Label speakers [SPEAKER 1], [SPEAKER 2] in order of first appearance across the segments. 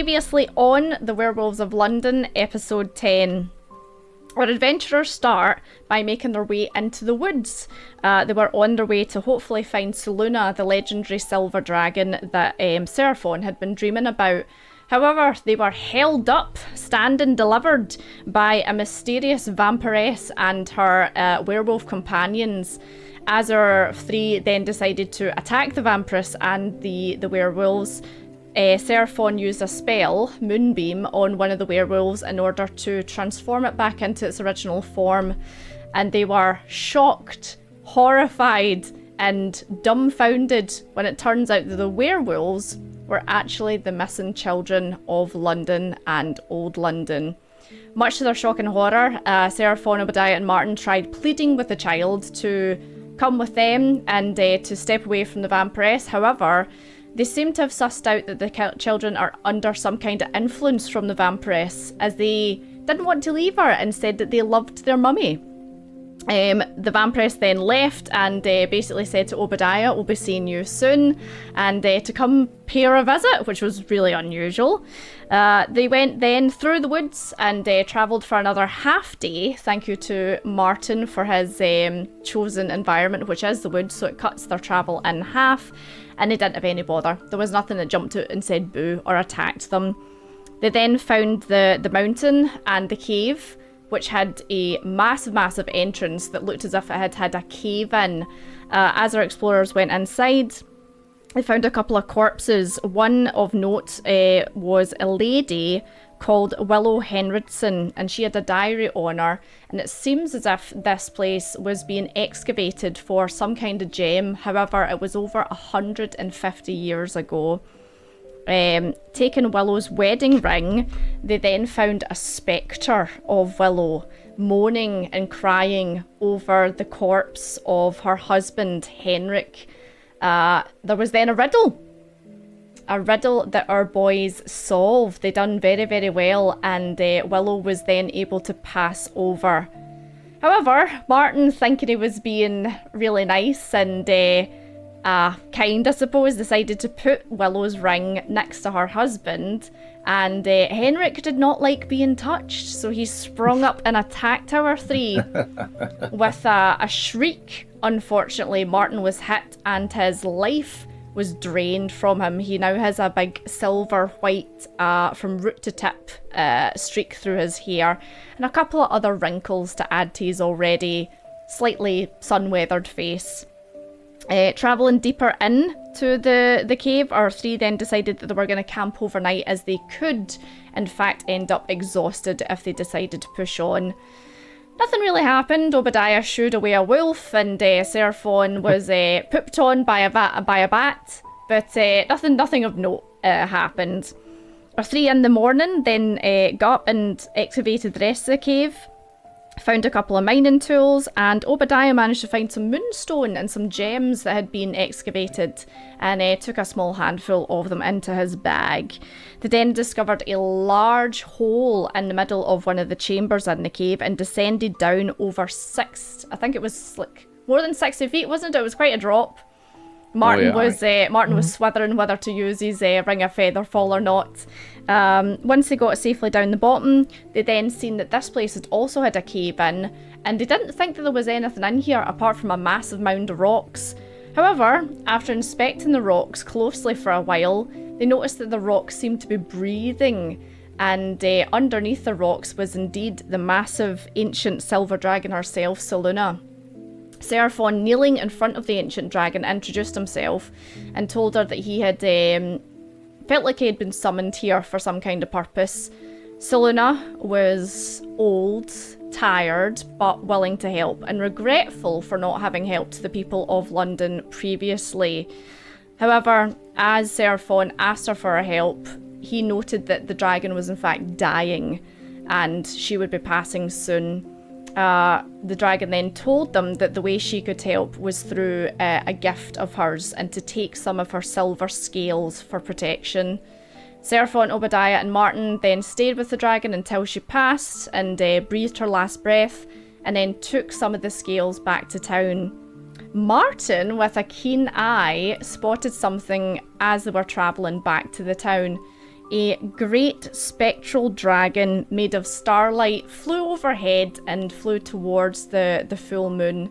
[SPEAKER 1] Previously on the Werewolves of London, episode 10. Our adventurers start by making their way into the woods. They were on their way to hopefully find Seluna, the legendary silver dragon that Seraphon had been dreaming about. However, they were held up, stand and delivered, by a mysterious vampiress and her werewolf companions. As our three then decided to attack the vampiress and the werewolves, Seraphon used a spell, Moonbeam, on one of the werewolves in order to transform it back into its original form. And they were shocked, horrified, and dumbfounded when it turns out that the werewolves were actually the missing children of London and Old London. Much to their shock and horror, Seraphon, Obadiah, and Martin tried pleading with the child to come with them and to step away from the vampiress. However, they seem to have sussed out that the children are under some kind of influence from the vampiress, as they didn't want to leave her and said that they loved their mummy. The vampiress then left and basically said to Obadiah, "We'll be seeing you soon," and to come pay her a visit, which was really unusual. They went then through the woods and travelled for another half day. Thank you to Martin for his chosen environment, which is the woods, so it cuts their travel in half, and they didn't have any bother. There was nothing that jumped out and said boo or attacked them. They then found the mountain and the cave, which had a massive entrance that looked as if it had had a cave in. As our explorers went inside, they found a couple of corpses. One of note was a lady called Willow Henriksen, and she had a diary on her, and it seems as if this place was being excavated for some kind of gem. However, it was over 150 years ago. Taking Willow's wedding ring, they then found a spectre of Willow moaning and crying over the corpse of her husband, Henrik. There was then a riddle that our boys solved. They done very well, and Willow was then able to pass over. However, Martin, thinking he was being really nice and kind, I suppose, decided to put Willow's ring next to her husband, and Henrik did not like being touched, so he sprung up and attacked our three with a shriek. Unfortunately, Martin was hit and his life was drained from him. He now has a big silver white from root to tip streak through his hair, and a couple of other wrinkles to add to his already slightly sun-weathered face. Travelling deeper in to the cave, our three then decided that they were going to camp overnight, as they could, in fact, end up exhausted if they decided to push on. Nothing really happened. Obadiah shooed away a wolf, and Seraphon was pooped on by a bat, but nothing of note happened. Our three in the morning then got up and excavated the rest of the cave. Found a couple of mining tools, and Obadiah managed to find some moonstone and some gems that had been excavated, and took a small handful of them into his bag. They then discovered a large hole in the middle of one of the chambers in the cave and descended down over I think it was like more than 60 feet, wasn't it? It was quite a drop. Martin was swithering whether to use his ring of feather fall or not. Once they got safely down the bottom, they then seen that this place had also had a cave in, and they didn't think that there was anything in here apart from a massive mound of rocks. However, after inspecting the rocks closely for a while, they noticed that the rocks seemed to be breathing, and underneath the rocks was indeed the massive ancient silver dragon herself, Seluna. Seraphon, kneeling in front of the ancient dragon, introduced himself and told her that he had felt like he had been summoned here for some kind of purpose. Seluna was old, tired, but willing to help, and regretful for not having helped the people of London previously. However, as Seraphon asked her for her help, he noted that the dragon was in fact dying and she would be passing soon. The dragon then told them that the way she could help was through a gift of hers, and to take some of her silver scales for protection. Seraphon, Obadiah, and Martin then stayed with the dragon until she passed and breathed her last breath, and then took some of the scales back to town. Martin, with a keen eye, spotted something as they were travelling back to the town. a great spectral dragon made of starlight flew overhead and flew towards the full moon.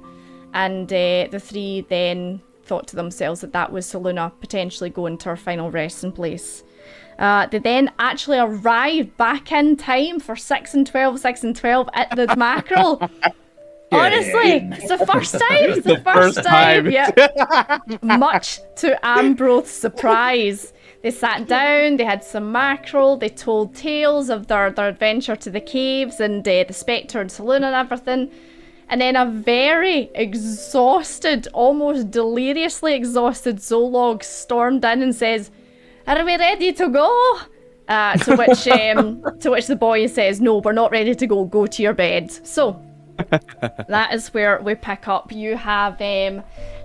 [SPEAKER 1] And the three then thought to themselves that that was Seluna potentially going to her final resting place. They then actually arrived back in time for 6 and 12 at the mackerel. Honestly, it's the first time. It's the first time. Yeah. Much to Ambroth's surprise. They sat down, they had some mackerel, they told tales of their adventure to the caves and the Spectre and Seluna and everything. And then a very exhausted, almost deliriously exhausted Zolog stormed in and says, "Are we ready to go?" To which the boy says, "No, we're not ready to go. Go to your bed." So that is where we pick up. You have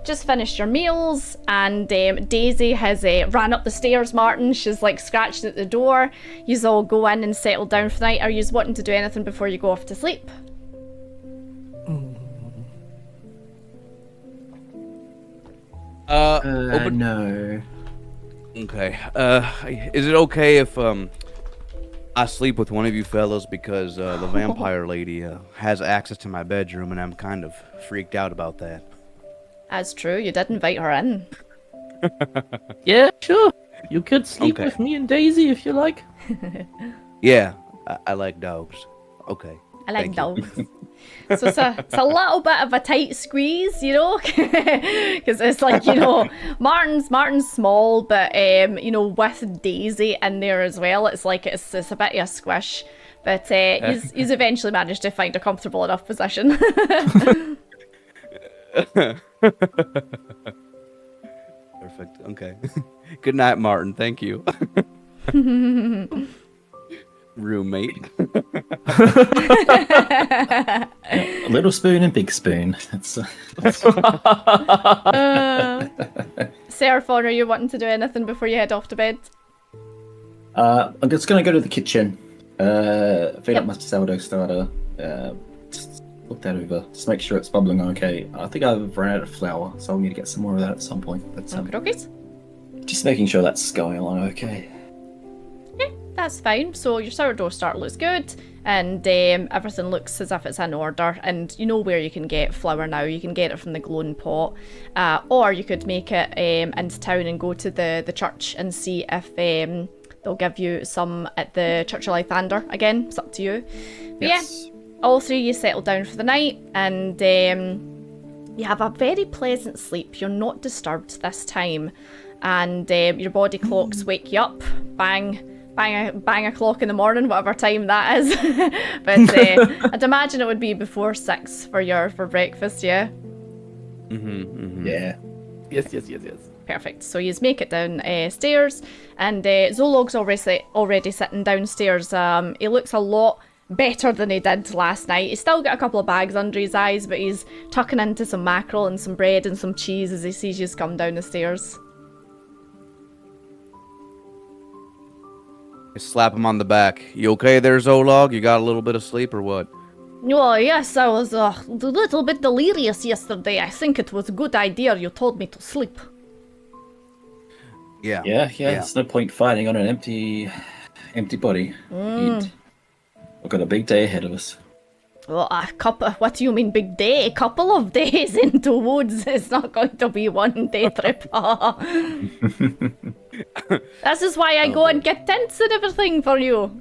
[SPEAKER 1] just finished your meals, and Daisy has ran up the stairs. Martin, she's like scratched at the door. Yous all go in and settle down for the night. Are yous wanting to do anything before you go off to sleep?
[SPEAKER 2] No.
[SPEAKER 3] Okay. Is it okay if I sleep with one of you fellas, because the vampire lady has access to my bedroom, and I'm kind of freaked out about that.
[SPEAKER 1] That's true. You did invite her in.
[SPEAKER 4] Yeah, sure. You could sleep with me and Daisy if you like.
[SPEAKER 3] Yeah, I like dogs. Okay.
[SPEAKER 1] I like dogs. So it's a little bit of a tight squeeze, you know, because it's like, you know, Martin's small, but you know, with Daisy in there as well, it's like it's a bit of a squish. But he's eventually managed to find a comfortable enough position.
[SPEAKER 3] Perfect. Okay. Good night, Martin. Thank you. Roommate.
[SPEAKER 2] A little spoon and big spoon.
[SPEAKER 1] Seraphon, are you wanting to do anything before you head off to bed?
[SPEAKER 2] I'm just gonna go to the kitchen, fill up my sourdough starter, just look that over, just make sure it's bubbling okay. I think I've run out of flour, so I'll need to get some more of that at some point. But
[SPEAKER 1] Okay.
[SPEAKER 2] just making sure that's going along okay.
[SPEAKER 1] That's fine. So your sourdough starter looks good, and everything looks as if it's in order. And you know where you can get flour now. You can get it from the glowing pot, or you could make it into town and go to the church and see if they'll give you some at the Church of Lythander. Again, it's up to you. But
[SPEAKER 2] Yes.
[SPEAKER 1] yeah, all three you settle down for the night, and you have a very pleasant sleep. You're not disturbed this time, and your body clocks wake you up. Bang a clock in the morning, whatever time that is. But I'd imagine it would be before 6 for breakfast, yeah?
[SPEAKER 2] Yeah.
[SPEAKER 4] Yes.
[SPEAKER 1] Perfect. So you make it down stairs, and Zolog's already sitting downstairs. He looks a lot better than he did last night. He's still got a couple of bags under his eyes, but he's tucking into some mackerel and some bread and some cheese as he sees you come down the stairs.
[SPEAKER 3] Slap him on the back. You okay there, Zolog? You got a little bit of sleep or what?
[SPEAKER 1] Oh, yes, I was a little bit delirious yesterday. I think it was a good idea you told me to sleep.
[SPEAKER 3] Yeah.
[SPEAKER 2] Yeah. There's no point fighting on an empty body. We've got a big day ahead of us.
[SPEAKER 1] Well, what do you mean big day? A couple of days into woods. It's not going to be one day trip. This is why I go and get tents and everything for you.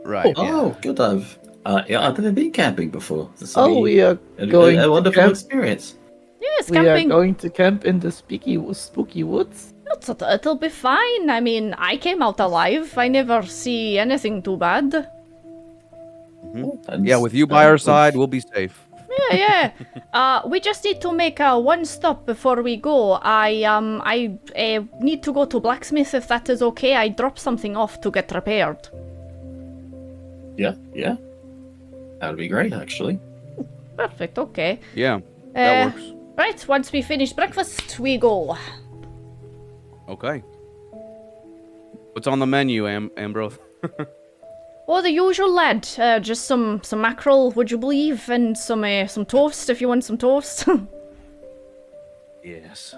[SPEAKER 3] Right.
[SPEAKER 2] Oh, good. I've never been camping before.
[SPEAKER 4] We are going
[SPEAKER 2] a
[SPEAKER 4] to
[SPEAKER 2] wonderful
[SPEAKER 4] camp.
[SPEAKER 2] experience.
[SPEAKER 1] Yes,
[SPEAKER 4] We are
[SPEAKER 1] camping.
[SPEAKER 4] going to camp in the spooky woods.
[SPEAKER 1] It'll be fine. I mean, I came out alive. I never see anything too bad.
[SPEAKER 3] Yeah, with you by our side, we'll be safe.
[SPEAKER 1] Yeah. We just need to make one stop before we go. I need to go to blacksmith if that is okay. I dropped something off to get repaired.
[SPEAKER 2] Yeah. That'd be great, actually.
[SPEAKER 1] Perfect. Okay.
[SPEAKER 3] Yeah, that works.
[SPEAKER 1] Right. Once we finish breakfast, we go.
[SPEAKER 3] Okay. What's on the menu, Ambrose?
[SPEAKER 1] Oh, the usual, lad. Just some mackerel, would you believe, and some toast if you want some toast.
[SPEAKER 3] Yes.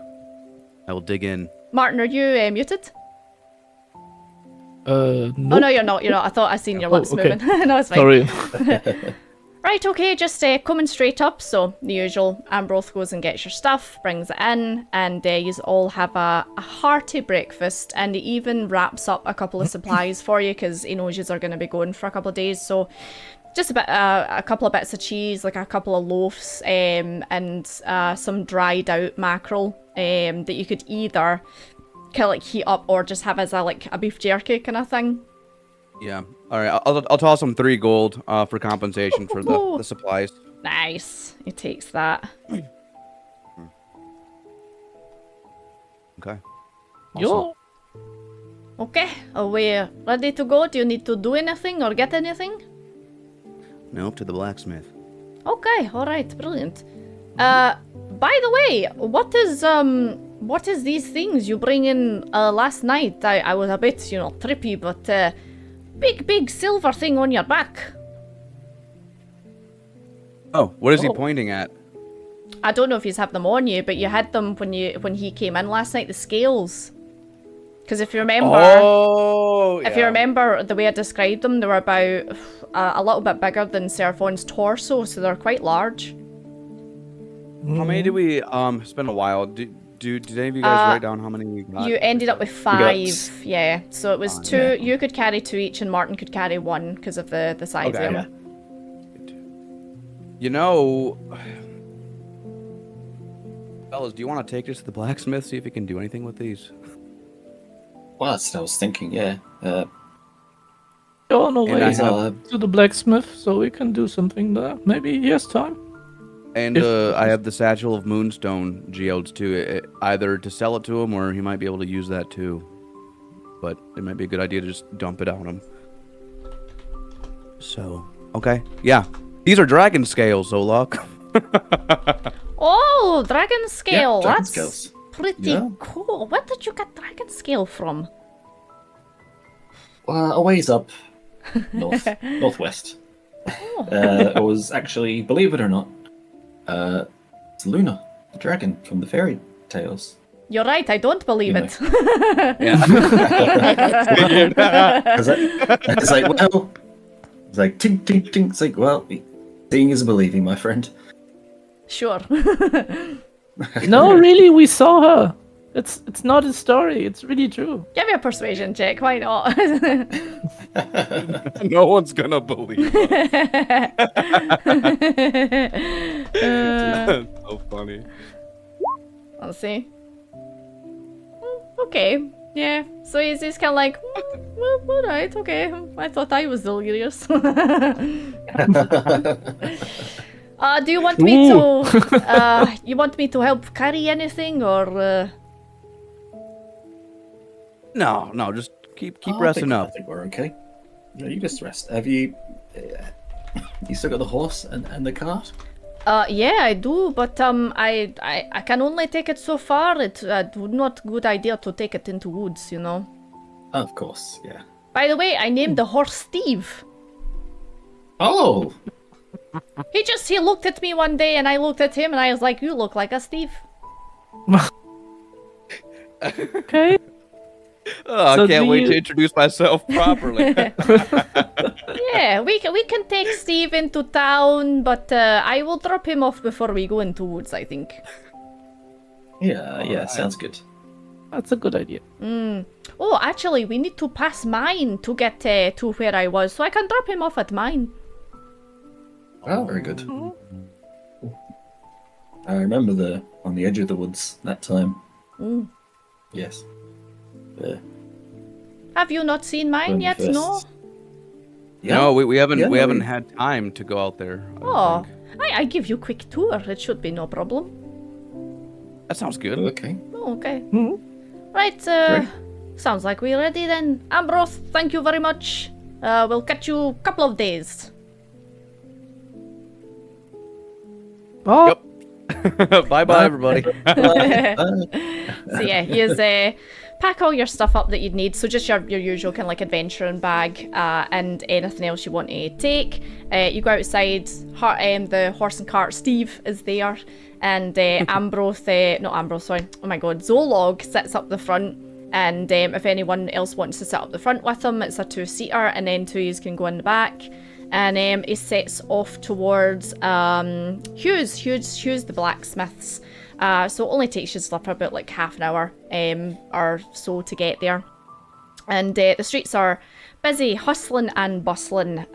[SPEAKER 3] I will dig in.
[SPEAKER 1] Martin, are you muted? Oh
[SPEAKER 4] Nope.
[SPEAKER 1] no, you're not. You're not. I thought I seen your lips
[SPEAKER 4] okay.
[SPEAKER 1] moving. No, it's fine.
[SPEAKER 4] Sorry.
[SPEAKER 1] Right, okay, just coming straight up. So the usual. Ambrose goes and gets your stuff, brings it in, and you all have a hearty breakfast. And he even wraps up a couple of supplies for you because he knows you are going to be going for a couple of days. So just a couple of bits of cheese, like a couple of loaves, and some dried out mackerel that you could either kind of like heat up or just have as a beef jerky kind of thing.
[SPEAKER 3] Yeah. All right. I'll toss him 3 gold for compensation for the supplies.
[SPEAKER 1] Nice. He takes that.
[SPEAKER 3] Okay.
[SPEAKER 4] Yo.
[SPEAKER 1] Okay, are we ready to go? Do you need to do anything or get anything?
[SPEAKER 3] Nope, to the blacksmith.
[SPEAKER 1] Okay, alright, brilliant. By the way, what is these things you bring in last night? I was a bit, trippy, but big silver thing on your back.
[SPEAKER 3] Oh, what is he pointing at?
[SPEAKER 1] I don't know if you have them on you, but you had them when he came in last night, the scales. Because if you remember, if you remember the way I described them, they were about a little bit bigger than Seraphon's torso, so they're quite large.
[SPEAKER 3] How many did we spend a while? Did any of you guys write down how many we got?
[SPEAKER 1] You ended up with 5, yeah. So it was 2. Yeah. You could carry 2 each, and Martin could carry 1 because of the size of them.
[SPEAKER 2] Yeah.
[SPEAKER 3] You know, fellas, do you want to take this to the blacksmith, see if he can do anything with these?
[SPEAKER 2] Well, that's what I was thinking, yeah.
[SPEAKER 4] You're on our way
[SPEAKER 3] have-
[SPEAKER 4] to the blacksmith, so we can do something there. Maybe he has time.
[SPEAKER 3] And I have the Satchel of Moonstone geodes too, either to sell it to him or he might be able to use that too. But it might be a good idea to just dump it on him. So, okay. Yeah. These are dragon scales, Zolok.
[SPEAKER 1] Oh, dragon scale.
[SPEAKER 2] dragon
[SPEAKER 1] That's
[SPEAKER 2] scales.
[SPEAKER 1] pretty cool. Where did you get dragon scale from?
[SPEAKER 2] A ways up, northwest. It was actually, believe it or not, it's Luna, the dragon from the fairy tales.
[SPEAKER 1] You're right, I don't believe it.
[SPEAKER 2] It's like, well, it's like, tink, tink, tink. It's like, well, seeing is believing, my friend.
[SPEAKER 1] Sure.
[SPEAKER 4] No, really, we saw her. It's not a story. It's really true.
[SPEAKER 1] Give me a persuasion check, why not?
[SPEAKER 3] No one's gonna believe us. So funny.
[SPEAKER 1] Let's see. Okay, yeah. So he's kind of like, well, alright, okay. I thought I was delirious. Do you want me to? You want me to help carry anything, or?
[SPEAKER 3] No, just keep resting up.
[SPEAKER 2] I think we're okay. No, you just rest. Have you? You still got the horse and the cart?
[SPEAKER 1] Yeah, I do, but I can only take it so far. It's not a good idea to take it into woods, you know.
[SPEAKER 2] Of course, yeah.
[SPEAKER 1] By the way, I named the horse Steve.
[SPEAKER 2] Oh.
[SPEAKER 1] He looked at me one day, and I looked at him, and I was like, "You look like a Steve."
[SPEAKER 4] Okay.
[SPEAKER 3] Oh,
[SPEAKER 4] So
[SPEAKER 3] I can't
[SPEAKER 4] do
[SPEAKER 3] wait
[SPEAKER 4] you-
[SPEAKER 3] to introduce myself properly.
[SPEAKER 1] Yeah, we can take Steve into town, but I will drop him off before we go into woods, I think.
[SPEAKER 2] Yeah, sounds good.
[SPEAKER 4] That's a good idea.
[SPEAKER 1] Oh, actually, we need to pass mine to get to where I was, so I can drop him off at mine.
[SPEAKER 2] Oh, very good. I remember on the edge of the woods that time. Yes.
[SPEAKER 1] Have you not seen mine
[SPEAKER 2] When
[SPEAKER 1] yet?
[SPEAKER 2] first-
[SPEAKER 1] No.
[SPEAKER 2] Yeah.
[SPEAKER 3] No, we haven't
[SPEAKER 2] Yeah,
[SPEAKER 3] we
[SPEAKER 2] no,
[SPEAKER 3] haven't
[SPEAKER 2] we-
[SPEAKER 3] had time to go out there. I don't
[SPEAKER 1] Oh,
[SPEAKER 3] think.
[SPEAKER 1] I give you a quick tour. It should be no problem.
[SPEAKER 3] That sounds good.
[SPEAKER 2] Okay.
[SPEAKER 1] Oh, okay.
[SPEAKER 4] Mhm.
[SPEAKER 1] Right,
[SPEAKER 2] Great.
[SPEAKER 1] sounds like we're ready then. Ambrose, thank you very much. We'll catch you a couple of days.
[SPEAKER 4] Oh,
[SPEAKER 3] Yep. Bye, everybody.
[SPEAKER 1] So yeah, here's pack all your stuff up that you'd need. So just your usual kind of like adventuring bag and anything else you want to take. You go outside. The horse and cart Steve is there, and Ambrose, not Ambrose, sorry. Oh my God, Zolog sits up the front, And if anyone else wants to sit up the front with him, it's a 2-seater, and then 2 of you can go in the back. And he sets off towards Hughes the blacksmith's. So it only takes you for about like half an hour or so to get there. And the streets are busy, hustling and bustling,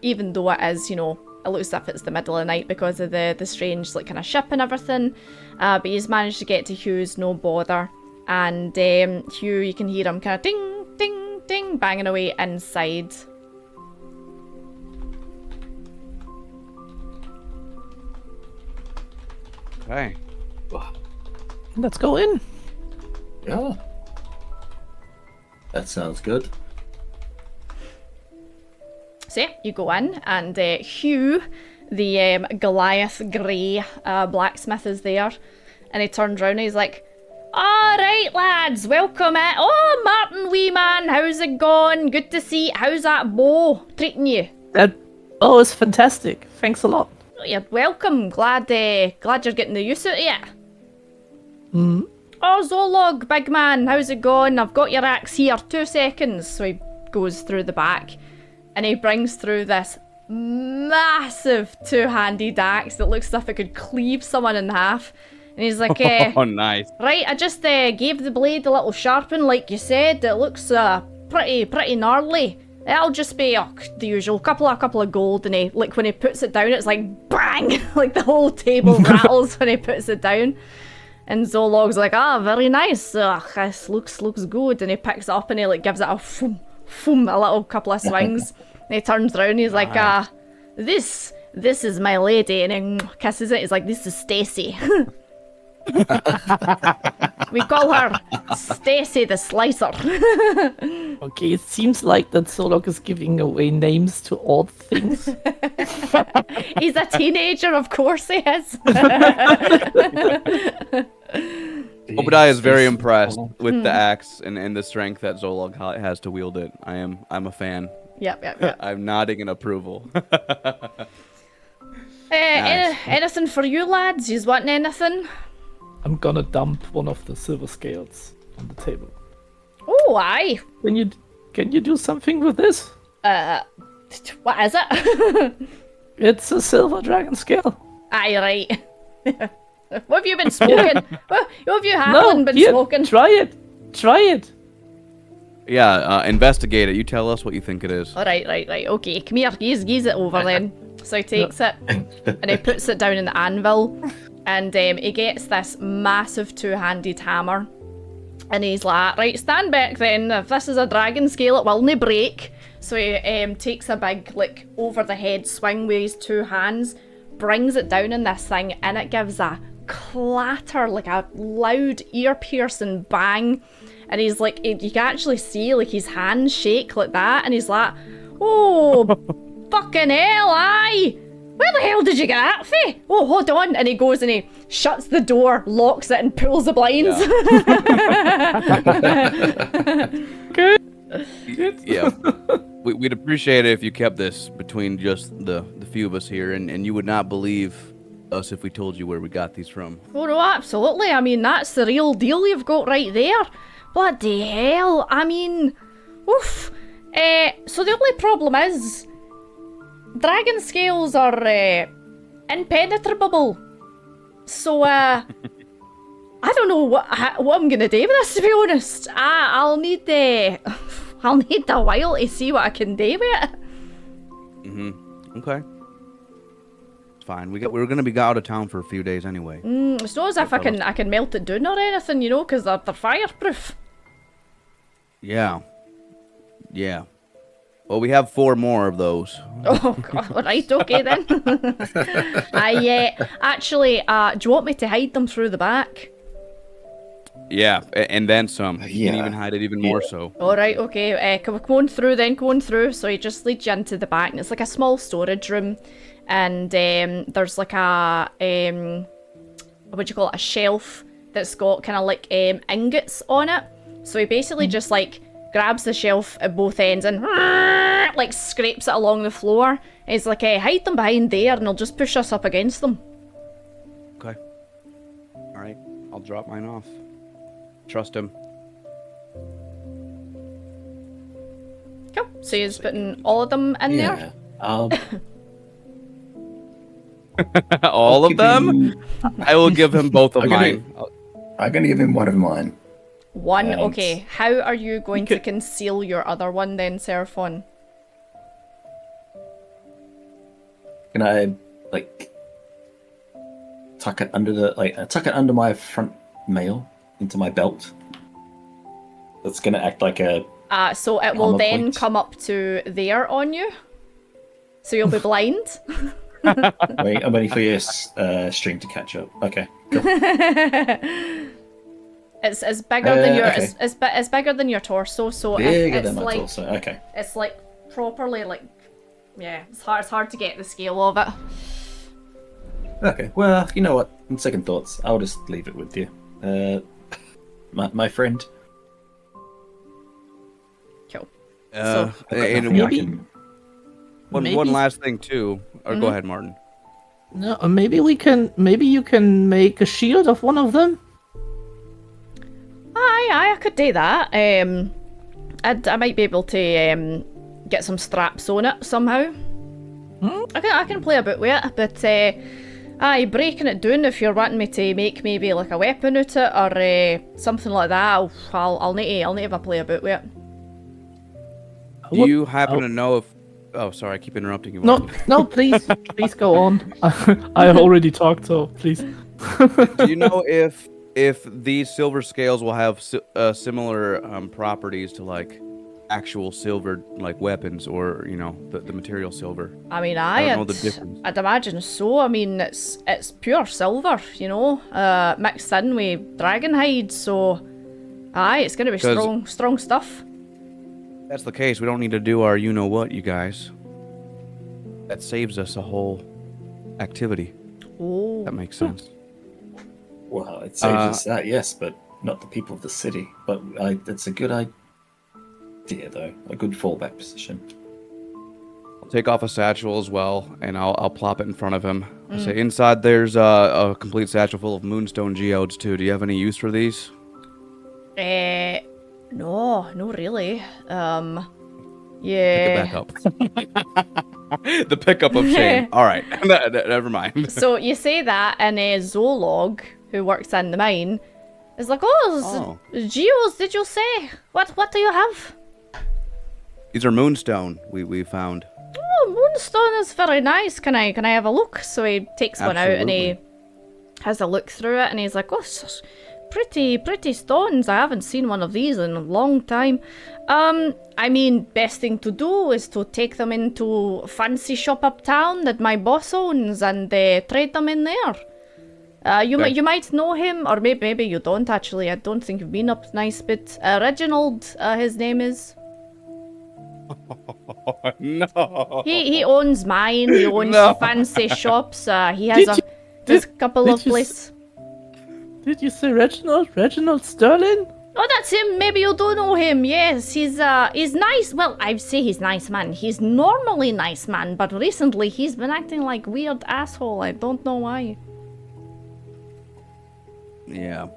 [SPEAKER 1] even though it is, it looks as if it's the middle of the night because of the strange like kind of ship and everything. But he's managed to get to Hughes, no bother. And Hugh, you can hear him kind of ding, ding, ding, banging away inside.
[SPEAKER 3] Okay.
[SPEAKER 4] Let's go in.
[SPEAKER 2] Yeah. That sounds good.
[SPEAKER 1] So yeah, you go in, and Hugh, the Goliath Grey blacksmith, is there. And he turns around and he's like, "All right, lads, welcome in. Oh, Martin, wee man, how's it going? Good to see. How's that bow treating you?"
[SPEAKER 4] It's fantastic. Thanks a lot.
[SPEAKER 1] "Oh, you're welcome. Glad you're getting the use out of it."
[SPEAKER 4] Mm.
[SPEAKER 1] "Oh, Zolog, big man, how's it going? I've got your axe here. 2 seconds." So he goes through the back, and he brings through this massive 2-handed axe that looks as if it could cleave someone in half. And he's like,
[SPEAKER 3] Oh, nice.
[SPEAKER 1] "Right, I just gave the blade a little sharpen, like you said. It looks pretty gnarly. It'll just be the usual couple of gold." And when he puts it down, it's like bang, like the whole table rattles when he puts it down. And Zolog's like, "Very nice. This looks good." And he picks it up and he like gives it a foom, foom, a little couple of swings. And he turns around and he's like, this is my lady." And he kisses it. He's like, "This is Stacy." We call her Stacy the Slicer.
[SPEAKER 4] Okay, it seems like that Solok is giving away names to odd things.
[SPEAKER 1] He's a teenager, of course he is.
[SPEAKER 3] Obadiah is very impressed with the axe and the strength that Zolog has to wield it. I'm a fan.
[SPEAKER 1] Yep.
[SPEAKER 3] I'm nodding in approval.
[SPEAKER 1] Nice. Anything for you lads? Yous wanting anything?
[SPEAKER 4] I'm gonna dump one of the silver scales on the table.
[SPEAKER 1] Oh, aye.
[SPEAKER 4] Can you do something with this?
[SPEAKER 1] What is it?
[SPEAKER 4] It's a silver dragon scale.
[SPEAKER 1] Aye, right. What have you been smoking? What have you halfling been
[SPEAKER 4] here,
[SPEAKER 1] smoking?
[SPEAKER 4] Try it.
[SPEAKER 3] Yeah, investigate it. You tell us what you think it is.
[SPEAKER 1] All right. Okay, come here. Geese it over then. So he takes it and he puts it down in the anvil, and he gets this massive 2-handed hammer, and he's like, "Right, stand back then. If this is a dragon scale, it will nae break." So he takes a big like over the head swing with his 2 hands, brings it down in this thing, and it gives a clatter, like a loud ear-piercing bang. And he's like, you can actually see like his hands shake like that, and he's like, "Oh, fucking hell, aye! Where the hell did you get that for? Oh, hold on." And he goes and he shuts the door, locks it, and pulls the blinds.
[SPEAKER 3] Yeah. We'd appreciate it if you kept this between just the few of us here, and you would not believe us if we told you where we got these from.
[SPEAKER 1] Oh no, absolutely. I mean, that's the real deal you've got right there. Bloody hell. I mean, oof. So the only problem is, dragon scales are impenetrable. So, I don't know what I'm gonna do with this, to be honest. I'll need a while to see what I can do with it.
[SPEAKER 3] Okay. It's fine. We're gonna be out of town for a few days anyway.
[SPEAKER 1] It's not as if I can melt it down or anything, because they're fireproof.
[SPEAKER 3] Yeah. Well, we have 4 more of those.
[SPEAKER 1] Oh god, right, okay then. Actually, do you want me to hide them through the back?
[SPEAKER 3] Yeah, and then some. You can
[SPEAKER 2] Yeah.
[SPEAKER 3] even hide it even more so.
[SPEAKER 1] Alright, okay, come on through then, go on through. So he just leads you into the back, and it's like a small storage room. And there's like a, what do you call it, a shelf that's got kind of like ingots on it. So he basically just like grabs the shelf at both ends and like scrapes it along the floor. And he's like, hide them behind there and he'll just push us up against them.
[SPEAKER 3] Okay. Alright, I'll drop mine off. Trust him.
[SPEAKER 1] Cool. So you're just putting all of them in there?
[SPEAKER 2] Yeah.
[SPEAKER 3] All of them? I will give him both of
[SPEAKER 2] I'm gonna-
[SPEAKER 3] mine.
[SPEAKER 2] I'm gonna give him one of mine.
[SPEAKER 1] One?
[SPEAKER 2] And-
[SPEAKER 1] Okay. How are you going to conceal your other one then, Seraphon?
[SPEAKER 2] Can I tuck it under my front mail into my belt? That's gonna act like a
[SPEAKER 1] So it will
[SPEAKER 2] armor
[SPEAKER 1] then
[SPEAKER 2] point.
[SPEAKER 1] come up to there on you? So you'll be blind?
[SPEAKER 2] Wait, I'm waiting for your stream to catch up. Okay, cool.
[SPEAKER 1] It's bigger than your
[SPEAKER 2] okay.
[SPEAKER 1] it's bigger than your torso, so
[SPEAKER 2] Bigger
[SPEAKER 1] it's
[SPEAKER 2] than my
[SPEAKER 1] like
[SPEAKER 2] torso. Okay.
[SPEAKER 1] it's like properly like yeah, it's hard to get the scale of it.
[SPEAKER 2] Okay. Well, you know what? On second thoughts, I'll just leave it with you. My friend.
[SPEAKER 1] Cool.
[SPEAKER 3] And
[SPEAKER 2] I've got nothing I
[SPEAKER 4] maybe-
[SPEAKER 2] can-
[SPEAKER 3] one last thing too. Or go ahead, Martin.
[SPEAKER 4] No, maybe you can make a shield of one of them.
[SPEAKER 1] I could do that. I might be able to get some straps on it somehow. I can play about with it, but breaking it down if you're wanting me to make maybe like a weapon out of it or something like that. I'll need to have a play about with it.
[SPEAKER 3] Do you happen to know if? Oh, sorry, I keep interrupting you.
[SPEAKER 4] No,
[SPEAKER 3] Martin.
[SPEAKER 4] no, please go on. I have already talked, so please.
[SPEAKER 3] Do you know if these silver scales will have similar properties to like actual silver like weapons or the material silver?
[SPEAKER 1] I mean,
[SPEAKER 3] I don't know the difference.
[SPEAKER 1] I'd imagine so. I mean, it's pure silver, mixed in with dragon hide. So, it's gonna be
[SPEAKER 3] 'Cause-
[SPEAKER 1] strong stuff.
[SPEAKER 3] If that's the case, we don't need to do our what, you guys. That saves us a whole activity.
[SPEAKER 1] Oh,
[SPEAKER 3] That makes sense.
[SPEAKER 2] Well, it saves us that, yes, but not the people of the city. But it's a good idea, though. A good fallback position.
[SPEAKER 3] I'll take off a satchel as well, and I'll plop it in front of him. I say, inside there's a complete satchel full of moonstone geodes too. Do you have any use for these?
[SPEAKER 1] no, really.
[SPEAKER 3] Pick
[SPEAKER 1] Yeah.
[SPEAKER 3] it back up. The pickup of shame. All right, never mind.
[SPEAKER 1] So you say that, and Zolog, who works in the mine, is like, geos, did you say? What do you have?
[SPEAKER 3] These are moonstone we found.
[SPEAKER 1] Oh, moonstone is very nice. Can I have a look? So he takes one out and he has a look through it, and he's like, oh, pretty stones. I haven't seen one of these in a long time. I mean, best thing to do is to take them into a fancy shop uptown that my boss owns and trade them in there. You might know him, or maybe you don't actually. I don't think you've been up nice, but Reginald, his name is.
[SPEAKER 3] No.
[SPEAKER 1] He owns mine. He owns
[SPEAKER 3] No.
[SPEAKER 1] fancy shops. He has a couple of places.
[SPEAKER 4] Did you say Reginald? Reginald Sterling?
[SPEAKER 1] Oh, that's him. Maybe you do know him. Yes, he's nice. Well, I'd say he's nice man. He's normally nice man, but recently he's been acting like weird asshole. I don't know why.
[SPEAKER 3] Yeah.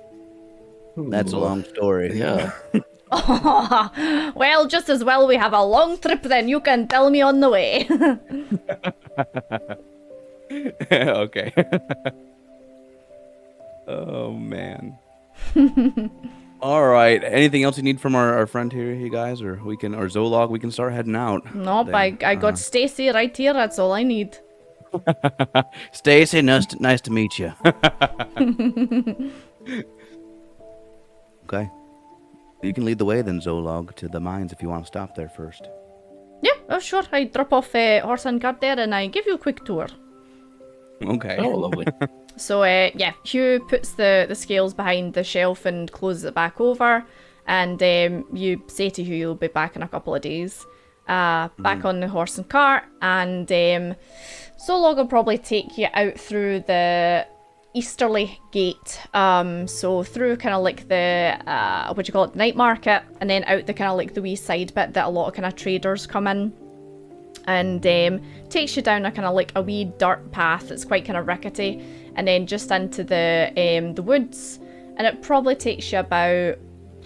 [SPEAKER 3] That's a long story.
[SPEAKER 2] Yeah.
[SPEAKER 1] Well, just as well we have a long trip then. You can tell me on the way.
[SPEAKER 3] Okay. Oh man. All right. Anything else you need from our friend here, you guys, or Zolog? We can start heading out.
[SPEAKER 1] Nope,
[SPEAKER 3] then.
[SPEAKER 1] I got Stacy right here. That's all I need.
[SPEAKER 3] Stacy, nice to meet you. Okay. You can lead the way then, Zolog, to the mines if you want to stop there first.
[SPEAKER 1] Yeah, oh sure. I drop off horse and cart there, and I give you a quick tour.
[SPEAKER 3] Okay.
[SPEAKER 2] Oh, lovely.
[SPEAKER 1] So, yeah, Hugh puts the scales behind the shelf and closes it back over. And you say to Hugh you'll be back in a couple of days. Back on the horse and cart. And Zolog will probably take you out through the easterly gate. So through kind of like the, night market. And then out the kind of like the wee side bit that a lot of kind of traders come in. And takes you down a kind of like a wee dirt path that's quite kind of rickety, and then just into the woods, and it probably takes you about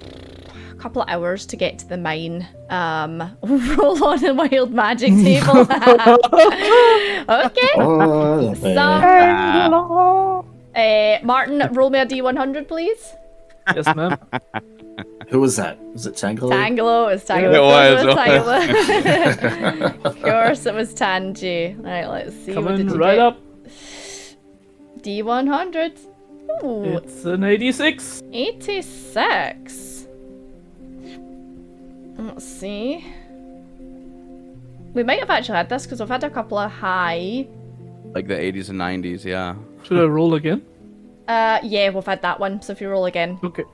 [SPEAKER 1] a couple of hours to get to the mine. Roll on a wild magic table. Okay.
[SPEAKER 2] Oh,
[SPEAKER 1] Martin, roll me a D100, please.
[SPEAKER 4] Yes, ma'am.
[SPEAKER 2] who was that? Was it Tangelo?
[SPEAKER 1] Tangelo, it was Tangelo. Of course it was Tangy. Alright, let's see. What did
[SPEAKER 4] Coming
[SPEAKER 1] you
[SPEAKER 4] right
[SPEAKER 1] get?
[SPEAKER 4] up.
[SPEAKER 1] D100. Ooh,
[SPEAKER 4] It's an 86.
[SPEAKER 1] 86. Let's see. We might have actually had this because we've had a couple of high.
[SPEAKER 3] Like the 80s and 90s, yeah.
[SPEAKER 4] Should I roll again?
[SPEAKER 1] Yeah, we've had that one. So if you roll again,
[SPEAKER 4] Okay.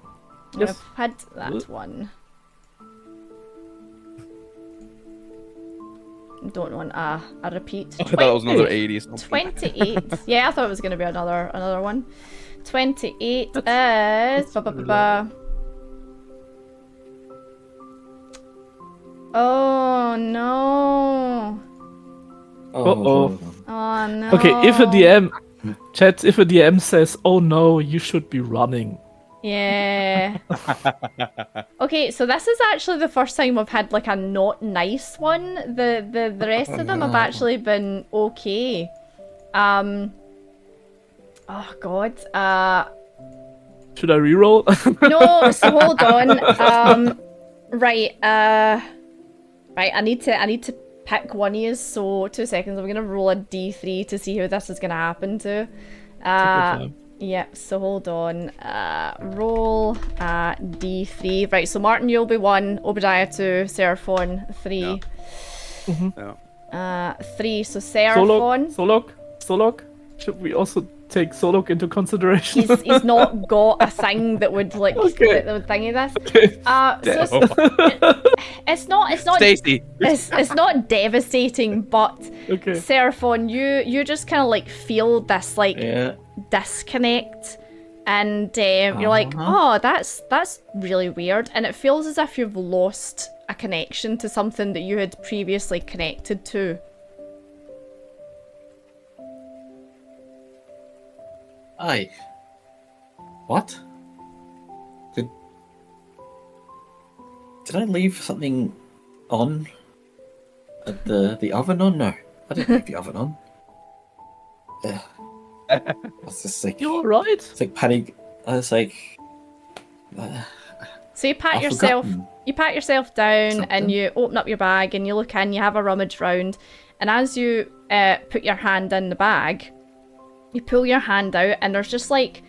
[SPEAKER 4] Yes.
[SPEAKER 1] we've had that one. Don't want a repeat.
[SPEAKER 3] I thought it was another 80s.
[SPEAKER 1] 28. Yeah, I thought it was going to be another one. 28 is... Oh, no.
[SPEAKER 4] Uh-oh.
[SPEAKER 1] Oh, no.
[SPEAKER 4] Okay, if a DM... Chat, if a DM says, oh no, you should be running.
[SPEAKER 1] Yeah. Okay, so this is actually the first time we've had like a not nice one. The rest of them have actually been okay. Oh god.
[SPEAKER 4] Should I reroll?
[SPEAKER 1] No, so hold on. Right, I need to pick one of you, so 2 seconds. I'm gonna roll a D3 to see who this is gonna happen to. Yep, so hold on. Roll D3. Right, so Martin, you'll be 1, Obadiah 2, Seraphon 3.
[SPEAKER 3] Yeah.
[SPEAKER 1] 3, so Seraphon.
[SPEAKER 4] Solok. Should we also take Solok into consideration?
[SPEAKER 1] He's not got a thing that would like
[SPEAKER 4] Okay.
[SPEAKER 1] that would thingy this.
[SPEAKER 4] Okay.
[SPEAKER 1] So it's not
[SPEAKER 3] Stacy.
[SPEAKER 1] it's not devastating, but
[SPEAKER 4] Okay.
[SPEAKER 1] Seraphon, you just kind of like feel this like
[SPEAKER 2] Yeah.
[SPEAKER 1] disconnect, and you're like, oh, that's really weird, and it feels as if you've lost a connection to something that you had previously connected to.
[SPEAKER 2] Aye. What? Did I leave something on? At the oven on? No, I didn't leave the oven on. I was just like,
[SPEAKER 4] You alright?
[SPEAKER 2] it's like panic. I was like,
[SPEAKER 1] So you pat
[SPEAKER 2] I've
[SPEAKER 1] yourself
[SPEAKER 2] forgotten
[SPEAKER 1] you pat yourself down
[SPEAKER 2] something.
[SPEAKER 1] and you open up your bag and you look in, you have a rummage round, and as you put your hand in the bag, you pull your hand out and there's just like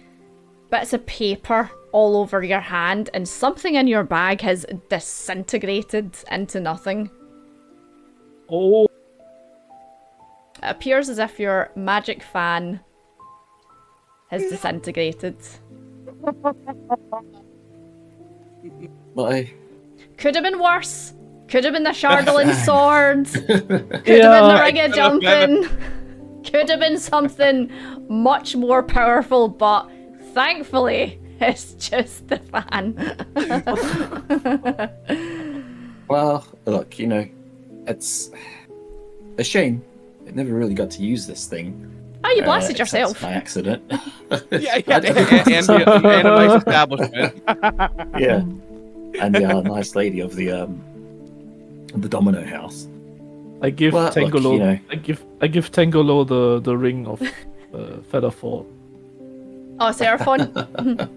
[SPEAKER 1] bits of paper all over your hand, and something in your bag has disintegrated into nothing.
[SPEAKER 4] Oh.
[SPEAKER 1] It appears as if your magic fan has disintegrated.
[SPEAKER 2] Why?
[SPEAKER 1] Could have been worse. Could have been the Shardolin sword. Could
[SPEAKER 4] Yeah.
[SPEAKER 1] have been the ring of jumping. Could have been something much more powerful, but thankfully, it's just the fan.
[SPEAKER 2] Well, look, it's a shame. I never really got to use this thing.
[SPEAKER 1] Oh, you blasted
[SPEAKER 2] except
[SPEAKER 1] yourself.
[SPEAKER 2] by accident.
[SPEAKER 3] Yeah, and a nice establishment.
[SPEAKER 2] Yeah. And the nice lady of the Domino House.
[SPEAKER 4] I give
[SPEAKER 2] Well, look,
[SPEAKER 4] Tangolo. I give Tangolo the ring of Featherfall.
[SPEAKER 1] Oh, Seraphon.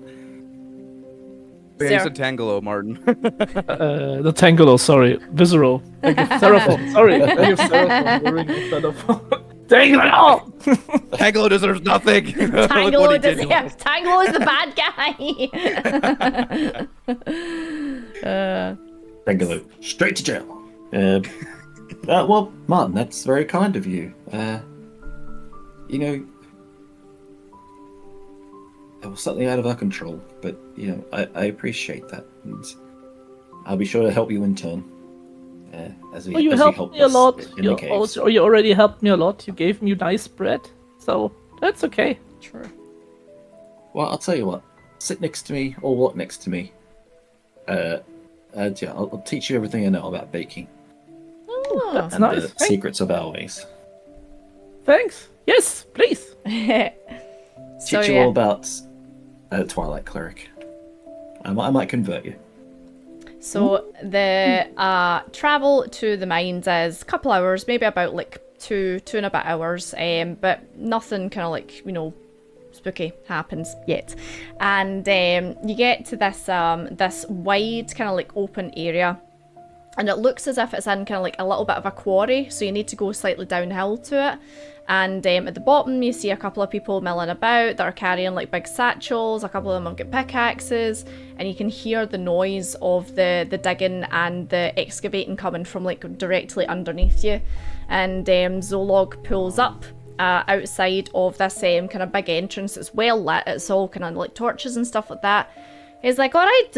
[SPEAKER 3] He's a Tangelo, Martin.
[SPEAKER 4] The Tangolo, sorry, Visceral. I give Seraphon. Sorry, I give Seraphon the ring of Featherfall. Tangolo!
[SPEAKER 3] Tangelo deserves nothing.
[SPEAKER 1] Tangelo deserves. Tangelo is the bad guy.
[SPEAKER 2] Tangelo, straight to jail. Well, Martin, that's very kind of you. It was something out of our control, but I appreciate that, and I'll be sure to help you in turn.
[SPEAKER 4] You helped me a lot. You already helped me a lot. You gave me nice bread, so that's okay.
[SPEAKER 1] True.
[SPEAKER 2] Well, I'll tell you what. Sit next to me, or walk next to me. Yeah, I'll teach you everything I know about baking
[SPEAKER 1] Oh,
[SPEAKER 4] That's
[SPEAKER 2] and
[SPEAKER 4] nice.
[SPEAKER 2] the secrets of our ways.
[SPEAKER 4] Thanks. Yes, please.
[SPEAKER 1] So
[SPEAKER 2] Teach you
[SPEAKER 1] yeah.
[SPEAKER 2] all about Twilight Cleric. I might convert you.
[SPEAKER 1] So the travel to the mines is a couple hours, maybe about like two and a bit hours, but nothing kind of like, spooky happens yet. And you get to this wide kind of like open area, and it looks as if it's in kind of like a little bit of a quarry, so you need to go slightly downhill to it. And at the bottom you see a couple of people milling about that are carrying like big satchels. A couple of them have got pickaxes, and you can hear the noise of the digging and the excavating coming from like directly underneath you. And Zolog pulls up outside of this kind of big entrance. It's well lit, it's all kind of like torches and stuff like that. He's like, alright,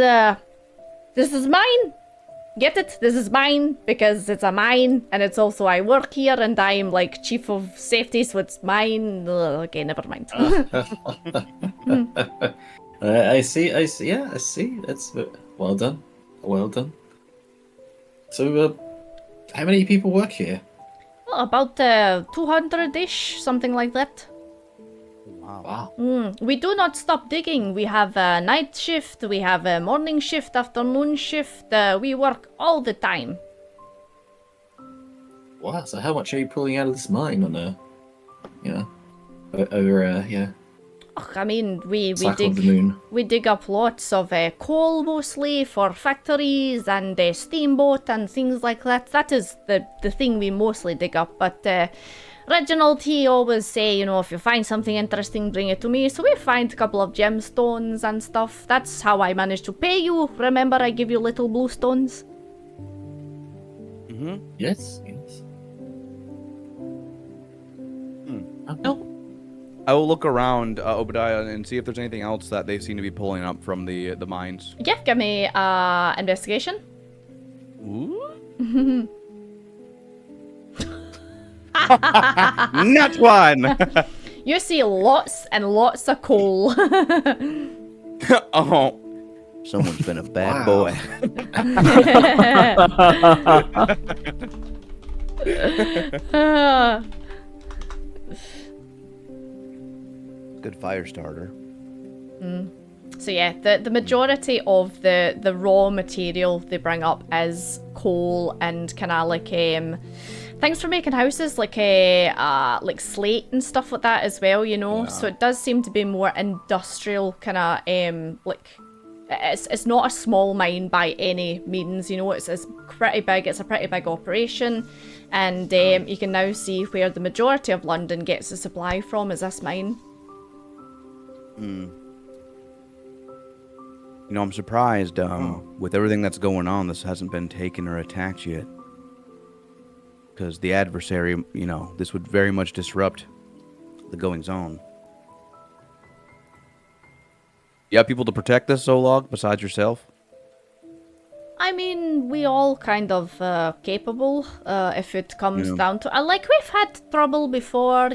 [SPEAKER 1] this is mine. Get it? This is mine because it's a mine, and it's also I work here and I'm like chief of safety, so it's mine. Okay, never mind.
[SPEAKER 2] I see. Yeah, I see. That's well done. Well done. So, how many people work here?
[SPEAKER 1] Well, about 200-ish, something like that.
[SPEAKER 3] Wow.
[SPEAKER 2] Wow.
[SPEAKER 1] We do not stop digging. We have a night shift, we have a morning shift, afternoon shift. We work all the time.
[SPEAKER 2] Wow. So, how much are you pulling out of this mine on over yeah,
[SPEAKER 1] Ugh, I mean, we
[SPEAKER 2] cycle of the moon?
[SPEAKER 1] We dig up lots of coal mostly for factories and steamboat and things like that. That is the thing we mostly dig up. But Reginald, he always say, if you find something interesting, bring it to me. So we find a couple of gemstones and stuff. That's how I managed to pay you. Remember, I give you little blue stones?
[SPEAKER 3] Mm-hmm.
[SPEAKER 2] Yes.
[SPEAKER 3] No. I will look around, Obadiah, and see if there's anything else that they seem to be pulling up from the mines.
[SPEAKER 1] Yeah, give me investigation.
[SPEAKER 3] Ooh. Not one!
[SPEAKER 1] You see lots and lots of coal.
[SPEAKER 3] Oh. Someone's been a bad boy. Good fire starter.
[SPEAKER 1] So yeah, the majority of the raw material they bring up is coal and kind of like things for making houses, like slate and stuff like that as well,
[SPEAKER 3] Yeah.
[SPEAKER 1] So it does seem to be more industrial kind of it's not a small mine by any means, it's pretty big. It's a pretty big operation, and you can now see where the majority of London gets the supply from is this mine.
[SPEAKER 3] I'm surprised, with everything that's going on, this hasn't been taken or attacked yet. Because the adversary, this would very much disrupt the goings-on. You have people to protect this, Zolog, besides yourself?
[SPEAKER 1] I mean, we all kind of capable, if it comes down to... we've had trouble before,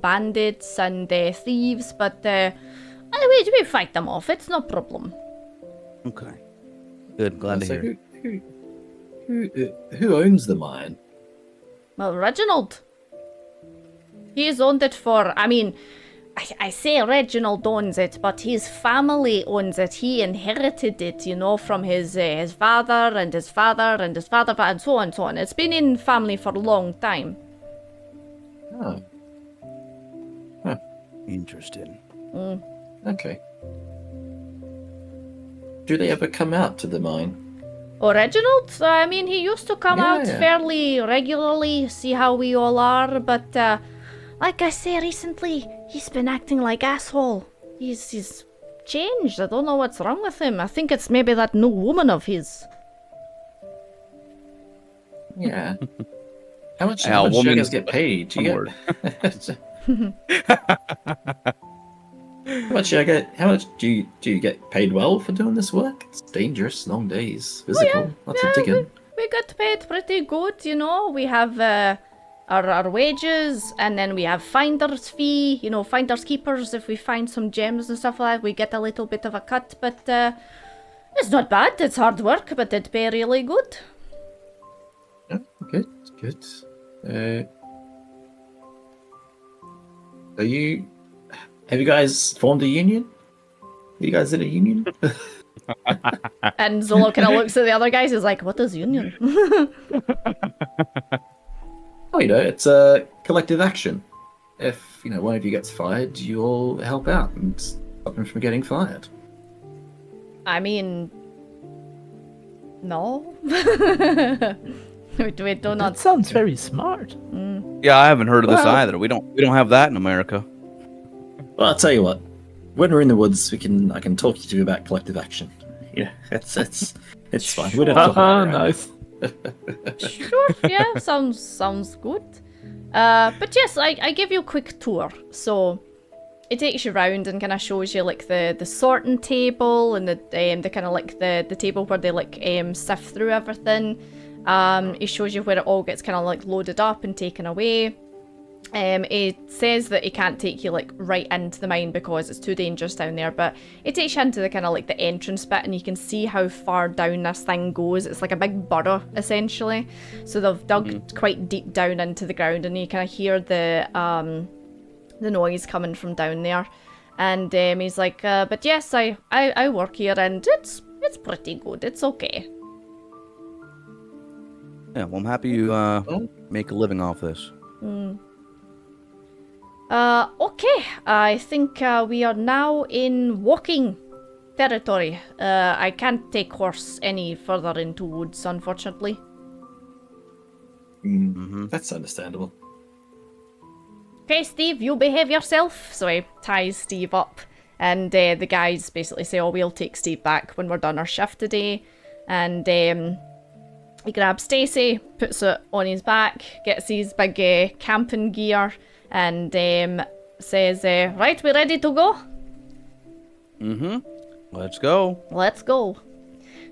[SPEAKER 1] bandits and thieves, but we fight them off. It's no problem.
[SPEAKER 3] Okay. Good, glad to
[SPEAKER 2] So
[SPEAKER 3] hear.
[SPEAKER 2] who owns the mine?
[SPEAKER 1] Well, Reginald. He's owned it for... I say Reginald owns it, but his family owns it. He inherited it, from his father and his father and his father, and so on and so on. It's been in family for a long time.
[SPEAKER 2] Oh.
[SPEAKER 3] Interesting.
[SPEAKER 2] Okay. Do they ever come out to the mine?
[SPEAKER 1] Oh, Reginald? He used to come out fairly regularly, see how we all are, but like I say, recently, he's been acting like asshole. He's changed. I don't know what's wrong with him. I think it's maybe that new woman of his.
[SPEAKER 2] Yeah. How much do you guys get paid? Do you get... How much do you get paid well for doing this work? It's dangerous, long days, physical, lots of digging.
[SPEAKER 1] We get paid pretty good, We have our wages, and then we have finder's fee, finders keepers. If we find some gems and stuff like that, we get a little bit of a cut, but it's not bad. It's hard work, but it pay really good.
[SPEAKER 2] Yeah, good. Have you guys formed a union? Are you guys in a union?
[SPEAKER 1] And Zolo kind of looks at the other guys. He's like, "What is union?"
[SPEAKER 2] Oh, it's a collective action. If one of you gets fired, you'll help out and stop him from getting fired.
[SPEAKER 1] I mean, no. we do
[SPEAKER 4] That
[SPEAKER 1] not.
[SPEAKER 4] sounds very smart.
[SPEAKER 3] Yeah, I haven't heard of this
[SPEAKER 2] Well-
[SPEAKER 3] either. We don't have that in America.
[SPEAKER 2] Well, I'll tell you what. When we're in the woods, I can talk to you about collective action. Yeah, it's fine. We don't have to
[SPEAKER 4] Haha,
[SPEAKER 2] hide around.
[SPEAKER 4] nice.
[SPEAKER 1] Sure, yeah, sounds good. But yes, I give you a quick tour. So it takes you round and kind of shows you like the sorting table and the kind of like the table where they like sift through everything. It shows you where it all gets kind of like loaded up and taken away. It says that it can't take you like right into the mine because it's too dangerous down there, but it takes you into the kind of like the entrance bit and you can see how far down this thing goes. It's like a big burrow essentially, so they've dug quite deep down into the ground and you kind of hear the noise coming from down there. And he's like, but yes, I work here and it's pretty good. It's okay.
[SPEAKER 3] Yeah, well, I'm happy you make a living off this.
[SPEAKER 1] Okay, I think we are now in walking territory. I can't take horse any further into woods, unfortunately.
[SPEAKER 2] That's understandable.
[SPEAKER 1] Okay, Steve, you behave yourself. So he ties Steve up, and the guys basically say, "Oh, we'll take Steve back when we're done our shift today." And he grabs Stacy, puts it on his back, gets his big camping gear, and says, "Right, we ready to go?"
[SPEAKER 3] Let's go.
[SPEAKER 1] Let's go.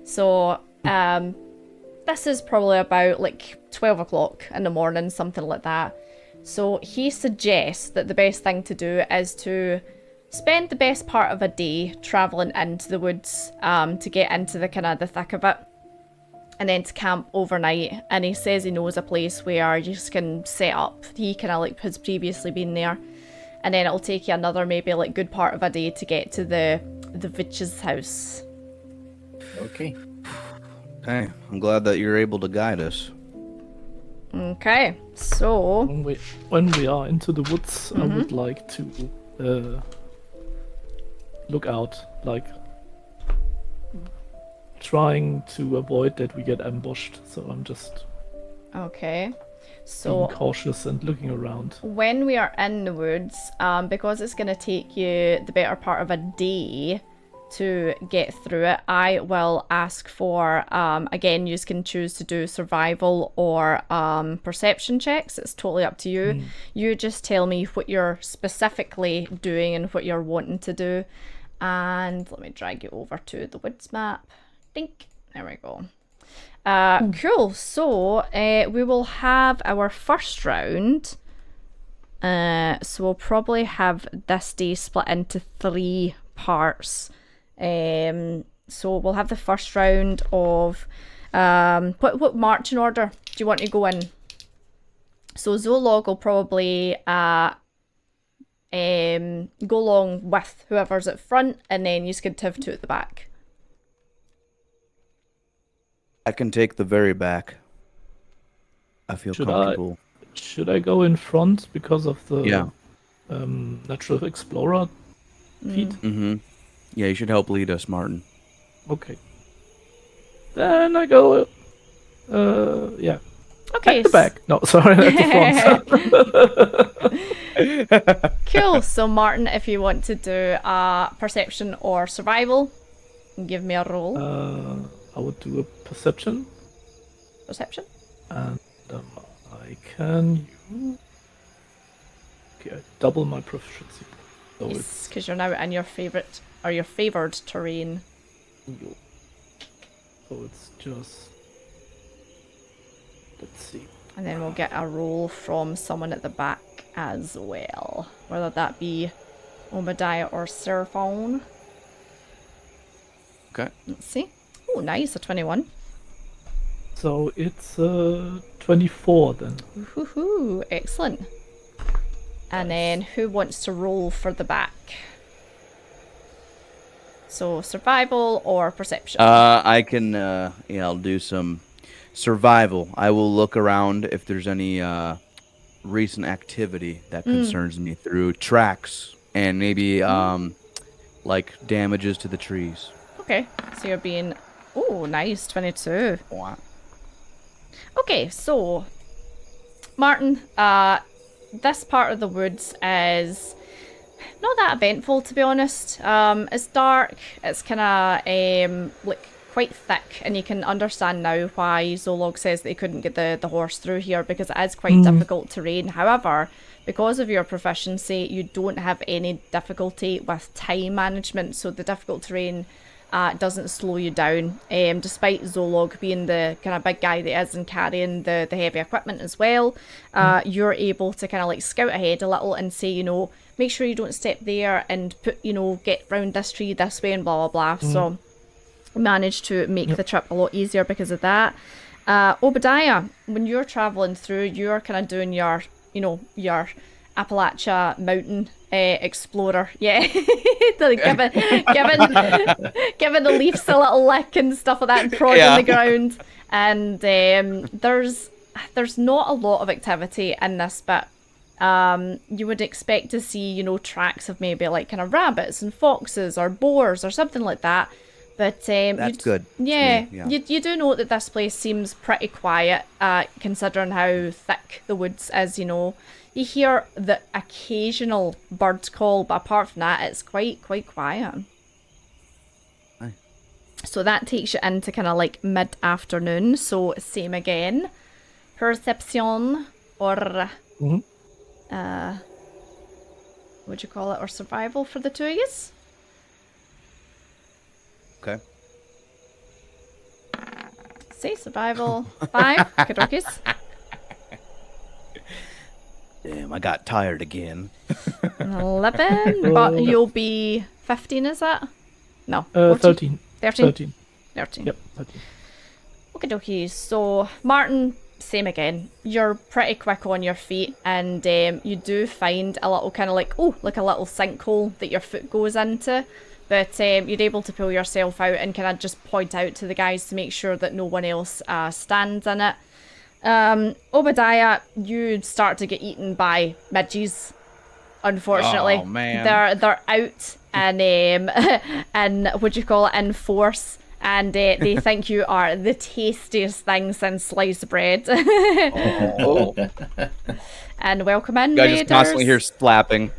[SPEAKER 1] So, this is probably about like 12 o'clock in the morning, something like that. So he suggests that the best thing to do is to spend the best part of a day traveling into the woods to get into the kind of the thick of it, and then to camp overnight. And he says he knows a place where you just can set up. He kind of like has previously been there, and then it'll take you another maybe like good part of a day to get to the witch's house.
[SPEAKER 2] Okay.
[SPEAKER 3] Hey, I'm glad that you're able to guide us.
[SPEAKER 1] Okay, so
[SPEAKER 4] When we are into the woods, I would like to look out, like trying to avoid that we get ambushed. So I'm just
[SPEAKER 1] okay,
[SPEAKER 4] being
[SPEAKER 1] so
[SPEAKER 4] cautious and looking around.
[SPEAKER 1] when we are in the woods, because it's going to take you the better part of a day to get through it, I will ask for, again, you can choose to do survival or perception checks. It's totally up to you. You just tell me what you're specifically doing and what you're wanting to do. And let me drag you over to the woods map. Dink. There we go. Cool. So we will have our first round. So we'll probably have this day split into 3 parts. So we'll have the first round of what marching order do you want to go in? So Zoolog will probably go along with whoever's at front, and then you could have 2 at the back.
[SPEAKER 3] I can take the very back. I feel comfortable.
[SPEAKER 4] Should I go in front because of the
[SPEAKER 3] Yeah.
[SPEAKER 4] natural explorer feat?
[SPEAKER 3] Yeah, you should help lead us, Martin.
[SPEAKER 4] Okay. Then I go. Yeah.
[SPEAKER 1] Okay.
[SPEAKER 4] At the back. No, sorry, at the front.
[SPEAKER 1] Cool. So Martin, if you want to do perception or survival, give me a roll.
[SPEAKER 4] I would do a perception,
[SPEAKER 1] Perception.
[SPEAKER 4] and I can use. Okay, I double my proficiency. So
[SPEAKER 1] Yes, because you're now in your favorite or your favored terrain.
[SPEAKER 4] So it's just. Let's see.
[SPEAKER 1] And then we'll get a roll from someone at the back as well. Whether that be Obadiah or Seraphone.
[SPEAKER 3] Okay.
[SPEAKER 1] Let's see. Oh, nice, a 21.
[SPEAKER 4] So it's 24 then.
[SPEAKER 1] Woohoo, excellent. And then who wants to roll for the back? So survival or perception.
[SPEAKER 3] I can, I'll do some survival. I will look around if there's any recent activity that concerns me through tracks and maybe like damages to the trees.
[SPEAKER 1] Okay, so you're being... Oh, nice, 22. Okay, so... Martin, this part of the woods is not that eventful, to be honest. It's dark, it's kind of like quite thick, and you can understand now why Zolog says that he couldn't get the horse through here, because it is quite difficult terrain. However, because of your proficiency, you don't have any difficulty with time management, so the difficult terrain doesn't slow you down, despite Zolog being the kind of big guy that is and carrying the heavy equipment as well. You're able to kind of like scout ahead a little and say, you know, make sure you don't step there and put, you know, get round this tree this way and blah blah blah. So managed to make the trip a lot easier because of that. Obadiah, when you're traveling through, you're kind of doing your, you know, your Appalachia mountain explorer, giving the leaves a little lick and stuff like that, and prodding the ground. And there's not a lot of activity in this bit. You would expect to see, you know, tracks of maybe like kind of rabbits and foxes or boars or something like that. But
[SPEAKER 3] that's good.
[SPEAKER 1] Yeah,
[SPEAKER 3] yeah.
[SPEAKER 1] You do note that this place seems pretty quiet, considering how thick the woods is. You know, you hear the occasional bird call, but apart from that, it's quite quiet.
[SPEAKER 3] Aye.
[SPEAKER 1] So that takes you into kind of like mid-afternoon. So same again, perception or what'd you call it, or survival for the two of yous?
[SPEAKER 3] Okay.
[SPEAKER 1] Say survival 5. Kadokies.
[SPEAKER 3] Damn, I got tired again.
[SPEAKER 1] 11. But you'll be 15, is that? No.
[SPEAKER 4] 13.
[SPEAKER 1] 13.
[SPEAKER 4] 13. Yep, 13.
[SPEAKER 1] Okie dokie. So, Martin, same again. You're pretty quick on your feet, and you do find a little kind of like, like a little sinkhole that your foot goes into. But you're able to pull yourself out and kind of just point out to the guys to make sure that no one else stands in it. Obadiah, you start to get eaten by midges, unfortunately.
[SPEAKER 3] Oh, man.
[SPEAKER 1] They're out and what do you call it, in force, and they think you are the tastiest thing since sliced bread.
[SPEAKER 3] Oh.
[SPEAKER 1] And welcome in,
[SPEAKER 3] I
[SPEAKER 1] Raiders.
[SPEAKER 3] just constantly hear slapping.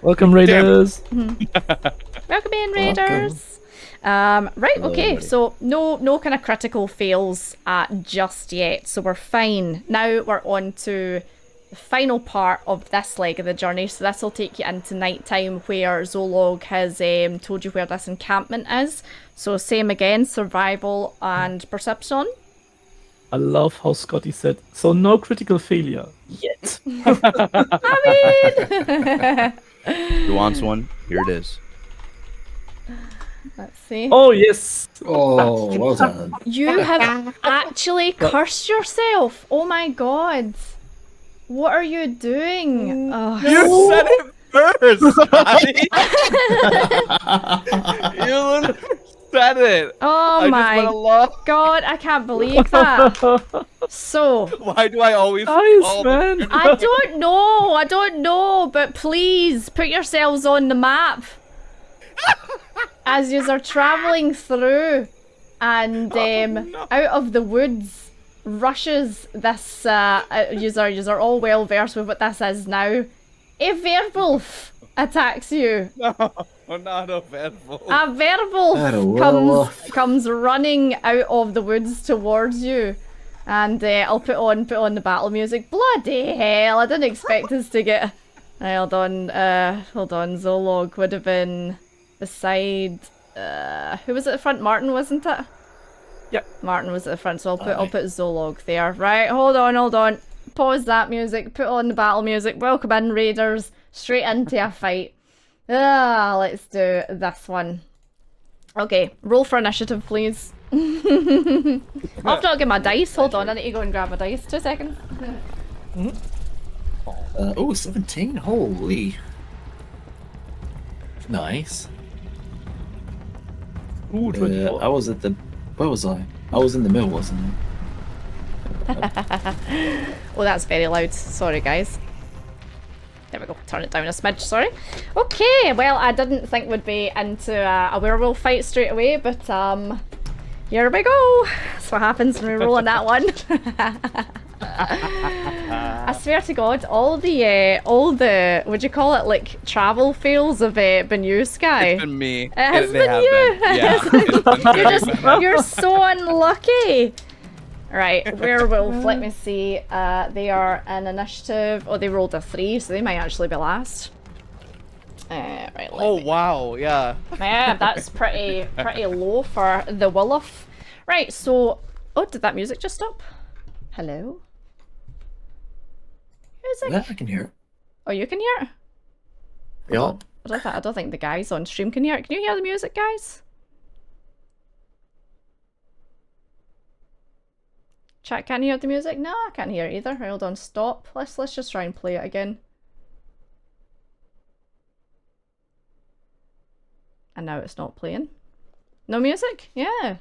[SPEAKER 4] Welcome, Raiders.
[SPEAKER 1] Welcome in, Raiders. Right, okay, so no kind of critical fails just yet, so we're fine. Now we're on to the final part of this leg of the journey, so this will take you into nighttime, where Zolog has told you where this encampment is. So same again, survival and perception.
[SPEAKER 4] I love how Scotty said, so no critical failure yet.
[SPEAKER 1] I mean...
[SPEAKER 3] Who wants one? Here it is.
[SPEAKER 1] Let's see.
[SPEAKER 4] Oh, yes.
[SPEAKER 2] Oh, well done.
[SPEAKER 1] You have actually cursed yourself. Oh my god. What are you doing? Oh.
[SPEAKER 3] You said it first, You literally said it.
[SPEAKER 1] Oh my god, I can't believe that. So,
[SPEAKER 3] why do I always
[SPEAKER 4] Nice,
[SPEAKER 3] call
[SPEAKER 4] man.
[SPEAKER 1] I don't know, but please put yourselves on the map as you are traveling through, and out of the woods rushes this you're all well versed with what this is now. A werewolf attacks you.
[SPEAKER 3] No, not a werewolf.
[SPEAKER 1] A werewolf comes running out of the woods towards you. And I'll put on the battle music. Bloody hell, I didn't expect us to get... Hold on, Zolog would have been beside... who was at the front? Martin, wasn't it?
[SPEAKER 4] Yep.
[SPEAKER 1] Martin was at the front, so I'll put Zolog there. Right, hold on. Pause that music, put on the battle music. Welcome in, Raiders. Straight into a fight. Let's do this one. Okay, roll for initiative, please. I've not got my dice. Hold on, I need to go and grab my dice. 2 seconds.
[SPEAKER 2] 17. Holy. Nice.
[SPEAKER 4] Ooh, 24.
[SPEAKER 2] I was at the. Where was I? I was in the middle, wasn't I?
[SPEAKER 1] Oh, that's very loud. Sorry, guys. There we go. Turn it down a smidge, sorry. Okay, well, I didn't think we'd be into a werewolf fight straight away, but here we go. That's what happens when we roll on that one. I swear to God, all the would you call it, like, travel fails have been you, Sky.
[SPEAKER 3] It's been me.
[SPEAKER 1] It has
[SPEAKER 3] They
[SPEAKER 1] been
[SPEAKER 3] have
[SPEAKER 1] you.
[SPEAKER 3] been. Yeah.
[SPEAKER 1] You're so unlucky. Right, werewolf. Let me see. They are an initiative. Oh, they rolled a 3, so they might actually be last. Right.
[SPEAKER 3] Oh wow, yeah.
[SPEAKER 1] Yeah, that's pretty low for the Willof. Right, so oh, did that music just stop? Hello? Music?
[SPEAKER 2] Yeah, I can hear it.
[SPEAKER 1] Oh, you can hear it?
[SPEAKER 2] Yeah.
[SPEAKER 1] I don't think the guys on stream can hear it. Can you hear the music, guys? Chat, can't hear the music? No, I can't hear it either. Hold on, stop. Let's just try and play it again. And now it's not playing. No music? Yeah.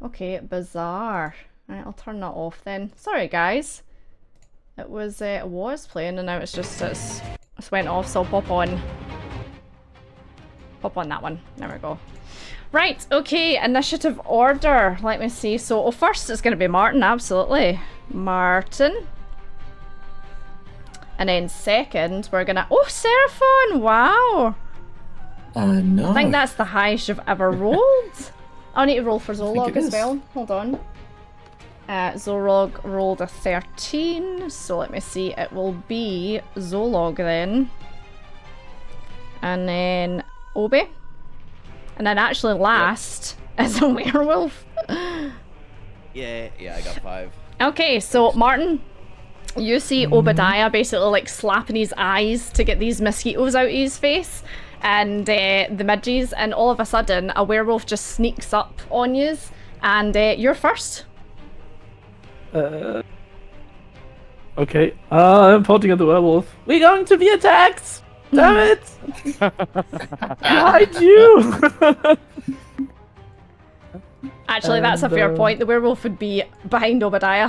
[SPEAKER 1] Okay, bizarre. Right, I'll turn that off then. Sorry, guys. It was playing and now it's went off, so I'll pop on that one. There we go. Right, okay, initiative order. Let me see. So, first it's going to be Martin, absolutely. Martin. And then second, we're going to... Oh, Seraphon! Wow!
[SPEAKER 2] No.
[SPEAKER 1] I think that's the highest you've ever rolled. I'll need to roll for Zolog
[SPEAKER 2] it
[SPEAKER 1] as
[SPEAKER 2] is.
[SPEAKER 1] well. Hold on. Zolog rolled a 13, so let me see. It will be Zolog then. And then Obi. And then actually last is a werewolf.
[SPEAKER 3] Yeah, I got 5.
[SPEAKER 1] Okay, so Martin, you see Obadiah basically like slapping his eyes to get these mosquitoes out of his face and the midges, and all of a sudden a werewolf just sneaks up on you, and you're first.
[SPEAKER 4] Okay. I'm pointing at the werewolf. We're going to be attacked! Damn it! Behind you!
[SPEAKER 1] Actually, that's a fair point. The werewolf would be behind Obadiah.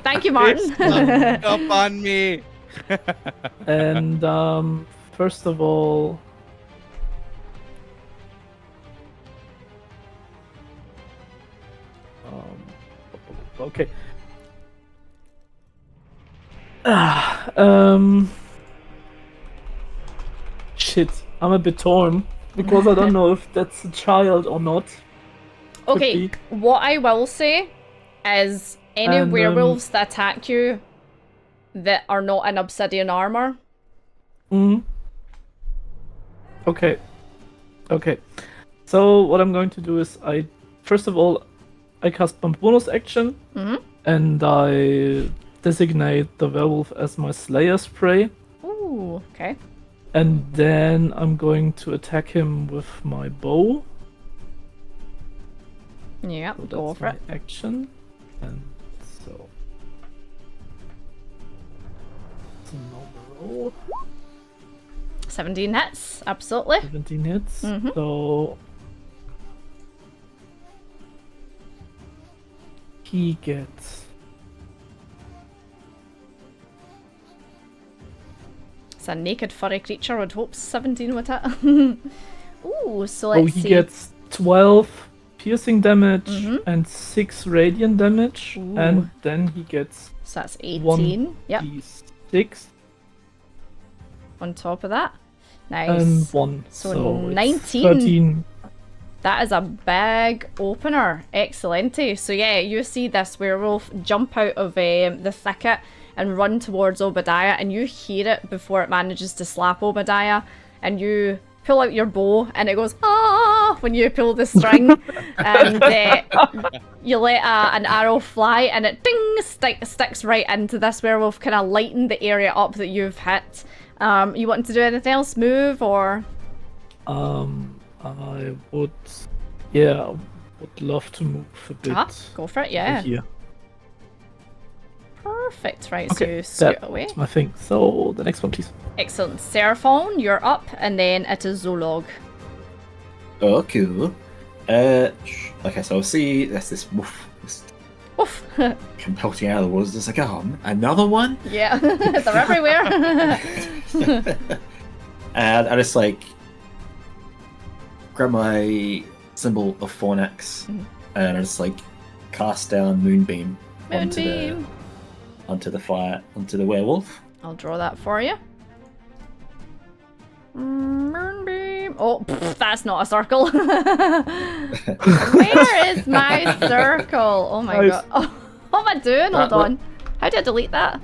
[SPEAKER 1] Thank you, Martin.
[SPEAKER 3] Up on me.
[SPEAKER 4] And first of all, okay. Shit, I'm a bit torn because I don't know if that's a child or not.
[SPEAKER 1] Okay, what I will say is any
[SPEAKER 4] And,
[SPEAKER 1] werewolves that attack you that are not in obsidian armor.
[SPEAKER 4] Okay. Okay. So what I'm going to do is first of all I cast my bonus action and I designate the werewolf as my Slayer's prey.
[SPEAKER 1] Ooh, okay.
[SPEAKER 4] And then I'm going to attack him with my bow.
[SPEAKER 1] Yeah,
[SPEAKER 4] So
[SPEAKER 1] go
[SPEAKER 4] that's
[SPEAKER 1] for
[SPEAKER 4] my
[SPEAKER 1] it.
[SPEAKER 4] action. And so it's a normal roll.
[SPEAKER 1] 17 hits, absolutely.
[SPEAKER 4] 17 hits.
[SPEAKER 1] Mhm.
[SPEAKER 4] So he gets
[SPEAKER 1] It's a naked furry creature, would hope 17 would hit. Ooh, so let's
[SPEAKER 4] he
[SPEAKER 1] see.
[SPEAKER 4] gets 12 piercing damage
[SPEAKER 1] Mhm.
[SPEAKER 4] and 6 radiant damage,
[SPEAKER 1] Ooh.
[SPEAKER 4] and then he gets
[SPEAKER 1] So that's 18.
[SPEAKER 4] 1
[SPEAKER 1] Yep,
[SPEAKER 4] d6
[SPEAKER 1] on top of that. Nice.
[SPEAKER 4] and 1.
[SPEAKER 1] So
[SPEAKER 4] it's
[SPEAKER 1] 19.
[SPEAKER 4] 13.
[SPEAKER 1] That is a big opener. Excellent. So yeah, you see this werewolf jump out of the thicket and run towards Obadiah, and you hear it before it manages to slap Obadiah, and you pull out your bow and it goes ah when you pull the string, and you let an arrow fly and it ding sticks right into this werewolf, kind of lighten the area up that you've hit. You want to do anything else? Move or?
[SPEAKER 4] I would love to move a bit
[SPEAKER 1] Go for it, yeah.
[SPEAKER 4] here.
[SPEAKER 1] Perfect. Right, so
[SPEAKER 4] Okay,
[SPEAKER 1] you scoot away.
[SPEAKER 4] that's my thing. So the next one, please.
[SPEAKER 1] Excellent. Seraphon, you're up, and then it is Zolog.
[SPEAKER 2] Oh, cool. Okay, so I see there's this wolf. This
[SPEAKER 1] Oof.
[SPEAKER 2] come pelting out of the woods. It's like, oh, another one?
[SPEAKER 1] Yeah, they're everywhere.
[SPEAKER 2] And I just like grab my symbol of Fornax and I just like cast down Moonbeam,
[SPEAKER 1] Moonbeam.
[SPEAKER 2] onto the fire, onto the werewolf.
[SPEAKER 1] I'll draw that for you. Moonbeam. Oh, pff, that's not a circle. Where is my circle? Oh my
[SPEAKER 4] Nice.
[SPEAKER 1] god. Oh, what am I doing? Hold
[SPEAKER 2] What?
[SPEAKER 1] on. How do I delete that?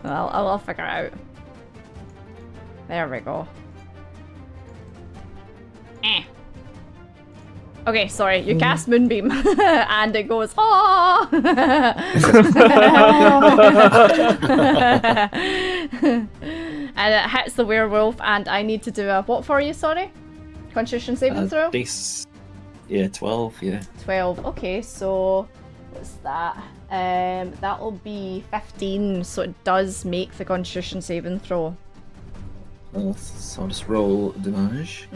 [SPEAKER 1] Well, I'll figure it out. There we go. Okay, sorry. You cast Moonbeam, and it goes, oh! And it hits the werewolf, and I need to do a what for you, sorry? Constitution saving throw?
[SPEAKER 2] Yeah, 12, yeah.
[SPEAKER 1] 12. Okay, so what's that? That'll be 15, so it does make the Constitution saving throw.
[SPEAKER 2] So I'll just roll damage.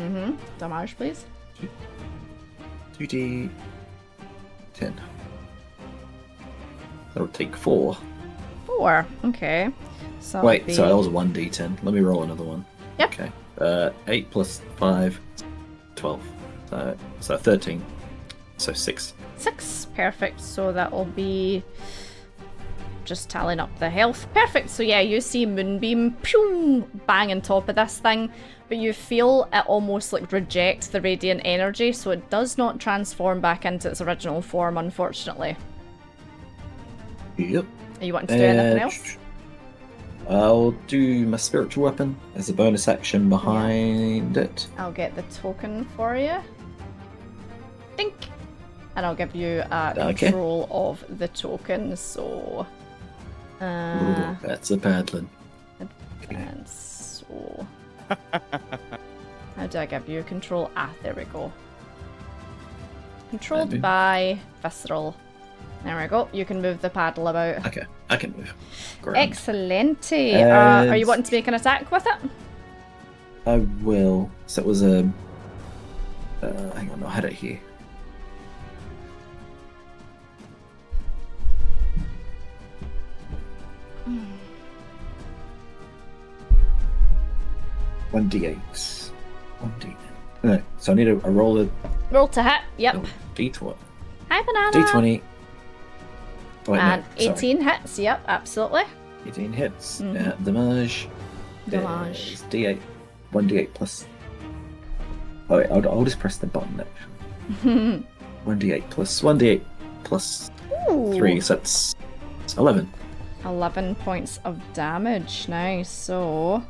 [SPEAKER 1] Damage, please.
[SPEAKER 2] 2d 10. That'll take 4.
[SPEAKER 1] 4. Okay. So
[SPEAKER 2] Wait, so that was 1d10. Let me roll another one.
[SPEAKER 1] Yep.
[SPEAKER 2] Okay. 8 plus 5, 12. So 13. So 6.
[SPEAKER 1] 6. Perfect. So that'll be just tallying up the health. Perfect. So yeah, you see Moonbeam pew, bang on top of this thing, but you feel it almost like reject the radiant energy, so it does not transform back into its original form, unfortunately.
[SPEAKER 2] Yep.
[SPEAKER 1] Are you wanting to do anything else?
[SPEAKER 2] I'll do my spiritual weapon as a bonus action behind it.
[SPEAKER 1] I'll get the token for you. Dink! And I'll give you
[SPEAKER 2] Okay.
[SPEAKER 1] control of the token, so...
[SPEAKER 2] Ooh, that's a bad one.
[SPEAKER 1] And so... How do I give you control? Ah, there we go. Controlled
[SPEAKER 2] Maybe.
[SPEAKER 1] by Visceral. There we go. You can move the paddle about.
[SPEAKER 2] Okay, I can move. Grand.
[SPEAKER 1] Excellente.
[SPEAKER 2] And-
[SPEAKER 1] Are you wanting to make an attack with it?
[SPEAKER 2] I will. So it was a. Hang on, I had it here. One d8. 1d8. No, so I need a roll of
[SPEAKER 1] Roll to hit. Yep.
[SPEAKER 2] d20.
[SPEAKER 1] Hi, banana.
[SPEAKER 2] D20. Oh, wait,
[SPEAKER 1] And
[SPEAKER 2] no, sorry.
[SPEAKER 1] 18 hits. Yep, absolutely.
[SPEAKER 2] 18 hits.
[SPEAKER 1] Mhm.
[SPEAKER 2] Damage.
[SPEAKER 1] Damage.
[SPEAKER 2] is D8. 1d8 plus. Oh, wait, I'll just press the button actually. 1d8 plus 1d8 plus
[SPEAKER 1] Ooh.
[SPEAKER 2] 3, so it's 11.
[SPEAKER 1] 11 points of damage. Nice. So,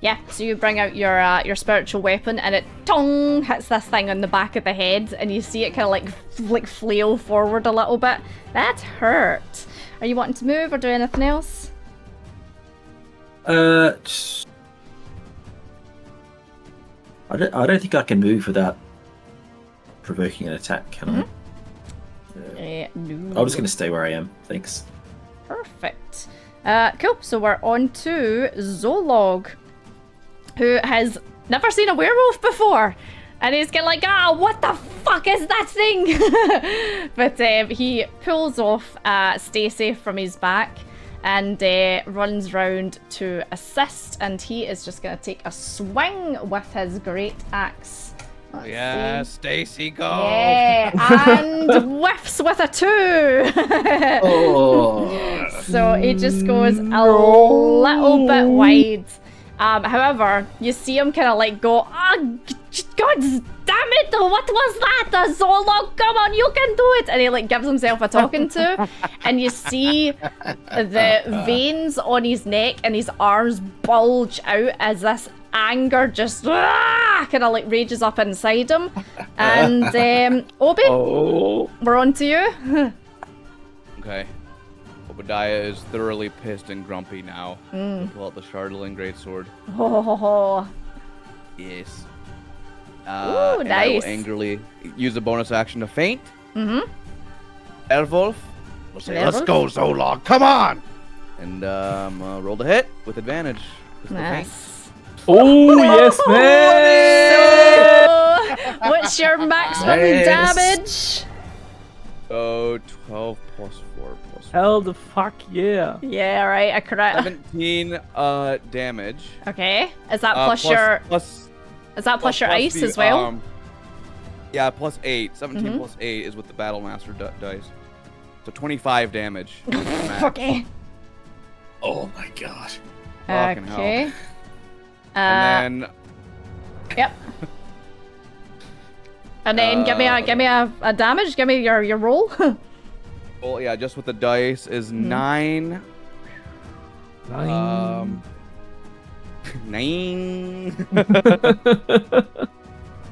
[SPEAKER 1] yeah. So you bring out your spiritual weapon, and it tong hits this thing on the back of the head, and you see it kind of like flail forward a little bit. That hurt. Are you wanting to move or do anything else?
[SPEAKER 2] I don't think I can move without provoking an attack, can
[SPEAKER 1] No.
[SPEAKER 2] I? I'm just going to stay where I am. Thanks.
[SPEAKER 1] Perfect. Cool. So we're on to Zolog, who has never seen a werewolf before. And he's kind of like, what the fuck is that thing? But he pulls off Stacy from his back and runs round to assist. And he is just going to take a swing with his great axe. Let's
[SPEAKER 3] Yeah,
[SPEAKER 1] see.
[SPEAKER 3] Stacy, go.
[SPEAKER 1] Yeah, and whiffs with a 2.
[SPEAKER 2] Oh,
[SPEAKER 1] So it just goes a little bit wide. However, you see him kind of like go, God damn it, what was that? Zolog, come on, you can do it. And he like gives himself a talking to. And you see the veins on his neck and his arms bulge out as this anger just kind of like rages up inside him. And Obi, we're on to you.
[SPEAKER 3] Okay. Obadiah is thoroughly pissed and grumpy now. He'll pull out the Shardling Greatsword.
[SPEAKER 1] Oh,
[SPEAKER 3] Yes.
[SPEAKER 1] Ooh,
[SPEAKER 3] And I will
[SPEAKER 1] nice.
[SPEAKER 3] angrily use a bonus action to feint.
[SPEAKER 1] Mm-hmm.
[SPEAKER 3] Werewolf, We'll say,
[SPEAKER 1] Werewolf?
[SPEAKER 3] let's go, Zolog. Come on. And roll the hit with advantage. Just the feint.
[SPEAKER 1] Nice.
[SPEAKER 4] Oh, yes, man!
[SPEAKER 1] So, what's your maximum
[SPEAKER 2] Nice.
[SPEAKER 1] damage?
[SPEAKER 3] So 12 plus 4 plus 4.
[SPEAKER 4] Hell the fuck yeah.
[SPEAKER 1] Yeah, right, a correct.
[SPEAKER 3] 17 damage.
[SPEAKER 1] Okay. Is that
[SPEAKER 3] Plus
[SPEAKER 1] is that plus your ice as well?
[SPEAKER 3] Yeah, plus 8. 17 plus 8 is with the Battlemaster dice. So 25 damage. Max.
[SPEAKER 1] Okay.
[SPEAKER 2] Oh my god.
[SPEAKER 3] Fucking hell.
[SPEAKER 1] Okay.
[SPEAKER 3] And then
[SPEAKER 1] Yep. And then give me a damage. Give me your roll.
[SPEAKER 3] well, yeah, just with the dice is 9.
[SPEAKER 4] 9.
[SPEAKER 3] 9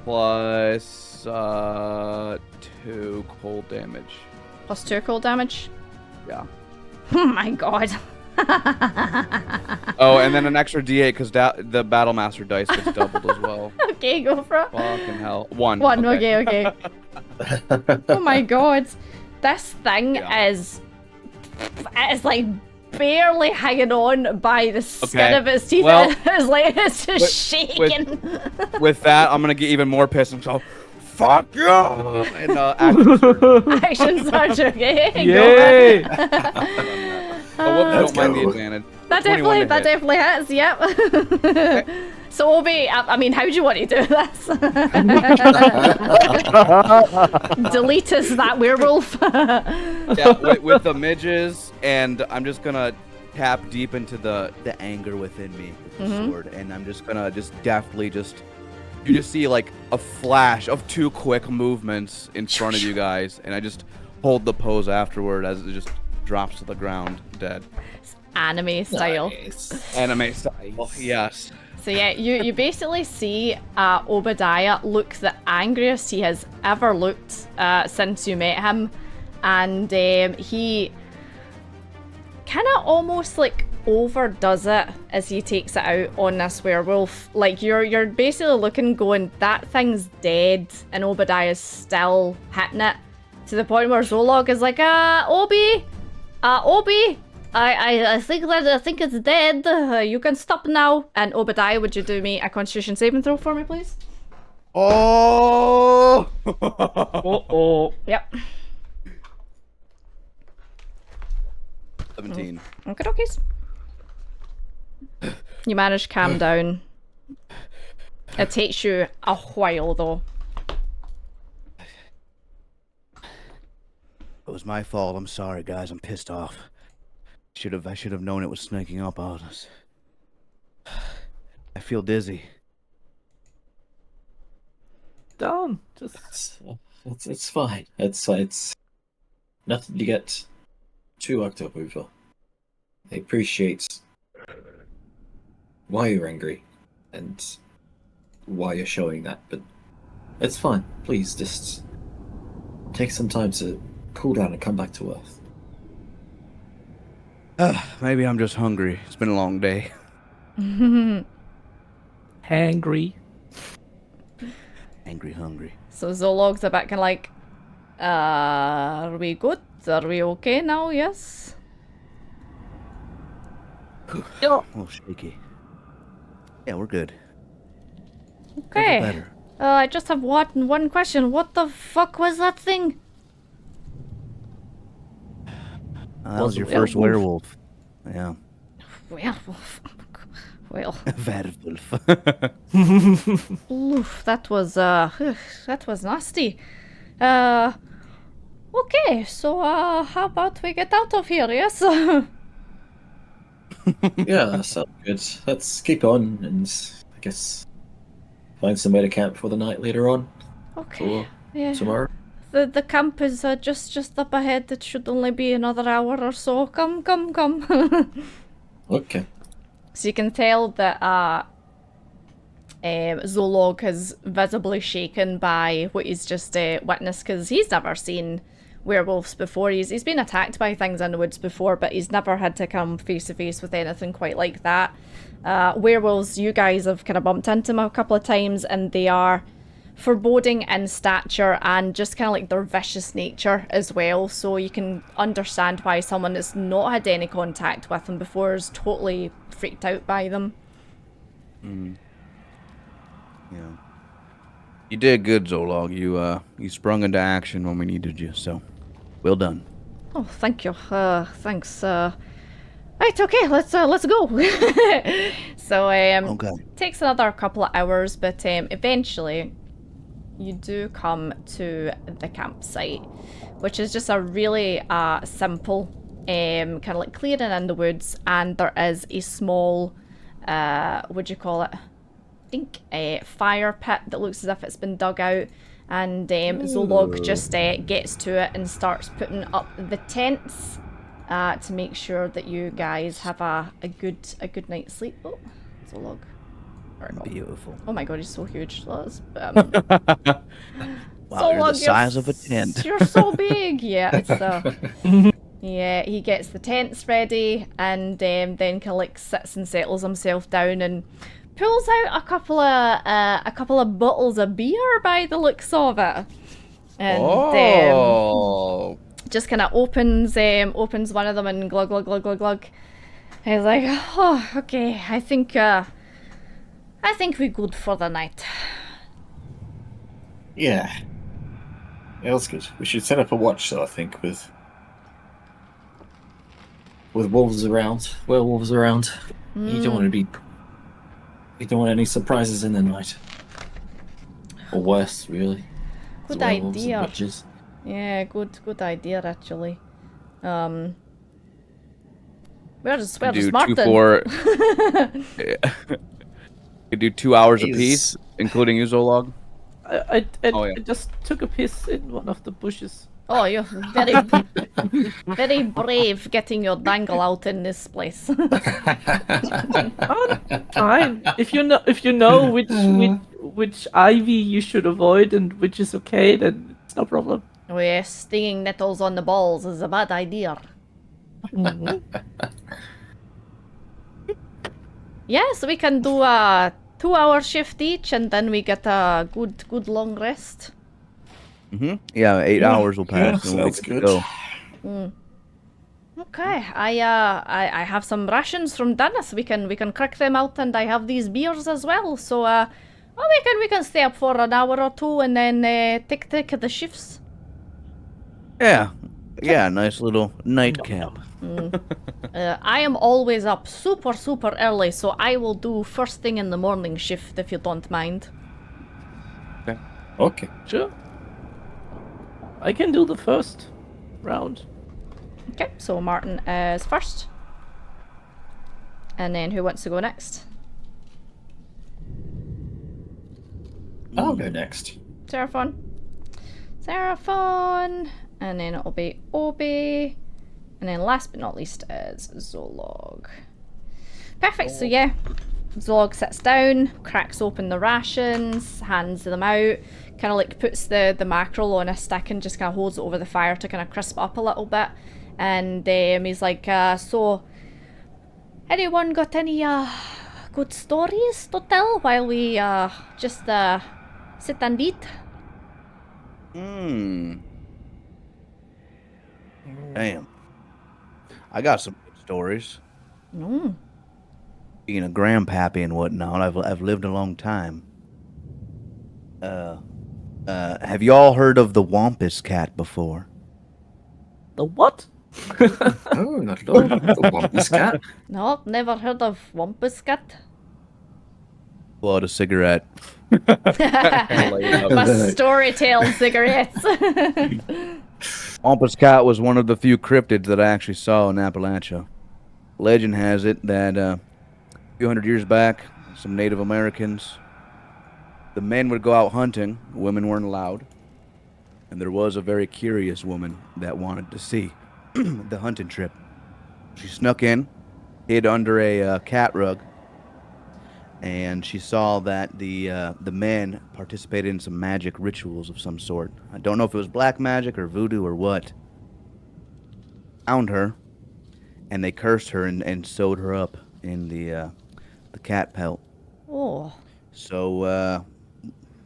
[SPEAKER 3] plus 2 cold damage.
[SPEAKER 1] Plus 2 cold damage.
[SPEAKER 3] Yeah.
[SPEAKER 1] Oh my god.
[SPEAKER 3] Oh, and then an extra D8 because the Battlemaster dice gets doubled as well.
[SPEAKER 1] Okay, go for it.
[SPEAKER 3] Fucking hell. 1.
[SPEAKER 1] One. Okay. Oh my god. This thing is like barely hanging on by the skin
[SPEAKER 3] Okay.
[SPEAKER 1] of its teeth.
[SPEAKER 3] Well,
[SPEAKER 1] it's just shaking.
[SPEAKER 3] With that, I'm gonna get even more pissed and go, fuck you! And action surge.
[SPEAKER 1] Action surge, okay? Go
[SPEAKER 4] Yay!
[SPEAKER 3] Oh, whoops,
[SPEAKER 2] Let's
[SPEAKER 3] don't mind the
[SPEAKER 2] go.
[SPEAKER 3] advantage.
[SPEAKER 1] That
[SPEAKER 3] 21 to
[SPEAKER 1] definitely
[SPEAKER 3] hit.
[SPEAKER 1] hits, yep. So Obi, I mean, how do you want to do this? Delete us that werewolf.
[SPEAKER 3] Yeah, with the midges, and I'm just gonna tap deep into the anger within me with the sword, and I'm just gonna deftly you just see like a flash of 2 quick movements in front of you guys, and I just hold the pose afterward as it just drops to the ground dead.
[SPEAKER 1] Anime style.
[SPEAKER 2] Nice.
[SPEAKER 3] Anime style, yes.
[SPEAKER 1] So yeah, you basically see Obadiah look the angriest he has ever looked since you met him, and he kind of almost like overdoes it as he takes it out on this werewolf. Like you're basically looking, going, that thing's dead, and Obadiah's still hitting it to the point where Zolog is like, Obi, I think it's dead. You can stop now. And Obadiah, would you do me a Constitution saving throw for me, please?
[SPEAKER 3] Oh!
[SPEAKER 4] Uh-oh.
[SPEAKER 1] Yep.
[SPEAKER 3] 17.
[SPEAKER 1] Okay, dokies. You manage to calm down. It takes you a while, though.
[SPEAKER 3] It was my fault. I'm sorry, guys. I'm pissed off. I should have known it was sneaking up on us. I feel dizzy.
[SPEAKER 4] Down. Just
[SPEAKER 2] It's fine. It's nothing to get too worked up over. I appreciate why you're angry and why you're showing that, but it's fine. Please just take some time to cool down and come back to Earth.
[SPEAKER 3] Maybe I'm just hungry. It's been a long day.
[SPEAKER 4] hangry.
[SPEAKER 3] Angry, hungry.
[SPEAKER 1] So Zolog's a bit kind of like, are we good? Are we okay now? Yes?
[SPEAKER 3] A little shaky. Yeah, we're good.
[SPEAKER 1] Okay.
[SPEAKER 3] Better.
[SPEAKER 1] I just have one question. What the fuck was that thing?
[SPEAKER 3] That was your
[SPEAKER 4] Werewolf.
[SPEAKER 3] first werewolf. Yeah.
[SPEAKER 1] Werewolf. Well,
[SPEAKER 3] Werewolf.
[SPEAKER 1] oof, that was nasty. Okay, so how about we get out of here? Yes.
[SPEAKER 2] Yeah, that sounds good. Let's keep on and I guess find somewhere to camp for the night later on
[SPEAKER 1] Okay.
[SPEAKER 2] or
[SPEAKER 1] Yeah.
[SPEAKER 2] tomorrow.
[SPEAKER 1] The camp is just up ahead. It should only be another hour or so. Come.
[SPEAKER 2] Okay.
[SPEAKER 1] So you can tell that Zolog is visibly shaken by what he's just witnessed, because he's never seen werewolves before. He's been attacked by things in the woods before, but he's never had to come face to face with anything quite like that. Werewolves, you guys have kind of bumped into them a couple of times, and they are foreboding in stature and just kind of like their vicious nature as well. So you can understand why someone that's not had any contact with them before is totally freaked out by them.
[SPEAKER 3] Yeah. You did good, Zolog. You sprung into action when we needed you, so well done.
[SPEAKER 1] Oh, thank you. Thanks. Right, okay, let's go. So
[SPEAKER 3] Okay.
[SPEAKER 1] takes another couple of hours, but eventually you do come to the campsite, which is just a really simple kind of like clearing in the woods, and there is a small what do you call it? I think a fire pit that looks as if it's been dug out, and Zolog just gets to it and starts putting up the tents to make sure that you guys have a good night's sleep. Oh, Zolog.
[SPEAKER 3] Beautiful.
[SPEAKER 1] Oh my god, he's so huge. That's,
[SPEAKER 3] Wow,
[SPEAKER 1] so
[SPEAKER 3] you're
[SPEAKER 1] long,
[SPEAKER 3] the size of a tent.
[SPEAKER 1] You're so big. Yeah, it's yeah, he gets the tents ready and then kind of like sits and settles himself down and pulls out a couple of bottles of beer by the looks of it. And just kind of opens one of them and glug glug glug glug glug. He's like, oh, okay, I think we're good for the night.
[SPEAKER 2] Yeah. Yeah, that's good. We should set up a watch, though, I think, with werewolves around. You don't want any surprises in the night. Or worse, really.
[SPEAKER 1] Good
[SPEAKER 2] Werewolves and
[SPEAKER 1] idea.
[SPEAKER 2] witches.
[SPEAKER 1] Yeah, good idea actually. Where's Martin?
[SPEAKER 3] You do 2 hours
[SPEAKER 2] He's-
[SPEAKER 3] apiece, including you, Zolog.
[SPEAKER 4] I
[SPEAKER 3] Oh, yeah.
[SPEAKER 4] just took a piss in one of the bushes.
[SPEAKER 1] Oh, you're very brave getting your dangle out in this place.
[SPEAKER 4] Oh, fine. If you know which ivy you should avoid and which is okay, then it's no problem.
[SPEAKER 1] Oh yes, stinging nettles on the balls is a bad idea.
[SPEAKER 4] Mhm.
[SPEAKER 1] Yeah, so we can do a 2-hour shift each, and then we get a good long rest.
[SPEAKER 3] Yeah, 8 hours will pass.
[SPEAKER 2] yeah,
[SPEAKER 3] and we'll
[SPEAKER 2] sounds
[SPEAKER 3] be to
[SPEAKER 2] good.
[SPEAKER 3] go.
[SPEAKER 1] Okay, I have some rations from Dennis. We can crack them out, and I have these beers as well. So we can stay up for an hour or two, and then take the shifts.
[SPEAKER 3] Yeah, nice little nightcap.
[SPEAKER 1] I am always up super early, so I will do first thing in the morning shift if you don't mind.
[SPEAKER 2] Okay.
[SPEAKER 4] Sure. I can do the first round.
[SPEAKER 1] Okay, so Martin is first. And then who wants to go next?
[SPEAKER 2] I'll go next.
[SPEAKER 1] Seraphon. And then it'll be Obi. And then last but not least is Zolog. Perfect, so yeah. Zolog sits down, cracks open the rations, hands them out, kind of like puts the mackerel on a stick and just kind of holds it over the fire to kind of crisp up a little bit. And he's like, so, anyone got any good stories to tell while we just sit and eat?
[SPEAKER 3] Damn. I got some good stories.
[SPEAKER 1] Mm.
[SPEAKER 3] Being a grandpappy and whatnot, I've lived a long time. Have y'all heard of the Wampus Cat before?
[SPEAKER 4] The what?
[SPEAKER 2] Oh, not at all. The Wampus Cat.
[SPEAKER 1] No, never heard of Wampus Cat.
[SPEAKER 3] Blow out a cigarette.
[SPEAKER 1] My storytelling cigarettes.
[SPEAKER 3] Wampus Cat was one of the few cryptids that I actually saw in Appalachia. Legend has it that a few hundred years back, some Native Americans, the men would go out hunting, women weren't allowed, and there was a very curious woman that wanted to see the hunting trip. She snuck in, hid under a cat rug, and she saw that the men participated in some magic rituals of some sort. I don't know if it was black magic or voodoo or what. Found her, and they cursed her and sewed her up in the cat pelt.
[SPEAKER 1] Oh.
[SPEAKER 3] So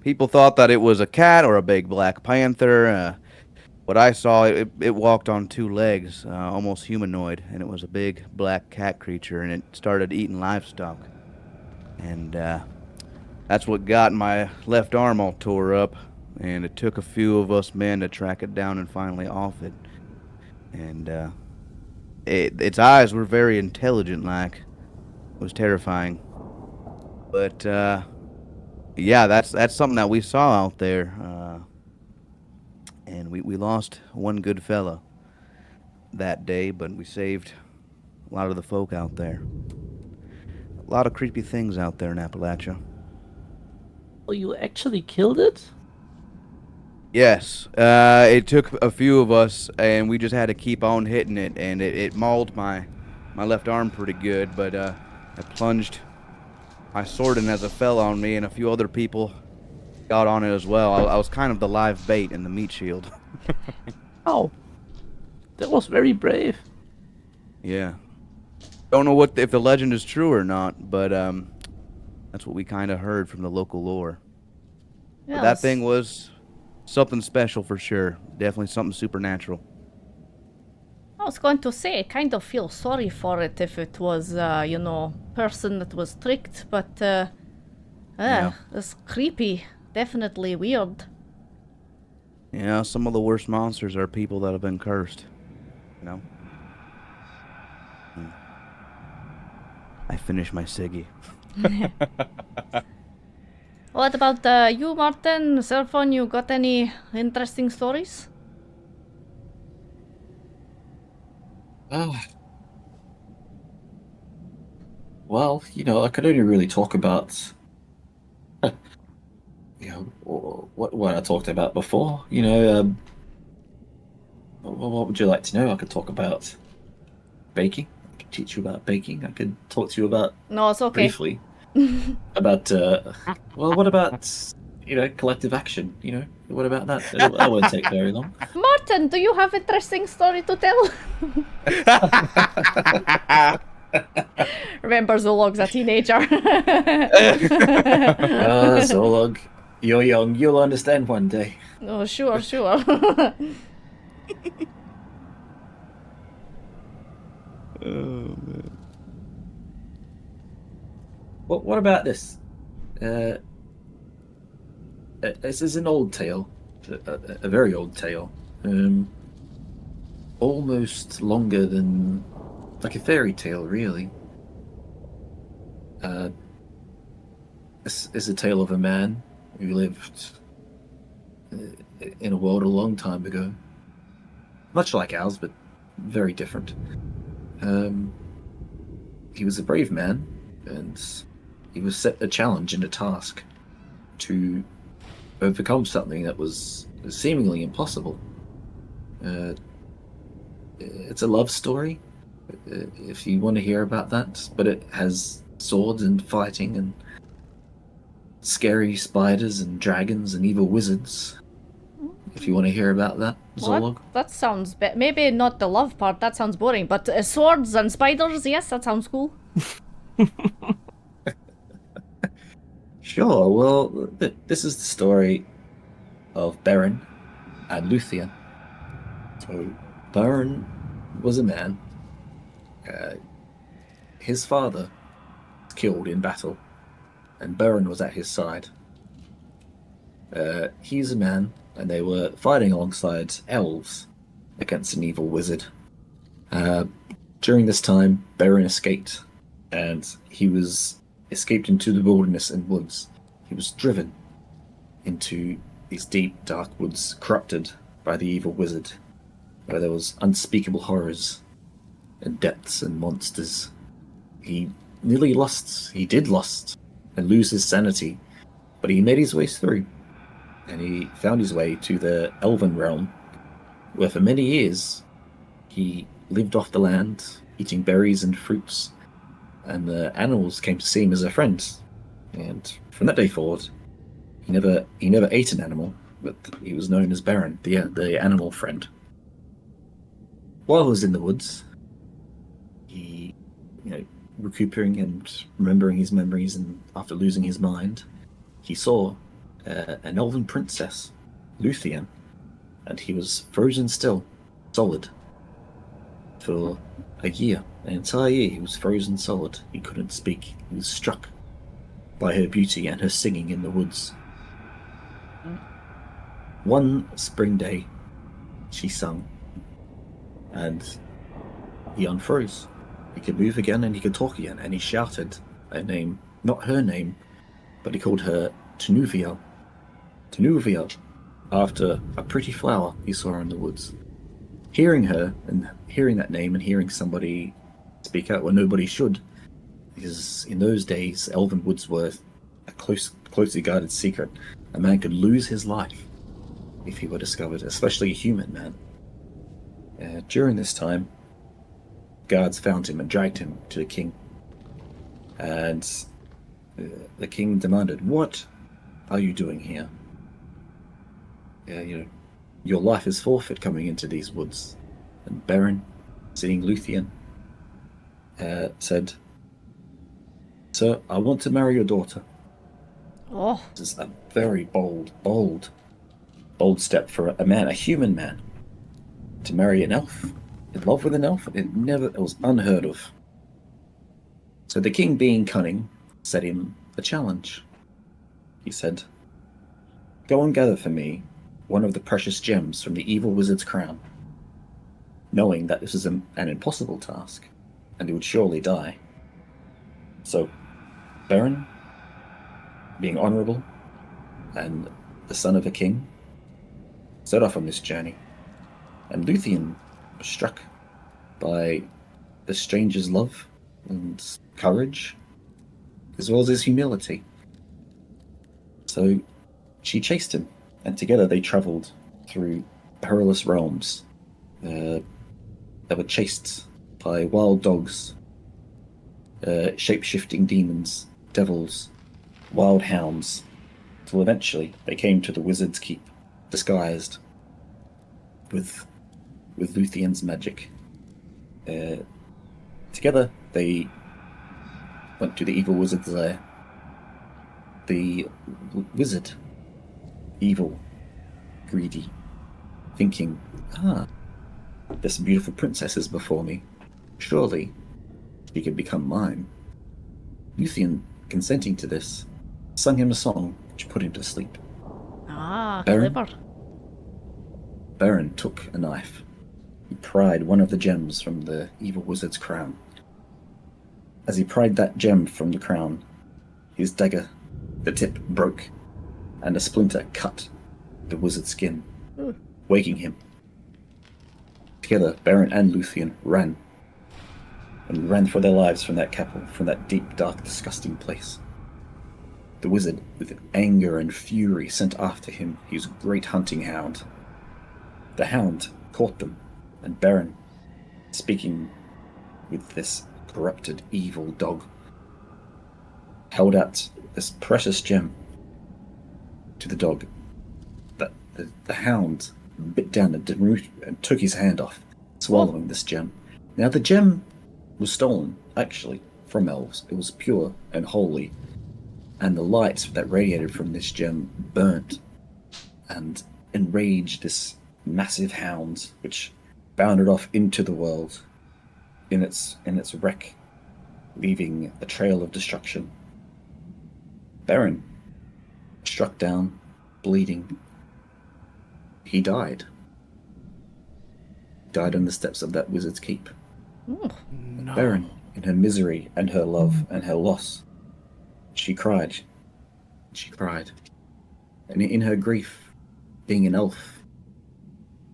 [SPEAKER 3] People thought that it was a cat or a big black panther. What I saw, it walked on two legs, almost humanoid, and it was a big black cat creature, and it started eating livestock. And that's what got my left arm all tore up, and it took a few of us men to track it down and finally off it. And its eyes were very intelligent, like. It was terrifying. But yeah, that's something that we saw out there. And we lost one good fella that day, but we saved a lot of the folk out there. A lot of creepy things out there in Appalachia.
[SPEAKER 4] Oh, you actually killed it?
[SPEAKER 3] Yes, it took a few of us, and we just had to keep on hitting it, and it mauled my left arm pretty good, but I plunged my sword in as it fell on me, and a few other people got on it as well. I was kind of the live bait in the meat shield.
[SPEAKER 4] Oh, that was very brave.
[SPEAKER 3] Yeah. Don't know if the legend is true or not, but that's what we kind of heard from the local lore. But that thing was something special for sure. Definitely something supernatural.
[SPEAKER 1] I was going to say, I kind of feel sorry for it if it was, person that was tricked, but,
[SPEAKER 3] Yeah.
[SPEAKER 1] it's creepy. Definitely weird.
[SPEAKER 3] Yeah, some of the worst monsters are people that have been cursed. You know? I finished my Siggy.
[SPEAKER 1] What about you, Martin? Cellphone, you got any interesting stories?
[SPEAKER 2] Well, I could only really talk about, what I talked about before. What would you like to know? I could talk about baking. I could teach you about baking. I could talk to you about
[SPEAKER 1] No, it's okay.
[SPEAKER 2] briefly about. What about collective action? What about that? That won't take very long.
[SPEAKER 1] Martin, do you have interesting story to tell? Remember, Zolog's a teenager.
[SPEAKER 2] Zolog, you're young. You'll understand one day.
[SPEAKER 1] Oh, sure.
[SPEAKER 3] Oh, man.
[SPEAKER 2] What about this? This is an old tale, a very old tale. Almost longer than like a fairy tale, really. This is a tale of a man who lived in a world a long time ago, much like ours, but very different. He was a brave man, and he was set a challenge and a task to overcome something that was seemingly impossible. It's a love story, if you want to hear about that, but it has swords and fighting and scary spiders and dragons and evil wizards. If you want to hear about that, Zolog.
[SPEAKER 1] What? That sounds maybe not the love part, that sounds boring, but swords and spiders, yes, that sounds cool.
[SPEAKER 2] Sure, well, this is the story of Beren and Luthien. So, Beren was a man. His father was killed in battle, and Beren was at his side. He's a man, and they were fighting alongside elves against an evil wizard. During this time, Beren escaped, and he was escaped into the wilderness and woods. He was driven into these deep, dark woods, corrupted by the evil wizard, where there was unspeakable horrors and depths and monsters. He did lust and lose his sanity, but he made his way through, and he found his way to the Elven realm, where for many years he lived off the land, eating berries and fruits, and the animals came to see him as a friend. And from that day forward, he never ate an animal, but he was known as Beren, the animal friend. While he was in the woods, he, recuperating and remembering his memories, and after losing his mind, he saw an elven princess, Luthien, and he was frozen still, solid, for a year. An entire year he was frozen solid. He couldn't speak. He was struck by her beauty and her singing in the woods. One spring day, she sung, and he unfroze. He could move again and he could talk again, and he shouted a name, not her name, but he called her Tenuviel. Tenuviel, after a pretty flower he saw in the woods. Hearing her, and hearing that name, and hearing somebody speak out when nobody should, because in those days, elven woods were a closely guarded secret. A man could lose his life if he were discovered, especially a human man. During this time, guards found him and dragged him to the king. And the king demanded, "What are you doing here? Your life is forfeit coming into these woods." And Beren, seeing Luthien, said, "Sir, I want to marry your daughter."
[SPEAKER 1] Oh.
[SPEAKER 2] This is a very bold step for a man, a human man, to marry an elf, in love with an elf. It was unheard of. So the king, being cunning, set him a challenge. He said, "Go and gather for me one of the precious gems from the evil wizard's crown," knowing that this was an impossible task, and he would surely die. So Beren, being honorable and the son of a king, set off on this journey, and Luthien was struck by the stranger's love and courage, as well as his humility. So she chased him, and together they travelled through perilous realms. They were chased by wild dogs, shape-shifting demons, devils, wild hounds, till eventually they came to the wizard's keep, disguised with Luthien's magic. Together they went to the evil wizard's lair. The wizard, evil, greedy, thinking, this beautiful princess is before me. Surely she could become mine. Luthien, consenting to this, sung him a song which put him to sleep.
[SPEAKER 1] Clever.
[SPEAKER 2] Beren took a knife. He pried one of the gems from the evil wizard's crown. As he pried that gem from the crown, his dagger, the tip broke, and a splinter cut the wizard's skin, waking him. Together, Beren and Luthien ran for their lives from that chapel, from that deep, dark, disgusting place. The wizard, with anger and fury, sent after him his great hunting hound. The hound caught them, and Beren, speaking with this corrupted, evil dog, held out this precious gem to the dog. The hound bit down and took his hand off, swallowing this gem. Now the gem was stolen, actually, from elves. It was pure and holy, and the light that radiated from this gem burnt and enraged this massive hound, which bounded off into the world in its wreck, leaving a trail of destruction. Beren, struck down, bleeding, he died. Died on the steps of that wizard's keep.
[SPEAKER 1] No.
[SPEAKER 2] Beren, in her misery and her love and her loss, she cried. She cried. And in her grief, being an elf,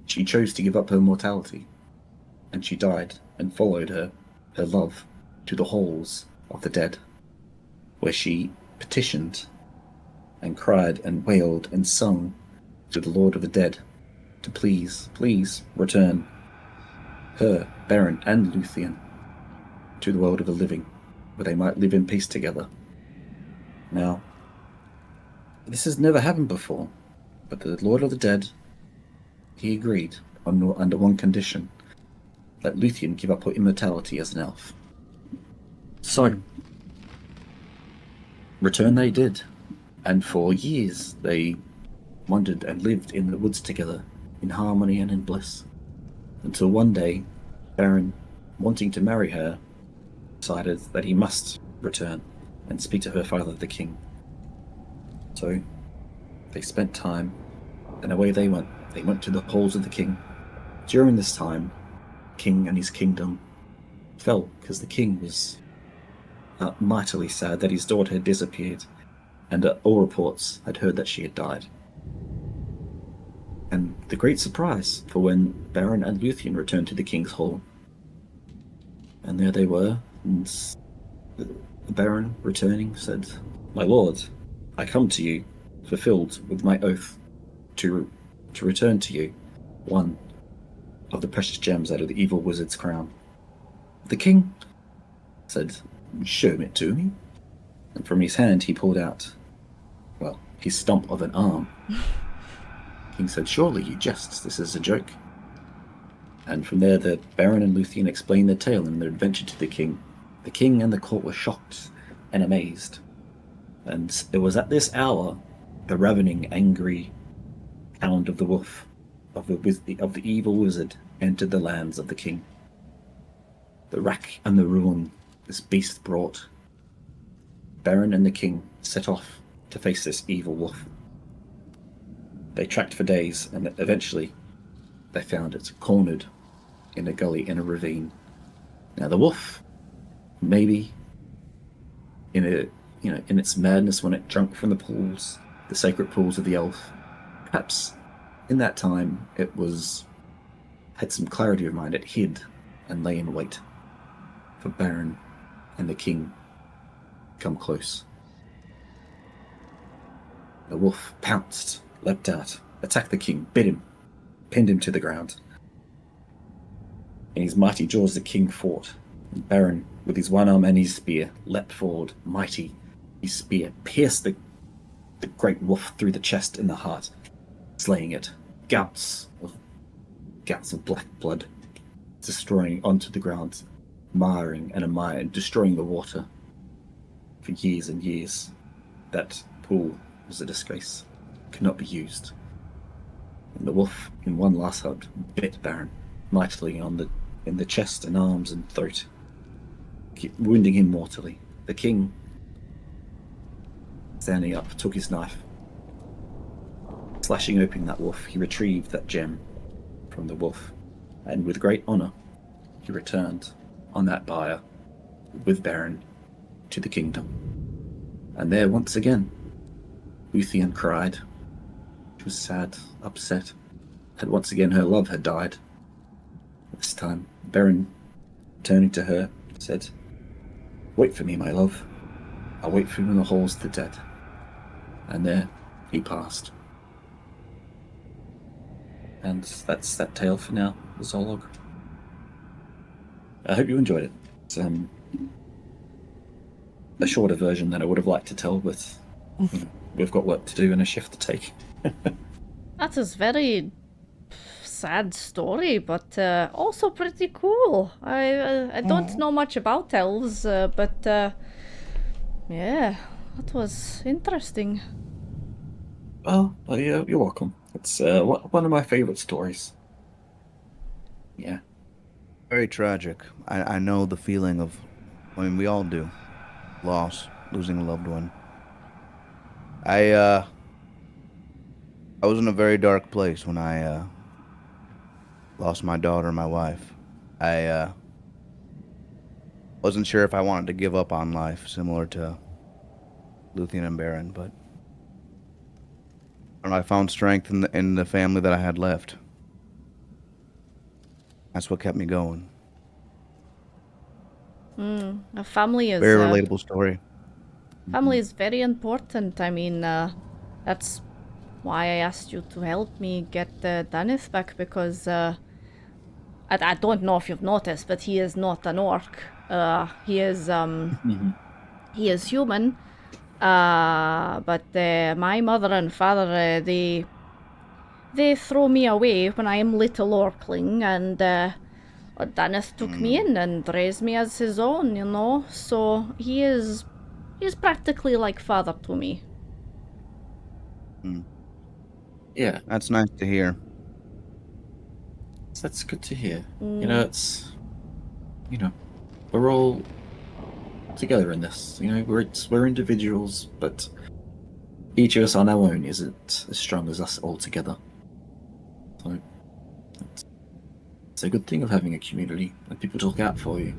[SPEAKER 2] she chose to give up her mortality. And she died and followed her love, to the halls of the dead, where she petitioned and cried and wailed and sung to the Lord of the Dead to please return her, Beren and Luthien, to the world of the living, where they might live in peace together. Now, this has never happened before, but the Lord of the Dead, he agreed under one condition, that Luthien give up her immortality as an elf. So, return they did, And for years, they wandered and lived in the woods together, in harmony and in bliss. Until one day, Baron, wanting to marry her, decided that he must return and speak to her father, the king. So, they spent time, and away they went. They went to the halls of the king. During this time, the king and his kingdom fell because the king was mightily sad that his daughter had disappeared, and all reports had heard that she had died. And the great surprise for when Baron and Luthien returned to the king's hall. And there they were, and the Baron, returning, said, "My lord, I come to you, fulfilled with my oath to return to you one of the precious gems out of the evil wizard's crown." The king said, "Show it to me." And from his hand he pulled out, well, his stump of an arm. The king said, "Surely you jest, this is a joke." And from there the Baron and Luthien explained their tale and their adventure to the king. The king and the court were shocked and amazed. And it was at this hour the ravening, angry hound of the wolf, of the evil wizard, entered the lands of the king. The wrack and the ruin this beast brought. Baron and the king set off to face this evil wolf. They tracked for days, and eventually they found it cornered in a gully in a ravine. Now the wolf, maybe in its madness when it drank from the pools, the sacred pools of the elf, perhaps in that time it had some clarity of mind. It hid and lay in wait for Baron and the king to come close. The wolf pounced, leapt out, attacked the king, bit him, pinned him to the ground. In his mighty jaws the king fought, and Baron, with his one arm and his spear, leapt forward, mighty. His spear pierced the great wolf through the chest and the heart, slaying it. Gouts of black blood, destroying onto the ground, miring and destroying the water. For years and years, that pool was a disgrace, could not be used. And the wolf, in one last hunt, bit Baron mightily in the chest and arms and throat, wounding him mortally. The king, standing up, took his knife. Slashing open that wolf, he retrieved that gem from the wolf, and with great honour, he returned on that bier with Baron to the kingdom. And there, once again, Luthien cried. She was sad, upset, that once again her love had died. This time, Baron, turning to her, said, "Wait for me, my love. I'll wait for you in the halls of the dead." And there he passed. And that's that tale for now, the Zolog. I hope you enjoyed it. It's a shorter version than I would have liked to tell, but we've got work to do and a shift to take.
[SPEAKER 1] That is very sad story, but also pretty cool. I don't know much about elves, but yeah, that was interesting.
[SPEAKER 2] Well, yeah, you're welcome. It's one of my favourite stories. Yeah.
[SPEAKER 3] Very tragic. I know the feeling of, I mean, we all do. Loss, losing a loved one. I was in a very dark place when I lost my daughter and my wife. I wasn't sure if I wanted to give up on life, similar to Luthien and Baron, but I found strength in the family that I had left. That's what kept me going.
[SPEAKER 1] A family is
[SPEAKER 3] Very relatable story.
[SPEAKER 1] family is very important. I mean, that's why I asked you to help me get Danith back, because I don't know if you've noticed, but he is not an orc. He is he is human. But my mother and father, they throw me away when I am little orcling, and Danith took me in and raised me as his own, you know. So he's practically like father to me.
[SPEAKER 2] Yeah,
[SPEAKER 3] That's nice to hear.
[SPEAKER 2] that's good to hear. It's we're all together in this. We're individuals, but each of us on our own isn't as strong as us all together. So it's a good thing of having a community and people to look out for you.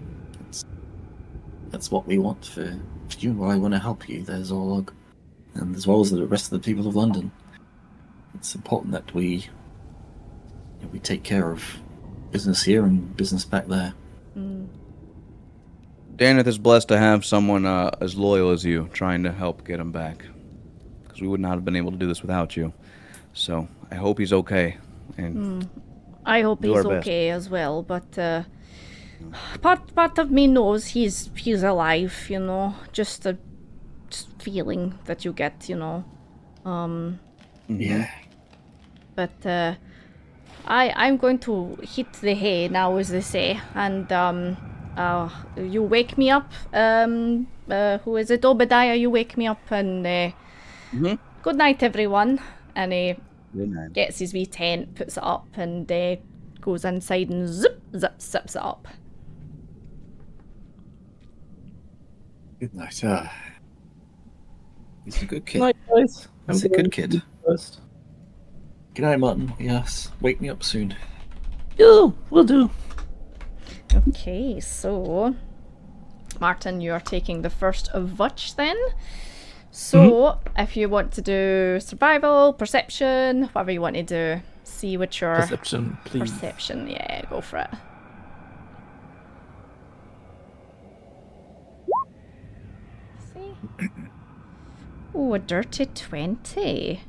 [SPEAKER 2] That's what we want for you. I want to help you. There's Orlog, and as well as the rest of the people of London. It's important that we take care of business here and business back there.
[SPEAKER 3] Daneth is blessed to have someone as loyal as you trying to help get him back. Because we would not have been able to do this without you. So I hope he's okay. And
[SPEAKER 1] I hope
[SPEAKER 3] do
[SPEAKER 1] he's
[SPEAKER 3] our best.
[SPEAKER 1] okay as well, but part of me knows he's alive, just a feeling that you get,
[SPEAKER 2] Yeah.
[SPEAKER 1] But I'm going to hit the hay now, as they say, and you wake me up. Who is it? Obadiah, you wake me up, and good night, everyone. And he
[SPEAKER 3] Good night.
[SPEAKER 1] gets his wee tent, puts it up, and goes inside and zips it up.
[SPEAKER 2] Good night. He's a good kid.
[SPEAKER 4] Night, guys.
[SPEAKER 2] He's a
[SPEAKER 4] going
[SPEAKER 2] good
[SPEAKER 4] to
[SPEAKER 2] kid.
[SPEAKER 4] eat first.
[SPEAKER 2] Good night, Martin. Yes. Wake me up soon.
[SPEAKER 4] Yeah, will do.
[SPEAKER 1] Okay, so Martin, you are taking the first of watch then. So if you want to do survival, perception, whatever you want to do, see what your
[SPEAKER 4] Perception, please.
[SPEAKER 1] perception, yeah, go for it. See? Oh, a dirty 20.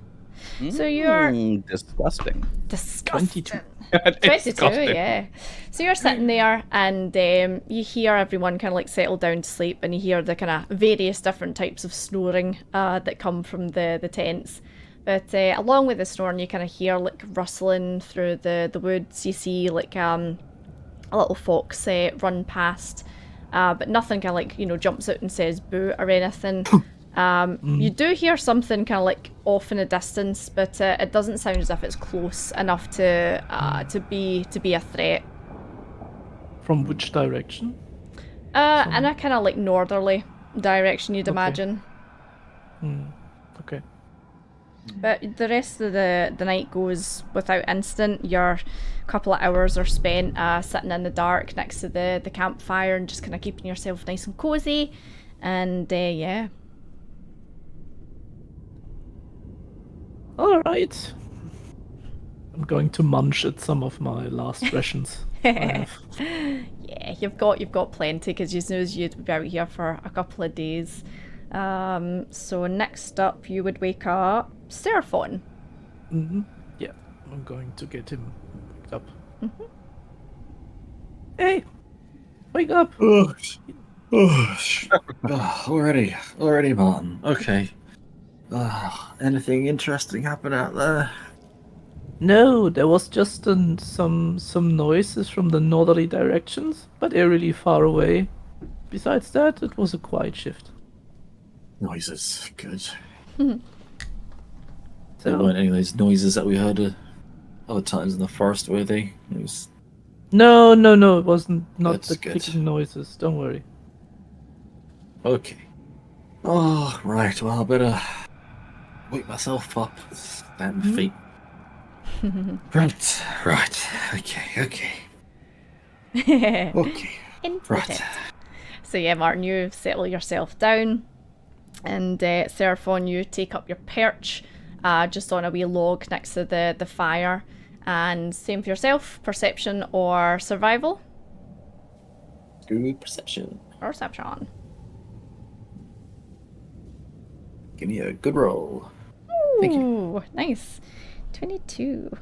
[SPEAKER 1] So you're
[SPEAKER 3] disgusting.
[SPEAKER 1] disgusting.
[SPEAKER 4] 22.
[SPEAKER 1] 22,
[SPEAKER 3] Disgusting.
[SPEAKER 1] yeah. So you're sitting there and you hear everyone kind of like settle down to sleep, and you hear the kind of various different types of snoring that come from the tents. But along with the snoring, you kind of hear like rustling through the woods. You see like a little fox run past, but nothing kind of like, jumps out and says boo or anything. You do hear something kind of like off in the distance, but it doesn't sound as if it's close enough to be a threat.
[SPEAKER 4] From which direction?
[SPEAKER 1] In a kind of like northerly direction, you'd
[SPEAKER 4] Okay.
[SPEAKER 1] imagine.
[SPEAKER 4] Okay.
[SPEAKER 1] But the rest of the night goes without incident. Your couple of hours are spent sitting in the dark next to the campfire and just kind of keeping yourself nice and cozy. And yeah.
[SPEAKER 4] All right. I'm going to munch at some of my last rations. I have.
[SPEAKER 1] Yeah, you've got plenty because you know you'd be out here for a couple of days. So next up, you would wake up Seraphon.
[SPEAKER 4] Yeah, I'm going to get him picked up. Hey, wake up!
[SPEAKER 2] Already, Martin. Okay. Anything interesting happen out there?
[SPEAKER 4] No, there was just some noises from the northerly directions, but they're really far away. Besides that, it was a quiet shift.
[SPEAKER 2] Noises. Good.
[SPEAKER 4] So,
[SPEAKER 2] There weren't any of those noises that we heard other times in the forest, were they? It was...
[SPEAKER 4] no, it wasn't. Not
[SPEAKER 2] That's
[SPEAKER 4] the
[SPEAKER 2] good.
[SPEAKER 4] clicking noises. Don't worry.
[SPEAKER 2] Okay. Oh, right. Well, I better wake myself up. Stand my feet. Right. Okay.
[SPEAKER 1] Into
[SPEAKER 2] Right.
[SPEAKER 1] it. So yeah, Martin, you settle yourself down, and Seraphon, you take up your perch just on a wee log next to the fire. And same for yourself, perception or survival?
[SPEAKER 2] Good perception.
[SPEAKER 1] Perception.
[SPEAKER 2] Give me a good roll. Thank you.
[SPEAKER 1] Ooh, nice. 22.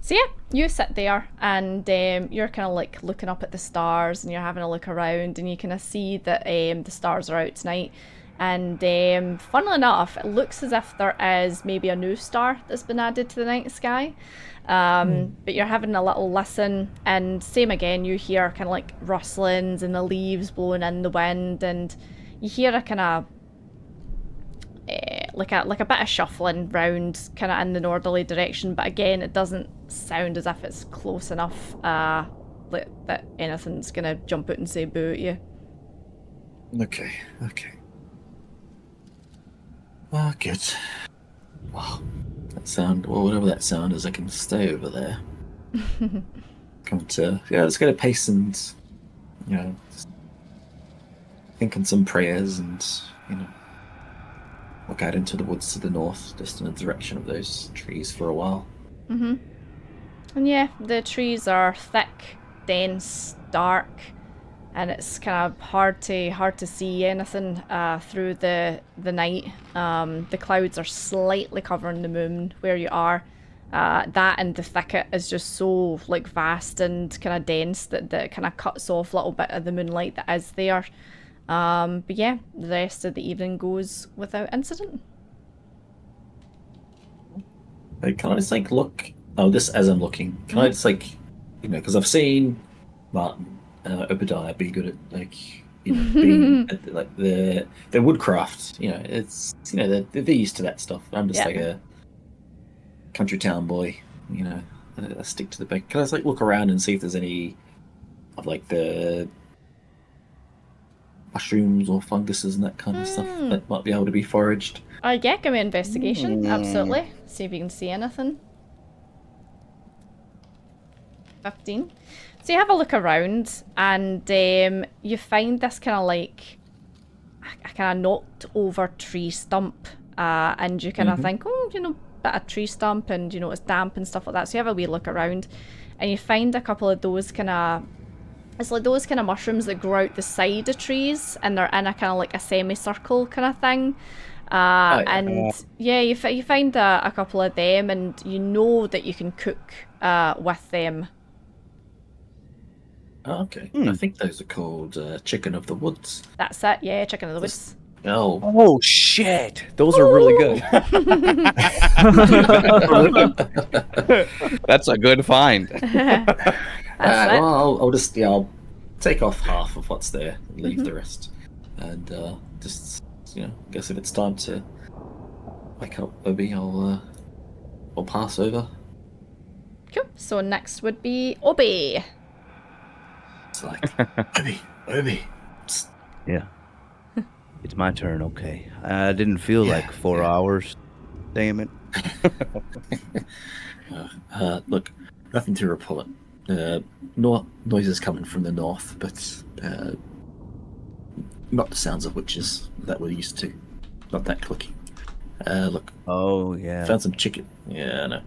[SPEAKER 1] So yeah, you sit there and you're kind of like looking up at the stars and you're having a look around and you kind of see that the stars are out tonight. And funnily enough, it looks as if there is maybe a new star that's been added to the night sky. But you're having a little listen, and same again, you hear kind of like rustlings and the leaves blowing in the wind, and you hear a kind of like a bit of shuffling round, kind of in the northerly direction. But again, it doesn't sound as if it's close enough that anything's gonna jump out and say boo at you.
[SPEAKER 2] Okay. Ah, good. Wow. That sound, well, whatever that sound is, I can stay over there. Come to, let's get a pace and, just think on some prayers and, look out into the woods to the north, just in the direction of those trees for a while.
[SPEAKER 1] And yeah, the trees are thick, dense, dark, and it's kind of hard to see anything through the night. The clouds are slightly covering the moon where you are. That and the thicket is just so like vast and kind of dense that kind of cuts off a little bit of the moonlight that is there. But yeah, the rest of the evening goes without incident.
[SPEAKER 2] Can I just look? Oh, this as I'm looking. Can I just because I've seen Martin, Obadiah be good at being at, the woodcraft. It's they're used to that stuff. I'm just like a country town boy. I stick to the bank. Can I just look around and see if there's any of the mushrooms or funguses and that kind of stuff that might be able to be foraged?
[SPEAKER 1] Yeah, give me investigation. Absolutely. See if you can see anything. 15. So you have a look around and you find this kind of a kind of knocked over tree stump, and you kind of think, bit of tree stump, and it's damp and stuff like that. So you have a wee look around and you find a couple of those kind of, it's like those kind of mushrooms that grow out the side of trees, and they're in a kind of a semicircle kind of thing. And you find a couple of them, and you know that you can cook with them.
[SPEAKER 2] Oh, okay. I think those are called chicken of the woods.
[SPEAKER 1] That's it, yeah, chicken of the woods.
[SPEAKER 3] Oh shit! Those are really good. That's a good find.
[SPEAKER 2] Well, I'll take off half of what's there and leave the rest, and just guess if it's time to wake up Obi, I'll pass over.
[SPEAKER 1] Cool. So next would be Obi.
[SPEAKER 2] It's like Obi. Psst.
[SPEAKER 3] Yeah. It's my turn, okay. I didn't feel like 4 hours. Damn it.
[SPEAKER 2] Look, nothing to report. Noises coming from the north, but not the sounds of witches that we're used to. Not that clicking. Look.
[SPEAKER 3] Oh, yeah.
[SPEAKER 2] Found some chicken. Yeah, I know.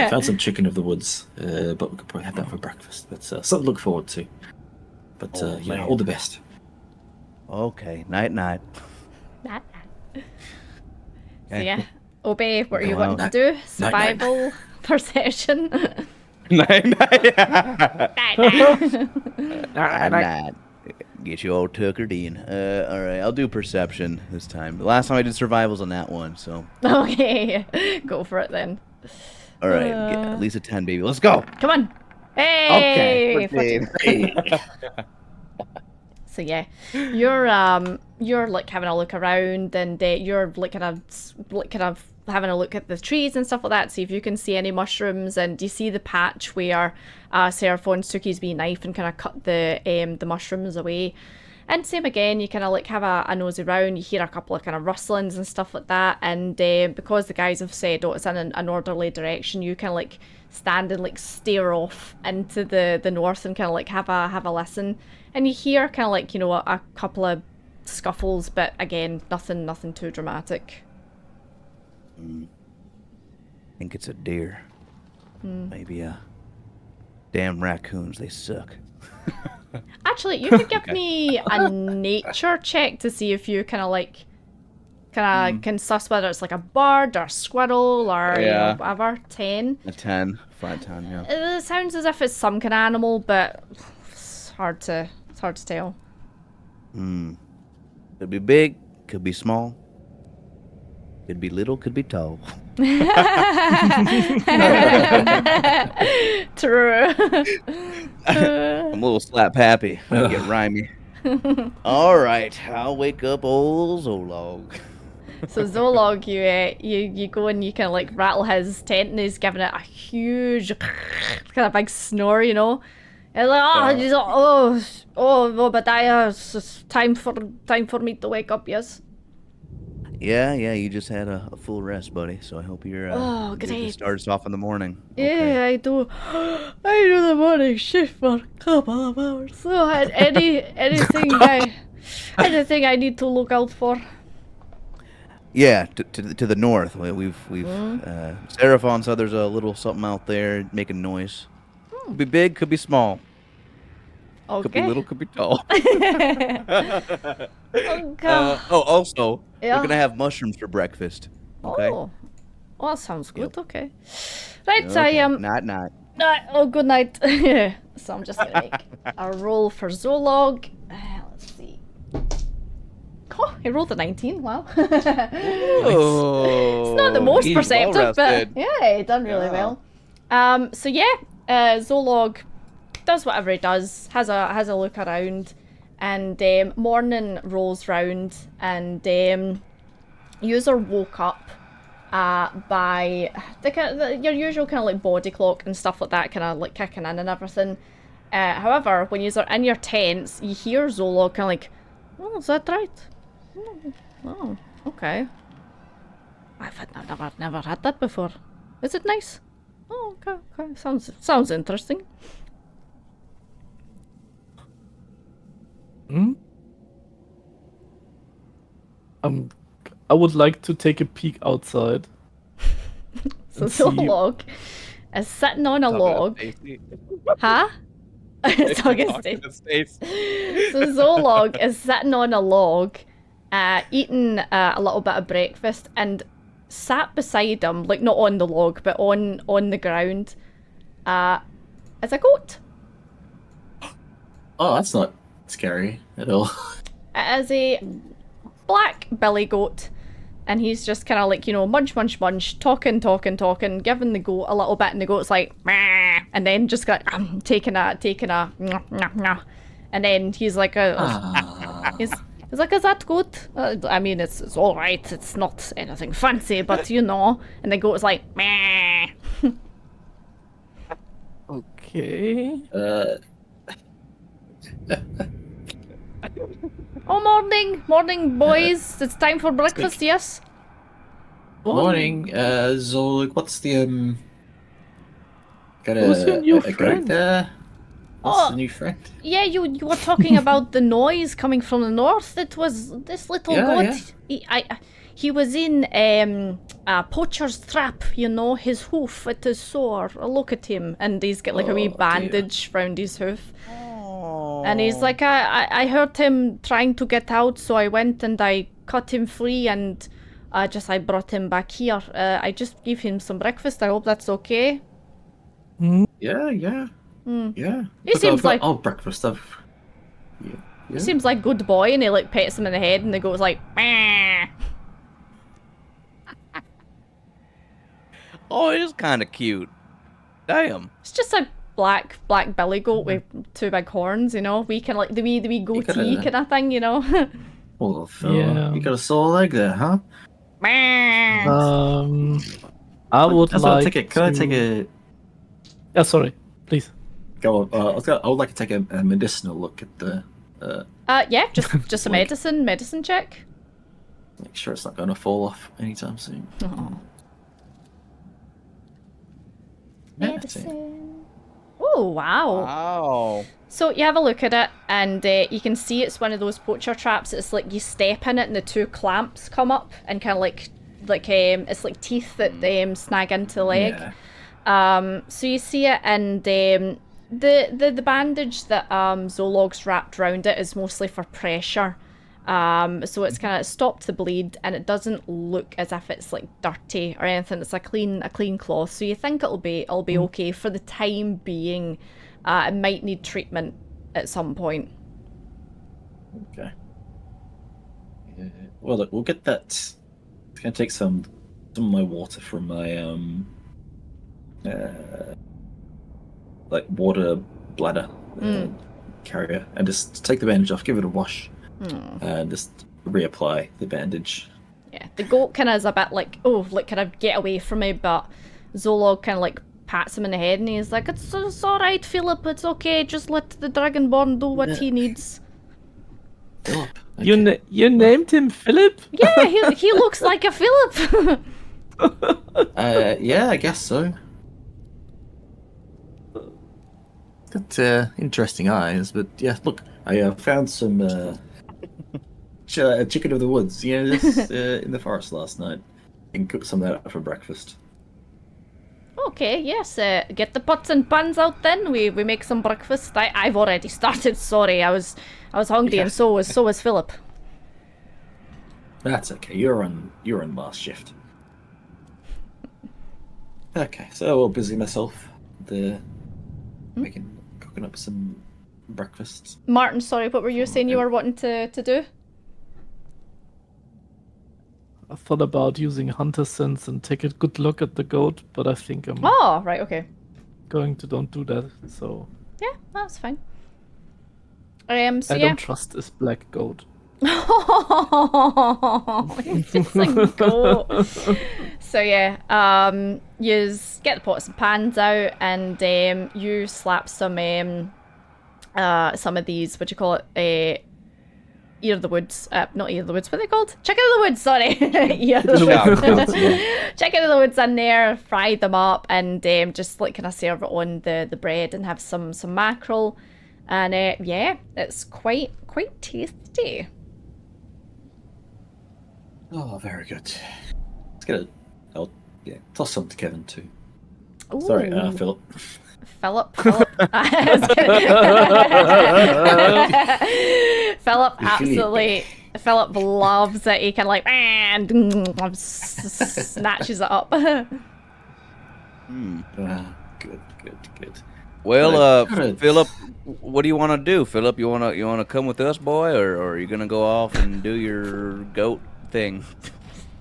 [SPEAKER 2] Found some chicken of the woods, but we could probably have that for breakfast. But something to look forward to. But all the best.
[SPEAKER 3] Okay, night.
[SPEAKER 1] Night. So yeah, Obi, what are you wanting to do? Survival, perception.
[SPEAKER 3] Night.
[SPEAKER 1] Night.
[SPEAKER 3] Get you all tuckered in. All right, I'll do perception this time. The last time I did survivals on that one, so.
[SPEAKER 1] Okay, go for it then.
[SPEAKER 3] All right, get at least a 10, baby. Let's go.
[SPEAKER 1] Come on. Hey.
[SPEAKER 3] Okay.
[SPEAKER 1] So yeah, you're having a look around, and you're kind of having a look at the trees and stuff like that, see if you can see any mushrooms, and you see the patch where Seraphon took his wee knife and kind of cut the mushrooms away. And same again, you kind of have a nosy around, you hear a couple of kind of rustlings and stuff like that, and because the guys have said, it's in an orderly direction, you kind of stand and stare off into the north and kind of have a listen, and you hear kind of a couple of scuffles, but again, nothing too dramatic.
[SPEAKER 3] I think it's a deer. Maybe damn raccoons, they suck.
[SPEAKER 1] Actually, you could give me a nature check to see if you can suss whether it's a bird or a squirrel or whatever. 10.
[SPEAKER 3] A 10, flat 10, yeah.
[SPEAKER 1] It sounds as if it's some kind of animal, but it's hard to tell.
[SPEAKER 3] Could be big, could be small, could be little, could be tall.
[SPEAKER 1] True.
[SPEAKER 3] I'm a little slap happy. Get rhymey. All right, I'll wake up old Zolog.
[SPEAKER 1] So Zolog, you go and you kind of like rattle his tent, and he's giving it a huge kind of big snore, you know. It's like, Obadiah, it's time for me to wake up, yes.
[SPEAKER 3] Yeah, you just had a full rest, buddy. So I hope you're
[SPEAKER 1] Oh,
[SPEAKER 3] good to
[SPEAKER 1] great.
[SPEAKER 3] start us off in the morning.
[SPEAKER 1] Yeah, I do. I do the morning shift for a couple of hours. So anything I need to look out for.
[SPEAKER 3] Yeah, to the north. We've Seraphon said there's a little something out there making noise. Could be big, could be small.
[SPEAKER 1] Okay.
[SPEAKER 3] Could be little, could be tall.
[SPEAKER 1] Okay.
[SPEAKER 3] Also,
[SPEAKER 1] Yeah.
[SPEAKER 3] we're gonna have mushrooms for breakfast. Okay.
[SPEAKER 1] Oh, that sounds good. Okay. Right,
[SPEAKER 3] Okay.
[SPEAKER 1] I
[SPEAKER 3] Night.
[SPEAKER 1] Oh, good night. So I'm just gonna make a roll for Zolog. Let's see. Oh, he rolled a 19. Wow.
[SPEAKER 3] Oh,
[SPEAKER 1] It's not the most
[SPEAKER 3] he's
[SPEAKER 1] perceptive, but
[SPEAKER 3] well-rested.
[SPEAKER 1] yeah, he done really well. So yeah, Zolog does whatever he does, has a look around, and morning rolls round, and user woke up by your usual kind of like body clock and stuff like that, kind of like kicking in and everything. However, when you're in your tents, you hear Zolog kind of like, "Oh, is that right? Oh, okay. I've never had that before. Is it nice? Oh, okay. Sounds interesting."
[SPEAKER 4] I would like to take a peek outside.
[SPEAKER 1] So
[SPEAKER 4] And see-
[SPEAKER 1] Zolog is sitting on a log. Huh? Talking to Stace. So Zolog is sitting on a log, eating a little bit of breakfast, and sat beside him, like not on the log, but on the ground, is a goat.
[SPEAKER 2] Oh, that's not scary at all.
[SPEAKER 1] It is a black billy goat, and he's just kind of like, you know, munch, talking, giving the goat a little bit, and the goat's like, "Meh," and then just got taking a, "Nyah." And then he's like, he's like, "Is that good? I mean, it's all right. It's not anything fancy, but you know." And the goat's like, "Meh."
[SPEAKER 4] Okay.
[SPEAKER 1] Oh, morning, boys. It's time for breakfast, yes?
[SPEAKER 2] Morning, Zolig. What's the got
[SPEAKER 4] Who's your new
[SPEAKER 2] a goat
[SPEAKER 4] friend?
[SPEAKER 2] there? What's
[SPEAKER 1] Oh.
[SPEAKER 2] the new friend?
[SPEAKER 1] Yeah, you were talking about the noise coming from the north. It was this little
[SPEAKER 2] Yeah,
[SPEAKER 1] goat. He was in a poacher's trap, you know, his hoof, it is sore. Look at him. And he's got like a wee
[SPEAKER 2] Oh, dear.
[SPEAKER 1] bandage round his hoof. And he's like, I heard him trying to get out, so I went and I cut him free, and I brought him back here. I just gave him some breakfast. I hope that's okay.
[SPEAKER 2] Yeah. Yeah.
[SPEAKER 1] He seems like
[SPEAKER 2] breakfast. Yeah.
[SPEAKER 1] he seems like a good boy, and he like pets him in the head, and the goat's like, "Meh."
[SPEAKER 3] Oh, it is kind of cute. Damn.
[SPEAKER 1] It's just a black billy goat with two big horns, you know. We can like the wee goatee kind of thing, you know.
[SPEAKER 2] Oh, fella.
[SPEAKER 4] Yeah.
[SPEAKER 2] You got a sore leg there, huh?
[SPEAKER 1] Meh.
[SPEAKER 4] I would
[SPEAKER 2] That's what I
[SPEAKER 4] like
[SPEAKER 2] take it. Can I
[SPEAKER 4] to-
[SPEAKER 2] take a
[SPEAKER 4] Yeah, sorry. Please.
[SPEAKER 2] go? I would like to take a medicinal look at the.
[SPEAKER 1] Yeah, just a
[SPEAKER 2] Like-
[SPEAKER 1] medicine check.
[SPEAKER 2] Make sure it's not going to fall off anytime soon.
[SPEAKER 1] Oh.
[SPEAKER 2] Medicine.
[SPEAKER 1] Oh wow.
[SPEAKER 3] Wow.
[SPEAKER 1] So you have a look at it, and you can see it's one of those poacher traps. It's like you step in it, and the two clamps come up, and kind of like it's like teeth that snag into the leg.
[SPEAKER 2] Yeah.
[SPEAKER 1] So you see it, and the bandage that Zolog's wrapped around it is mostly for pressure. So it's kind of stopped the bleed, and it doesn't look as if it's like dirty or anything. It's a clean cloth. So you think it'll be okay for the time being. It might need treatment at some point.
[SPEAKER 2] Okay. Yeah. Well, look, we'll get that. It's gonna take some of my water from my like water bladder carrier, and just take the bandage off, give it a wash, and just reapply the bandage.
[SPEAKER 1] Yeah, the goat kind of is a bit like, oh, like kind of get away from me, but Zolog kind of like pats him in the head and he's like, it's all right, Philip, it's okay, just let the Dragonborn do what he needs.
[SPEAKER 2] Philip.
[SPEAKER 4] You named him Philip?
[SPEAKER 1] Yeah, he looks like a Philip.
[SPEAKER 2] Yeah, I guess so. Got interesting eyes, but yeah, look, I found some chicken of the woods, this in the forest last night. You can cook some of that for breakfast.
[SPEAKER 1] Okay, yes, get the pots and pans out then. We make some breakfast. I've already started. Sorry, I was hungry, and so was Philip.
[SPEAKER 2] That's okay. You're on last shift. Okay, so I'll busy myself. Cooking up some breakfasts.
[SPEAKER 1] Martin, sorry, what were you saying you were wanting to do?
[SPEAKER 4] I thought about using hunter sense and take a good look at the goat, but I think I'm
[SPEAKER 1] Oh, right, okay.
[SPEAKER 4] going to don't do that. So
[SPEAKER 1] Yeah, that's fine. So
[SPEAKER 4] I
[SPEAKER 1] yeah.
[SPEAKER 4] don't trust this black goat.
[SPEAKER 1] Oh, it's just a goat. So yeah, you get the pots and pans out, and you slap some of these, what do you call it? Ear of the woods. Not ear of the woods. What are they called? Chicken of the woods. Sorry, ear of the woods. Chicken of the woods in there. Fry them up, and just like kind of serve it on the bread, and have some mackerel, and yeah, it's quite tasty.
[SPEAKER 2] Oh, very good. Let's get it. I'll toss some to Kevin too.
[SPEAKER 1] Ooh.
[SPEAKER 2] Sorry, Philip.
[SPEAKER 1] Philip. Philip absolutely. Philip loves it. He can like snatches it up.
[SPEAKER 2] Good.
[SPEAKER 3] Well,
[SPEAKER 2] Good.
[SPEAKER 3] Philip, what do you want to do, Philip? You wanna come with us, boy, or are you gonna go off and do your goat thing?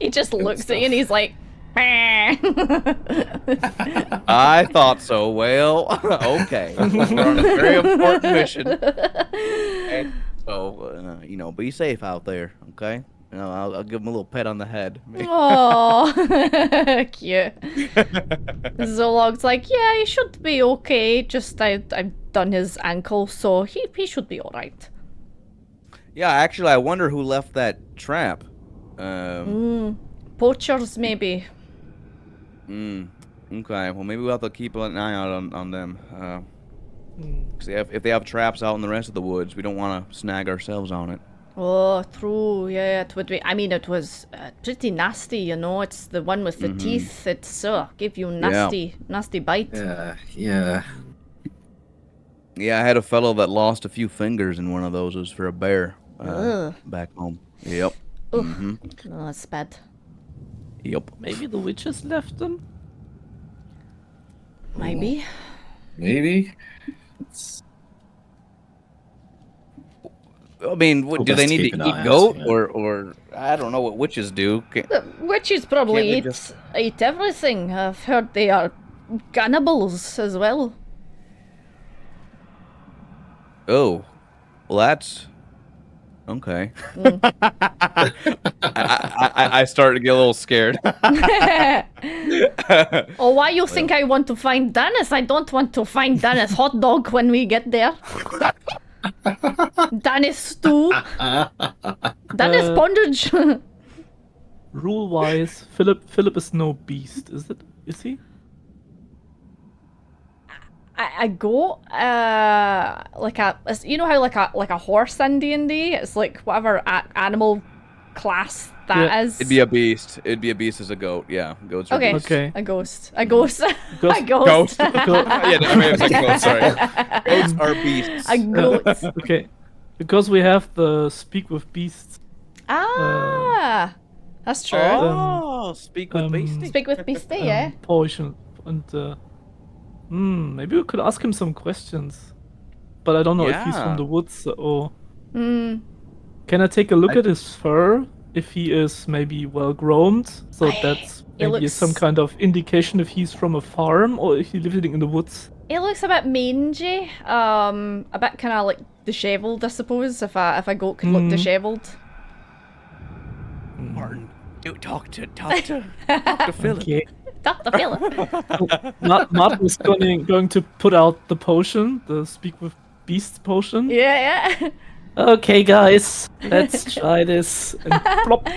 [SPEAKER 1] He just looks at you and he's like,
[SPEAKER 3] I thought so. Well, okay. We're on a very important mission. Okay. So, be safe out there, okay? I'll give him a little pet on the head.
[SPEAKER 1] oh, cute. Zolog's like, yeah, he should be okay. Just I've done his ankle, so he should be all right.
[SPEAKER 3] Yeah, actually, I wonder who left that trap.
[SPEAKER 1] Poachers, maybe.
[SPEAKER 3] Okay. Well, maybe we'll have to keep an eye out on them. 'Cause if they have traps out in the rest of the woods, we don't want to snag ourselves on it.
[SPEAKER 1] Oh, true. Yeah, it would be. I mean, it was pretty nasty. It's the one with the teeth. It's give you nasty bite.
[SPEAKER 2] Yeah.
[SPEAKER 3] Yeah, I had a fellow that lost a few fingers in one of those. It was for a bear back home. Yep.
[SPEAKER 1] Oh, that's bad.
[SPEAKER 3] Yep.
[SPEAKER 4] Maybe the witches left them?
[SPEAKER 1] Maybe.
[SPEAKER 2] Maybe.
[SPEAKER 3] I mean, do
[SPEAKER 2] best
[SPEAKER 3] they
[SPEAKER 2] to
[SPEAKER 3] need
[SPEAKER 2] keep
[SPEAKER 3] to
[SPEAKER 2] an
[SPEAKER 3] eat
[SPEAKER 2] eye out,
[SPEAKER 3] goat,
[SPEAKER 2] yeah.
[SPEAKER 3] or I don't know what witches do.
[SPEAKER 1] The witches probably
[SPEAKER 3] Can't they
[SPEAKER 1] eat everything. I've heard they are cannibals as well.
[SPEAKER 3] Oh, well, that's okay. I started to get a little scared.
[SPEAKER 1] Oh, why you think I want to find Dennis? I don't want to find Dennis hot dog when we get there. Dennis stew. Dennis bondage.
[SPEAKER 4] Rule-wise, Philip is no beast, is it? Is he?
[SPEAKER 1] A goat, like how like a horse in D&D, it's like whatever animal class that is.
[SPEAKER 3] It'd be a beast. It'd be a beast as a goat. Yeah, goats are
[SPEAKER 1] Okay.
[SPEAKER 3] beasts.
[SPEAKER 4] Okay.
[SPEAKER 1] A ghost. A ghost. A
[SPEAKER 3] Ghost.
[SPEAKER 1] ghost.
[SPEAKER 3] Yeah, I mean, it's like goats. Sorry, goats are beasts.
[SPEAKER 1] A goat.
[SPEAKER 4] Okay. Because we have the speak with beasts.
[SPEAKER 1] Ah, that's true.
[SPEAKER 3] Oh, speak with beastie.
[SPEAKER 1] Speak with Beastie, yeah.
[SPEAKER 4] Potion and maybe we could ask him some questions, but I don't know if he's
[SPEAKER 3] Yeah.
[SPEAKER 4] from the woods or. Can I take a look at his fur? If he is maybe well groomed, so that's
[SPEAKER 1] It
[SPEAKER 4] maybe
[SPEAKER 1] looks-
[SPEAKER 4] some kind of indication if he's from a farm or if he's living in the woods.
[SPEAKER 1] It looks a bit mangy, a bit kind of like dishevelled, I suppose. If a goat could look dishevelled.
[SPEAKER 3] Martin, Dude, talk to Philip.
[SPEAKER 4] Okay.
[SPEAKER 1] Dr. Philip.
[SPEAKER 4] Martin is going to put out the potion, the Speak with Beasts potion.
[SPEAKER 1] Yeah.
[SPEAKER 4] Okay, guys, let's try this. And plop.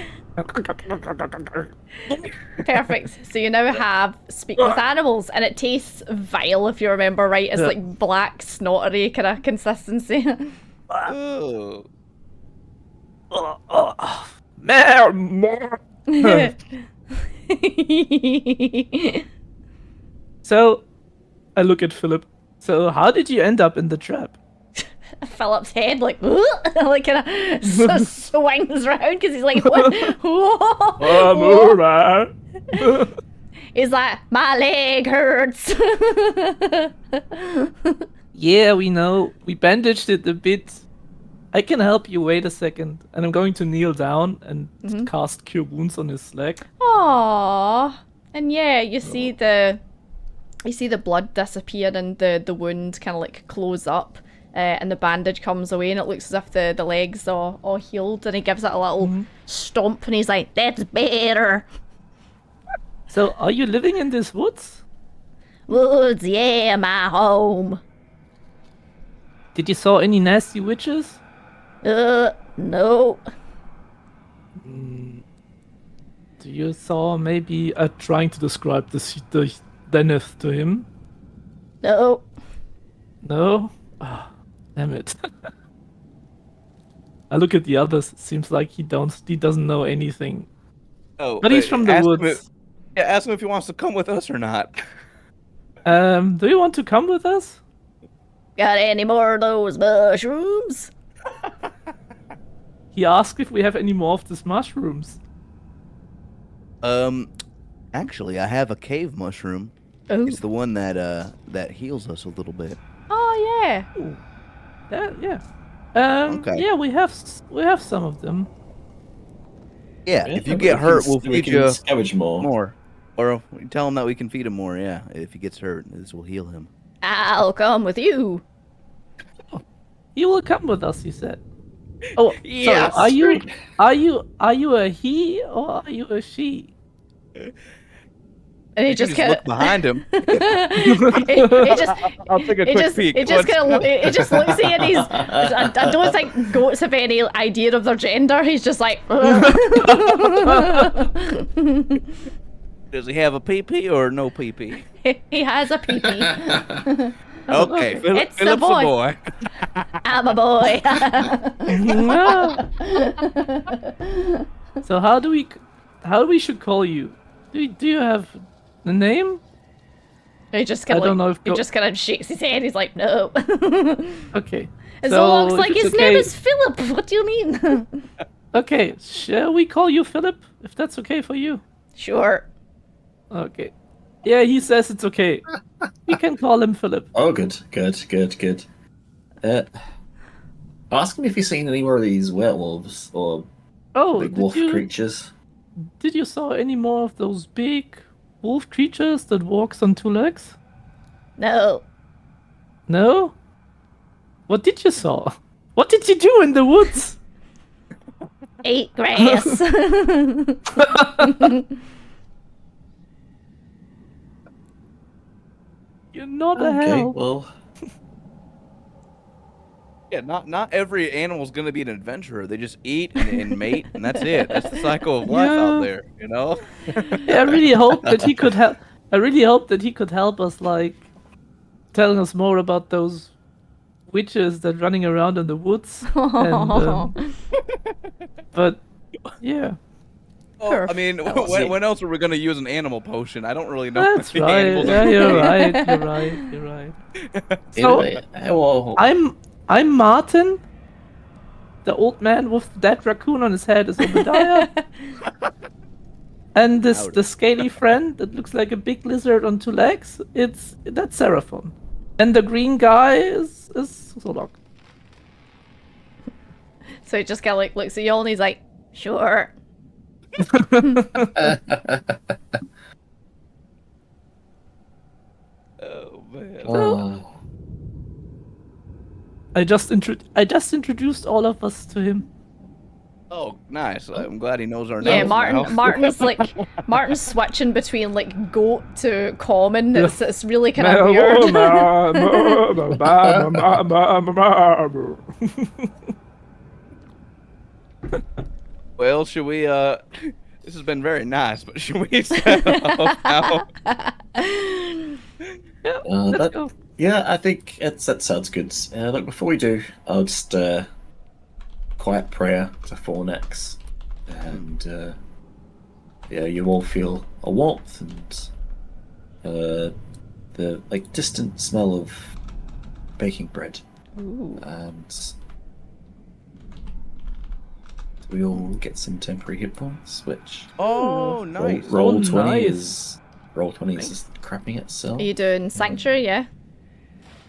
[SPEAKER 1] Perfect. So you now have Speak with Animals, and it tastes vile if you remember right. It's
[SPEAKER 4] Yeah.
[SPEAKER 1] like black, snottery kind of consistency.
[SPEAKER 3] Oh.
[SPEAKER 4] So, I look at Philip. So, how did you end up in the trap?
[SPEAKER 1] Philip's head like like kind of swings around because he's like, what? Whoa. He's like, my leg hurts.
[SPEAKER 4] Yeah, we know. We bandaged it a bit. I can help you. Wait a second. And I'm going to kneel down and cast Cure Wounds on his leg.
[SPEAKER 1] Aww. And yeah, you see the blood disappear and the wound kind of like close up. And the bandage comes away and it looks as if the legs are all healed, and he gives it a little stomp and he's like, that's better.
[SPEAKER 4] So, are you living in these woods?
[SPEAKER 1] Woods, yeah, my home.
[SPEAKER 4] Did you saw any nasty witches?
[SPEAKER 1] No.
[SPEAKER 4] Do you saw maybe trying to describe the Deneth to him?
[SPEAKER 1] No.
[SPEAKER 4] No? Ah, damn it. I look at the others. Seems like he doesn't know anything.
[SPEAKER 3] Oh,
[SPEAKER 4] But he's from the woods.
[SPEAKER 3] Ask him if he wants to come with us or not.
[SPEAKER 4] Do you want to come with us?
[SPEAKER 1] Got any more of those mushrooms?
[SPEAKER 4] He asked if we have any more of these mushrooms.
[SPEAKER 3] Actually, I have a cave mushroom.
[SPEAKER 1] Oh.
[SPEAKER 3] It's the one that heals us a little bit.
[SPEAKER 1] Oh, yeah.
[SPEAKER 4] Ooh. Yeah.
[SPEAKER 3] Okay.
[SPEAKER 4] Yeah, we have some of them.
[SPEAKER 3] Yeah,
[SPEAKER 2] Yeah,
[SPEAKER 3] if you
[SPEAKER 2] we
[SPEAKER 3] get
[SPEAKER 2] can
[SPEAKER 3] hurt,
[SPEAKER 2] s-
[SPEAKER 3] we'll
[SPEAKER 2] we
[SPEAKER 3] feed
[SPEAKER 2] can
[SPEAKER 3] you
[SPEAKER 2] scavenge more.
[SPEAKER 3] Or tell him that we can feed him more, yeah. If he gets hurt, this will heal him.
[SPEAKER 1] I'll come with you.
[SPEAKER 4] You will come with us, he said. Oh,
[SPEAKER 3] Yes.
[SPEAKER 4] sorry. Are you a he or are you a she?
[SPEAKER 1] And he
[SPEAKER 3] You
[SPEAKER 1] just
[SPEAKER 3] can
[SPEAKER 1] kind
[SPEAKER 3] look
[SPEAKER 1] of...
[SPEAKER 3] behind him. I'll take a quick peek.
[SPEAKER 1] It just looks at you and he's... I don't think goats have any idea of their gender. He's just like...
[SPEAKER 3] Does he have a pee-pee or no pee-pee?
[SPEAKER 1] He has a pee-pee.
[SPEAKER 3] Okay,
[SPEAKER 1] It's the
[SPEAKER 3] Philip's a
[SPEAKER 1] boy.
[SPEAKER 3] boy.
[SPEAKER 1] I'm a boy.
[SPEAKER 4] So how do we should call you? Do you have a name?
[SPEAKER 1] He just kind
[SPEAKER 4] I don't know if
[SPEAKER 1] he just kind of shakes his head. He's like, no.
[SPEAKER 4] Okay.
[SPEAKER 1] It
[SPEAKER 4] so
[SPEAKER 1] looks
[SPEAKER 4] if
[SPEAKER 1] like
[SPEAKER 4] it's
[SPEAKER 1] his
[SPEAKER 4] okay-
[SPEAKER 1] name is Philip. What do you mean?
[SPEAKER 4] Okay, shall we call you Philip? If that's okay for you.
[SPEAKER 1] Sure.
[SPEAKER 4] Okay. Yeah, he says it's okay. We can call him Philip.
[SPEAKER 2] Oh, good. Ask him if he's seen any more of these werewolves or
[SPEAKER 4] Oh,
[SPEAKER 2] big wolf creatures.
[SPEAKER 4] did you saw any more of those big wolf creatures that walks on two legs?
[SPEAKER 1] No.
[SPEAKER 4] No? What did you saw? What did you do in the woods?
[SPEAKER 1] Ate grass.
[SPEAKER 4] You're not a
[SPEAKER 2] Okay,
[SPEAKER 4] hell.
[SPEAKER 2] well,
[SPEAKER 3] Yeah, not every animal's gonna be an adventurer. They just eat and mate, and that's it. That's the cycle of life out
[SPEAKER 4] Yeah.
[SPEAKER 3] there, you know?
[SPEAKER 4] Yeah, I really hope that he could help. I really hope that he could help us, like telling us more about those witches that running around in the woods. But yeah,
[SPEAKER 3] Well, I mean,
[SPEAKER 2] I'll see.
[SPEAKER 3] when else are we gonna use an animal potion? I don't really know.
[SPEAKER 4] that's
[SPEAKER 3] the
[SPEAKER 4] right.
[SPEAKER 3] animals
[SPEAKER 4] Yeah,
[SPEAKER 3] in
[SPEAKER 4] you're
[SPEAKER 3] the-
[SPEAKER 4] right. You're right. So
[SPEAKER 2] anyway, well,
[SPEAKER 4] I'm Martin. The old man with the dead raccoon on his head is Obadiah. And the scaly friend that looks like a big lizard on two legs, that's Seraphon. And the green guy is Solok.
[SPEAKER 1] So he just kind of like looks at you all and he's like, sure.
[SPEAKER 3] Oh man.
[SPEAKER 2] oh,
[SPEAKER 4] I just introduced all of us to him.
[SPEAKER 3] Oh, nice. I'm glad he knows our
[SPEAKER 1] Yeah,
[SPEAKER 3] names now.
[SPEAKER 1] Martin's switching between like goat to common. It's really kind of weird.
[SPEAKER 3] Well, should we, this has been very nice, but should we set off now?
[SPEAKER 4] Let's go.
[SPEAKER 2] Yeah, I think that sounds good. Look, before we do, I'll just quiet prayer to Fornex, and yeah, you all feel a warmth and the like distant smell of baking bread, and we all get some temporary hit points, which
[SPEAKER 3] Oh, nice.
[SPEAKER 2] roll
[SPEAKER 4] Oh,
[SPEAKER 2] 20
[SPEAKER 4] nice.
[SPEAKER 2] is roll 20 is just crapping itself.
[SPEAKER 1] Are you doing sanctuary? Yeah.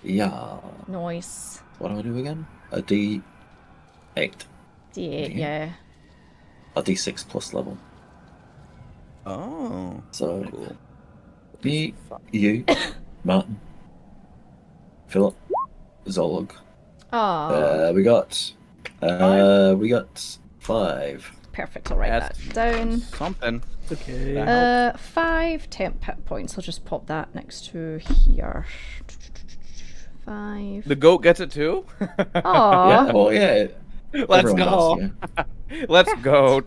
[SPEAKER 2] Yeah.
[SPEAKER 1] Nice.
[SPEAKER 2] What do I do again? A D8.
[SPEAKER 1] D8. Yeah.
[SPEAKER 2] A D6 plus level.
[SPEAKER 3] Oh.
[SPEAKER 2] So,
[SPEAKER 3] Cool.
[SPEAKER 2] me, you, Martin, Philip, Zolog.
[SPEAKER 1] Oh,
[SPEAKER 2] We got 5.
[SPEAKER 1] perfect. I'll write
[SPEAKER 3] That's
[SPEAKER 1] that down.
[SPEAKER 3] something.
[SPEAKER 4] Okay.
[SPEAKER 1] 5 temp hit points. I'll just pop that next to here. 5.
[SPEAKER 3] The goat gets it too?
[SPEAKER 1] Aw.
[SPEAKER 2] Yeah, well, yeah.
[SPEAKER 3] Let's
[SPEAKER 2] everyone
[SPEAKER 3] go.
[SPEAKER 2] does, yeah.
[SPEAKER 3] Let's go.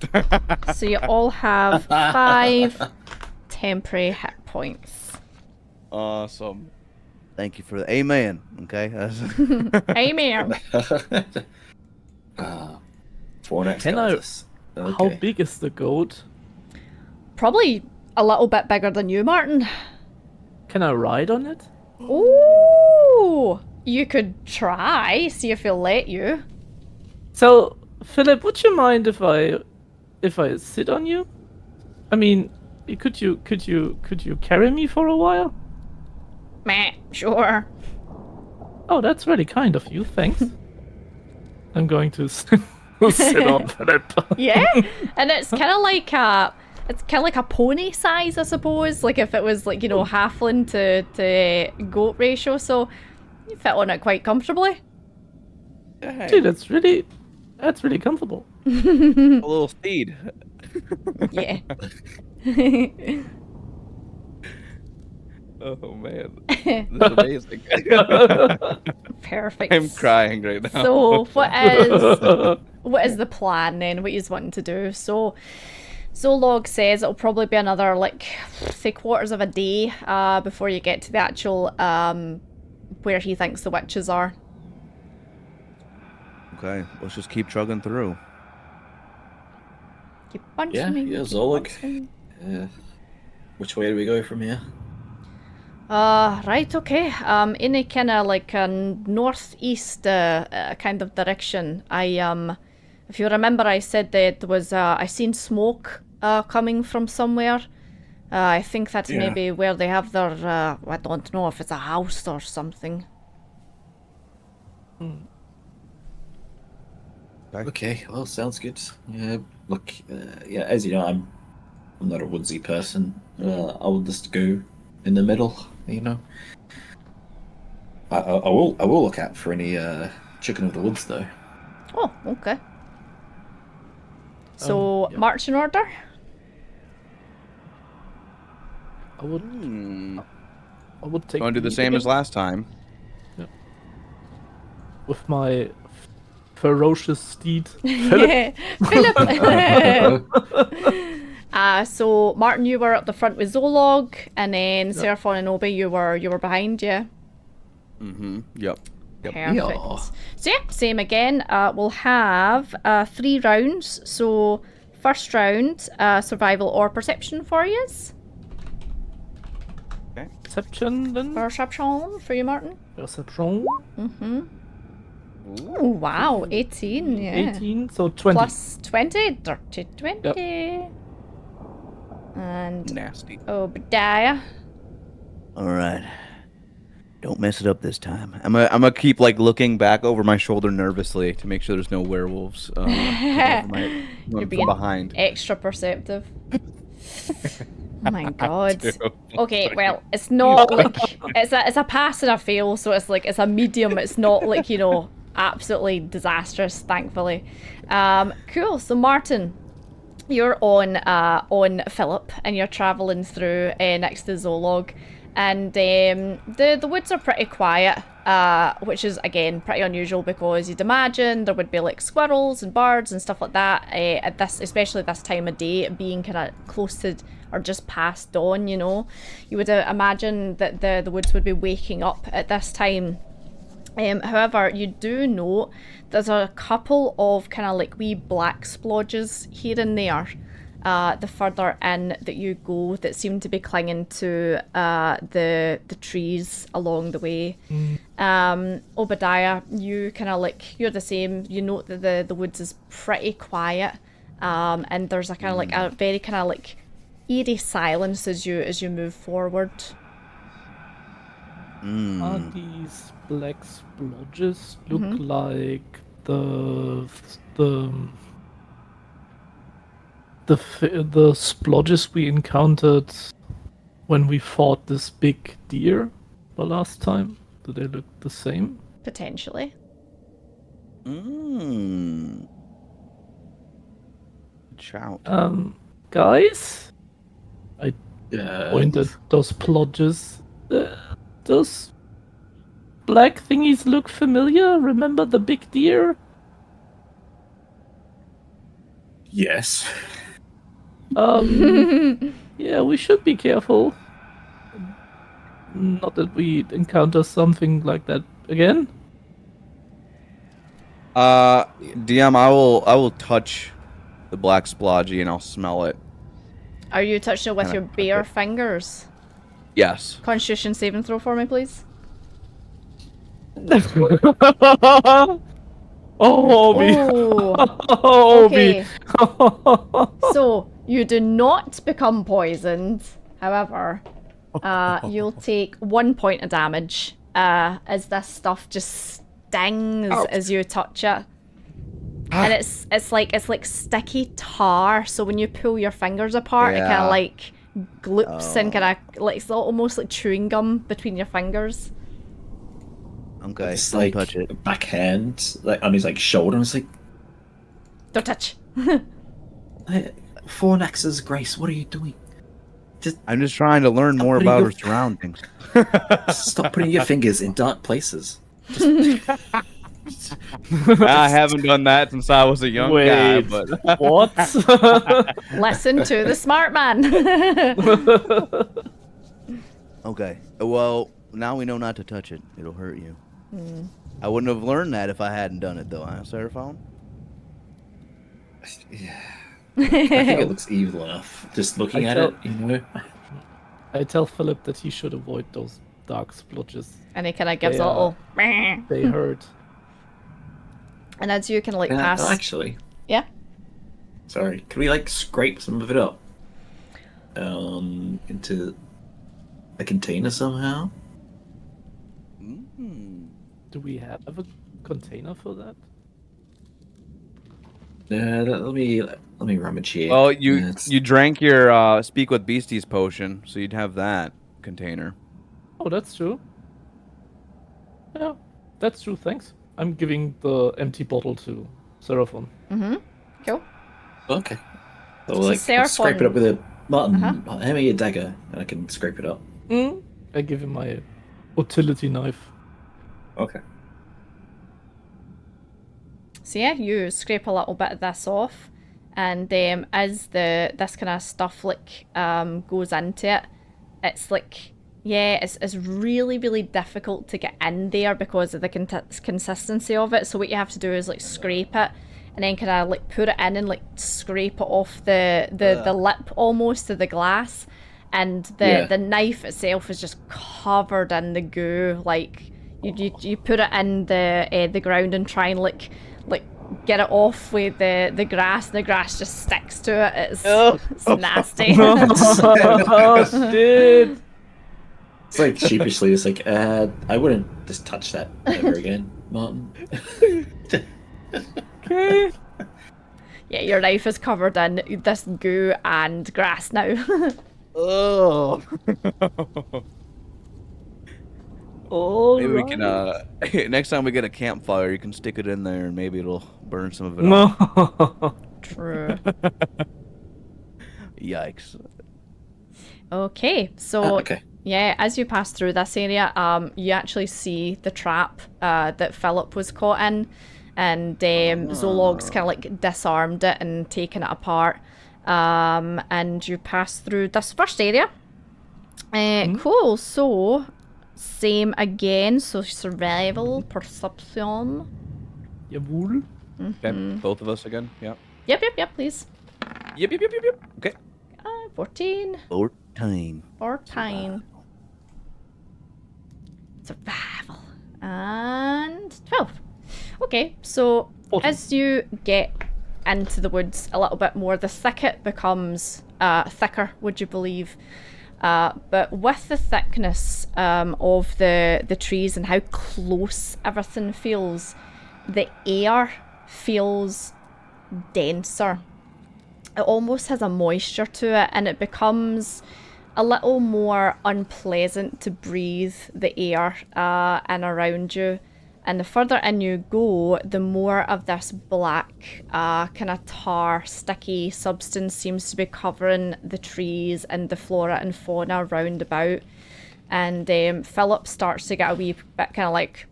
[SPEAKER 1] So you all have 5 temporary hit points.
[SPEAKER 3] Awesome. Thank you for the amen. Okay.
[SPEAKER 1] Amen.
[SPEAKER 2] Fornex
[SPEAKER 4] Can
[SPEAKER 2] got
[SPEAKER 4] I-
[SPEAKER 2] this.
[SPEAKER 4] How
[SPEAKER 2] Okay.
[SPEAKER 4] big is the goat?
[SPEAKER 1] Probably a little bit bigger than you, Martin.
[SPEAKER 4] Can I ride on it?
[SPEAKER 1] Ooh, you could try. See if he'll let you.
[SPEAKER 4] So, Philip, would you mind if I sit on you? I mean, could you carry me for a while?
[SPEAKER 1] Meh, sure.
[SPEAKER 4] Oh, that's really kind of you. Thanks. I'm going to sit on Philip.
[SPEAKER 1] Yeah, and it's kind of like a pony size, I suppose. Like if it was like halfling to goat ratio, so you fit on it quite comfortably.
[SPEAKER 4] Dude, that's really comfortable.
[SPEAKER 3] A little speed.
[SPEAKER 1] Yeah.
[SPEAKER 3] Oh man, this is amazing.
[SPEAKER 1] Perfect.
[SPEAKER 3] I'm crying right now.
[SPEAKER 1] So what is the plan then? What he's wanting to do? So Zolog says it'll probably be another like 3/4 of a day before you get to the actual where he thinks the witches are.
[SPEAKER 3] Okay, let's just keep chugging through.
[SPEAKER 1] Keep punching
[SPEAKER 2] Yeah,
[SPEAKER 1] me.
[SPEAKER 2] yeah,
[SPEAKER 1] keep
[SPEAKER 2] Zolog.
[SPEAKER 1] punching me.
[SPEAKER 2] Which way do we go from here?
[SPEAKER 1] Right, okay. In a kind of like a northeast kind of direction. If you remember, I said that there was I seen smoke coming from somewhere. I think that's maybe where they have their. I don't know if it's a house or something.
[SPEAKER 2] Okay, well, sounds good. Yeah, look, yeah, as you know, I'm not a woodsy person. I'll just go in the middle, you know. I will look out for any chicken of the woods though.
[SPEAKER 1] Oh, okay. So
[SPEAKER 4] yeah.
[SPEAKER 1] march in order.
[SPEAKER 4] I would take.
[SPEAKER 3] Want to do the
[SPEAKER 4] lead
[SPEAKER 3] same as
[SPEAKER 4] again
[SPEAKER 3] last time?
[SPEAKER 4] with my ferocious steed.
[SPEAKER 1] Philip. So Martin, you were at the front with Zolog, and then Seraphon and Obi, you were behind, yeah.
[SPEAKER 3] Mm-hmm. Yep.
[SPEAKER 1] Perfect.
[SPEAKER 2] Yeah.
[SPEAKER 1] So yeah, same again. We'll have 3 rounds. So first round, survival or perception for yous.
[SPEAKER 4] Perception then.
[SPEAKER 1] Perception for you, Martin.
[SPEAKER 4] Perception.
[SPEAKER 1] Oh wow, 18. Yeah.
[SPEAKER 4] 18, so 20.
[SPEAKER 1] Plus 20, dirty 20. And
[SPEAKER 3] Nasty.
[SPEAKER 1] Obadiah.
[SPEAKER 3] All right. Don't mess it up this time. I'm gonna keep like looking back over my shoulder nervously to make sure there's no werewolves.
[SPEAKER 1] You're being
[SPEAKER 3] behind.
[SPEAKER 1] extra perceptive. Oh my god.
[SPEAKER 3] too.
[SPEAKER 1] Okay, well, it's not like it's a pass and a fail, so it's like it's a medium. It's not like absolutely disastrous, thankfully. Cool. So Martin, you're on Philip, and you're traveling through next to Zolog, and the woods are pretty quiet, which is again pretty unusual because you'd imagine there would be like squirrels and birds and stuff like that at this, especially this time of day, being kind of close to or just past dawn. You know, you would imagine that the woods would be waking up at this time. However, you do note there's a couple of kind of like wee black splodges here and there, the further in that you go, that seem to be clinging to the trees along the way. Obadiah, you kind of like, you're the same. You note that the woods is pretty quiet, and there's a kind of like a very kind of like eerie silence as you move forward.
[SPEAKER 4] Are these black splodges look like the splodges we encountered when we fought this big deer the last time? Do they look the same?
[SPEAKER 1] Potentially.
[SPEAKER 3] Good shout.
[SPEAKER 4] Guys, I
[SPEAKER 2] Yeah.
[SPEAKER 4] pointed those splodges. Those black thingies look familiar. Remember the big deer?
[SPEAKER 2] Yes.
[SPEAKER 4] Yeah, we should be careful. Not that we encounter something like that again.
[SPEAKER 3] DM, I will touch the black splodgy and I'll smell it.
[SPEAKER 1] Are you touching it with
[SPEAKER 3] Kinda
[SPEAKER 1] your bare
[SPEAKER 3] okay.
[SPEAKER 1] fingers?
[SPEAKER 3] Yes.
[SPEAKER 1] Constitution saving throw for me, please.
[SPEAKER 4] Oh, Obi.
[SPEAKER 1] Oh,
[SPEAKER 4] Oh, Obi.
[SPEAKER 1] okay. So you do not become poisoned. However, you'll take 1 point of damage as this stuff just stings as you touch it. And it's like sticky tar. So when you pull your fingers apart, it kind
[SPEAKER 3] Yeah.
[SPEAKER 1] of like gloops and kind of like it's almost like chewing gum between your fingers.
[SPEAKER 3] Okay.
[SPEAKER 2] It's
[SPEAKER 3] Don't
[SPEAKER 2] like
[SPEAKER 3] touch it.
[SPEAKER 2] a backhand, like on his like shoulder. And it's like,
[SPEAKER 1] Don't touch.
[SPEAKER 2] hey, four Nexus, Grace. What are you doing?
[SPEAKER 3] I'm just trying to learn more
[SPEAKER 2] putting
[SPEAKER 3] about
[SPEAKER 2] your-
[SPEAKER 3] our surroundings.
[SPEAKER 2] Stop putting your fingers in dark places.
[SPEAKER 3] I haven't done that since I was a young guy,
[SPEAKER 4] Wait.
[SPEAKER 3] but
[SPEAKER 4] What?
[SPEAKER 1] Listen to the smart man.
[SPEAKER 3] okay. Well, now we know not to touch it. It'll hurt you. I wouldn't have learned that if I hadn't done it, though, huh, Seraphon?
[SPEAKER 2] Yeah. I think it looks evil enough. Just looking
[SPEAKER 4] I
[SPEAKER 2] at
[SPEAKER 4] tell-
[SPEAKER 2] it, you know.
[SPEAKER 4] I tell Philip that he should avoid those dark splotches.
[SPEAKER 1] And he kind of gives
[SPEAKER 4] They,
[SPEAKER 1] a little.
[SPEAKER 4] They hurt.
[SPEAKER 1] And as you kind of like pass.
[SPEAKER 2] Actually,
[SPEAKER 1] Yeah.
[SPEAKER 2] sorry. Can we like scrape some of it up into a container somehow?
[SPEAKER 4] Do we have a container for that?
[SPEAKER 2] Yeah, let me rummage here.
[SPEAKER 3] Well,
[SPEAKER 2] Yeah,
[SPEAKER 3] you drank your Speak with Beasties potion, so you'd have that container.
[SPEAKER 4] Oh, that's true. Yeah, that's true. Thanks. I'm giving the empty bottle to Seraphon.
[SPEAKER 1] Cool.
[SPEAKER 2] okay. So
[SPEAKER 1] So
[SPEAKER 2] like I'll scrape it
[SPEAKER 1] Seraphon-
[SPEAKER 2] up with a Martin. Hand me a dagger, and I can scrape it up.
[SPEAKER 4] I give him my utility knife.
[SPEAKER 2] Okay.
[SPEAKER 1] So yeah, you scrape a little bit of this off, and as this kind of stuff like goes into it, it's like it's really really difficult to get in there because of the consistency of it. So what you have to do is like scrape it, and then kind of like put it in and like scrape it off the lip almost of the glass, and the knife itself is just covered in the goo. Like you put it in the ground and try and like get it off with the grass. The grass just sticks to it. It's nasty.
[SPEAKER 4] Oh shit!
[SPEAKER 2] It's like sheepishly, it's like, I wouldn't just touch that ever again, Martin.
[SPEAKER 4] Okay.
[SPEAKER 1] Yeah, your knife is covered in this goo and grass now.
[SPEAKER 3] Oh. Maybe we can, next time we get a campfire, you can stick it in there and maybe it'll burn some of it
[SPEAKER 4] No.
[SPEAKER 3] off.
[SPEAKER 1] True.
[SPEAKER 3] Yikes.
[SPEAKER 1] Okay, so
[SPEAKER 2] Okay.
[SPEAKER 1] yeah, as you pass through this area, you actually see the trap that Philip was caught in, and Zolog's kind of like disarmed it and taken it apart. And you pass through this first area. Cool. So same again. So survival, perception.
[SPEAKER 4] Jawohl.
[SPEAKER 3] Okay, both of us again? Yeah.
[SPEAKER 1] Yep. Please.
[SPEAKER 3] Yep. Okay.
[SPEAKER 1] 14.
[SPEAKER 3] 14.
[SPEAKER 1] 14. Survival. And 12. Okay, so
[SPEAKER 4] 14.
[SPEAKER 1] as you get into the woods a little bit more, the thicket becomes thicker, would you believe? But with the thickness of the trees and how close everything feels, the air feels denser. It almost has a moisture to it, and it becomes a little more unpleasant to breathe the air in around you. And the further in you go, the more of this black kind of tar, sticky substance seems to be covering the trees and the flora and fauna round about. And Philip starts to get a wee bit kind of like,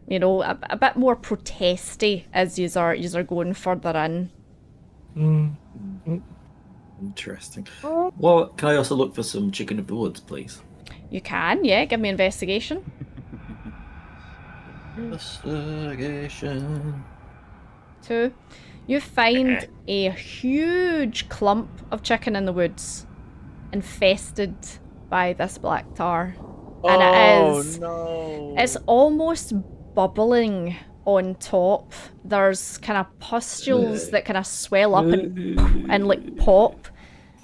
[SPEAKER 1] you know, a bit more protesty as yous are going further in.
[SPEAKER 2] Interesting. Well, can I also look for some chicken of the woods, please?
[SPEAKER 1] You can, yeah, give me investigation.
[SPEAKER 2] Investigation.
[SPEAKER 1] 2. You find a huge clump of chicken in the woods, infested by this black tar. And it's almost bubbling on top. There's kind of pustules that kind of swell up and like pop.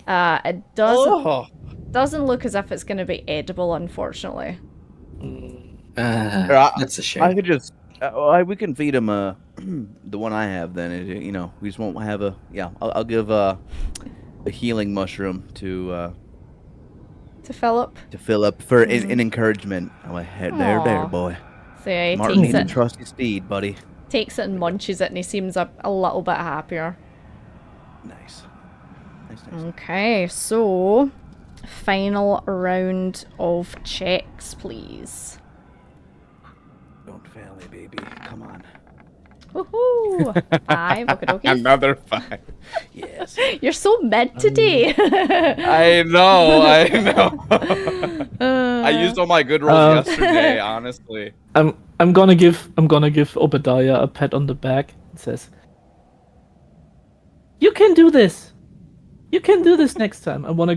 [SPEAKER 1] It doesn't look as if it's going to be edible, unfortunately.
[SPEAKER 2] That's a shame.
[SPEAKER 3] I could just, we can feed him the one I have. Then you know, we just won't have a. Yeah, I'll give a healing mushroom to
[SPEAKER 1] Philip.
[SPEAKER 3] To Philip for an encouragement. I went, there, boy.
[SPEAKER 1] So yeah, he
[SPEAKER 3] Martin
[SPEAKER 1] takes
[SPEAKER 3] needs
[SPEAKER 1] it.
[SPEAKER 3] a trusty steed, buddy.
[SPEAKER 1] Takes it and munches it, and he seems a little bit happier.
[SPEAKER 3] Nice.
[SPEAKER 1] Okay, so final round of checks, please.
[SPEAKER 3] Don't fail me, baby. Come on.
[SPEAKER 1] Woohoo! 5. Okay.
[SPEAKER 3] Another 5. Yes.
[SPEAKER 1] You're so mid today.
[SPEAKER 3] I know. I used all my good rolls yesterday, honestly.
[SPEAKER 4] I'm gonna give Obadiah a pat on the back. It says, "You can do this. You can do this next time." I wanna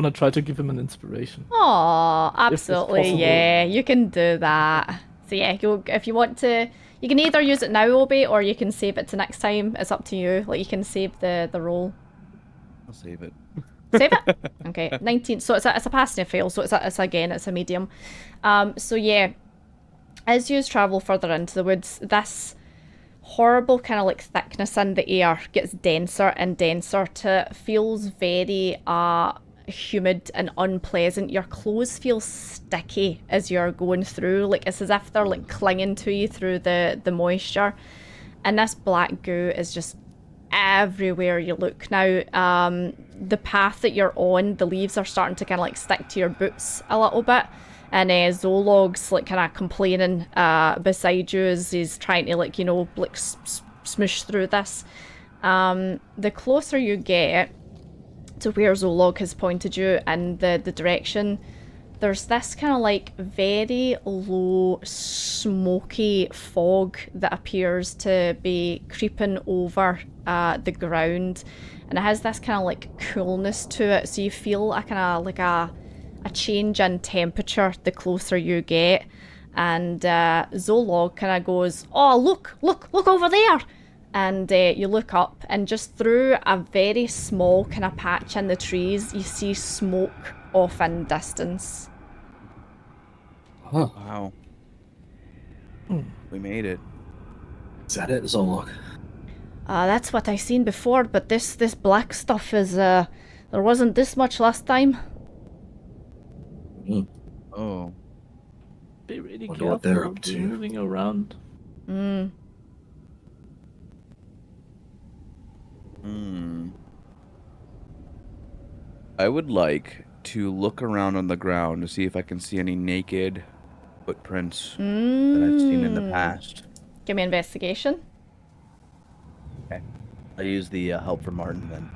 [SPEAKER 4] try to give him an inspiration.
[SPEAKER 1] Oh, absolutely,
[SPEAKER 4] possible.
[SPEAKER 1] yeah. You can do that. So yeah, if you want to, you can either use it now, Obi, or you can save it to next time. It's up to you. Like, you can save the roll.
[SPEAKER 3] I'll save it.
[SPEAKER 1] Save it? Okay, 19. So it's a pass and a fail. So it's a medium. So yeah, as you travel further into the woods, this horrible kind of like thickness in the air gets denser and denser to feels very humid and unpleasant. Your clothes feel sticky as you're going through. Like, it's as if they're like clinging to you through the moisture. And this black goo is just everywhere you look now. The path that you're on, the leaves are starting to kind of like stick to your boots a little bit. And Zolog's like kind of complaining beside you as he's trying to like, you know, like smoosh through this. The closer you get to where Zolog has pointed you in the direction, there's this kind of like very low smoky fog that appears to be creeping over the ground, and it has this kind of like coolness to it, so you feel a kind of like a change in temperature the closer you get. And Zolog kind of goes, "Oh, look over there!" And you look up, and just through a very small kind of patch in the trees, you see smoke off in distance.
[SPEAKER 2] Huh.
[SPEAKER 3] Wow. We made it.
[SPEAKER 2] Is that it, Zolog?
[SPEAKER 1] That's what I seen before, but this black stuff is, there wasn't this much last time.
[SPEAKER 3] Oh.
[SPEAKER 4] be really
[SPEAKER 2] Wonder what they're
[SPEAKER 4] careful.
[SPEAKER 2] up
[SPEAKER 4] Be
[SPEAKER 2] to.
[SPEAKER 4] moving around.
[SPEAKER 3] I would like to look around on the ground to see if I can see any naked footprints that I've seen in the past.
[SPEAKER 1] Give me investigation.
[SPEAKER 3] Okay. I use the help from Martin then.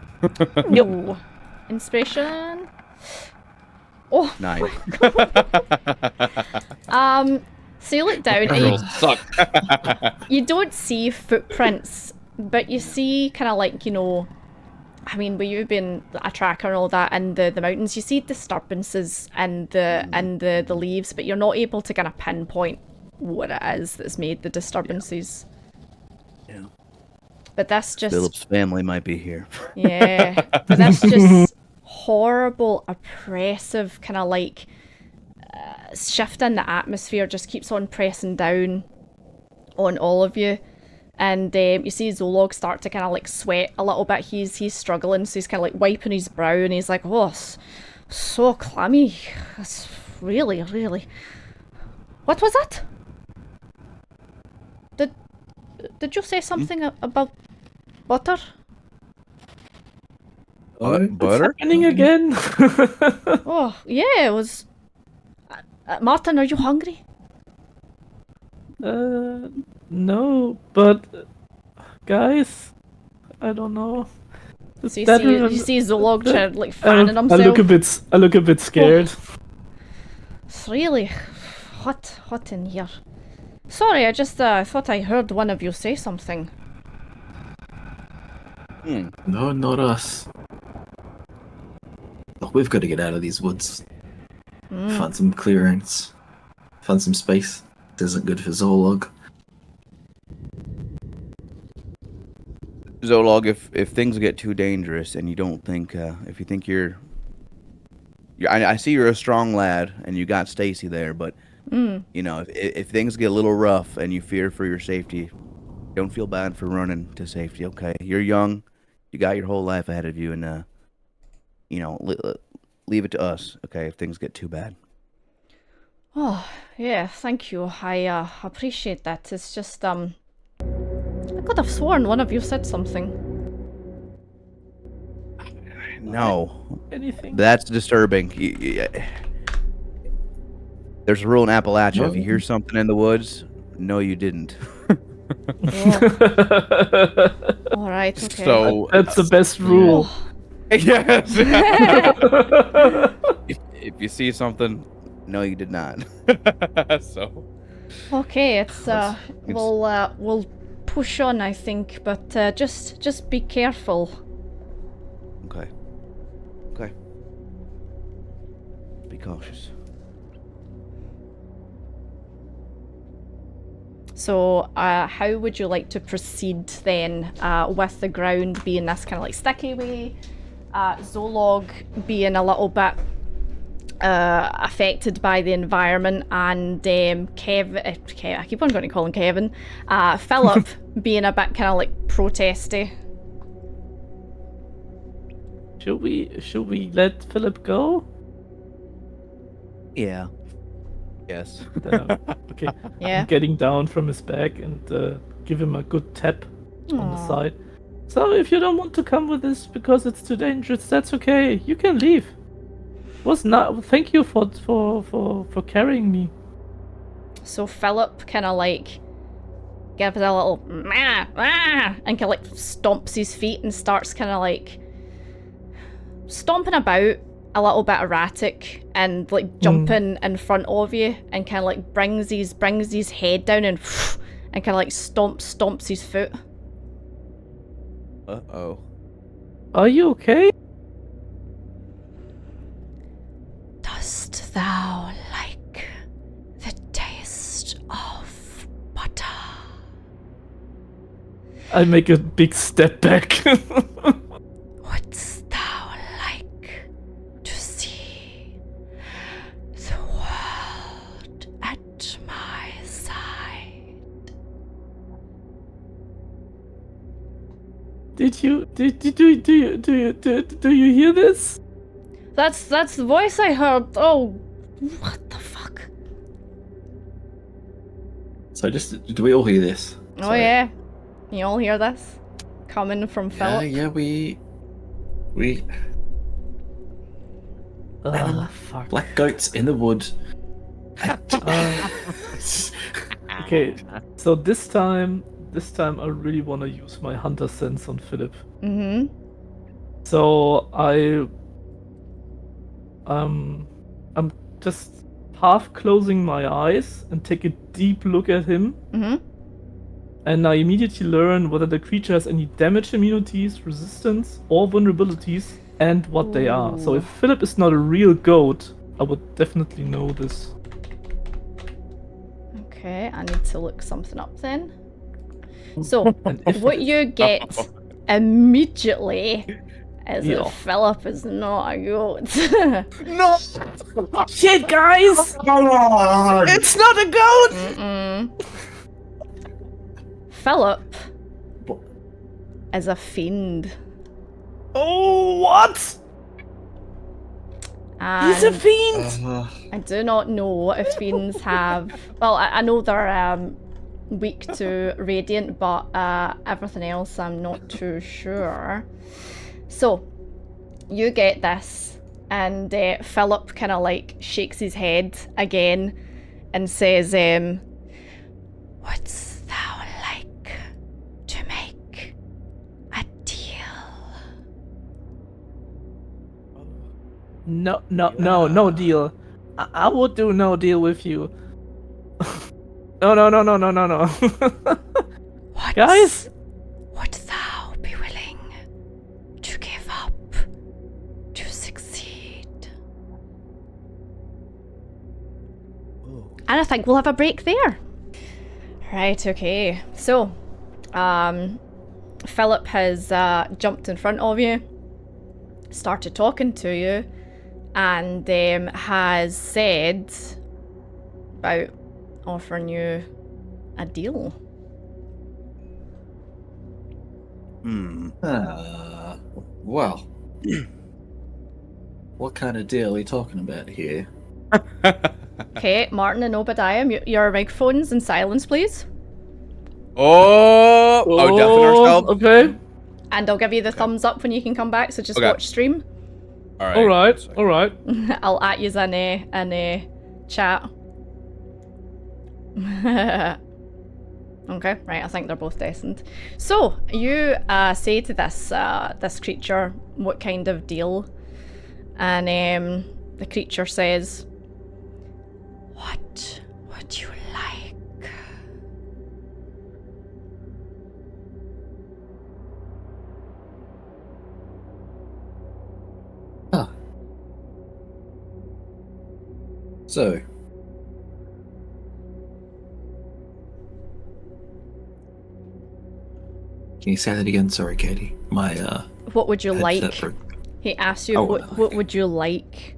[SPEAKER 1] Ooh. Inspiration. Oh.
[SPEAKER 3] 9.
[SPEAKER 1] So you look down and
[SPEAKER 3] Rolls suck.
[SPEAKER 1] you don't see footprints, but you see kind of like, I mean, where you've been a tracker and all that in the mountains, you see disturbances in the leaves, but you're not able to kind of pinpoint what it is that's made the disturbances.
[SPEAKER 3] Yeah.
[SPEAKER 1] But that's just...
[SPEAKER 3] Philip's family might be here.
[SPEAKER 1] Yeah. But that's just horrible, oppressive, kind of like shift in the atmosphere just keeps on pressing down on all of you. And you see Zolog start to kind of like sweat a little bit. He's struggling, so he's kind of like wiping his brow, and he's like, "Oh, so clammy. It's really, really." What was that? Did you say something about butter?
[SPEAKER 3] Butter?
[SPEAKER 4] Happening again?
[SPEAKER 1] Oh, yeah, it was. Martin, are you hungry?
[SPEAKER 4] No, but guys, I don't know.
[SPEAKER 1] So you see Zolog like fanning
[SPEAKER 4] I
[SPEAKER 1] himself.
[SPEAKER 4] look a bit scared.
[SPEAKER 1] It's really hot in here. Sorry, I just thought I heard one of you say something.
[SPEAKER 2] No, not us. Look, we've got to get out of these woods. Find some clearance. Find some space. This isn't good for Zolog.
[SPEAKER 3] Zolog, if things get too dangerous and you don't think, if you think I see you're a strong lad and you got Stacy there, but if things get a little rough and you fear for your safety, don't feel bad for running to safety. Okay, you're young, you got your whole life ahead of you, and leave it to us. Okay, if things get too bad.
[SPEAKER 1] Oh, yeah, thank you. I appreciate that. It's just I could have sworn one of you said something.
[SPEAKER 3] No,
[SPEAKER 4] Anything?
[SPEAKER 3] that's disturbing. There's a rule in Appalachia. If you hear something in the woods, no, you didn't.
[SPEAKER 1] All right, okay.
[SPEAKER 3] So
[SPEAKER 4] That's the best rule.
[SPEAKER 3] yes. if you see something, no, you did not. So.
[SPEAKER 1] Okay, it's we'll push on, I think, but just be careful.
[SPEAKER 3] Okay. Be cautious.
[SPEAKER 1] So, how would you like to proceed then, with the ground being this kind of like sticky way, Zolog being a little bit affected by the environment, and Kev, I keep on going to call him Kevin, Philip being a bit kind of like protesty.
[SPEAKER 4] Should we let Philip go?
[SPEAKER 3] Yeah. Yes.
[SPEAKER 4] Okay.
[SPEAKER 1] Yeah.
[SPEAKER 4] I'm getting down from his back and give him a good tap on the
[SPEAKER 1] Aw.
[SPEAKER 4] side. So if you don't want to come with this because it's too dangerous, that's okay. You can leave. Thank you for carrying me.
[SPEAKER 1] So Philip kind of like gives a little "Mah, ah," and kind of like stomps his feet and starts kind of like stomping about, a little bit erratic, and like jumping in front of you, and kind of like brings his head down and kind of like stomps his foot.
[SPEAKER 3] Uh-oh.
[SPEAKER 4] Are you okay?
[SPEAKER 1] Dost thou like the taste of butter?
[SPEAKER 4] I make a big step back.
[SPEAKER 1] Wouldst thou like to see the world at my side?
[SPEAKER 4] Do you hear this?
[SPEAKER 1] That's the voice I heard. Oh, what the fuck?
[SPEAKER 2] So just do we all hear this?
[SPEAKER 1] Oh
[SPEAKER 2] Sorry.
[SPEAKER 1] yeah, you all hear this coming from Philip?
[SPEAKER 2] Yeah, we.
[SPEAKER 4] Fuck.
[SPEAKER 2] Black goats in the wood.
[SPEAKER 4] Okay, so this time I really want to use my hunter sense on Philip.
[SPEAKER 1] Mm-hmm.
[SPEAKER 4] So I'm just half closing my eyes and take a deep look at him.
[SPEAKER 1] Mm-hmm.
[SPEAKER 4] And I immediately learn whether the creature has any damage immunities, resistance, or vulnerabilities, and what they are. So if Philip is not a real goat, I would definitely know this.
[SPEAKER 1] Okay, I need to look something up then. So,
[SPEAKER 4] And if
[SPEAKER 1] what you get immediately is
[SPEAKER 4] Yeah.
[SPEAKER 1] that Philip is not a goat.
[SPEAKER 3] No!
[SPEAKER 4] Shit, guys!
[SPEAKER 3] It's not a goat!
[SPEAKER 1] Mm-mm. Philip is a fiend.
[SPEAKER 4] Oh, what? He's a
[SPEAKER 1] And
[SPEAKER 4] fiend!
[SPEAKER 1] I do not know if fiends have. Well, I know they're weak to radiant, but everything else I'm not too sure. So, you get this, and Philip kind of like shakes his head again and says, "Wouldst thou like to make a deal?"
[SPEAKER 4] No deal. I would do no deal with you. No.
[SPEAKER 1] What
[SPEAKER 4] Guys?
[SPEAKER 1] would thou be willing to give up to succeed? And I think we'll have a break there. Right, okay. So, Philip has jumped in front of you, started talking to you, and has said about offering you a deal.
[SPEAKER 2] Well. What kind of deal are we talking about here?
[SPEAKER 1] Okay, Martin and Obadiah, your microphones in silence, please.
[SPEAKER 3] Oh, are we deafening ourselves?
[SPEAKER 4] Okay.
[SPEAKER 1] And I'll give you the thumbs up when you can come back, so just
[SPEAKER 3] Okay.
[SPEAKER 1] watch stream.
[SPEAKER 3] All right.
[SPEAKER 4] All right.
[SPEAKER 1] I'll at you in a chat. Okay, right, I think they're both destined. So, you say to this creature what kind of deal, and the creature says, "What would you like?"
[SPEAKER 2] So. Can you say that again? Sorry, Katie. My
[SPEAKER 1] What would you
[SPEAKER 2] headset
[SPEAKER 1] like?
[SPEAKER 2] broke.
[SPEAKER 1] He asks you,
[SPEAKER 2] Oh,
[SPEAKER 1] what would you like?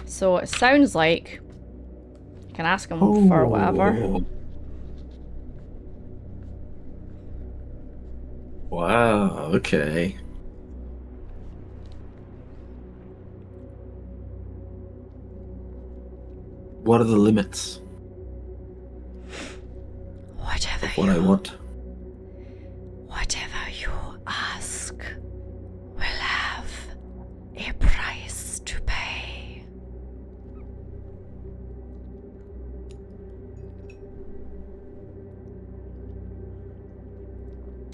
[SPEAKER 1] So it sounds like you can ask him for whatever.
[SPEAKER 2] Wow, okay. What are the limits
[SPEAKER 1] Whatever
[SPEAKER 2] of what I want?
[SPEAKER 1] Whatever you ask will have a price to pay.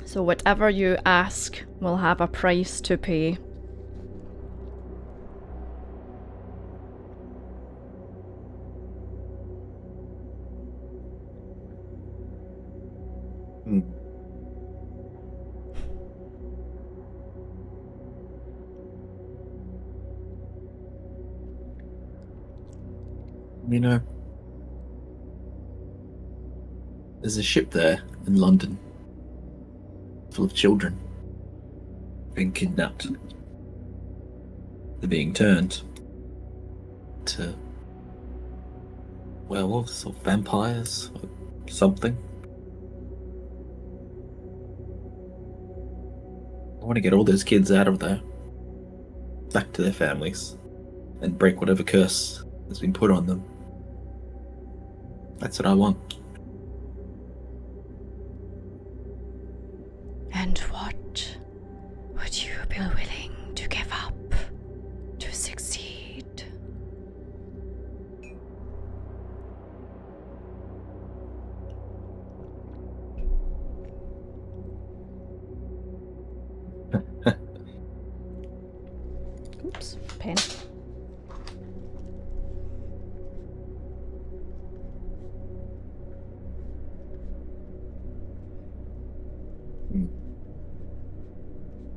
[SPEAKER 1] So whatever you ask will have a price to pay.
[SPEAKER 2] You know, there's a ship there in London full of children being kidnapped. They're being turned to werewolves or vampires or something. I want to get all those kids out of there, back to their families, and break whatever curse has been put on them. That's what I want.
[SPEAKER 1] And what would you be willing to give up to succeed? Oops, pen.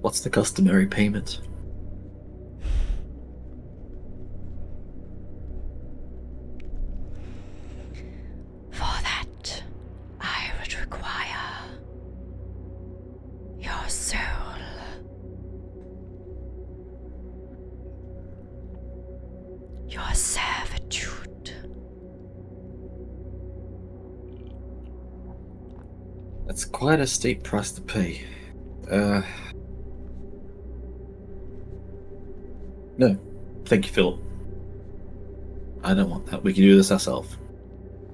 [SPEAKER 2] What's the customary payment?
[SPEAKER 1] For that, I would require your soul. Your servitude.
[SPEAKER 2] That's quite a steep price to pay. No. Thank you, Philip. I don't want that. We can do this ourselves.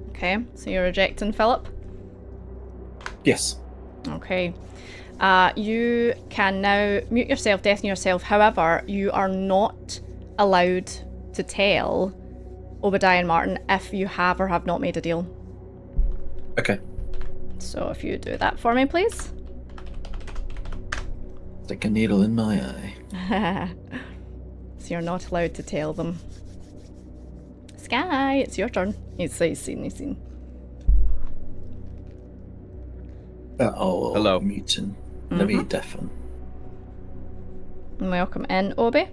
[SPEAKER 1] Okay, so you're rejecting Philip?
[SPEAKER 2] Yes.
[SPEAKER 1] Okay. You can now mute yourself, deafen yourself. However, you are not allowed to tell Obadiah and Martin if you have or have not made a deal.
[SPEAKER 2] Okay.
[SPEAKER 1] So if you do that for me, please.
[SPEAKER 2] Stick a needle in my eye.
[SPEAKER 1] So you're not allowed to tell them. Sky, it's your turn. He's seen.
[SPEAKER 2] Oh,
[SPEAKER 3] Hello.
[SPEAKER 2] mutant. Let me deafen.
[SPEAKER 1] Welcome in, Obi.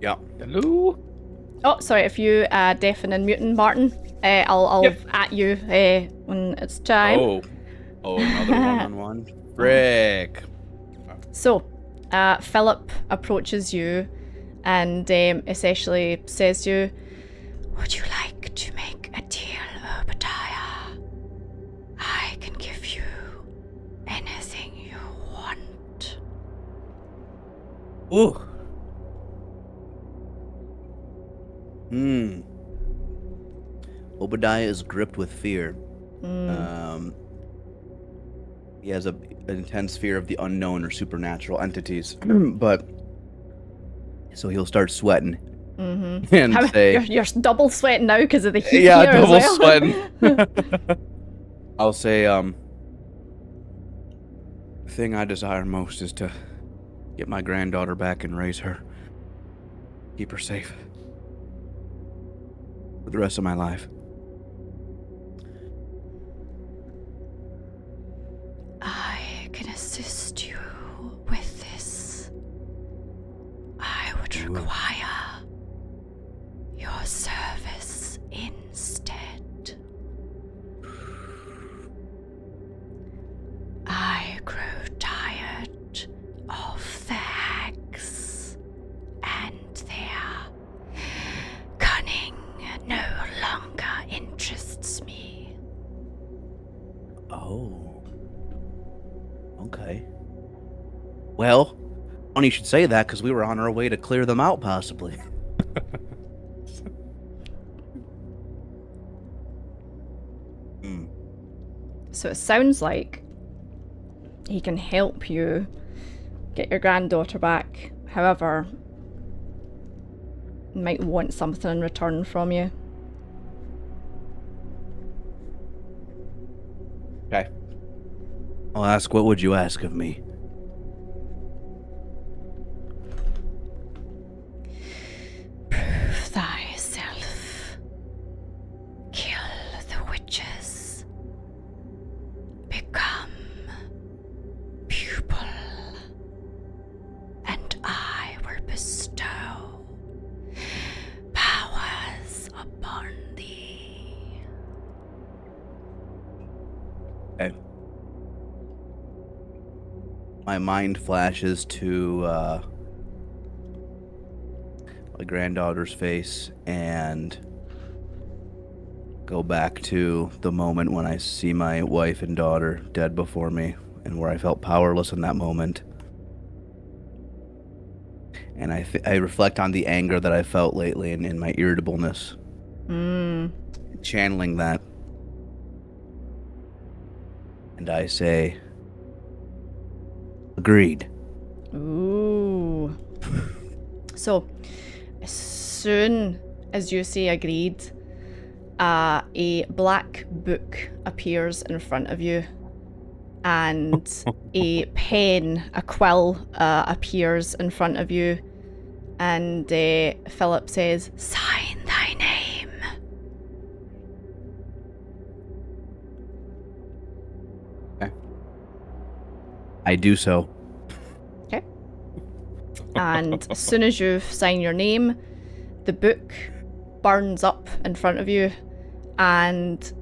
[SPEAKER 3] Yeah.
[SPEAKER 4] Hello.
[SPEAKER 1] Oh, sorry, if you deafen and mutant Martin, I'll
[SPEAKER 4] Yep.
[SPEAKER 1] at you when it's time.
[SPEAKER 3] Oh, another one-on-one. Frick.
[SPEAKER 1] So, Philip approaches you and essentially says to you, would you like to make a deal, Obadiah? I can give you anything you want.
[SPEAKER 3] Ooh. Obadiah is gripped with fear. He has an intense fear of the unknown or supernatural entities. But so he'll start sweating and say,
[SPEAKER 1] You're double sweating now because of the heat
[SPEAKER 3] "Yeah,
[SPEAKER 1] here as
[SPEAKER 3] double
[SPEAKER 1] well.
[SPEAKER 3] sweating." I'll say, "The thing I desire most is to get my granddaughter back and raise her, keep her safe for the rest of my life."
[SPEAKER 1] I can assist you with this. I would require your service instead. I grow tired of the hags and their cunning no longer interests me.
[SPEAKER 3] Oh. Okay. Well, funny you should say that because we were on our way to clear them out, possibly.
[SPEAKER 1] So it sounds like he can help you get your granddaughter back. However, he might want something in return from you.
[SPEAKER 3] Okay. I'll ask, what would you ask of me?
[SPEAKER 1] Prove thyself. Kill the witches. Become pupil. And I will bestow powers upon thee.
[SPEAKER 3] Okay. My mind flashes to my granddaughter's face and go back to the moment when I see my wife and daughter dead before me and where I felt powerless in that moment. And I reflect on the anger that I felt lately and my irritableness. Channeling that. And I say, Agreed.
[SPEAKER 1] Ooh. So, as soon as you say agreed, a black book appears in front of you, and a pen, a quill, appears in front of you, and Philip says, "Sign thy name."
[SPEAKER 3] Okay. I do so.
[SPEAKER 1] Okay. And as soon as you sign your name, the book burns up in front of you, and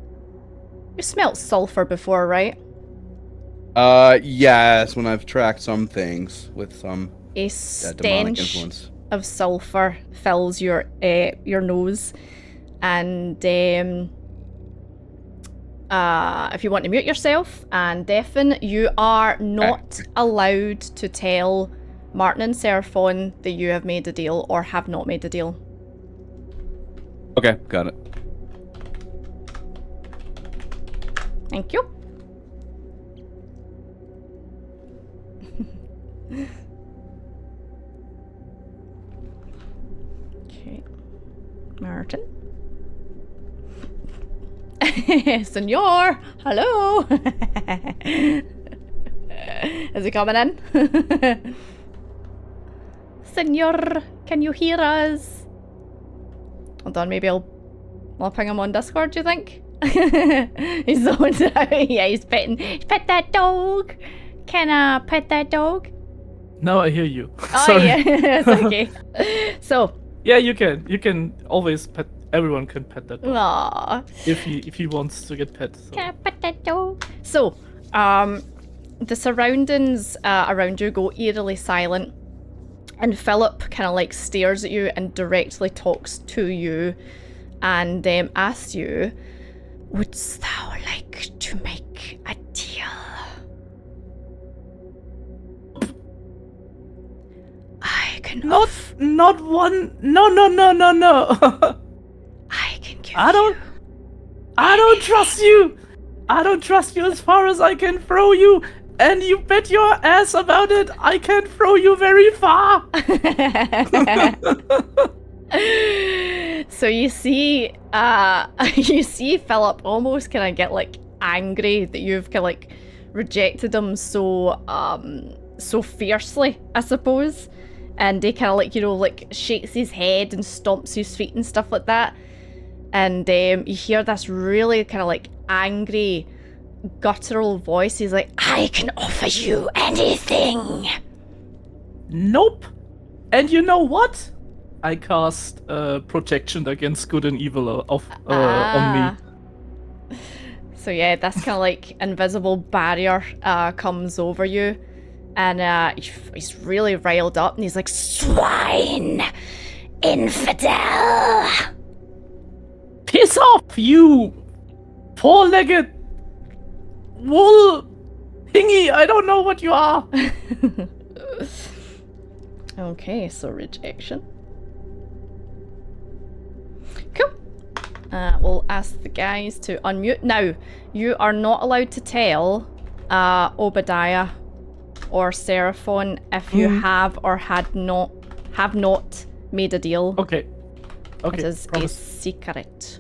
[SPEAKER 1] you smelt sulfur before, right?
[SPEAKER 3] Yes, when I've tracked some things with some
[SPEAKER 1] A
[SPEAKER 3] demonic
[SPEAKER 1] stench
[SPEAKER 3] influence.
[SPEAKER 1] of sulfur fills your nose, and if you want to mute yourself and deafen, you are not allowed to tell Martin and Seraphon that you have made a deal or have not made a deal.
[SPEAKER 3] Okay, got it.
[SPEAKER 1] Thank you. Okay. Martin. Senor! Hello! Is he coming in? Senor, can you hear us? Hold on, maybe I'll ping him on Discord, do you think? He's so yeah, he's petting. Pet that dog! Can I pet that dog?
[SPEAKER 4] Now I hear you.
[SPEAKER 1] Oh,
[SPEAKER 4] Sorry.
[SPEAKER 1] yeah, it's okay. So,
[SPEAKER 4] Yeah, you can. You can always pet. Everyone can pet that dog
[SPEAKER 1] aww.
[SPEAKER 4] if he wants to get pet. So.
[SPEAKER 1] Can I pet that dog? So, the surroundings around you go eerily silent, and Philip kind of like stares at you and directly talks to you, and asks you, "Wouldst thou like to make a deal?" I can
[SPEAKER 4] Not one. No.
[SPEAKER 1] I can give
[SPEAKER 4] I don't trust you. I don't trust you as far as I can throw you. And you bet your ass about it, I can throw you very far.
[SPEAKER 1] So you see, Philip almost kind of get like angry that you've kind of like rejected him so fiercely, I suppose. And he kind of like, like shakes his head and stomps his feet and stuff like that. And you hear this really kind of like angry, guttural voice. He's like, "I can offer you anything."
[SPEAKER 4] Nope. And you know what? I cast protection against good and evil on me.
[SPEAKER 1] So yeah, this kind of like invisible barrier comes over you, and he's really riled up, and he's like, "Swine! Infidel!"
[SPEAKER 4] Piss off, you four-legged wool thingy. I don't know what you are.
[SPEAKER 1] Okay, so rejection. Cool. We'll ask the guys to unmute. Now, you are not allowed to tell Obadiah or Seraphon if you have or have not made a deal.
[SPEAKER 4] Okay.
[SPEAKER 1] It is
[SPEAKER 4] promise.
[SPEAKER 1] a secret.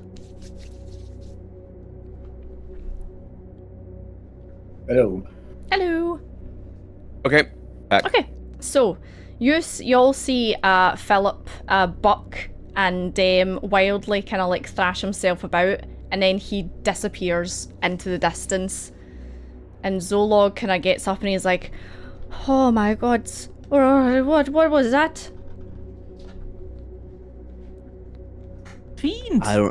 [SPEAKER 2] Hello.
[SPEAKER 1] Hello.
[SPEAKER 3] Okay, back.
[SPEAKER 1] Okay, so you all see Philip buck and wildly kind of like thrash himself about, and then he disappears into the distance. And Zolog kind of gets up and he's like, "Oh my god, what was that?"
[SPEAKER 4] Fiend.
[SPEAKER 3] I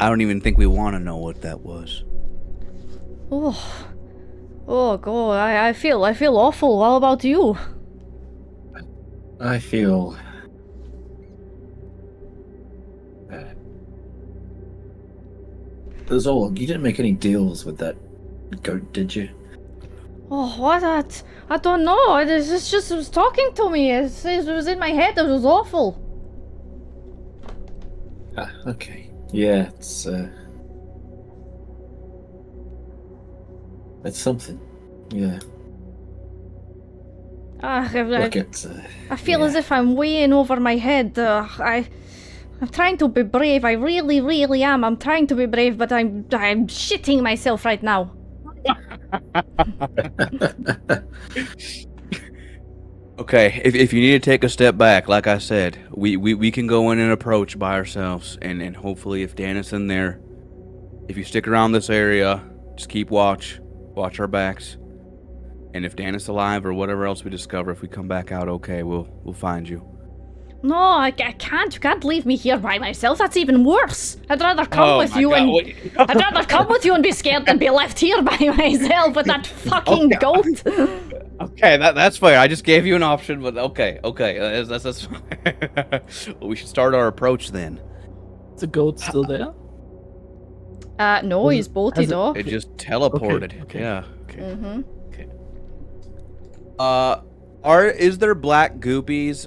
[SPEAKER 3] don't even think we want to know what that was.
[SPEAKER 1] Oh god, I feel awful. What about you?
[SPEAKER 2] I feel... Zolog, you didn't make any deals with that goat, did you?
[SPEAKER 1] Oh, what that? I don't know. It was talking to me. It was in my head. It was awful.
[SPEAKER 2] Ah, okay. Yeah, it's something. Yeah. Look at.
[SPEAKER 1] I feel as if I'm way in over my head. I'm trying to be brave. I really, really am. I'm trying to be brave, but I'm shitting myself right now.
[SPEAKER 3] Okay, if you need to take a step back, like I said, we can go in and approach by ourselves, and hopefully if Dan is in there, if you stick around this area, just keep watch our backs, and if Dan is alive or whatever else we discover, if we come back out okay, we'll find you.
[SPEAKER 1] No, I can't. You can't leave me here by myself. That's even worse. I'd rather come with you and I'd rather come with you and be scared than be left here by myself with that fucking goat.
[SPEAKER 3] Okay, that's fair. I just gave you an option, but okay, that's fine. Well, we should start our approach then.
[SPEAKER 4] Is the goat still there?
[SPEAKER 1] No, he's bolted off.
[SPEAKER 3] It just teleported.
[SPEAKER 4] Okay.
[SPEAKER 3] Yeah. Okay.
[SPEAKER 1] Mm-hmm.
[SPEAKER 3] Okay. Is there black goopies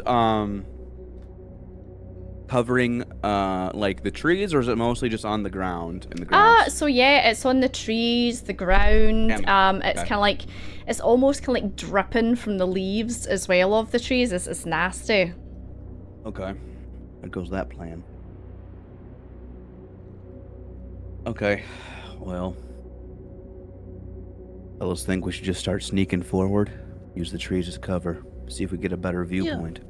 [SPEAKER 3] covering like the trees, or is it mostly just on the ground in the grass?
[SPEAKER 1] So yeah, it's on the trees, the ground. It's
[SPEAKER 3] Okay.
[SPEAKER 1] kind of like, it's almost kind of like dripping from the leaves as well of the trees. It's nasty.
[SPEAKER 3] Okay. There goes that plan. Okay. Well, fellas think we should just start sneaking forward, use the trees as cover, see if we get a better viewpoint.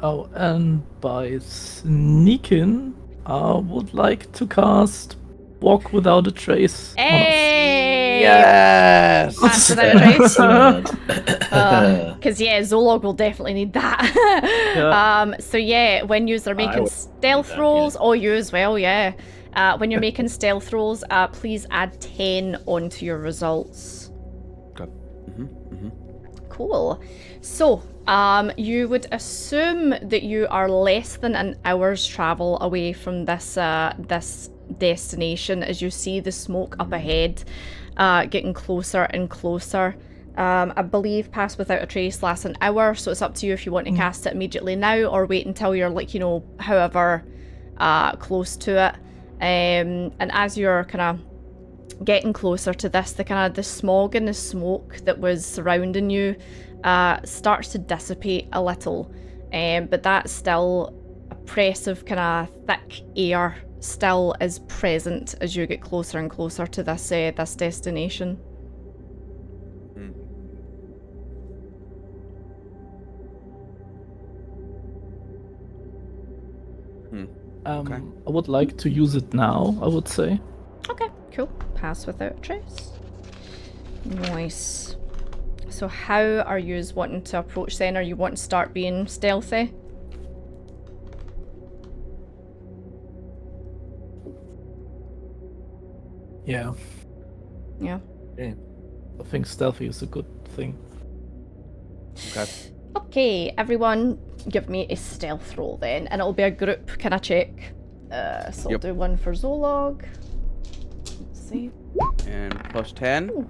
[SPEAKER 4] Oh, and by sneaking, I would like to cast Walk Without a Trace.
[SPEAKER 1] Hey!
[SPEAKER 3] Yes!
[SPEAKER 1] Pass without a trace.
[SPEAKER 2] Uh,
[SPEAKER 1] Because yeah, Zolog will definitely need that.
[SPEAKER 4] Yeah.
[SPEAKER 1] So yeah, when you are making
[SPEAKER 2] would
[SPEAKER 1] stealth
[SPEAKER 2] need that,
[SPEAKER 1] rolls, or you as well, yeah. When you're making stealth rolls, please add 10 onto your results.
[SPEAKER 3] Okay.
[SPEAKER 1] Cool. So, you would assume that you are less than an hour's travel away from this this destination as you see the smoke up ahead, getting closer and closer. I believe Pass Without a Trace lasts an hour, so it's up to you if you want to cast it immediately now or wait until you're like, however close to it. And as you're kind of getting closer to this, the smog and the smoke that was surrounding you starts to dissipate a little, but that still oppressive kind of thick air still is present as you get closer and closer to this this destination.
[SPEAKER 4] I would like to use it now, I would say.
[SPEAKER 1] Okay, cool. Pass Without a Trace. Nice. So how are you wanting to approach then? Are you wanting to start being stealthy?
[SPEAKER 4] Yeah,
[SPEAKER 1] Yeah.
[SPEAKER 4] I think stealthy is a good thing.
[SPEAKER 3] Okay.
[SPEAKER 1] Okay, everyone give me a stealth roll then, and it'll be a group kind of check. So I'll do one for Zolog. Let's see.
[SPEAKER 3] And plus 10.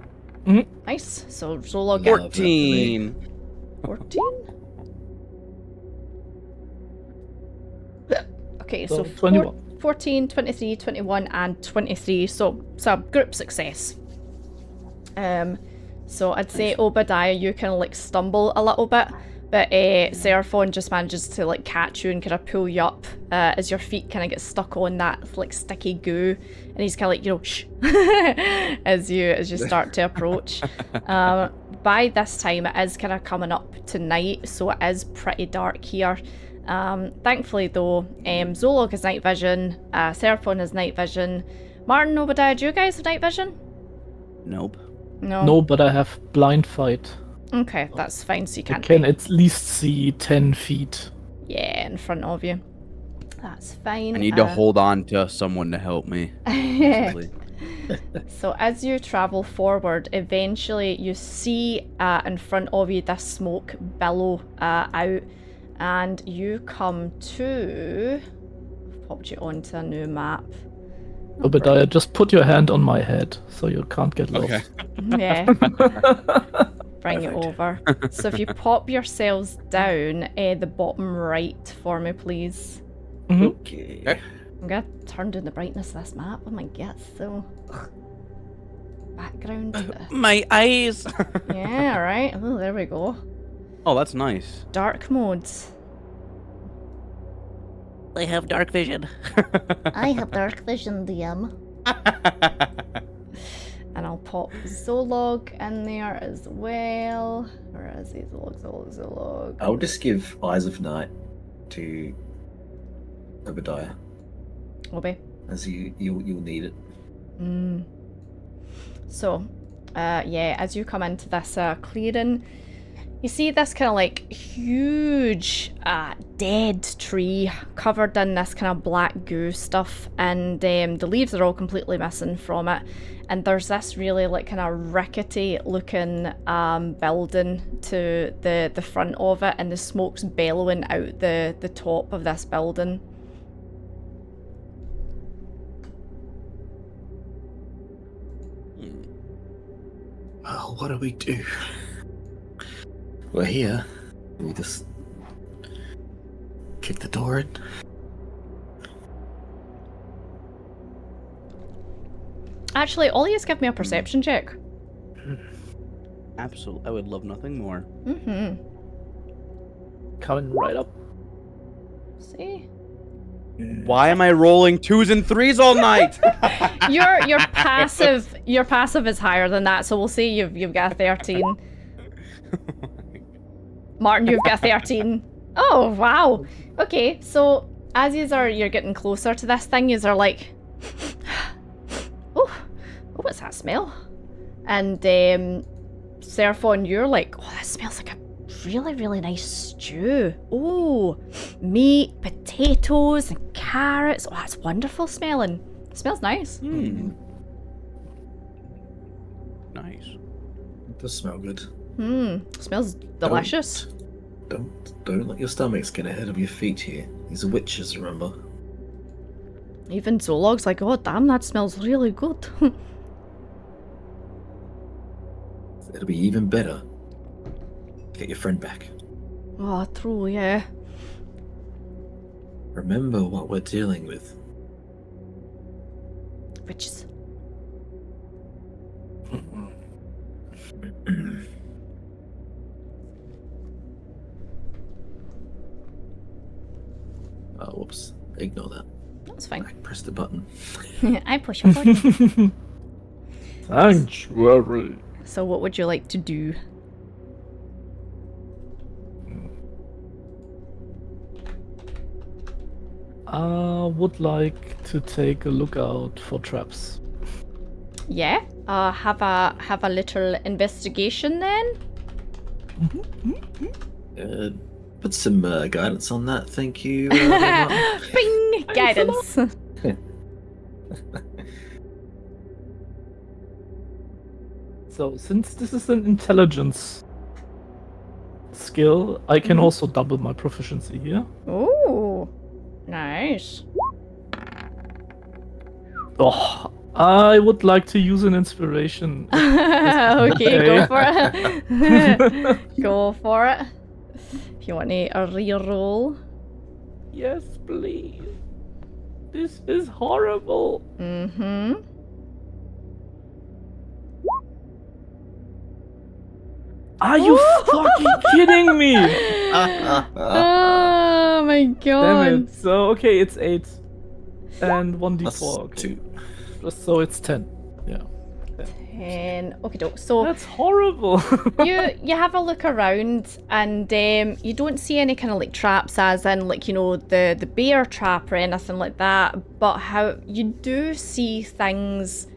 [SPEAKER 1] Nice. So Zolog
[SPEAKER 3] 14.
[SPEAKER 1] 14? Okay, so
[SPEAKER 4] 21.
[SPEAKER 1] 14, 23, 21, and 23. So group success. So I'd say Obadiah, you kind of like stumble a little bit, but Seraphon just manages to like catch you and kind of pull you up as your feet kind of get stuck on that like sticky goo, and he's kind of like, shh, as you start to approach. By this time it is kind of coming up to night, so it is pretty dark here. Thankfully though, Zolog has night vision, Seraphon has night vision. Martin, Obadiah, do you guys have night vision?
[SPEAKER 3] Nope.
[SPEAKER 4] No, but I have blind fight.
[SPEAKER 1] Okay, that's fine, so you
[SPEAKER 4] I
[SPEAKER 1] can't
[SPEAKER 4] can at least see 10 feet.
[SPEAKER 1] yeah, in front of you. That's fine.
[SPEAKER 3] I need to hold on to someone to help me. basically.
[SPEAKER 1] So as you travel forward, eventually you see in front of you this smoke billow out, and you come to... I've popped you onto a new map.
[SPEAKER 4] Obadiah, just put your hand on my head so you can't get lost.
[SPEAKER 3] Okay.
[SPEAKER 1] Yeah. Bring it over. So if you pop yourselves down the bottom right for me, please.
[SPEAKER 2] Okay.
[SPEAKER 1] I'm gonna turn down the brightness of this map. Oh my god, so back background.
[SPEAKER 3] My eyes.
[SPEAKER 1] Yeah, right. Oh, there we go.
[SPEAKER 3] Oh, that's nice.
[SPEAKER 1] Dark modes.
[SPEAKER 5] I have dark vision.
[SPEAKER 1] I have dark vision, DM. And I'll pop Zolog in there as well. Where is he? Zolog.
[SPEAKER 2] I'll just give Eyes of Night to Obadiah,
[SPEAKER 1] Obi.
[SPEAKER 2] as you'll need it.
[SPEAKER 1] So, yeah, as you come into this clearing, you see this kind of like huge dead tree covered in this kind of black goo stuff, and the leaves are all completely missing from it. And there's this really like kind of rickety looking building to the front of it, and the smoke's bellowing out the top of this building.
[SPEAKER 2] Well, what do we do? We're here. We just kick the door in.
[SPEAKER 1] Actually, all you give me a perception check.
[SPEAKER 3] Absolutely. I would love nothing more.
[SPEAKER 1] Mm-hmm.
[SPEAKER 4] Coming right up.
[SPEAKER 1] See?
[SPEAKER 3] Why am I rolling 2s and 3s all night?
[SPEAKER 1] Your passive is higher than that, so we'll say you've got a 13. Martin, you've got a 13. Oh wow. Okay, so as you're getting closer to this thing, yous are like, oh, what's that smell? And Seraphon, you're like, oh, that smells like a really, really nice stew. Oh, meat, potatoes, and carrots. Oh, that's wonderful smelling. It smells nice.
[SPEAKER 3] Nice.
[SPEAKER 2] It does smell good.
[SPEAKER 1] Smells delicious.
[SPEAKER 2] Don't let your stomachs get ahead of your feet here. These are witches, remember?
[SPEAKER 1] Even Zolog's like, oh damn, that smells really good.
[SPEAKER 2] It'll be even better. Get your friend back.
[SPEAKER 1] Oh, true, yeah.
[SPEAKER 2] Remember what we're dealing with.
[SPEAKER 1] Witches.
[SPEAKER 2] Oh, whoops. Ignore that.
[SPEAKER 1] That's fine.
[SPEAKER 2] I pressed the button.
[SPEAKER 1] I push a button.
[SPEAKER 4] Sanctuary.
[SPEAKER 1] So what would you like to do?
[SPEAKER 4] I would like to take a look out for traps.
[SPEAKER 1] Yeah. Have a little investigation then.
[SPEAKER 2] Put some guidance on that, thank you. Martin.
[SPEAKER 1] Bing! Guidance.
[SPEAKER 4] So, since this is an intelligence skill, I can also double my proficiency here.
[SPEAKER 1] Ooh. Nice.
[SPEAKER 4] Oh, I would like to use an inspiration.
[SPEAKER 1] Okay, go for it. Go for it. If you want a reroll.
[SPEAKER 4] Yes, please. This is horrible.
[SPEAKER 1] Mm-hmm.
[SPEAKER 4] Are you fucking kidding me?
[SPEAKER 1] Oh my god.
[SPEAKER 4] Damn it. So, okay, it's 8. And 1d4.
[SPEAKER 2] Plus
[SPEAKER 4] Okay.
[SPEAKER 2] 2.
[SPEAKER 4] So it's 10. Yeah.
[SPEAKER 1] 10. Okay, doke. So
[SPEAKER 4] That's horrible.
[SPEAKER 1] you have a look around, and you don't see any kind of like traps, as in like, you know, the bear trap or anything like that. But how you do see things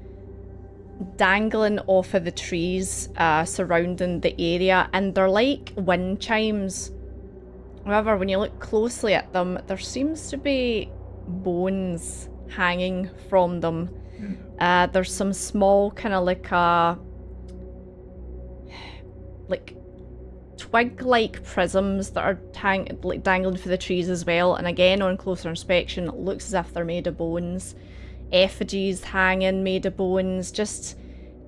[SPEAKER 1] dangling off of the trees surrounding the area, and they're like wind chimes. However, when you look closely at them, there seems to be bones hanging from them. There's some small kind of like twig-like prisms that are dangling for the trees as well. And again, on closer inspection, it looks as if they're made of bones. Effigies hanging made of bones, just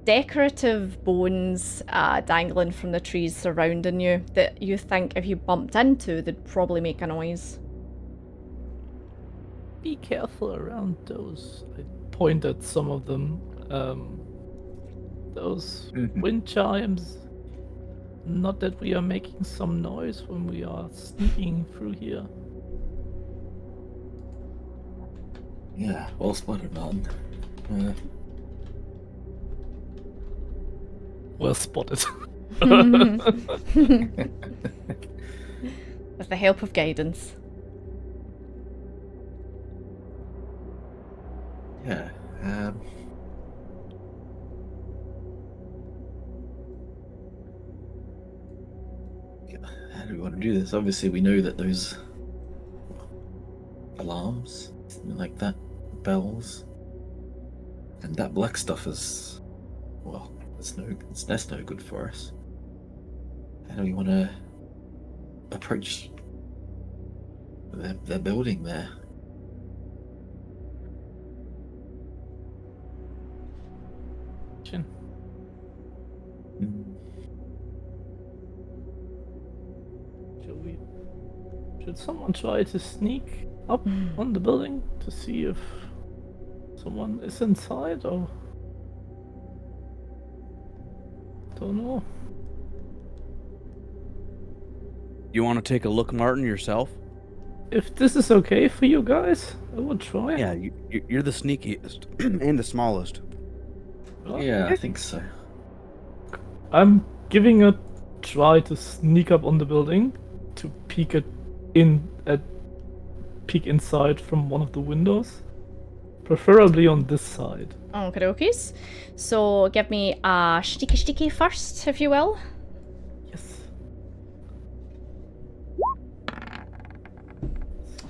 [SPEAKER 1] decorative bones dangling from the trees surrounding you that you think if you bumped into, they'd probably make a noise.
[SPEAKER 4] Be careful around those. I point at some of them. those
[SPEAKER 2] Mhm.
[SPEAKER 4] wind chimes. Not that we are making some noise when we are sneaking through here.
[SPEAKER 2] Yeah, well spotted, Martin. Uh,
[SPEAKER 4] Well spotted.
[SPEAKER 1] With the help of guidance.
[SPEAKER 2] yeah. How do we want to do this? Obviously, we know that those alarms, something like that, bells, and that black stuff is, well, that's no good for us. How do we want to approach their building there?
[SPEAKER 4] Should someone try to sneak up on the building to see if someone is inside or don't know.
[SPEAKER 3] You want to take a look, Martin, yourself?
[SPEAKER 4] If this is okay for you guys, I would try.
[SPEAKER 3] Yeah, you're the sneakiest and the smallest.
[SPEAKER 2] Yeah, I think so.
[SPEAKER 4] I'm giving a try to sneak up on the building to peek inside from one of the windows, preferably on this side.
[SPEAKER 1] Okay, dokies. So give me a sticky first, if you will.
[SPEAKER 4] Yes.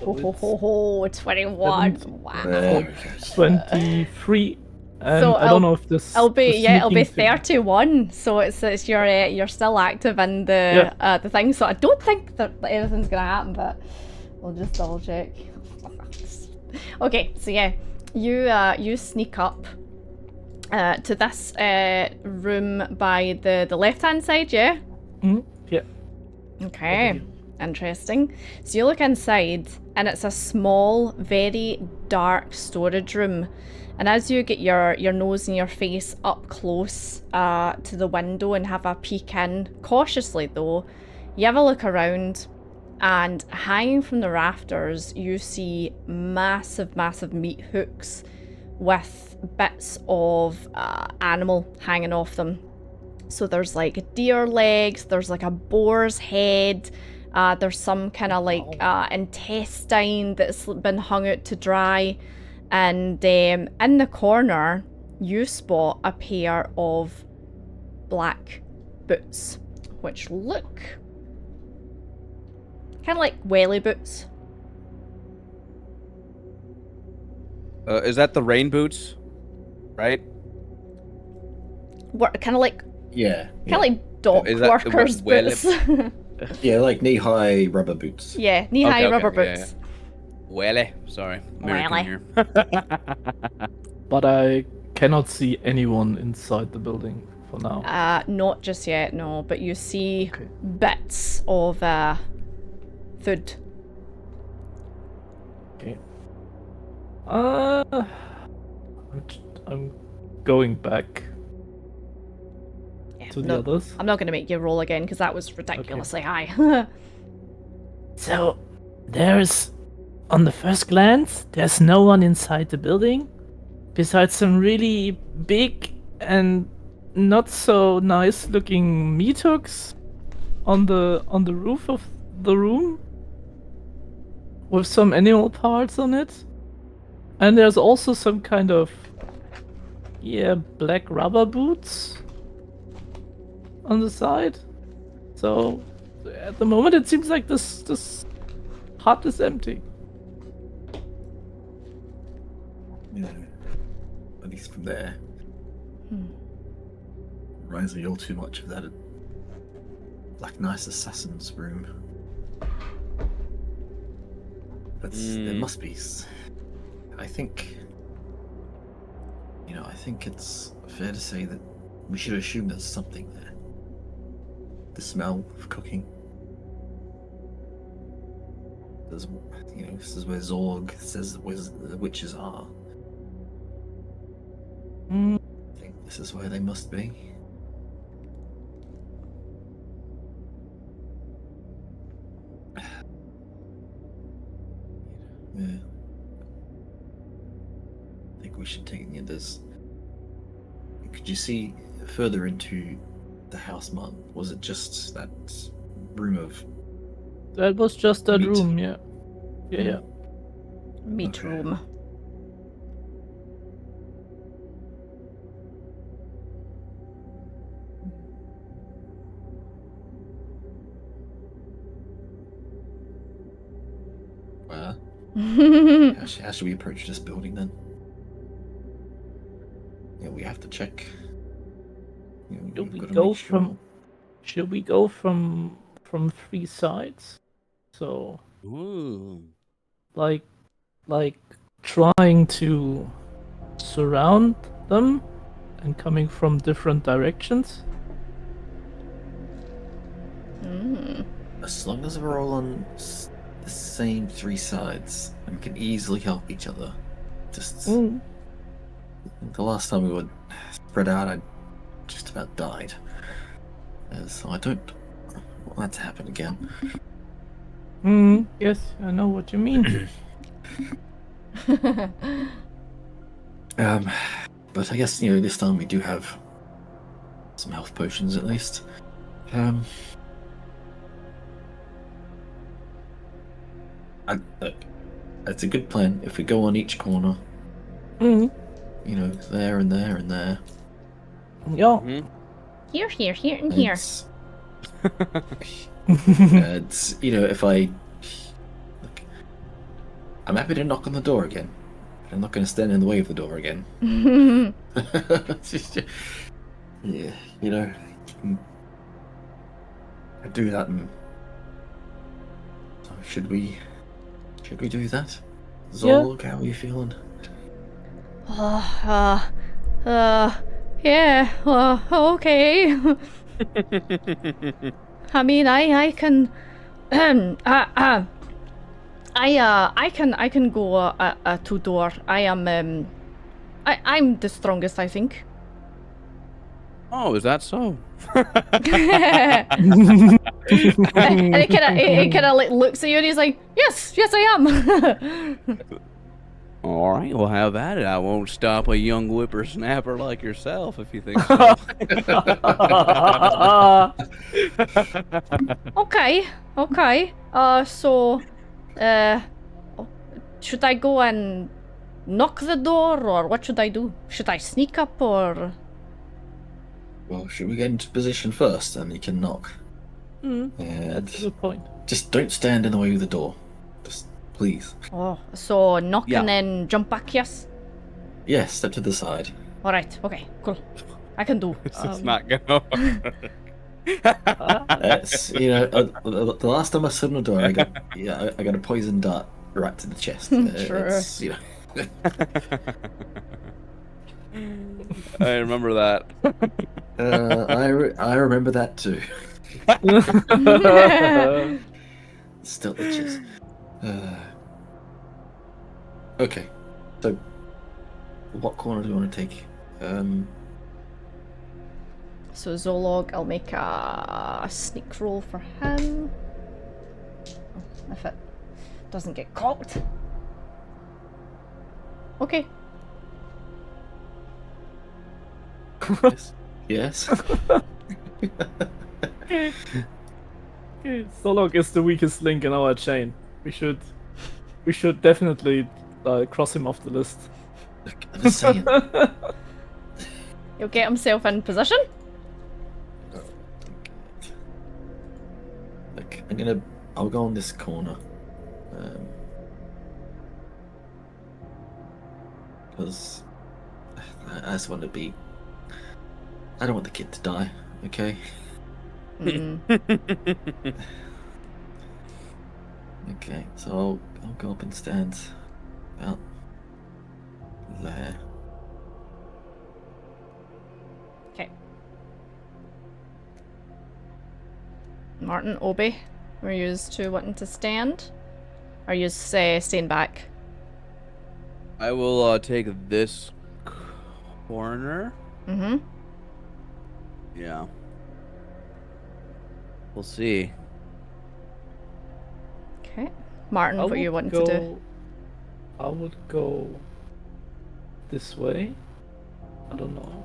[SPEAKER 1] Ho ho ho ho, 21. Wow.
[SPEAKER 2] There we go.
[SPEAKER 4] 23. And
[SPEAKER 1] So
[SPEAKER 4] I don't know if this.
[SPEAKER 1] It'll be
[SPEAKER 4] the
[SPEAKER 1] it'll be
[SPEAKER 4] sneaking thing-
[SPEAKER 1] 31. So it's you're still active in the the thing. So I don't think that anything's gonna happen, but we'll just double check. Okay, so yeah, you sneak up to this room by the left hand side, yeah.
[SPEAKER 4] Yeah.
[SPEAKER 1] Okay, interesting. So you look inside, and it's a small, very dark storage room. And as you get your nose and your face up close to the window and have a peek in, cautiously though, you have a look around, and hanging from the rafters, you see massive meat hooks with bits of animal hanging off them. So there's like deer legs, there's like a boar's head, there's some kind of like intestine that's been hung out to dry. And in the corner, you spot a pair of black boots, which look kind of like welly boots.
[SPEAKER 3] Is that the rain boots? Right?
[SPEAKER 1] Kind of like
[SPEAKER 2] Yeah.
[SPEAKER 1] dock
[SPEAKER 3] Is that the
[SPEAKER 1] workers
[SPEAKER 3] welly-
[SPEAKER 1] boots.
[SPEAKER 2] Yeah, like knee-high rubber boots.
[SPEAKER 1] Yeah, knee-high
[SPEAKER 3] Okay,
[SPEAKER 1] rubber
[SPEAKER 3] yeah,
[SPEAKER 1] boots.
[SPEAKER 3] Welly. Sorry. American
[SPEAKER 1] Welly.
[SPEAKER 3] here.
[SPEAKER 4] But I cannot see anyone inside the building for now.
[SPEAKER 1] Not just yet, no. But you see
[SPEAKER 4] Okay.
[SPEAKER 1] bits of food.
[SPEAKER 4] Okay. I'm going back
[SPEAKER 1] Yeah,
[SPEAKER 4] to the
[SPEAKER 1] no,
[SPEAKER 4] others.
[SPEAKER 1] I'm not going to make you roll again because that was ridiculously high.
[SPEAKER 5] So, on the first glance, there's no one inside the building, besides some really big and not so nice looking meat hooks
[SPEAKER 4] on the roof of the room with some animal parts on it. And there's also some kind of black rubber boots on the side. So at the moment it seems like this hut is empty.
[SPEAKER 2] Yeah. At least from there. Reminds me all too much of that like nice assassin's room. But there must be. I think it's fair to say that we should assume there's something there. The smell of cooking. There's, this is where Zorg says where the witches are. I This is where they must be. Yeah. I think we should take the others. Could you see further into the house, Martin? Was it just that room of
[SPEAKER 4] That was just that
[SPEAKER 2] meat?
[SPEAKER 4] room, yeah. Yeah.
[SPEAKER 1] Meat
[SPEAKER 2] Okay.
[SPEAKER 1] room.
[SPEAKER 2] How should we approach this building then? Yeah, we have to check. You know,
[SPEAKER 4] Should
[SPEAKER 2] we've
[SPEAKER 4] we
[SPEAKER 2] got to
[SPEAKER 4] go
[SPEAKER 2] make sure.
[SPEAKER 4] Should we go from 3 sides? So
[SPEAKER 3] Ooh.
[SPEAKER 4] like trying to surround them and coming from different directions.
[SPEAKER 2] As long as we're all on the same 3 sides and can easily help each other. Just
[SPEAKER 4] Mm.
[SPEAKER 2] the last time we were spread out, I just about died. So I don't want that to happen again.
[SPEAKER 4] Yes, I know what you mean.
[SPEAKER 2] But I guess this time we do have some health potions at least. Look, it's a good plan if we go on each corner.
[SPEAKER 4] Mm.
[SPEAKER 2] There and there and there.
[SPEAKER 4] Yeah.
[SPEAKER 1] Here, and here.
[SPEAKER 2] It's if I look, I'm happy to knock on the door again. But I'm not going to stand in the way of the door again. Yeah, I do that. So should we do that? Zolg, how are you feeling?
[SPEAKER 1] Yeah, okay. I mean, I can, I can go to door. I'm the strongest, I think.
[SPEAKER 3] Oh, is that so?
[SPEAKER 1] And it kind of like looks at you and he's like, yes, I am.
[SPEAKER 3] All right, we'll have at it. I won't stop a young whippersnapper like yourself if you think so.
[SPEAKER 1] Okay. So, should I go and knock the door, or what should I do? Should I sneak up, or?
[SPEAKER 2] Well, should we get into position first, and you can knock? And
[SPEAKER 4] Good point.
[SPEAKER 2] just don't stand in the way of the door. Just please.
[SPEAKER 1] Oh, so knock
[SPEAKER 3] Yeah.
[SPEAKER 1] and then jump back, yes?
[SPEAKER 2] Yes, step to the side.
[SPEAKER 1] Alright, okay, cool. I can do.
[SPEAKER 3] It's not gonna.
[SPEAKER 2] It's the last time I stood on a door, I got a poison dart right to the chest.
[SPEAKER 1] Sure.
[SPEAKER 2] It's,
[SPEAKER 3] I remember that.
[SPEAKER 2] I remember that too. Still itches. Okay, so what corner do you want to take?
[SPEAKER 1] So Zolog, I'll make a sneak roll for him. Oh, if it doesn't get caught. Okay.
[SPEAKER 2] Yes.
[SPEAKER 4] Solog is the weakest link in our chain. We should definitely cross him off the list.
[SPEAKER 2] Look, I'm just saying.
[SPEAKER 1] He'll get himself in position.
[SPEAKER 2] Look, I'll go on this corner. Because I just want to be. I don't want the kid to die, okay? Okay, so I'll go up and stand about there.
[SPEAKER 1] Okay. Martin, Obi, were you two wanting to stand? Or you staying back?
[SPEAKER 3] I will take this corner.
[SPEAKER 1] Mm-hmm.
[SPEAKER 3] Yeah. We'll see.
[SPEAKER 1] Okay. Martin, what are you wanting to do?
[SPEAKER 4] I would go this way. I don't know.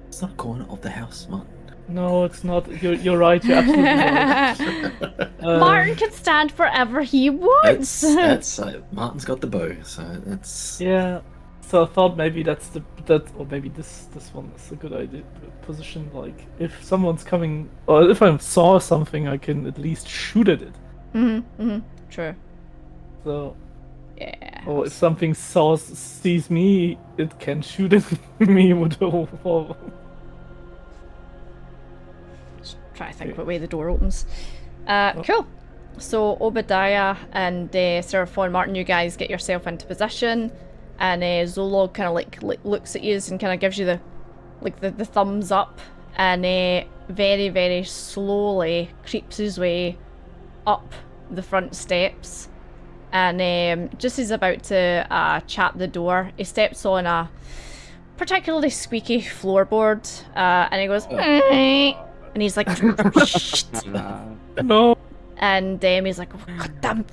[SPEAKER 2] It's not a corner of the house, Martin.
[SPEAKER 4] No, it's not. You're right. You're absolutely right.
[SPEAKER 1] Martin can stand wherever he wants.
[SPEAKER 2] That's Martin's got the bow, so that's
[SPEAKER 4] Yeah. So I thought maybe or maybe this one is a good idea position. Like if someone's coming, or if I saw something, I can at least shoot at it.
[SPEAKER 1] True.
[SPEAKER 4] So,
[SPEAKER 1] Yeah.
[SPEAKER 4] or if something sees me, it can shoot at me with a revolver.
[SPEAKER 1] Just try to think what way the door opens. Cool. So Obadiah and Seraphon Martin, you guys get yourself into position, and Zolog kind of like looks at you and kind of gives you the thumbs up, and very, very slowly creeps his way up the front steps, and just as he's about to chat the door, he steps on a particularly squeaky floorboard, and he goes, and he's like,
[SPEAKER 4] No.
[SPEAKER 1] and he's like, oh, God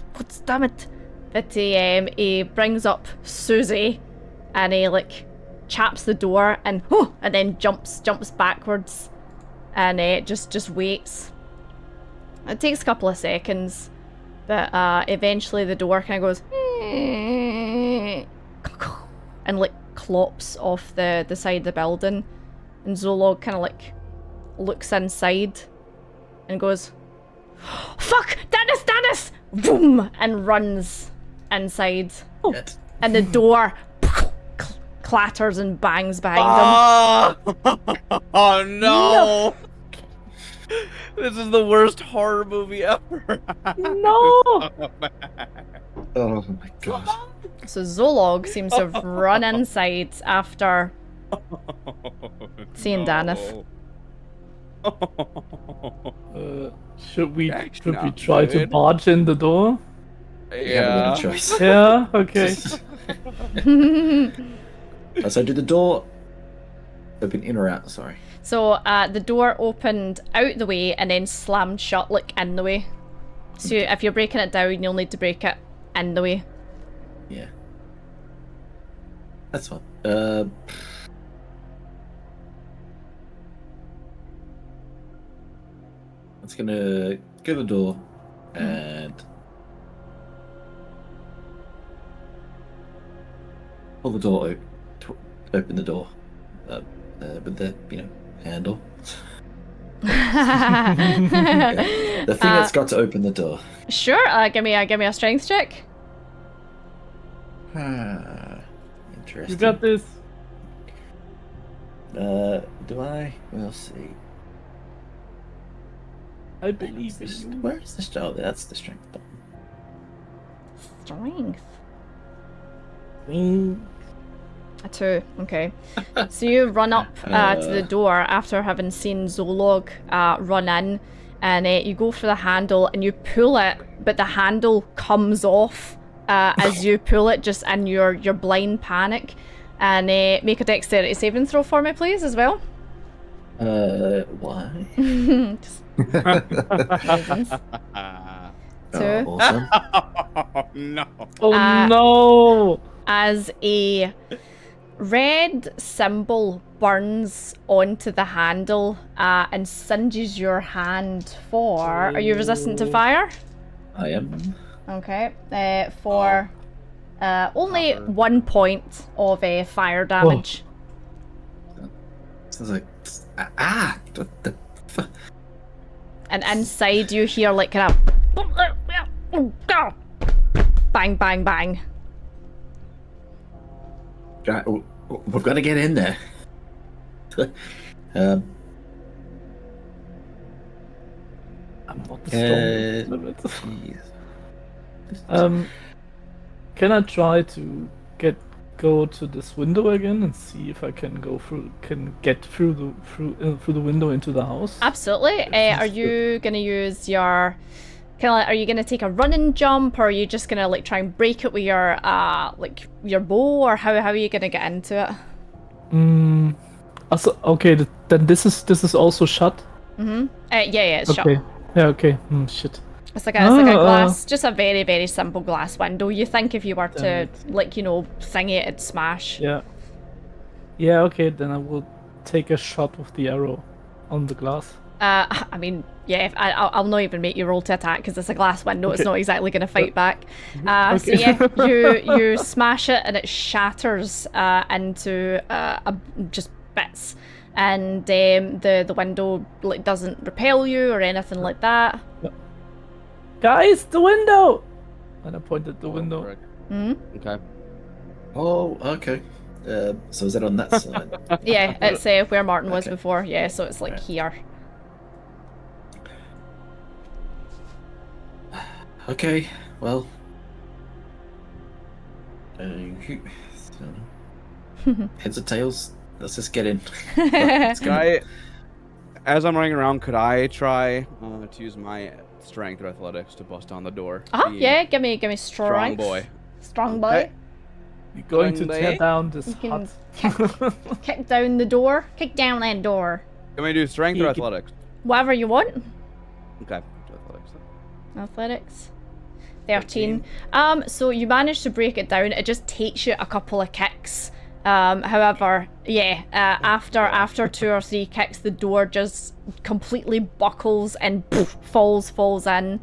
[SPEAKER 1] damn it. But he brings up Susie, and he like chaps the door, and then jumps backwards, and just waits. It takes a couple of seconds, but eventually the door kind of goes and like clops off the side of the building, and Zolog kind of like looks inside and goes, "Fuck, Dennis!" Boom, and runs inside, and the door clatters and bangs behind him.
[SPEAKER 3] Oh no! This is the worst horror movie ever.
[SPEAKER 4] No.
[SPEAKER 2] oh my god.
[SPEAKER 1] So Zolog seems to have run inside after seeing Dennis.
[SPEAKER 4] Should we
[SPEAKER 3] That's
[SPEAKER 4] try
[SPEAKER 3] not
[SPEAKER 4] to
[SPEAKER 3] good.
[SPEAKER 4] barge in the door?
[SPEAKER 2] You haven't got
[SPEAKER 3] Yeah.
[SPEAKER 2] a choice.
[SPEAKER 4] Yeah. Okay.
[SPEAKER 2] So did the door open in or out? Sorry.
[SPEAKER 1] So the door opened out the way and then slammed shut like in the way. So if you're breaking it down, you'll need to break it in the way.
[SPEAKER 2] Yeah. That's fine. It's gonna go to the door and pull the door out. Open the door with the handle. The thing that's got to open the door.
[SPEAKER 1] Sure, give me a strength check.
[SPEAKER 2] Interesting.
[SPEAKER 4] You got this.
[SPEAKER 2] Do I? We'll see.
[SPEAKER 4] I believe in you.
[SPEAKER 2] Where is this? Oh, that's the strength button.
[SPEAKER 1] Strength.
[SPEAKER 4] Mm.
[SPEAKER 1] A 2, okay. So you run up to the door after having seen Zolog run in, and you go for the handle and you pull it, but the handle comes off as you pull it, just in your blind panic. And make a dexterity saving throw for me, please, as well.
[SPEAKER 2] Why?
[SPEAKER 1] Just reasons.
[SPEAKER 2] Oh,
[SPEAKER 1] 2.
[SPEAKER 2] awesome.
[SPEAKER 3] Oh no.
[SPEAKER 4] Oh no!
[SPEAKER 1] As a red symbol burns onto the handle and singes your hand for... Are you resistant to fire?
[SPEAKER 2] I am.
[SPEAKER 1] Okay. For only 1 point of fire damage.
[SPEAKER 2] Sounds like what the fuck?
[SPEAKER 1] And inside you hear like kind of... Bang, bang, bang.
[SPEAKER 2] Right, we've got to get in there.
[SPEAKER 4] I'm not the strongest of it.
[SPEAKER 2] jeez.
[SPEAKER 4] Can I try to go to this window again and see if I can get through the window into the house?
[SPEAKER 1] Absolutely. Are you going to use your Kind of like, are you gonna take a running jump, or are you just gonna like try and break it with your your bow, or how are you gonna get into it?
[SPEAKER 4] Also, okay, then this is also shut.
[SPEAKER 1] Yeah, it's shut.
[SPEAKER 4] Okay. Yeah. Okay. Shit.
[SPEAKER 1] It's like a glass, just a very, very simple glass window. You think if you were to, like, you know, thingy it, it'd smash.
[SPEAKER 4] Yeah. Yeah. Okay. Then I will take a shot with the arrow on the glass.
[SPEAKER 1] I mean, yeah, I'll not even make you roll to attack because it's a glass window. It's not exactly going to fight back. So yeah, you smash it and it shatters into just bits, and the window like doesn't repel you or anything like that.
[SPEAKER 4] Guys, the window! And I pointed the window.
[SPEAKER 3] Okay.
[SPEAKER 2] Oh, okay. So is it on that side?
[SPEAKER 1] Yeah, it's where Martin was
[SPEAKER 2] Okay.
[SPEAKER 1] before. Yeah, so it's like here.
[SPEAKER 2] Okay, well. Heads or tails? Let's just get in.
[SPEAKER 3] Guy, as I'm running around, could I try to use my strength or athletics to bust down the door? Being
[SPEAKER 1] Yeah, give me
[SPEAKER 3] strong
[SPEAKER 1] strength.
[SPEAKER 3] boy.
[SPEAKER 1] Strong boy.
[SPEAKER 3] Okay.
[SPEAKER 4] We're going to
[SPEAKER 3] One
[SPEAKER 4] tear
[SPEAKER 3] day.
[SPEAKER 4] down this
[SPEAKER 1] You can
[SPEAKER 4] hut.
[SPEAKER 1] kick down the door. Kick down that door.
[SPEAKER 3] Can we do strength or
[SPEAKER 4] You-
[SPEAKER 3] athletics?
[SPEAKER 1] Whatever you want.
[SPEAKER 3] Okay. Athletics.
[SPEAKER 1] Athletics. 13. So you manage to break it down. It just takes you a couple of kicks. However, yeah, after 2 or 3 kicks, the door just completely buckles and poof, falls in.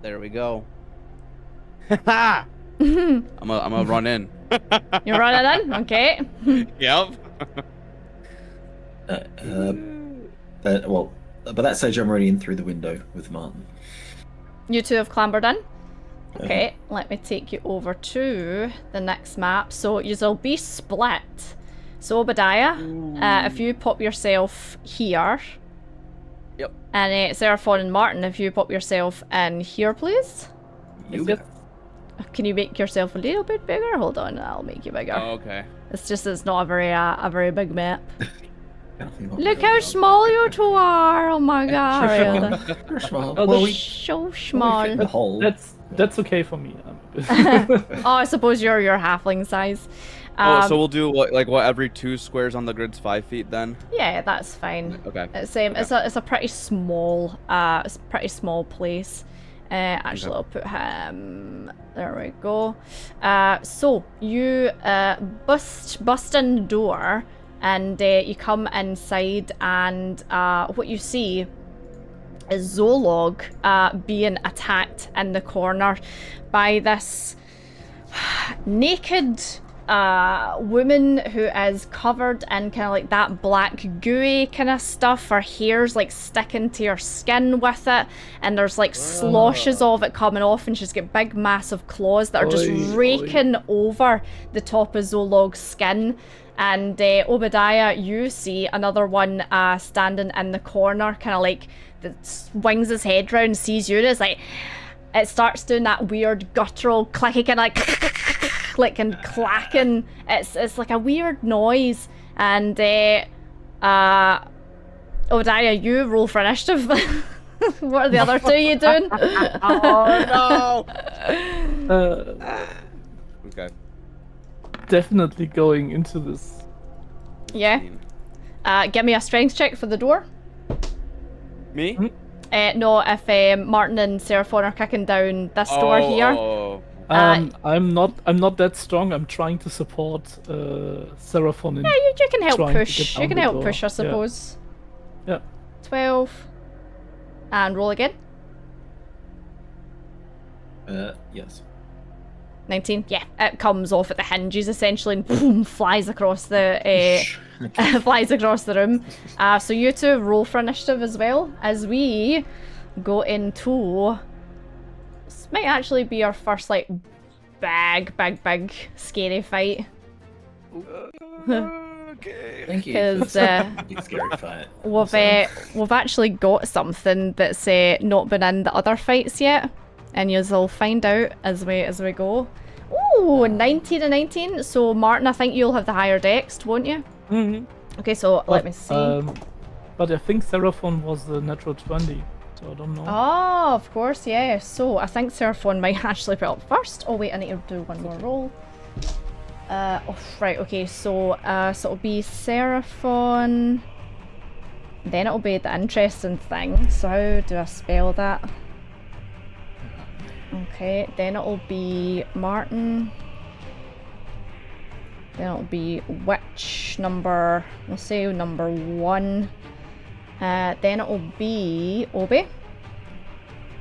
[SPEAKER 3] There we go. I'm gonna run in.
[SPEAKER 1] You're running in? Okay.
[SPEAKER 3] Yep.
[SPEAKER 2] By that stage, I'm already in through the window with Martin.
[SPEAKER 1] You two have clambered in. Okay, let me take you over to the next map. So you'll be split. So Obadiah, if you pop yourself here.
[SPEAKER 3] Yep.
[SPEAKER 1] And Seraphon and Martin, if you pop yourself in here, please.
[SPEAKER 2] You
[SPEAKER 4] Yes.
[SPEAKER 1] Can you make yourself a little bit bigger? Hold on, I'll make you bigger.
[SPEAKER 3] Oh, okay.
[SPEAKER 1] It's not a very big map. Look how small you two are! Oh my god.
[SPEAKER 2] Well,
[SPEAKER 4] Oh,
[SPEAKER 2] well, we
[SPEAKER 1] So
[SPEAKER 2] fit
[SPEAKER 1] small.
[SPEAKER 2] the hole.
[SPEAKER 4] That's okay for me.
[SPEAKER 1] Oh, I suppose you're your halfling size.
[SPEAKER 3] So we'll do what every 2 squares on the grid's 5 feet then?
[SPEAKER 1] Yeah, that's fine.
[SPEAKER 3] Okay.
[SPEAKER 1] It's a pretty small place. Actually, I'll put him. There we go. So you bust in the door, and you come inside, and what you see is Zolog being attacked in the corner by this naked woman who is covered in kind of like that black gooey kind of stuff. Her hair's like sticking to her skin with it, and there's like sloshes of it coming off, and she's got big massive claws that are just raking over the top of Zolog's skin. And Obadiah, you see another one standing in the corner, kind of like that swings his head round, sees you, and it's like it starts doing that weird guttural clicky kind of like and clacking. It's like a weird noise. And Obadiah, you roll for initiative. What are the other two you doing?
[SPEAKER 3] Oh no! Okay.
[SPEAKER 4] Definitely going into this.
[SPEAKER 1] Yeah. Give me a strength check for the door.
[SPEAKER 3] Me?
[SPEAKER 1] No, if Martin and Seraphon are kicking down this door here.
[SPEAKER 3] Oh.
[SPEAKER 4] I'm not that strong. I'm trying to support Seraphon.
[SPEAKER 1] Yeah, you can help
[SPEAKER 4] trying to
[SPEAKER 1] push.
[SPEAKER 4] get
[SPEAKER 1] You
[SPEAKER 4] down
[SPEAKER 1] can
[SPEAKER 4] the
[SPEAKER 1] help
[SPEAKER 4] door.
[SPEAKER 1] push, I
[SPEAKER 4] Yeah.
[SPEAKER 1] suppose.
[SPEAKER 4] Yeah.
[SPEAKER 1] 12. And roll again.
[SPEAKER 2] Yes.
[SPEAKER 1] 19. Yeah, it comes off at the hinges essentially and boom, flies across the flies across the room. So you two roll for initiative as well as we go into. This might actually be our first like big scary fight.
[SPEAKER 3] Okay.
[SPEAKER 2] Thank you.
[SPEAKER 1] Because
[SPEAKER 2] Big scary fight.
[SPEAKER 1] we've actually got something that's not been in the other fights yet, and you'll find out as we go. Ooh, 19 and 19. So Martin, I think you'll have the higher dex, won't you?
[SPEAKER 4] Mm-hmm.
[SPEAKER 1] Okay, so let me see.
[SPEAKER 4] But I think Seraphon was the natural 20. so I don't know.
[SPEAKER 1] Oh, of course, yeah. So I think Seraphon might actually put up first. Oh wait, I need to do one more roll. Oh, right, okay, so it'll be Seraphon. Then it'll be the interesting thing. So how do I spell that? Okay, then it'll be Martin. Then it'll be witch number, we'll say number 1. Then it'll be Obi.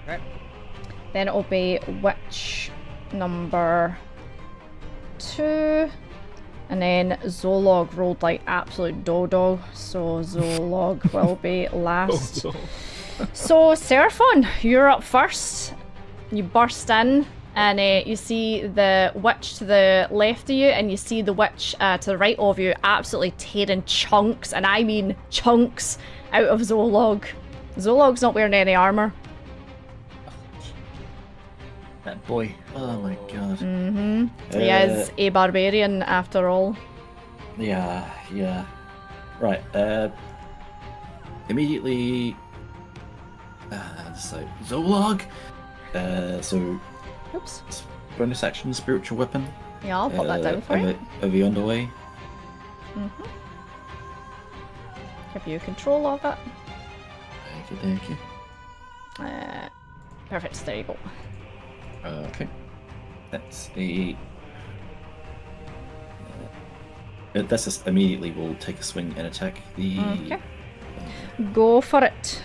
[SPEAKER 3] Okay.
[SPEAKER 1] Then it'll be witch number 2. And then Zolog rolled like absolute dodo, so Zolog will be last. So Seraphon, you're up first. You burst in and you see the witch to the left of you, and you see the witch to the right of you absolutely tearing chunks, and I mean chunks, out of Zolog. Zolog's not wearing any armor.
[SPEAKER 2] That boy. Oh my god.
[SPEAKER 1] He is a barbarian after all.
[SPEAKER 2] Yeah. Right. Immediately. So Zolog. So
[SPEAKER 1] Oops.
[SPEAKER 2] bonus action, spiritual weapon.
[SPEAKER 1] Yeah, I'll pop that down for you.
[SPEAKER 2] Over the underway.
[SPEAKER 1] Give you control of it.
[SPEAKER 2] Thank you.
[SPEAKER 1] Perfect, there you go.
[SPEAKER 2] Okay. That's a. That's just immediately will take a swing and attack the.
[SPEAKER 1] Okay. Go for it.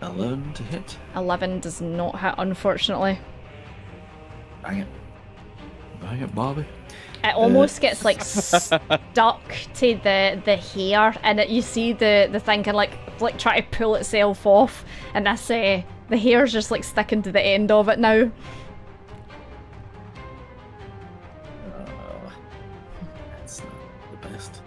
[SPEAKER 2] 11 to hit.
[SPEAKER 1] 11 does not hit, unfortunately.
[SPEAKER 2] Bang it, Bobby.
[SPEAKER 1] It almost gets like stuck to the hair, and you see the thing can like try to pull itself off, and that's the hair's just like sticking to the end of it now.
[SPEAKER 2] That's not the best.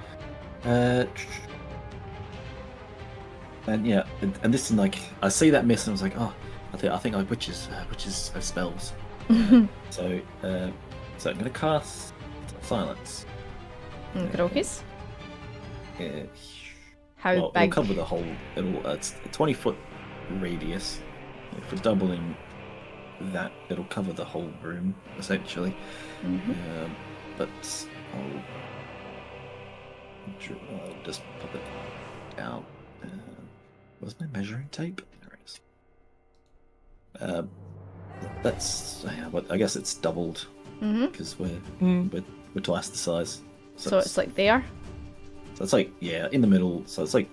[SPEAKER 2] And yeah, and this is like I see that miss and I was like, oh, I think like witches have spells. So I'm gonna cast silence.
[SPEAKER 1] Okey-dokies. How
[SPEAKER 2] Well,
[SPEAKER 1] big?
[SPEAKER 2] it'll cover the whole. It's a 20-foot radius. If we're doubling that, it'll cover the whole room essentially. But I'll just pop it down. Where's my measuring tape? There it is. That's. I guess it's doubled because we're twice the size.
[SPEAKER 1] So it's like there.
[SPEAKER 2] So it's like, yeah, in the middle. So it's like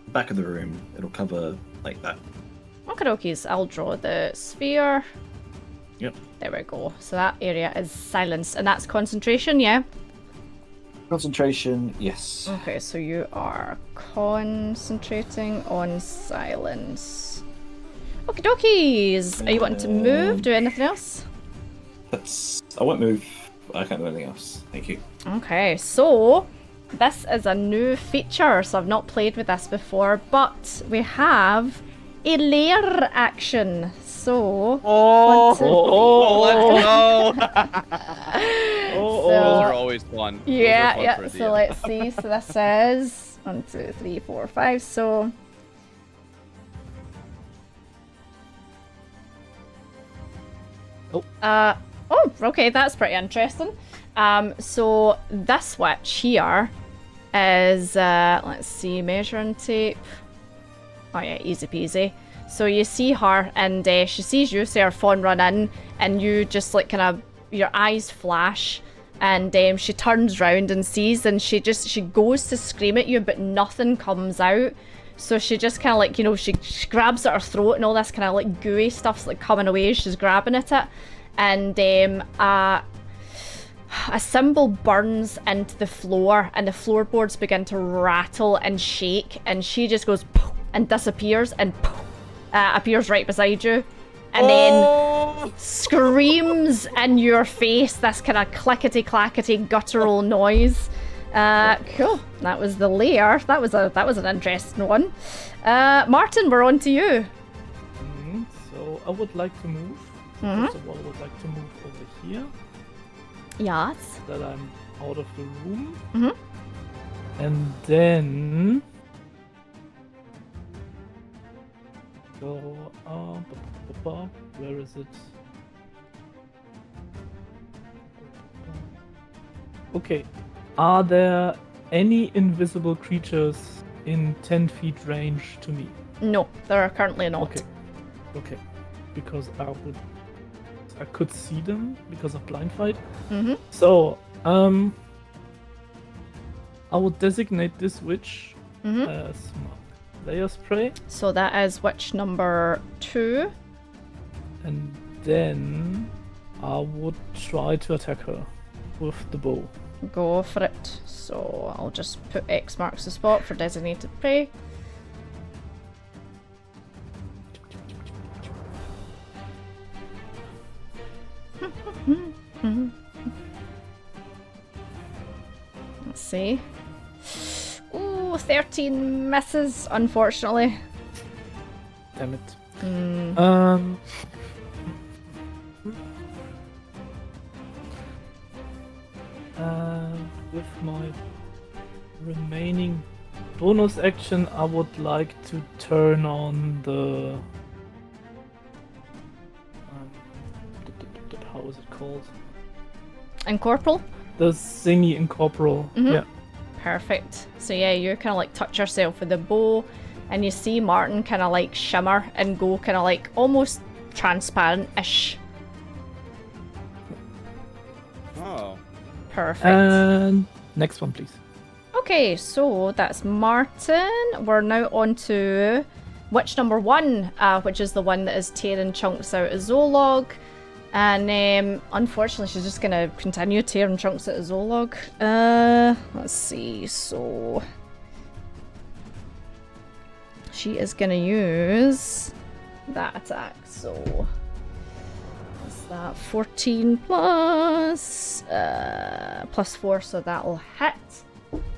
[SPEAKER 2] back of the room. It'll cover like that.
[SPEAKER 1] Okey-dokies, I'll draw the sphere.
[SPEAKER 2] Yep.
[SPEAKER 1] There we go. So that area is silenced, and that's concentration, yeah?
[SPEAKER 2] Concentration, yes.
[SPEAKER 1] Okay, so you are concentrating on silence. Okey-dokies! Are you wanting to move? Do anything else?
[SPEAKER 2] I won't move. I can't do anything else. Thank you.
[SPEAKER 1] Okay, so this is a new feature, so I've not played with this before, but we have a lair action. So,
[SPEAKER 3] Let's go!
[SPEAKER 1] So-
[SPEAKER 3] Those are always fun. Those are
[SPEAKER 1] yeah,
[SPEAKER 3] fun
[SPEAKER 1] yeah.
[SPEAKER 3] for a
[SPEAKER 1] So
[SPEAKER 3] DM.
[SPEAKER 1] let's see. So this is 1, 2, 3, 4, 5. So. Oh, okay, that's pretty interesting. So this witch here is, let's see, measuring tape. Oh yeah, easy peasy. So you see her, and she sees you, Seraphon, run in, and you just like kind of, your eyes flash, and she turns round and sees, and she goes to scream at you, but nothing comes out. So she just kind of like, she grabs at her throat, and all this kind of like gooey stuff's like coming away as she's grabbing at it. And a symbol burns into the floor, and the floorboards begin to rattle and shake, and she just goes poof, and disappears, and poof, appears right beside you, and then screams in your face this kind of clickety-clackety guttural noise. Cool. That was the lair. That was an interesting one. Martin, we're on to you.
[SPEAKER 4] So I would like to move. First of all, I would like to move over here,
[SPEAKER 1] Yes.
[SPEAKER 4] so that I'm out of the room. And then So, where is it? Okay. Are there any invisible creatures in 10 feet range to me?
[SPEAKER 1] No, there are currently not.
[SPEAKER 4] Okay. Okay. Because I could see them because of blind fight.
[SPEAKER 1] Mm-hmm.
[SPEAKER 4] So, I will designate this witch
[SPEAKER 1] Mm-hmm.
[SPEAKER 4] as my layer spray,
[SPEAKER 1] So that is witch number 2.
[SPEAKER 4] and then I would try to attack her with the bow.
[SPEAKER 1] Go for it. So I'll just put X marks the spot for designated prey. Let's see. Ooh, 13 misses, unfortunately.
[SPEAKER 4] Damn it.
[SPEAKER 1] Mm.
[SPEAKER 4] With my remaining bonus action, I would like to turn on the. How is it called?
[SPEAKER 1] Incorporal?
[SPEAKER 4] The thingy incorporeal.
[SPEAKER 1] Mhm.
[SPEAKER 4] Yeah.
[SPEAKER 1] Perfect. So yeah, you kind of like touch yourself with the bow, and you see Martin kind of like shimmer and go kind of like almost transparent-ish.
[SPEAKER 3] Oh.
[SPEAKER 1] Perfect.
[SPEAKER 4] And next one, please.
[SPEAKER 1] Okay, so that's Martin. We're now on to witch number 1, which is the one that is tearing chunks out of Zolog. And unfortunately, she's just going to continue tearing chunks out of Zolog. Let's see, so... She is going to use that attack, so... What's that? 14 plus... plus 4, so that'll hit.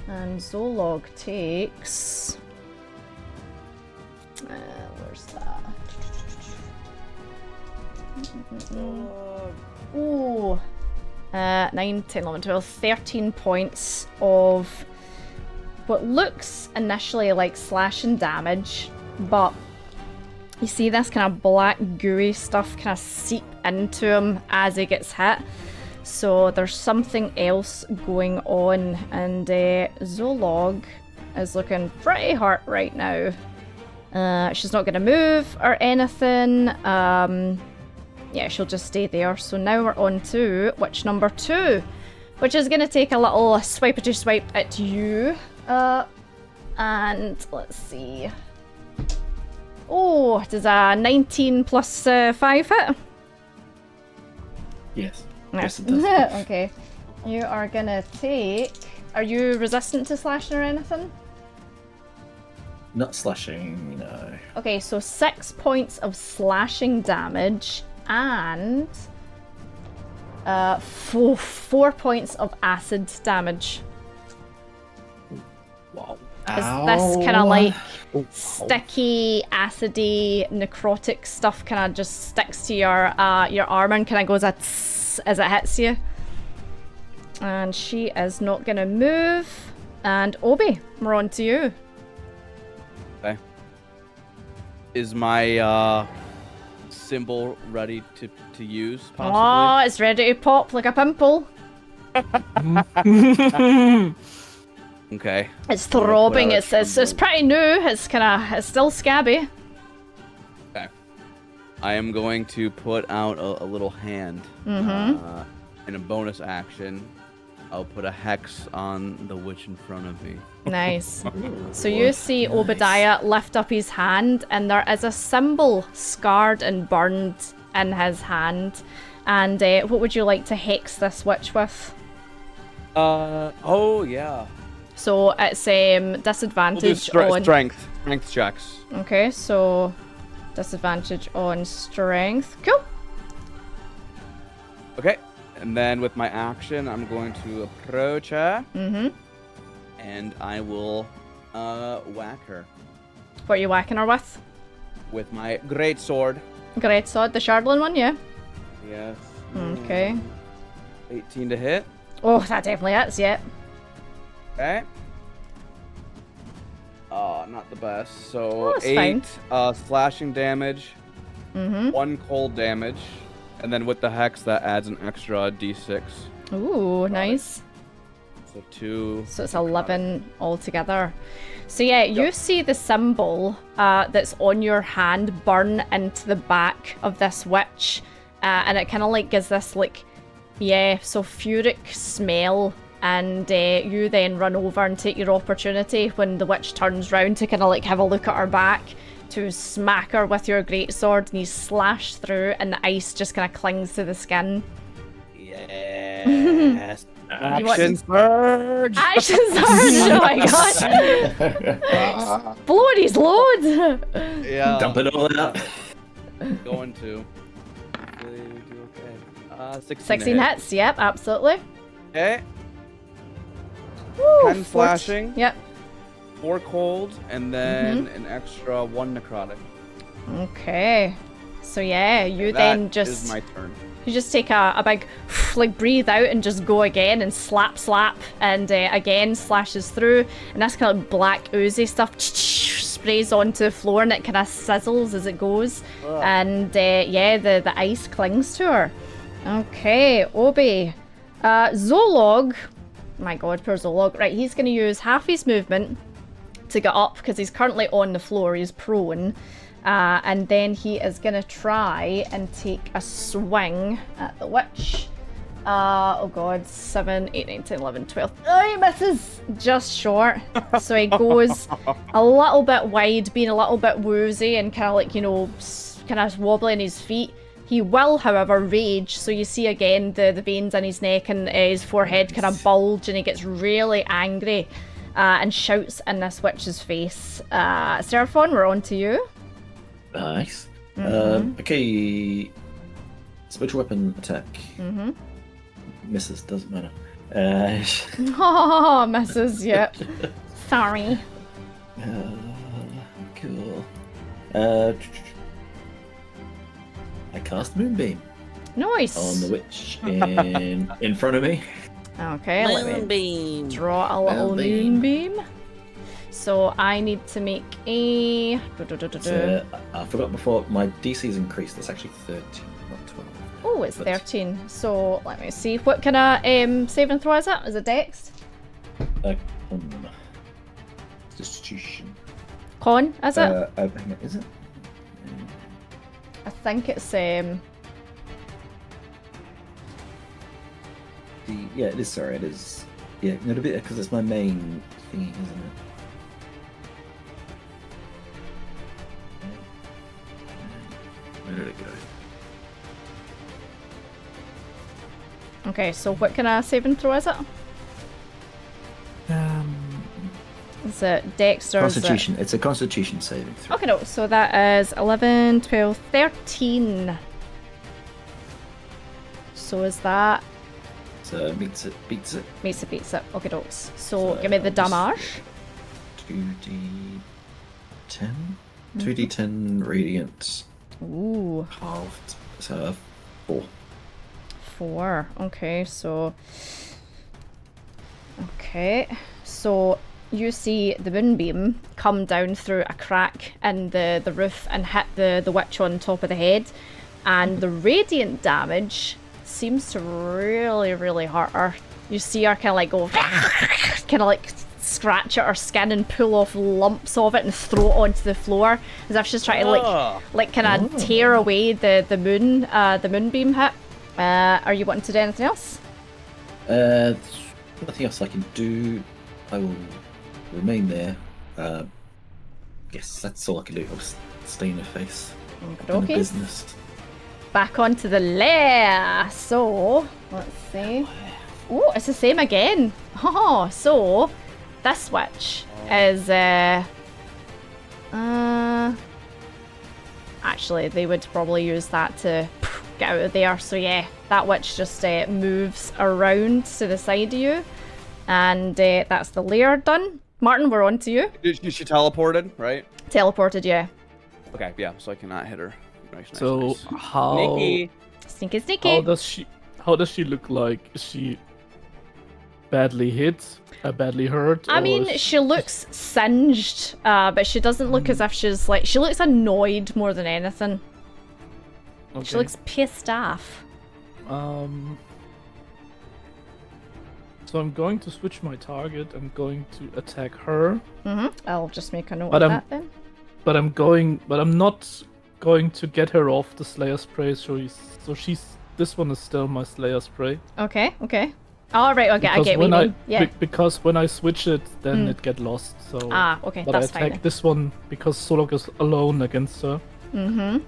[SPEAKER 1] And Zolog takes... where's that? Ooh. 9, 10, 11, 12, 13 points of what looks initially like slashing damage, but you see this kind of black gooey stuff kind of seep into him as he gets hit. So there's something else going on, and Zolog is looking pretty hurt right now. She's not going to move or anything. Yeah, she'll just stay there. So now we're on to witch number 2, which is going to take a little swipey swipe at you. And let's see. Oh, does a 19 plus 5 hit?
[SPEAKER 2] Yes.
[SPEAKER 1] Yes,
[SPEAKER 2] Yes, it does.
[SPEAKER 1] Okay. You are going to take... Are you resistant to slashing or anything?
[SPEAKER 2] Not slashing, no.
[SPEAKER 1] Okay, so 6 points of slashing damage and 4 points of acid damage.
[SPEAKER 2] Wow.
[SPEAKER 1] As this kind of like sticky, acidy, necrotic stuff kind of just sticks to your armor and kind of goes as it hits you. And she is not going to move. And Obi, we're on to you.
[SPEAKER 3] Okay. Is my symbol ready to use, possibly?
[SPEAKER 1] Oh, it's ready to pop like a pimple.
[SPEAKER 3] Okay.
[SPEAKER 1] It's
[SPEAKER 3] I'm gonna put
[SPEAKER 1] throbbing.
[SPEAKER 3] out
[SPEAKER 1] It's pretty new. It's still scabby.
[SPEAKER 3] Okay. I am going to put out a little hand. In a bonus action, I'll put a hex on the witch in front of me.
[SPEAKER 1] Nice. So you see Obadiah lift up his hand, and there is a symbol scarred and burned in his hand. And what would you like to hex this witch with?
[SPEAKER 3] Oh yeah.
[SPEAKER 1] So it's
[SPEAKER 3] We'll do
[SPEAKER 1] disadvantage on
[SPEAKER 3] strength checks.
[SPEAKER 1] Okay, so disadvantage on strength. Cool.
[SPEAKER 3] Okay. And then with my action, I'm going to approach her. And I will whack her
[SPEAKER 1] What are you whacking her with?
[SPEAKER 3] with my great sword.
[SPEAKER 1] Great sword, the Shardlin one, yeah.
[SPEAKER 3] Yes.
[SPEAKER 1] Okay.
[SPEAKER 3] 18 to hit.
[SPEAKER 1] Oh, that definitely hits, yeah.
[SPEAKER 3] Okay. Not the best. So
[SPEAKER 1] Oh, it's
[SPEAKER 3] 8 slashing damage,
[SPEAKER 1] Mm-hmm.
[SPEAKER 3] 1 cold damage, and then with the hex that adds an extra d6.
[SPEAKER 1] Ooh, nice.
[SPEAKER 3] So 2.
[SPEAKER 1] So it's 11 altogether. So yeah, you see the symbol that's on your hand burn into the back of this witch, and it kind of like gives this like, sulfuric smell. And you then run over and take your opportunity when the witch turns round to kind of like have a look at her back, to smack her with your greatsword, and you slash through, and the ice just kind of clings to the skin.
[SPEAKER 3] Yes.
[SPEAKER 1] Action
[SPEAKER 3] surge.
[SPEAKER 1] Action surge! Oh my god! Blow his load!
[SPEAKER 3] Yeah.
[SPEAKER 2] Dump it all out.
[SPEAKER 3] Going to. Hopefully we do okay.
[SPEAKER 1] 16 hits, yep, absolutely.
[SPEAKER 3] Okay.
[SPEAKER 1] Woo,
[SPEAKER 3] 10 slashing.
[SPEAKER 1] Yep.
[SPEAKER 3] 4 cold, and then an extra 1 necrotic.
[SPEAKER 1] Okay. So yeah, you
[SPEAKER 3] That
[SPEAKER 1] then
[SPEAKER 3] is
[SPEAKER 1] just
[SPEAKER 3] my turn.
[SPEAKER 1] you just take a big like breathe out and just go again and slap, and again slashes through, and that's kind of black oozy stuff sprays onto the floor, and it kind of sizzles as it goes, and the ice clings to her. Okay, Obi, Zolog. My god, poor Zolog. Right, he's going to use half his movement to get up because he's currently on the floor. He's prone. And then he is going to try and take a swing at the witch. Oh god, 7, 8, 9, 10, 11, 12. Oh, he misses! Just short. So he goes a little bit wide, being a little bit woozy and kind of like, you know, kind of wobbling his feet. He will, however, rage, so you see again the veins in his neck and his forehead kind of bulge, and he gets really angry and shouts in this witch's face. Seraphon, we're on to you.
[SPEAKER 2] Nice. Okay. Special weapon attack. Misses, doesn't matter.
[SPEAKER 1] Oh, misses, yep. Sorry.
[SPEAKER 2] Cool. I cast Moonbeam
[SPEAKER 1] Nice.
[SPEAKER 2] on the witch in front of me.
[SPEAKER 1] Okay, let me
[SPEAKER 6] Moonbeam.
[SPEAKER 1] draw a little moonbeam. So I need to make a...
[SPEAKER 2] I forgot before, my DC is increased. It's actually 13, not 12.
[SPEAKER 1] Oh, it's
[SPEAKER 2] But-
[SPEAKER 1] 13. So let me see. What kind of save and throw is it? Is it Dex?
[SPEAKER 2] Constitution.
[SPEAKER 1] Con, is it?
[SPEAKER 2] Hang on, is it?
[SPEAKER 1] I think it's
[SPEAKER 2] Yeah, it is. Sorry, it is. Yeah, no, a bit because it's my main thingy, isn't it? Where did it go?
[SPEAKER 1] Okay, so what kind of save and throw is it? Is it Dex or is it...
[SPEAKER 2] Constitution. It's a Constitution saving throw.
[SPEAKER 1] Okay, no, so that is 11, 12, 13. So is that...
[SPEAKER 2] So beats it.
[SPEAKER 1] Beats it. Okay, dokes. So give me the damage.
[SPEAKER 2] 2d10. 2d10 radiant.
[SPEAKER 1] Ooh,
[SPEAKER 2] Halved. So 4.
[SPEAKER 1] 4. Okay, so... Okay, so you see the moonbeam come down through a crack in the roof and hit the witch on top of the head. And the radiant damage seems to really, really hurt her. You see her kind of like go... kind of like scratch at her skin and pull off lumps of it and throw it onto the floor as if she's trying to like kind of tear away the moonbeam hit. Are you wanting to do anything else?
[SPEAKER 2] Nothing else I can do. I will remain there. Yes, that's all I can do. I'll stay in her face. In the business.
[SPEAKER 1] Back onto the lair. So, let's see. Oh, it's the same again. Oh, so this witch is actually they would probably use that to get out of there. So yeah, that witch just moves around to the side of you, and that's the lair done. Martin, we're on to you.
[SPEAKER 3] She teleported, right?
[SPEAKER 1] Teleported, yeah.
[SPEAKER 3] Okay, yeah, so I cannot hit her. Nice,
[SPEAKER 4] So
[SPEAKER 3] nice.
[SPEAKER 4] how
[SPEAKER 1] Sneaky.
[SPEAKER 4] how does she look like? Is she badly hit, badly hurt?
[SPEAKER 1] I
[SPEAKER 4] or
[SPEAKER 1] mean,
[SPEAKER 4] is-
[SPEAKER 1] she looks singed, but she doesn't look as if she's like. She looks annoyed more than anything. She
[SPEAKER 4] Okay.
[SPEAKER 1] looks pissed off.
[SPEAKER 4] So I'm going to switch my target. I'm going to attack her,
[SPEAKER 1] I'll just make a note
[SPEAKER 4] But
[SPEAKER 1] of
[SPEAKER 4] I'm-
[SPEAKER 1] that then.
[SPEAKER 4] but I'm not going to get her off the Slayer spray. So this one is still my Slayer spray.
[SPEAKER 1] Okay. All right. Okay, I
[SPEAKER 4] Because
[SPEAKER 1] get what you mean. Yeah.
[SPEAKER 4] because when I switch it, then it get lost. So
[SPEAKER 1] Okay,
[SPEAKER 4] but
[SPEAKER 1] that's
[SPEAKER 4] I attack
[SPEAKER 1] fine.
[SPEAKER 4] this one because Solok is alone against her.
[SPEAKER 1] Yeah,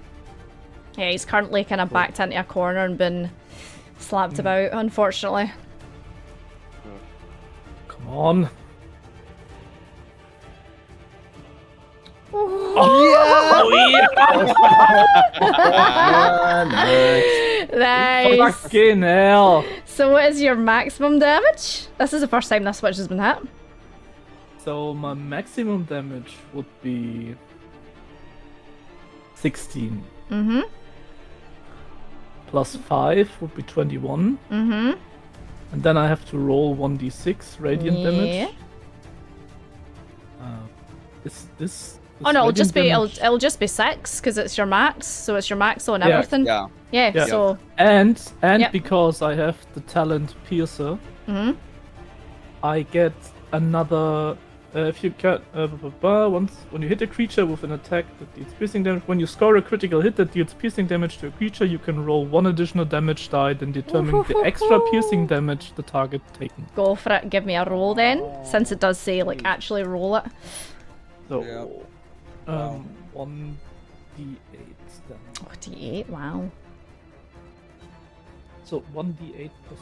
[SPEAKER 1] he's currently kind of backed into a corner and been slapped about, unfortunately.
[SPEAKER 4] Come on.
[SPEAKER 2] Nice.
[SPEAKER 4] Fucking hell.
[SPEAKER 1] So what is your maximum damage? This is the first time this switch has been hit.
[SPEAKER 4] So my maximum damage would be 16. Plus 5 would be 21. And then I have to roll 1d6 radiant
[SPEAKER 1] Yeah.
[SPEAKER 4] damage. This
[SPEAKER 1] Oh no,
[SPEAKER 4] radiant
[SPEAKER 1] it'll just be 6 because it's your max, so it's your max on
[SPEAKER 4] Yeah.
[SPEAKER 1] everything.
[SPEAKER 3] Yeah.
[SPEAKER 1] Yeah.
[SPEAKER 4] Yeah.
[SPEAKER 1] So
[SPEAKER 4] And
[SPEAKER 1] Yep.
[SPEAKER 4] because I have the talent Piercer, I get another. If you get once when you hit a creature with an attack that deals piercing damage, when you score a critical hit that deals piercing damage to a creature, you can roll 1 additional damage die, then determine the extra piercing damage the target taken.
[SPEAKER 1] go for it. Give me a roll then, since it does say like actually roll it.
[SPEAKER 4] So,
[SPEAKER 3] Yeah.
[SPEAKER 4] 1d8 then.
[SPEAKER 1] Oh, D8. Wow.
[SPEAKER 4] So 1d8 plus.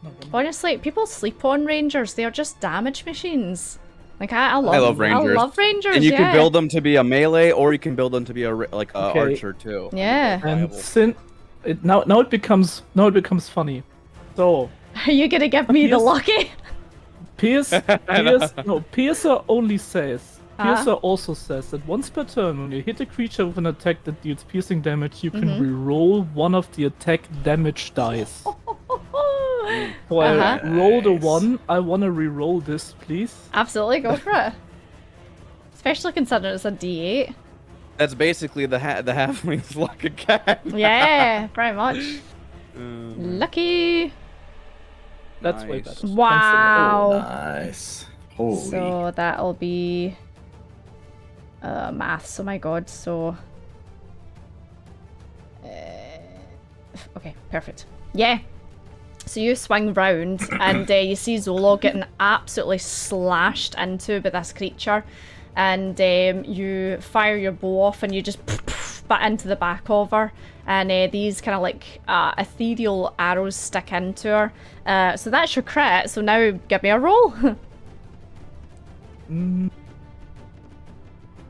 [SPEAKER 4] No, 1d8.
[SPEAKER 1] Honestly, people sleep on rangers. They are just damage machines. Like I love.
[SPEAKER 3] I love rangers.
[SPEAKER 1] I love rangers.
[SPEAKER 3] And you
[SPEAKER 1] yeah.
[SPEAKER 3] can build them to be a melee, or you can build them to be a
[SPEAKER 4] Okay.
[SPEAKER 3] archer too.
[SPEAKER 1] Yeah.
[SPEAKER 4] And now it becomes funny. So
[SPEAKER 1] Are you gonna give me the
[SPEAKER 4] Pierce-
[SPEAKER 1] lucky?
[SPEAKER 4] Piercer only says.
[SPEAKER 1] Uh-huh.
[SPEAKER 4] Piercer also says that once per turn, when you hit a creature with an attack that deals piercing damage, you can re-roll one of the attack damage dice. So I rolled a 1. I want to re-roll this, please.
[SPEAKER 1] Absolutely, go for it. Especially considering it's a D8.
[SPEAKER 3] That's basically the halfling's luck again.
[SPEAKER 1] Yeah, very much. Lucky.
[SPEAKER 4] That's way
[SPEAKER 3] Nice.
[SPEAKER 4] better. Thanks a lot.
[SPEAKER 1] Wow.
[SPEAKER 2] Nice. Holy.
[SPEAKER 1] So that'll be maths. Oh my god. So okay, perfect. Yeah. So you swing round and you see Zolo getting absolutely slashed into by this creature, and you fire your bow off and you just but into the back of her, and these kind of like ethereal arrows stick into her. So that's your crit. So now give me a roll.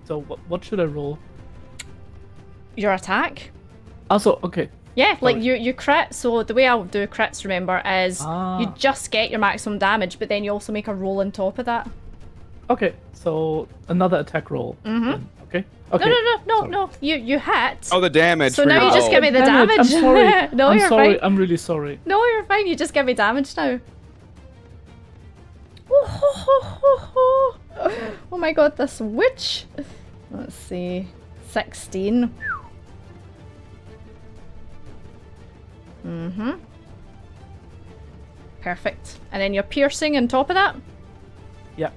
[SPEAKER 4] So what should I roll?
[SPEAKER 1] Your attack.
[SPEAKER 4] Also, okay.
[SPEAKER 1] Yeah, like
[SPEAKER 4] Sorry.
[SPEAKER 1] you crit. So the way I'll do crits, remember, is
[SPEAKER 4] Ah.
[SPEAKER 1] you just get your maximum damage, but then you also make a roll on top of that.
[SPEAKER 4] Okay, so another attack roll. then, Okay.
[SPEAKER 1] No,
[SPEAKER 4] Okay.
[SPEAKER 1] no. You hit.
[SPEAKER 3] Oh, the damage.
[SPEAKER 1] So
[SPEAKER 3] for
[SPEAKER 1] now
[SPEAKER 3] your-
[SPEAKER 1] you just give me the
[SPEAKER 4] Damn it,
[SPEAKER 1] damage.
[SPEAKER 4] I'm sorry.
[SPEAKER 1] No,
[SPEAKER 4] I'm
[SPEAKER 1] you're
[SPEAKER 4] sorry.
[SPEAKER 1] fine.
[SPEAKER 4] I'm really sorry.
[SPEAKER 1] No, you're fine. You just give me damage now. Oh my god, this witch. Let's see. 16. Perfect. And then you're piercing on top of that?
[SPEAKER 4] Yeah.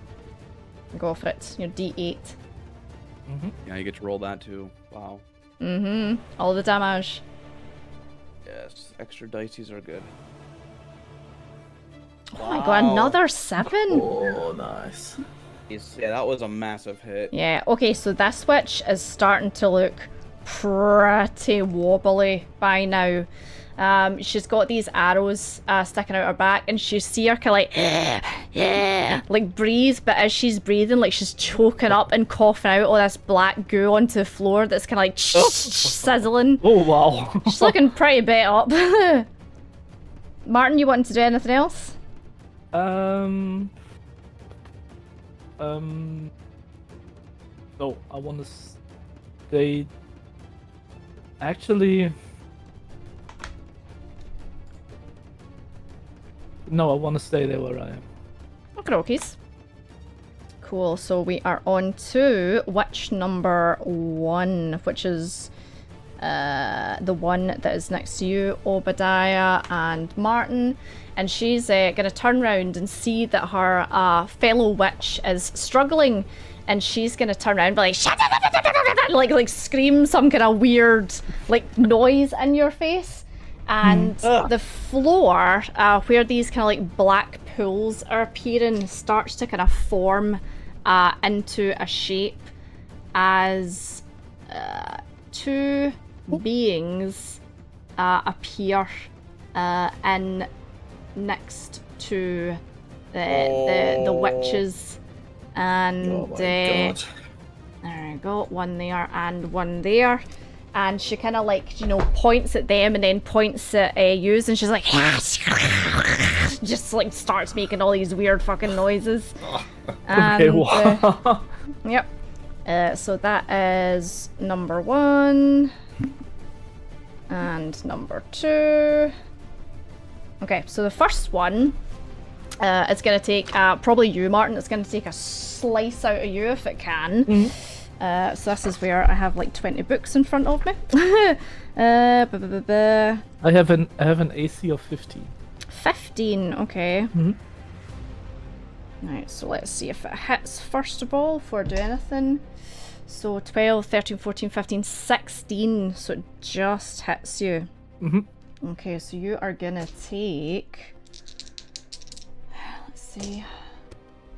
[SPEAKER 1] Go for it. Your D8.
[SPEAKER 3] Yeah, you get to roll that too. Wow.
[SPEAKER 1] All the damage.
[SPEAKER 3] Yes, extra dices are good.
[SPEAKER 1] Oh my god, another 7?
[SPEAKER 2] Oh, nice.
[SPEAKER 3] Yeah, that was a massive hit.
[SPEAKER 1] Yeah, okay, so this witch is starting to look pretty wobbly by now. She's got these arrows sticking out her back, and you see her kind of like breathe, but as she's breathing, like she's choking up and coughing out all this black goo onto the floor that's kind of like sizzling.
[SPEAKER 4] Oh wow.
[SPEAKER 1] She's looking pretty bit up. Martin, you want to do anything else?
[SPEAKER 4] No, I want to stay. Actually, no, I want to stay there where I am.
[SPEAKER 1] Okay. Cool. So we are on to witch number 1, which is the one that is next to you, Obadiah and Martin. And she's going to turn around and see that her fellow witch is struggling. And she's going to turn around and be like, shut up, like scream some kind of weird like noise in your face. And the floor, where these kind of like black pools are appearing, starts to kind of form into a shape as 2 beings appear in next to the witches, and
[SPEAKER 2] Oh my God.
[SPEAKER 1] there we go, one there and one there. And she kind of like, you know, points at them and then points at you, and she's like, just like starts making all these weird fucking noises. And,
[SPEAKER 4] Okay, wow.
[SPEAKER 1] yep. So that is number 1 and number 2. Okay, so the first one is going to take probably you, Martin. It's going to take a slice out of you if it can. So this is where I have like 20 books in front of me.
[SPEAKER 4] I have an AC of 15.
[SPEAKER 1] 15, okay. Right, so let's see if it hits first of all before I do anything. So 12, 13, 14, 15, 16. So it just hits you. Okay, so you are gonna take, let's see,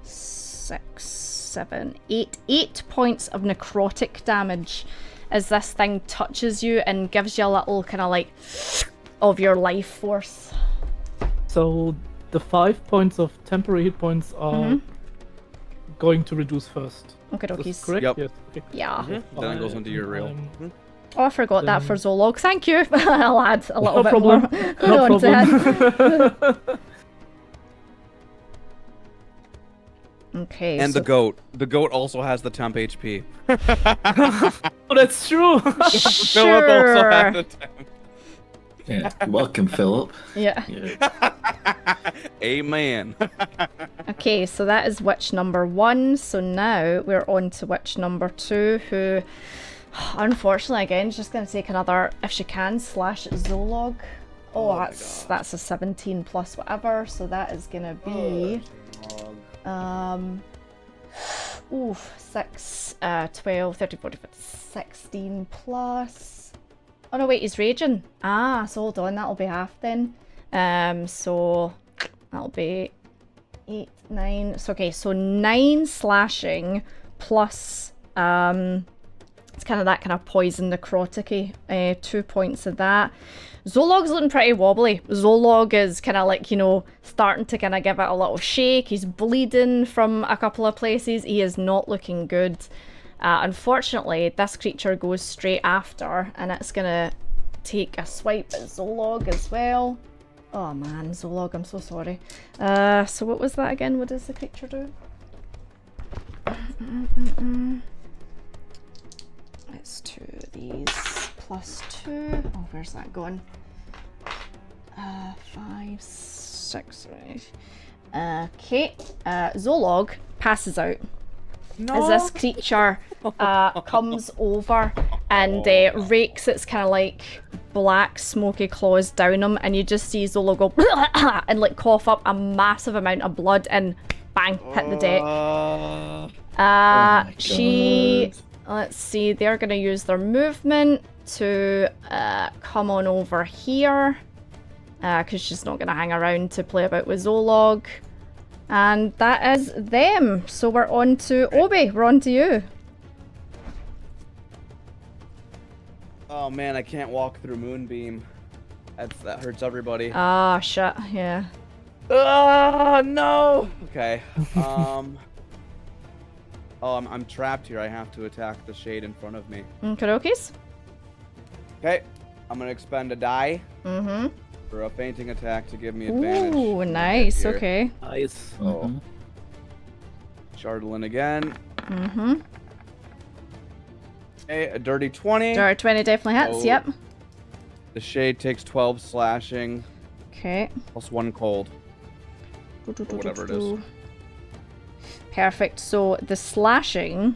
[SPEAKER 1] 6, 7, 8. 8 points of necrotic damage as this thing touches you and gives you a little kind of like of your life force.
[SPEAKER 4] So the 5 points of temporary hit points are going to reduce first.
[SPEAKER 1] Okay,
[SPEAKER 4] Is
[SPEAKER 1] dokies.
[SPEAKER 4] this correct?
[SPEAKER 3] Yep.
[SPEAKER 4] Yes. Okay.
[SPEAKER 1] Yeah.
[SPEAKER 3] Then it goes into your real.
[SPEAKER 1] Oh, I forgot that for Zolog. Thank you. I'll add a little
[SPEAKER 4] No
[SPEAKER 1] bit
[SPEAKER 4] problem.
[SPEAKER 1] more.
[SPEAKER 4] No
[SPEAKER 1] onto
[SPEAKER 4] problem.
[SPEAKER 1] it. Okay.
[SPEAKER 3] And
[SPEAKER 1] so
[SPEAKER 3] the goat. The goat also has the temp HP.
[SPEAKER 4] Oh, that's true.
[SPEAKER 3] Philip also
[SPEAKER 1] Sure.
[SPEAKER 3] has the temp.
[SPEAKER 2] Yeah. Welcome, Philip.
[SPEAKER 1] Yeah.
[SPEAKER 3] Amen.
[SPEAKER 1] Okay, so that is witch number 1. So now we're on to witch number 2, who, unfortunately, again, is just going to take another, if she can, slash Zolog. Oh, that's a 17 plus whatever. So that is going to be, 6, 12, 13, 14, 15, 16 plus. Oh no, wait, he's raging. Ah, so hold on, that'll be half then. So that'll be 8, 9. So okay, so 9 slashing plus it's kind of that kind of poison necrotic-y, 2 points of that. Zolog's looking pretty wobbly. Zolog is kind of like, you know, starting to kind of give it a little shake. He's bleeding from a couple of places. He is not looking good. Unfortunately, this creature goes straight after, and it's gonna take a swipe at Zolog as well. Oh man, Zolog, I'm so sorry. So what was that again? What does the creature do? Let's do these plus 2. Oh, where's that going? 5, 6, right. Okay, Zolog passes out. As this creature comes over and rakes its kind of like black smoky claws down him, and you just see Zolog go and like cough up a massive amount of blood and bang, hit the deck. She, let's see, they're going to use their movement to come on over here because she's not going to hang around to play about with Zolog. And that is them. So we're on to Obi. We're on to you.
[SPEAKER 3] Oh man, I can't walk through Moonbeam. That hurts everybody.
[SPEAKER 1] Ah, shit. Yeah.
[SPEAKER 3] Ah, no. Okay. Oh, I'm trapped here. I have to attack the shade in front of me.
[SPEAKER 1] Karoki's?
[SPEAKER 3] Okay. I'm gonna expend a die for a fainting attack to give me advantage.
[SPEAKER 1] Ooh, nice.
[SPEAKER 3] Here.
[SPEAKER 1] Okay.
[SPEAKER 4] Nice.
[SPEAKER 3] Oh. Chardolin again. Okay, a dirty 20.
[SPEAKER 1] Jar 20 definitely hits.
[SPEAKER 3] Oh.
[SPEAKER 1] Yep.
[SPEAKER 3] The shade takes 12 slashing
[SPEAKER 1] Okay.
[SPEAKER 3] plus 1 cold. Whatever it is.
[SPEAKER 1] Perfect. So the slashing,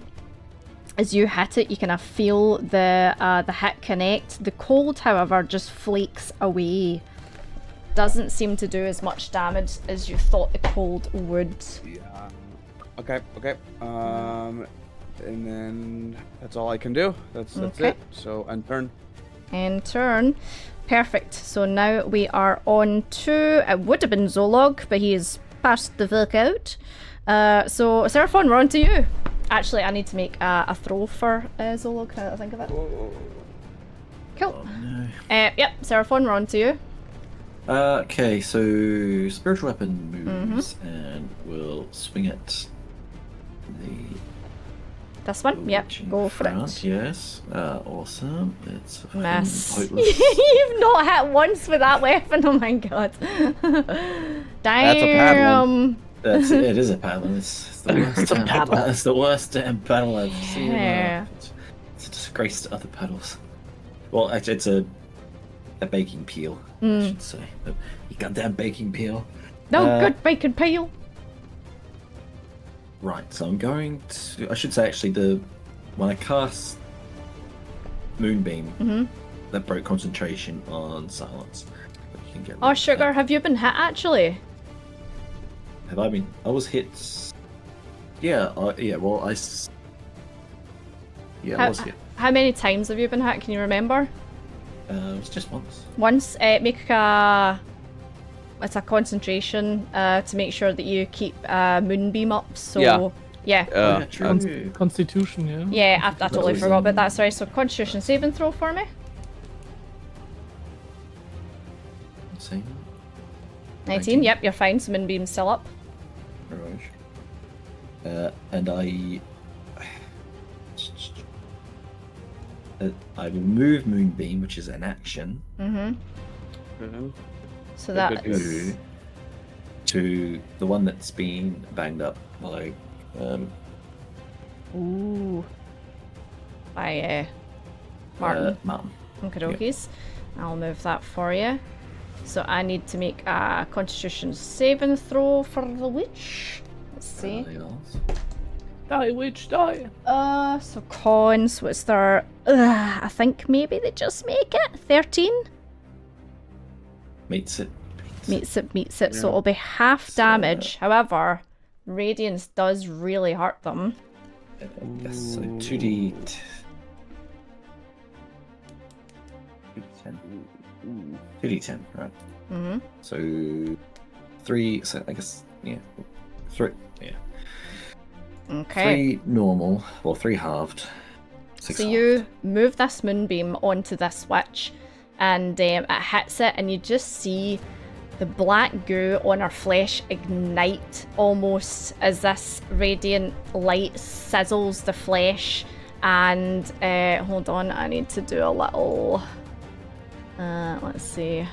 [SPEAKER 1] as you hit it, you kind of feel the hit connect. The cold, however, just flakes away. Doesn't seem to do as much damage as you thought the cold would.
[SPEAKER 3] Yeah. Okay. And then that's all I can do. That's
[SPEAKER 1] Okay.
[SPEAKER 3] it. So end turn.
[SPEAKER 1] And turn. Perfect. So now we are on to, it would have been Zolog, but he's passed the fuck out. So Seraphon, we're on to you. Actually, I need to make a throw for Zolog, now that I think of it. Cool.
[SPEAKER 2] Oh, no.
[SPEAKER 1] Yep, Seraphon, we're on to you.
[SPEAKER 2] Okay, so spiritual weapon moves, and we'll swing at
[SPEAKER 1] This one? Yep,
[SPEAKER 2] reaching
[SPEAKER 1] go for
[SPEAKER 2] front,
[SPEAKER 1] it.
[SPEAKER 2] Yes, awesome. It's fucking
[SPEAKER 1] Miss.
[SPEAKER 2] pointless.
[SPEAKER 1] You've not hit once with that weapon, oh my god. Damn.
[SPEAKER 2] That's it. It is a paddle. It's the worst.
[SPEAKER 5] paddle.
[SPEAKER 2] It's the worst damn paddle I've seen.
[SPEAKER 1] Yeah.
[SPEAKER 2] It's a disgrace to other paddles. Well, actually, it's a baking peel, I should say. But you goddamn baking peel.
[SPEAKER 1] No, good bacon peel.
[SPEAKER 2] Right. So I'm going to. I should say actually when I cast Moonbeam, that broke concentration on silence. But you can get rid
[SPEAKER 1] Oh,
[SPEAKER 2] of
[SPEAKER 1] sugar,
[SPEAKER 2] that.
[SPEAKER 1] have you been hit actually?
[SPEAKER 2] Have I been? I was hit. Yeah. Yeah. Well, I was hit.
[SPEAKER 1] How many times have you been hit? Can you remember?
[SPEAKER 2] It was just once.
[SPEAKER 1] Once. Make it's a concentration to make sure that you keep Moonbeam up. So
[SPEAKER 3] Yeah.
[SPEAKER 1] yeah.
[SPEAKER 2] Yeah, true.
[SPEAKER 4] Constitution, yeah.
[SPEAKER 1] Yeah, I totally
[SPEAKER 2] was,
[SPEAKER 1] forgot about that. Sorry. So Constitution saving throw for me.
[SPEAKER 2] Same.
[SPEAKER 1] 19. Yep, you're fine. So Moonbeam's still up.
[SPEAKER 2] And I will move Moonbeam, which is an action,
[SPEAKER 1] So
[SPEAKER 3] Good,
[SPEAKER 1] that
[SPEAKER 3] good,
[SPEAKER 1] is
[SPEAKER 2] to the one that's been banged up by
[SPEAKER 1] ooh by Martin.
[SPEAKER 2] Martin.
[SPEAKER 1] Okay, dokies. I'll move that for you. So I need to make a Constitution saving throw for the witch. Let's see.
[SPEAKER 4] Die, witch, die.
[SPEAKER 1] So cons, what's their... I think maybe they just make it. 13?
[SPEAKER 2] Meets it.
[SPEAKER 1] Meets it. So
[SPEAKER 3] Yeah.
[SPEAKER 1] it'll be half damage. However, Radiance does really hurt them.
[SPEAKER 2] Yes, so 2d. 2d10, right?
[SPEAKER 1] Mm-hmm.
[SPEAKER 2] So 3. So I guess 3. Yeah.
[SPEAKER 1] Okay.
[SPEAKER 2] 3 normal, well 3 halved. 6
[SPEAKER 1] So
[SPEAKER 2] halved.
[SPEAKER 1] you move this Moonbeam onto this witch, and it hits it, and you just see the black goo on her flesh ignite almost as this radiant light sizzles the flesh. And hold on, I need to do a little. Let's see.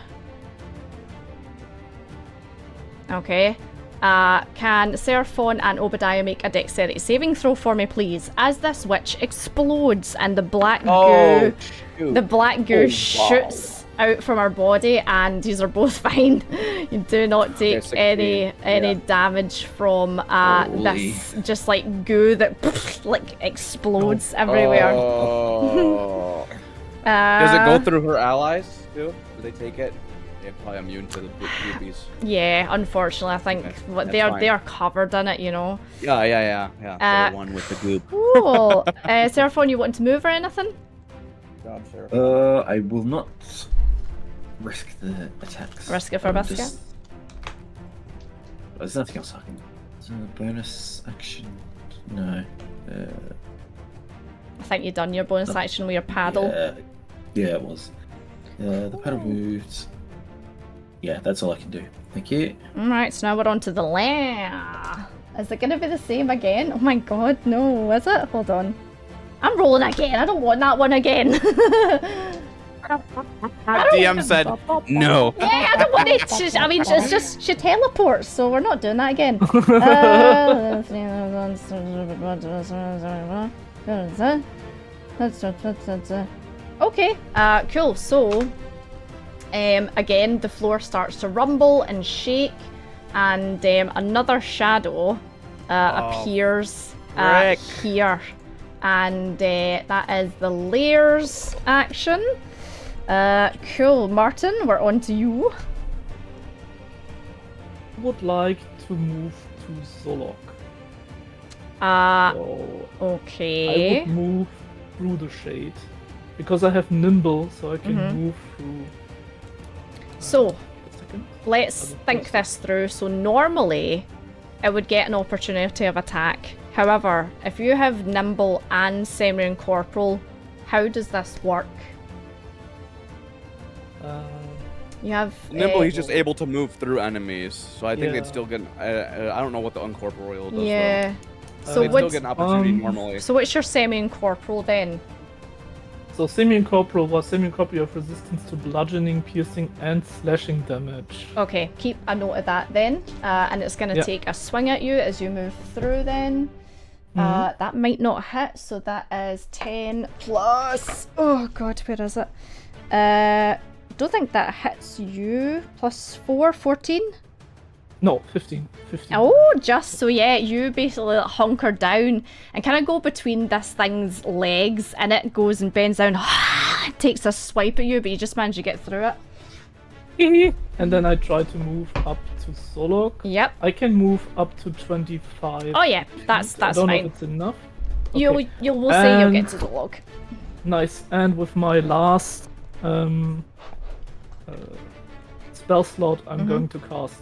[SPEAKER 1] Okay. Can Seraphon and Obadiah make a dexterity saving throw for me, please? As this witch explodes and the black goo, shoots out from her body, and these are both fine. You do not take
[SPEAKER 3] 16,
[SPEAKER 1] any damage from this just like goo that like explodes everywhere.
[SPEAKER 3] Oh. Does it go through her allies too? Do they take it? They're probably immune to the groupies.
[SPEAKER 1] Yeah, unfortunately, I think
[SPEAKER 3] Okay,
[SPEAKER 1] they are
[SPEAKER 3] that's
[SPEAKER 1] covered in it, you know.
[SPEAKER 3] Yeah. The one with the goop.
[SPEAKER 1] Cool. Seraphon, you want to move or anything?
[SPEAKER 3] Job, Sarah.
[SPEAKER 2] I will not risk the attacks.
[SPEAKER 1] Risk it for
[SPEAKER 2] I'm
[SPEAKER 1] biscuit?
[SPEAKER 2] just- There's nothing else I can. Is there a bonus action? No.
[SPEAKER 1] I think you've done your bonus action with your paddle.
[SPEAKER 2] Yeah, it was. The paddle moved. Yeah, that's all I can do. Thank you.
[SPEAKER 1] Alright, so now we're on to the lair. Is it going to be the same again? Oh my god, no, is it? Hold on. I'm rolling again. I don't want that one again.
[SPEAKER 3] DM said no.
[SPEAKER 1] Yeah, I don't want it. I mean, it's just she teleports, so we're not doing that again. Okay, cool. So, again, the floor starts to rumble and shake, and another shadow appears
[SPEAKER 3] frick.
[SPEAKER 1] here. And that is the layers action. Cool. Martin, we're on to you.
[SPEAKER 4] Would like to move to Zolok. So I
[SPEAKER 1] Okay.
[SPEAKER 4] would move through the shade because I have nimble, so I can move through.
[SPEAKER 1] So,
[SPEAKER 4] A second.
[SPEAKER 1] let's think this through. So normally, it would get an opportunity of attack. However, if you have nimble and semi-incorporeal, how does this work? You have
[SPEAKER 3] Nimble, he's just able to move through enemies, so I think they'd
[SPEAKER 4] Yeah.
[SPEAKER 3] still get. I don't know what the uncorporeal does.
[SPEAKER 1] yeah.
[SPEAKER 3] Though.
[SPEAKER 1] So
[SPEAKER 3] They'd still
[SPEAKER 1] what's
[SPEAKER 3] get an opportunity normally.
[SPEAKER 1] so what's your semi-incorporeal then?
[SPEAKER 4] So semi-incorporeal was semi-incorporeal of resistance to bludgeoning, piercing, and slashing damage.
[SPEAKER 1] Okay, keep a note of that then, and it's going to
[SPEAKER 4] Yeah.
[SPEAKER 1] take a swing at you as you move through. Then that might not hit, so that is 10 plus. Oh god, where is it? Don't think that hits you. Plus 4, 14.
[SPEAKER 4] No, 15. 15.
[SPEAKER 1] Oh, just so yeah, you basically hunker down and kind of go between this thing's legs, and it goes and bends down, takes a swipe at you, but you just manage to get through it.
[SPEAKER 4] And then I try to move up to Solok.
[SPEAKER 1] Yep.
[SPEAKER 4] I can move up to 25.
[SPEAKER 1] Oh yeah, that's
[SPEAKER 4] I don't know
[SPEAKER 1] fine.
[SPEAKER 4] if it's enough.
[SPEAKER 1] We'll say you'll get to the log.
[SPEAKER 4] Nice. And with my last spell slot, I'm going to cast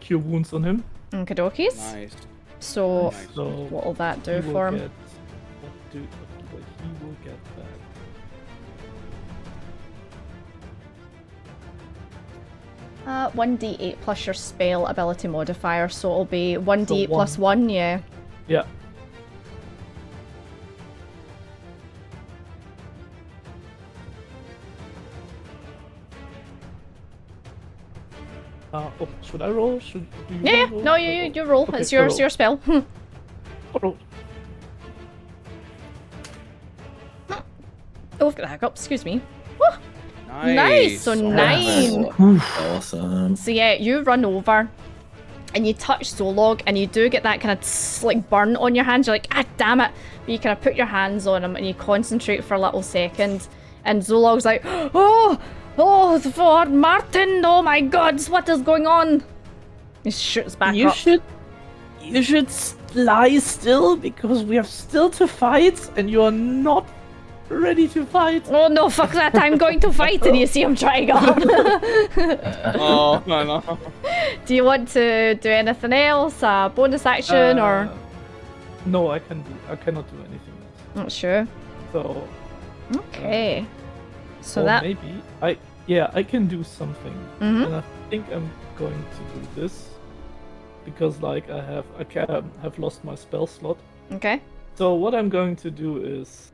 [SPEAKER 4] Cure Wounds on him.
[SPEAKER 1] Okey-dokies.
[SPEAKER 3] Nice.
[SPEAKER 1] So,
[SPEAKER 3] Nice.
[SPEAKER 4] So
[SPEAKER 1] what'll that do
[SPEAKER 4] he will
[SPEAKER 1] for him?
[SPEAKER 4] get, he will get back.
[SPEAKER 1] 1d8 plus your spell ability modifier, so it'll be 1d8
[SPEAKER 4] So
[SPEAKER 1] plus 1, yeah.
[SPEAKER 4] Yeah. Should I roll? Do you
[SPEAKER 1] Yeah,
[SPEAKER 4] roll?
[SPEAKER 1] no, you roll.
[SPEAKER 4] Okay,
[SPEAKER 1] It's
[SPEAKER 4] I
[SPEAKER 1] your
[SPEAKER 4] roll.
[SPEAKER 1] your spell.
[SPEAKER 4] I roll.
[SPEAKER 1] Oh, I've got a hiccup, excuse me. Woo! Nice, so 9.
[SPEAKER 2] Awesome.
[SPEAKER 1] So yeah, you run over and you touch Zolog and you do get that kind of like burn on your hands. You're like, ah, damn it. But you kind of put your hands on him and you concentrate for a little second. And Zolog's like, oh, for Martin, oh my god, what is going on? He shoots back
[SPEAKER 5] You
[SPEAKER 1] up.
[SPEAKER 5] should lie still because we have still to fight, and you are not ready to fight.
[SPEAKER 1] Oh no, fuck that, I'm going to fight. And you see him trying up.
[SPEAKER 3] Oh no.
[SPEAKER 1] Do you want to do anything else? A bonus action or?
[SPEAKER 4] No, I cannot do anything else.
[SPEAKER 1] Not sure.
[SPEAKER 4] So
[SPEAKER 1] Okay. So
[SPEAKER 4] or
[SPEAKER 1] that.
[SPEAKER 4] maybe I can do something, and I think I'm going to do this because like I have lost my spell slot.
[SPEAKER 1] Okay.
[SPEAKER 4] So what I'm going to do is,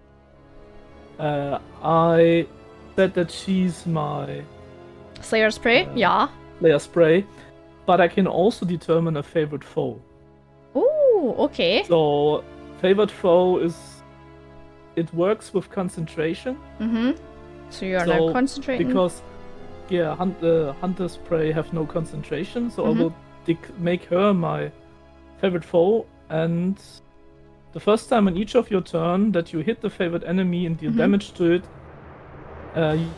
[SPEAKER 4] I said that she's my
[SPEAKER 1] Slayer's Prey? Yeah.
[SPEAKER 4] Slayer Spray, but I can also determine a favorite foe.
[SPEAKER 1] Ooh, okay.
[SPEAKER 4] So favorite foe it works with concentration.
[SPEAKER 1] So you are now concentrating.
[SPEAKER 4] Because Hunter's Prey have no concentration, so I will make her my favorite foe, and the first time on each of your turn that you hit the favorite enemy and deal damage to it,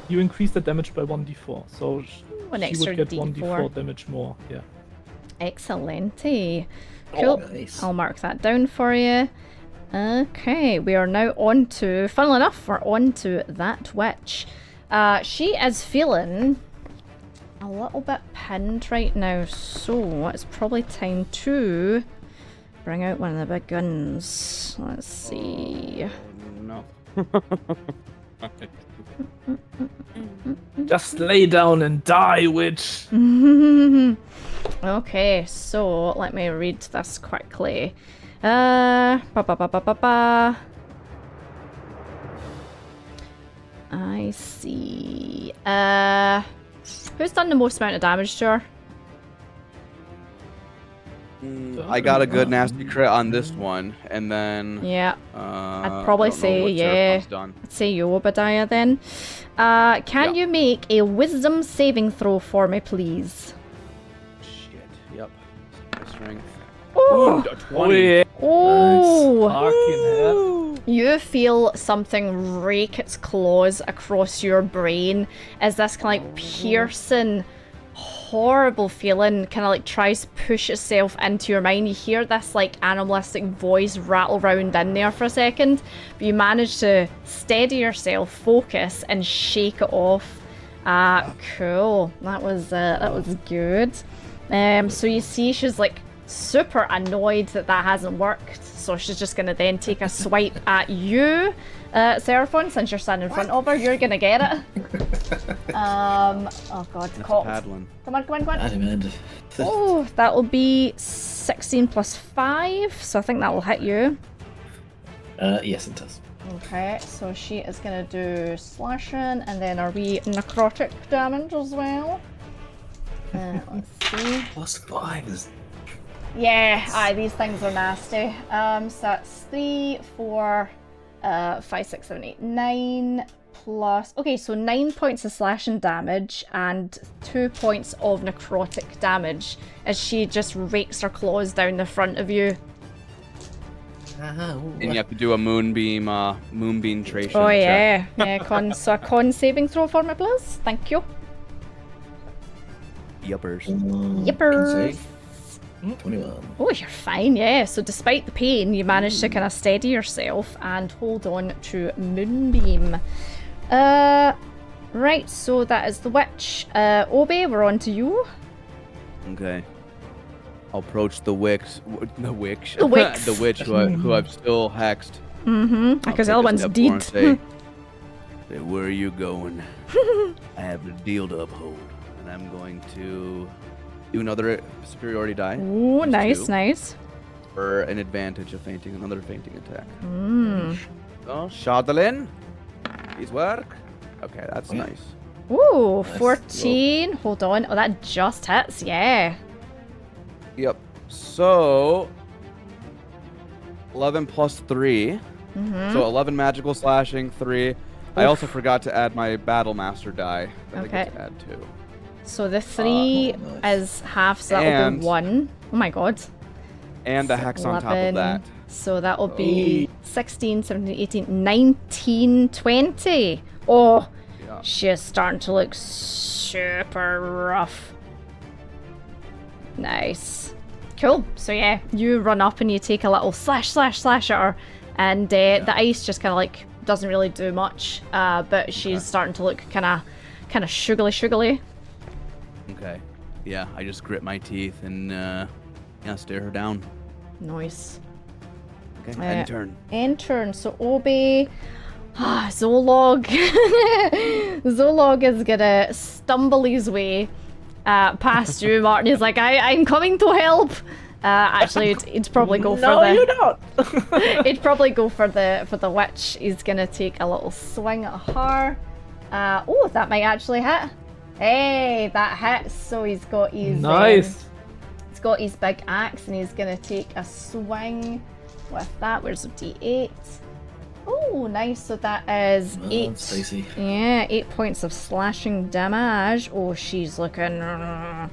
[SPEAKER 4] you increase the damage by 1d4. So
[SPEAKER 1] An
[SPEAKER 4] she
[SPEAKER 1] extra
[SPEAKER 4] would get
[SPEAKER 1] D4.
[SPEAKER 4] 1d4 damage more. Yeah.
[SPEAKER 1] Excellente. Cool.
[SPEAKER 2] Nice.
[SPEAKER 1] I'll mark that down for you. Okay, we are now on to, funnily enough, we're on to that witch. She is feeling a little bit pinned right now, so it's probably time to bring out one of the big guns. Let's see.
[SPEAKER 3] No.
[SPEAKER 4] Just lay down and die, witch.
[SPEAKER 1] Okay, so let me read this quickly. I see. Who's done the most amount of damage to her?
[SPEAKER 3] I got a good nasty crit on this one, and then
[SPEAKER 1] Yeah,
[SPEAKER 3] I'd
[SPEAKER 1] probably say, yeah.
[SPEAKER 3] Done.
[SPEAKER 1] I'd say you, Obadiah, then. Can
[SPEAKER 3] Yeah.
[SPEAKER 1] you make a wisdom saving throw for me, please?
[SPEAKER 3] Shit. Yep. Strength.
[SPEAKER 1] Oh,
[SPEAKER 3] A
[SPEAKER 4] Oh
[SPEAKER 3] 20.
[SPEAKER 4] yeah.
[SPEAKER 1] oh.
[SPEAKER 4] Fucking hell.
[SPEAKER 1] You feel something rake its claws across your brain as this kind of like piercing, horrible feeling kind of like tries to push itself into your mind. You hear this like animalistic voice rattle round in there for a second, but you manage to steady yourself, focus, and shake it off. Cool. That was good. So you see she's like super annoyed that hasn't worked, so she's just gonna then take a swipe at you, Seraphon, since you're standing in front of her. You're gonna get it. Oh god,
[SPEAKER 3] That's
[SPEAKER 1] cocked.
[SPEAKER 3] paddling.
[SPEAKER 1] Come on.
[SPEAKER 2] Adamant.
[SPEAKER 1] Oh, that'll be 16 plus 5, so I think that'll hit you.
[SPEAKER 2] Yes, it does.
[SPEAKER 1] Okay, so she is gonna do slashing and then a wee necrotic damage as well. Let's see.
[SPEAKER 2] +5 is.
[SPEAKER 1] Yeah, aye, these things are nasty. So that's 3, 4, 5, 6, 7, 8, 9 plus. Okay, so 9 points of slashing damage and 2 points of necrotic damage as she just rakes her claws down the front of you.
[SPEAKER 3] And you have to do a moonbeam tration.
[SPEAKER 1] Oh
[SPEAKER 3] check.
[SPEAKER 1] yeah, so a con saving throw for me, please. Thank you.
[SPEAKER 3] Yuppers.
[SPEAKER 1] Yippers.
[SPEAKER 2] 21.
[SPEAKER 1] Oh, you're fine, yeah. So despite the pain, you managed to kind of steady yourself and hold on to Moonbeam. Right, so that is the witch. Obi, we're on to you.
[SPEAKER 3] Okay. I'll approach the witch.
[SPEAKER 1] The witch.
[SPEAKER 3] The witch who I've still hexed.
[SPEAKER 1] Mm-hmm, because the other one's dead.
[SPEAKER 3] Say, where are you going? I have a deal to uphold. And I'm going to do another superiority die.
[SPEAKER 1] Ooh,
[SPEAKER 3] Plus 2,
[SPEAKER 1] nice.
[SPEAKER 3] For an advantage of fainting, another fainting attack. So, Shadalin. Please work. Okay, that's nice.
[SPEAKER 1] Ooh,
[SPEAKER 2] Nice.
[SPEAKER 1] 14. Hold on. Oh, that just hits, yeah.
[SPEAKER 3] Yep. So, 11 plus 3. So 11 magical slashing, 3. I also forgot to add my Battle Master die that I
[SPEAKER 1] Okay.
[SPEAKER 3] get to add too.
[SPEAKER 1] So the 3
[SPEAKER 2] nice.
[SPEAKER 1] is half, so that'll
[SPEAKER 3] And-
[SPEAKER 1] be 1. Oh my god.
[SPEAKER 3] And a hex on top of that.
[SPEAKER 1] So that'll be 16, 17, 18, 19, 20. Oh,
[SPEAKER 3] Yeah.
[SPEAKER 1] she's starting to look super rough. Nice. Cool. So yeah, you run up and you take a little slash at her, and the ice just kind of like doesn't really do much, but she's starting to look kind of sugary.
[SPEAKER 3] Okay. Yeah, I just grit my teeth and stare her down.
[SPEAKER 1] Nice.
[SPEAKER 3] Okay, end turn.
[SPEAKER 1] End turn. So Obi, Zolog. Zolog is gonna stumble his way past you, Martin. He's like, I'm coming to help. Actually, he'd probably go for
[SPEAKER 5] No,
[SPEAKER 1] the.
[SPEAKER 5] you don't.
[SPEAKER 1] He'd probably go for the witch. He's gonna take a little swing at her. Oh, that might actually hit. Hey, that hits. So he's got his
[SPEAKER 4] Nice.
[SPEAKER 1] he's got his big axe, and he's gonna take a swing with that. Where's the D8? Oh, nice. So that is
[SPEAKER 2] Come on,
[SPEAKER 1] 8.
[SPEAKER 2] Stacey.
[SPEAKER 1] Yeah, 8 points of slashing damage. Oh, she's looking wobbly.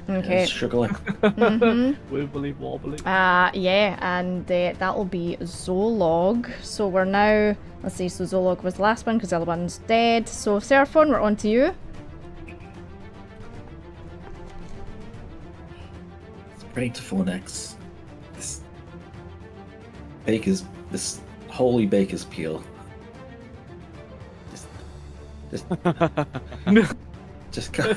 [SPEAKER 1] Okay.
[SPEAKER 2] Struggling.
[SPEAKER 4] Wibbly wobbly.
[SPEAKER 1] Yeah, and that'll be Zolog. So we're now, let's see, so Zolog was the last one because the other one's dead. So Seraphon, we're on to you.
[SPEAKER 2] Ready to Fornex. This holy baker's peel. Just go.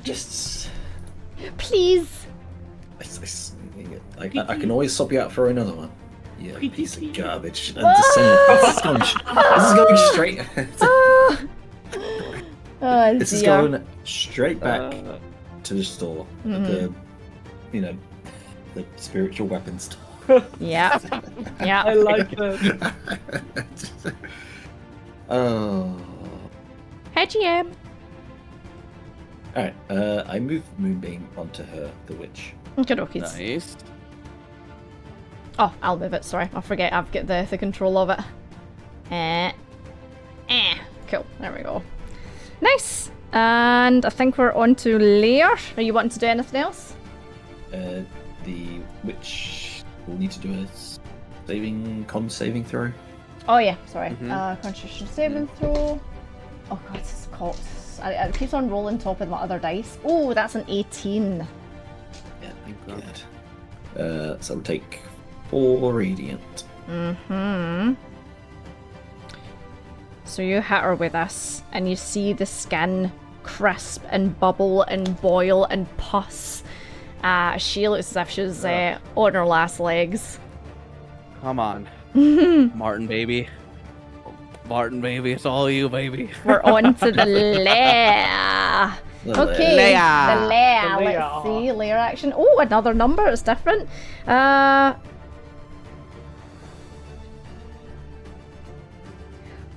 [SPEAKER 2] Just.
[SPEAKER 1] Please.
[SPEAKER 2] I can always swap you out for another one. Yeah, piece of garbage. And just saying, this is going straight.
[SPEAKER 1] Oh,
[SPEAKER 2] This is
[SPEAKER 1] dear.
[SPEAKER 2] going straight back to the store. The spiritual weapons store.
[SPEAKER 1] Yeah. Yeah.
[SPEAKER 4] I like that.
[SPEAKER 2] Oh.
[SPEAKER 1] Hey, GM.
[SPEAKER 2] Alright, I move Moonbeam onto her, the witch.
[SPEAKER 1] Okay, okay.
[SPEAKER 3] Nice.
[SPEAKER 1] Oh, I'll move it. Sorry, I forget I've got the control of it. Cool. There we go. Nice. And I think we're on to Lair. Are you wanting to do anything else?
[SPEAKER 2] The witch will need to do a con saving throw.
[SPEAKER 1] Oh yeah, sorry. Constitution saving throw. Oh god, it's caught. It keeps on rolling top of my other dice. Oh, that's an 18.
[SPEAKER 2] Yeah, good. So we'll take 4 radiant.
[SPEAKER 1] So you hit her with this, and you see the skin crisp and bubble and boil and pus. She looks as if she was on her last legs.
[SPEAKER 3] Come on. Martin, baby. Martin, baby. It's all you, baby.
[SPEAKER 1] We're on to the lair. Okay,
[SPEAKER 3] Lair.
[SPEAKER 1] the lair.
[SPEAKER 4] The lair.
[SPEAKER 1] Let's see, lair action. Oh, another number. It's different.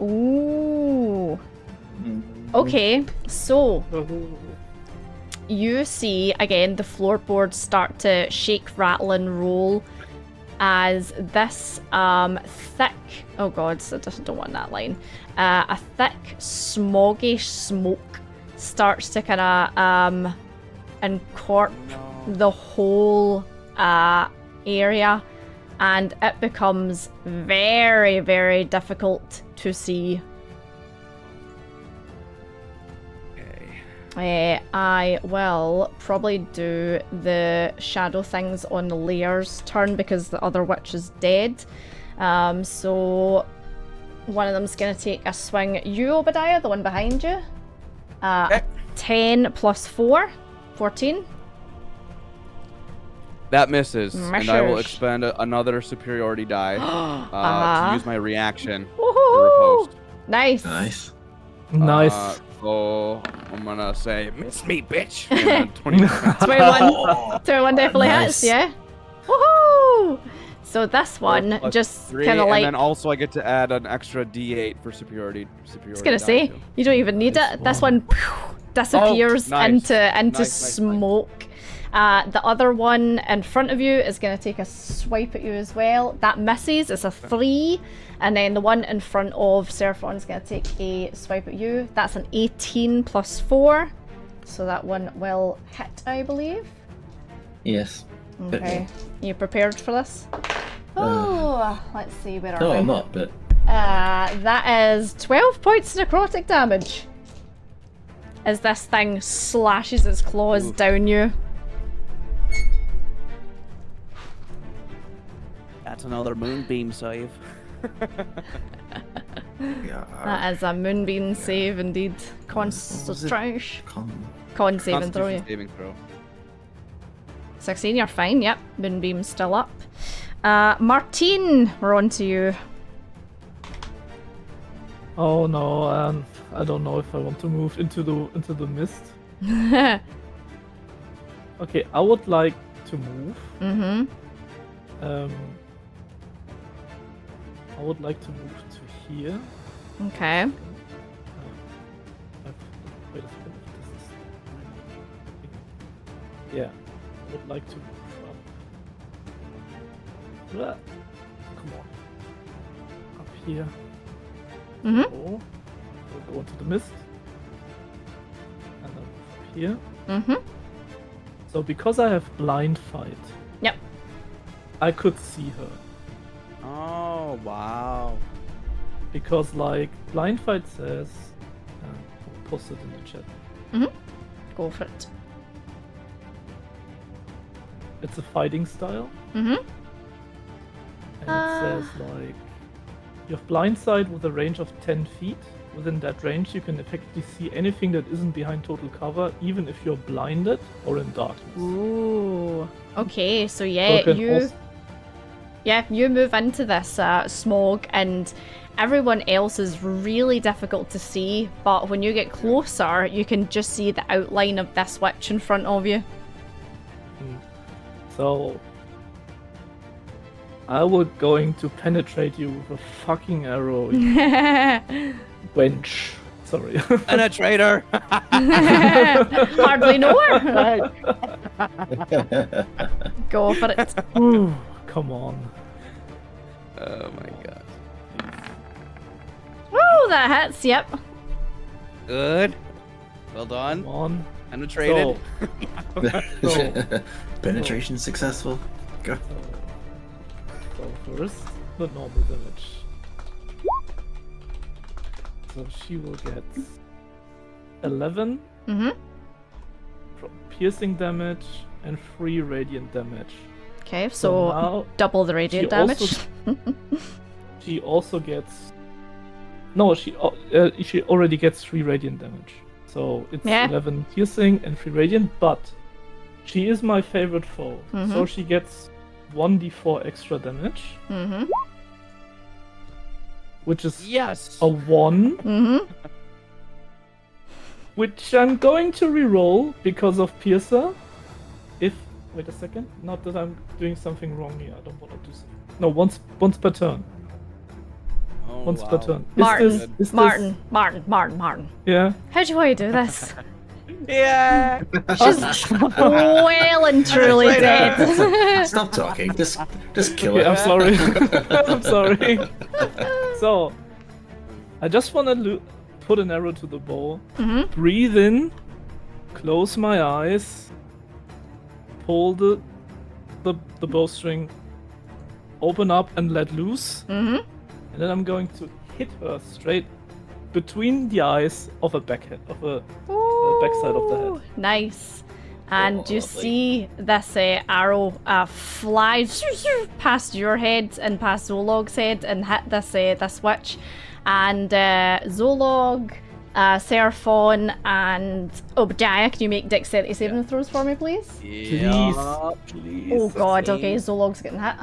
[SPEAKER 1] Ooh. Okay, so you see again the floorboards start to shake, rattle, and roll as this thick. Oh god, I just don't want that line. A thick, smoggy smoke starts to kind of encorp the whole area, and it becomes very, very difficult to see. I will probably do the shadow things on the Lair's turn because the other witch is dead. So one of them's going to take a swing. You, Obadiah, the one behind you. 10 plus 4, 14.
[SPEAKER 3] That misses, and I will
[SPEAKER 1] Misses.
[SPEAKER 3] expend another superiority die to use my reaction to
[SPEAKER 1] Woohoo!
[SPEAKER 3] riposte.
[SPEAKER 1] Nice.
[SPEAKER 2] Nice.
[SPEAKER 4] Nice.
[SPEAKER 3] So I'm gonna say, miss me, bitch. And 20.
[SPEAKER 1] 21. 21 definitely
[SPEAKER 2] Nice.
[SPEAKER 1] hits, yeah? Woohoo! So this one
[SPEAKER 3] Plus
[SPEAKER 1] just
[SPEAKER 3] 3,
[SPEAKER 1] kind of like...
[SPEAKER 3] and then also I get to add an extra D8 for superiority.
[SPEAKER 1] I was gonna say,
[SPEAKER 3] too.
[SPEAKER 1] you don't even need it. This one disappears
[SPEAKER 3] nice.
[SPEAKER 1] into
[SPEAKER 3] Nice.
[SPEAKER 1] smoke. The other one in front of you is gonna take a swipe at you as well. That misses. It's a 3, and then the one in front of Seraphon's gonna take a swipe at you. That's an 18 plus 4, so that one will hit, I believe.
[SPEAKER 2] Yes.
[SPEAKER 1] Okay, you prepared for this? Oh, let's see where are
[SPEAKER 2] No,
[SPEAKER 1] we?
[SPEAKER 2] I'm not, but
[SPEAKER 1] That is 12 points necrotic damage. As this thing slashes its claws down you.
[SPEAKER 3] That's another moonbeam save.
[SPEAKER 2] yeah.
[SPEAKER 1] That is a moonbeam save indeed. Concentration. Con saving throw, yeah.
[SPEAKER 3] Constitution saving throw.
[SPEAKER 1] 16, you're fine, yep. Moonbeam's still up. Martine, we're on to you.
[SPEAKER 4] Oh no, I don't know if I want to move into the mist. Okay, I would like to move. I would like to move to here.
[SPEAKER 1] Okay.
[SPEAKER 4] Wait a second. Yeah, I would like to move up. Come on. Up here. We'll go into the mist. And then up here. So because I have blind fight,
[SPEAKER 1] Yep.
[SPEAKER 4] I could see her.
[SPEAKER 3] Oh, wow.
[SPEAKER 4] Because like blind fight says, I'll post it in the chat.
[SPEAKER 1] Go for it.
[SPEAKER 4] It's a fighting style. And it says like you have blind sight with a range of 10 feet. Within that range, you can effectively see anything that isn't behind total cover, even if you're blinded or in darkness.
[SPEAKER 1] Ooh. Okay, so
[SPEAKER 4] So
[SPEAKER 1] yeah,
[SPEAKER 4] I can
[SPEAKER 1] you...
[SPEAKER 4] also-
[SPEAKER 1] Yeah, you move into this smog, and everyone else is really difficult to see, but when you get closer, you can just see the outline of this witch in front of you.
[SPEAKER 4] So I was going to penetrate you with a fucking arrow, you wench. Sorry.
[SPEAKER 3] Penetrator!
[SPEAKER 1] Hardly know her. Go for it.
[SPEAKER 4] Ooh, come on.
[SPEAKER 3] Oh my god.
[SPEAKER 1] Oh, that hits, yep.
[SPEAKER 3] Good. Well
[SPEAKER 4] Come
[SPEAKER 3] done.
[SPEAKER 4] on.
[SPEAKER 3] Penetrated.
[SPEAKER 4] So,
[SPEAKER 2] Penetration successful. Go.
[SPEAKER 4] so first, the normal damage. So she will get 11 piercing damage and 3 radiant damage.
[SPEAKER 1] Okay,
[SPEAKER 4] So
[SPEAKER 1] so
[SPEAKER 4] now
[SPEAKER 1] double the radiant
[SPEAKER 4] she
[SPEAKER 1] damage.
[SPEAKER 4] also- she also gets. No, she already gets 3 radiant damage. So it's
[SPEAKER 1] Yeah.
[SPEAKER 4] 11 piercing and 3 radiant, but she is my favorite foe. So she gets 1d4 extra damage,
[SPEAKER 1] Mm-hmm.
[SPEAKER 4] which is
[SPEAKER 3] Yes.
[SPEAKER 4] a 1,
[SPEAKER 1] Mm-hmm.
[SPEAKER 4] which I'm going to reroll because of Piercer. Wait a second, not that I'm doing something wrong here. I don't want to do something. No, once per turn.
[SPEAKER 3] Oh,
[SPEAKER 4] Once per turn.
[SPEAKER 1] Martin, Martin.
[SPEAKER 4] Yeah.
[SPEAKER 1] How do you want to do this?
[SPEAKER 3] Yeah.
[SPEAKER 1] She's well and truly dead.
[SPEAKER 2] Stop talking. Just kill
[SPEAKER 4] Okay,
[SPEAKER 2] it.
[SPEAKER 4] I'm sorry. I'm sorry. So, I just want to put an arrow to the bow. Breathe in. Close my eyes. Pull the bowstring. Open up and let loose. And then I'm going to hit her straight between the eyes of a backside of the head.
[SPEAKER 1] Nice. And you
[SPEAKER 2] lovely.
[SPEAKER 1] see this arrow flies past your head and past Zolog's head and hit this witch. And Zolog, Seraphon, and Obadiah, can you make dexterity saving throws for me, please?
[SPEAKER 4] Please.
[SPEAKER 1] Oh god, okay, Zolog's getting hit.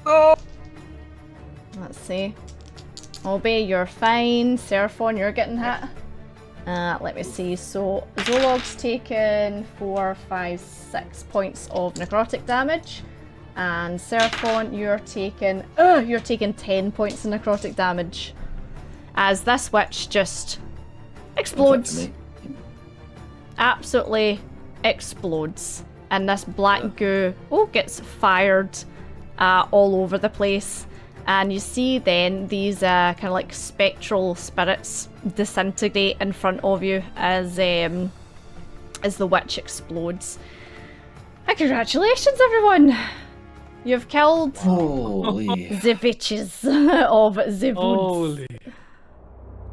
[SPEAKER 3] Oh.
[SPEAKER 1] Let's see. Obey, you're fine. Seraphon, you're getting hit. Let me see. So Zolog's taken 4, 5, 6 points of necrotic damage, and Seraphon, you're taking 10 points of necrotic damage as this witch just explodes. Absolutely explodes, and this black goo gets fired all over the place. And you see then these kind of like spectral spirits disintegrate in front of you as the witch explodes. And congratulations, everyone! You've killed
[SPEAKER 2] Holy.
[SPEAKER 1] the witches of the woods.
[SPEAKER 4] Holy.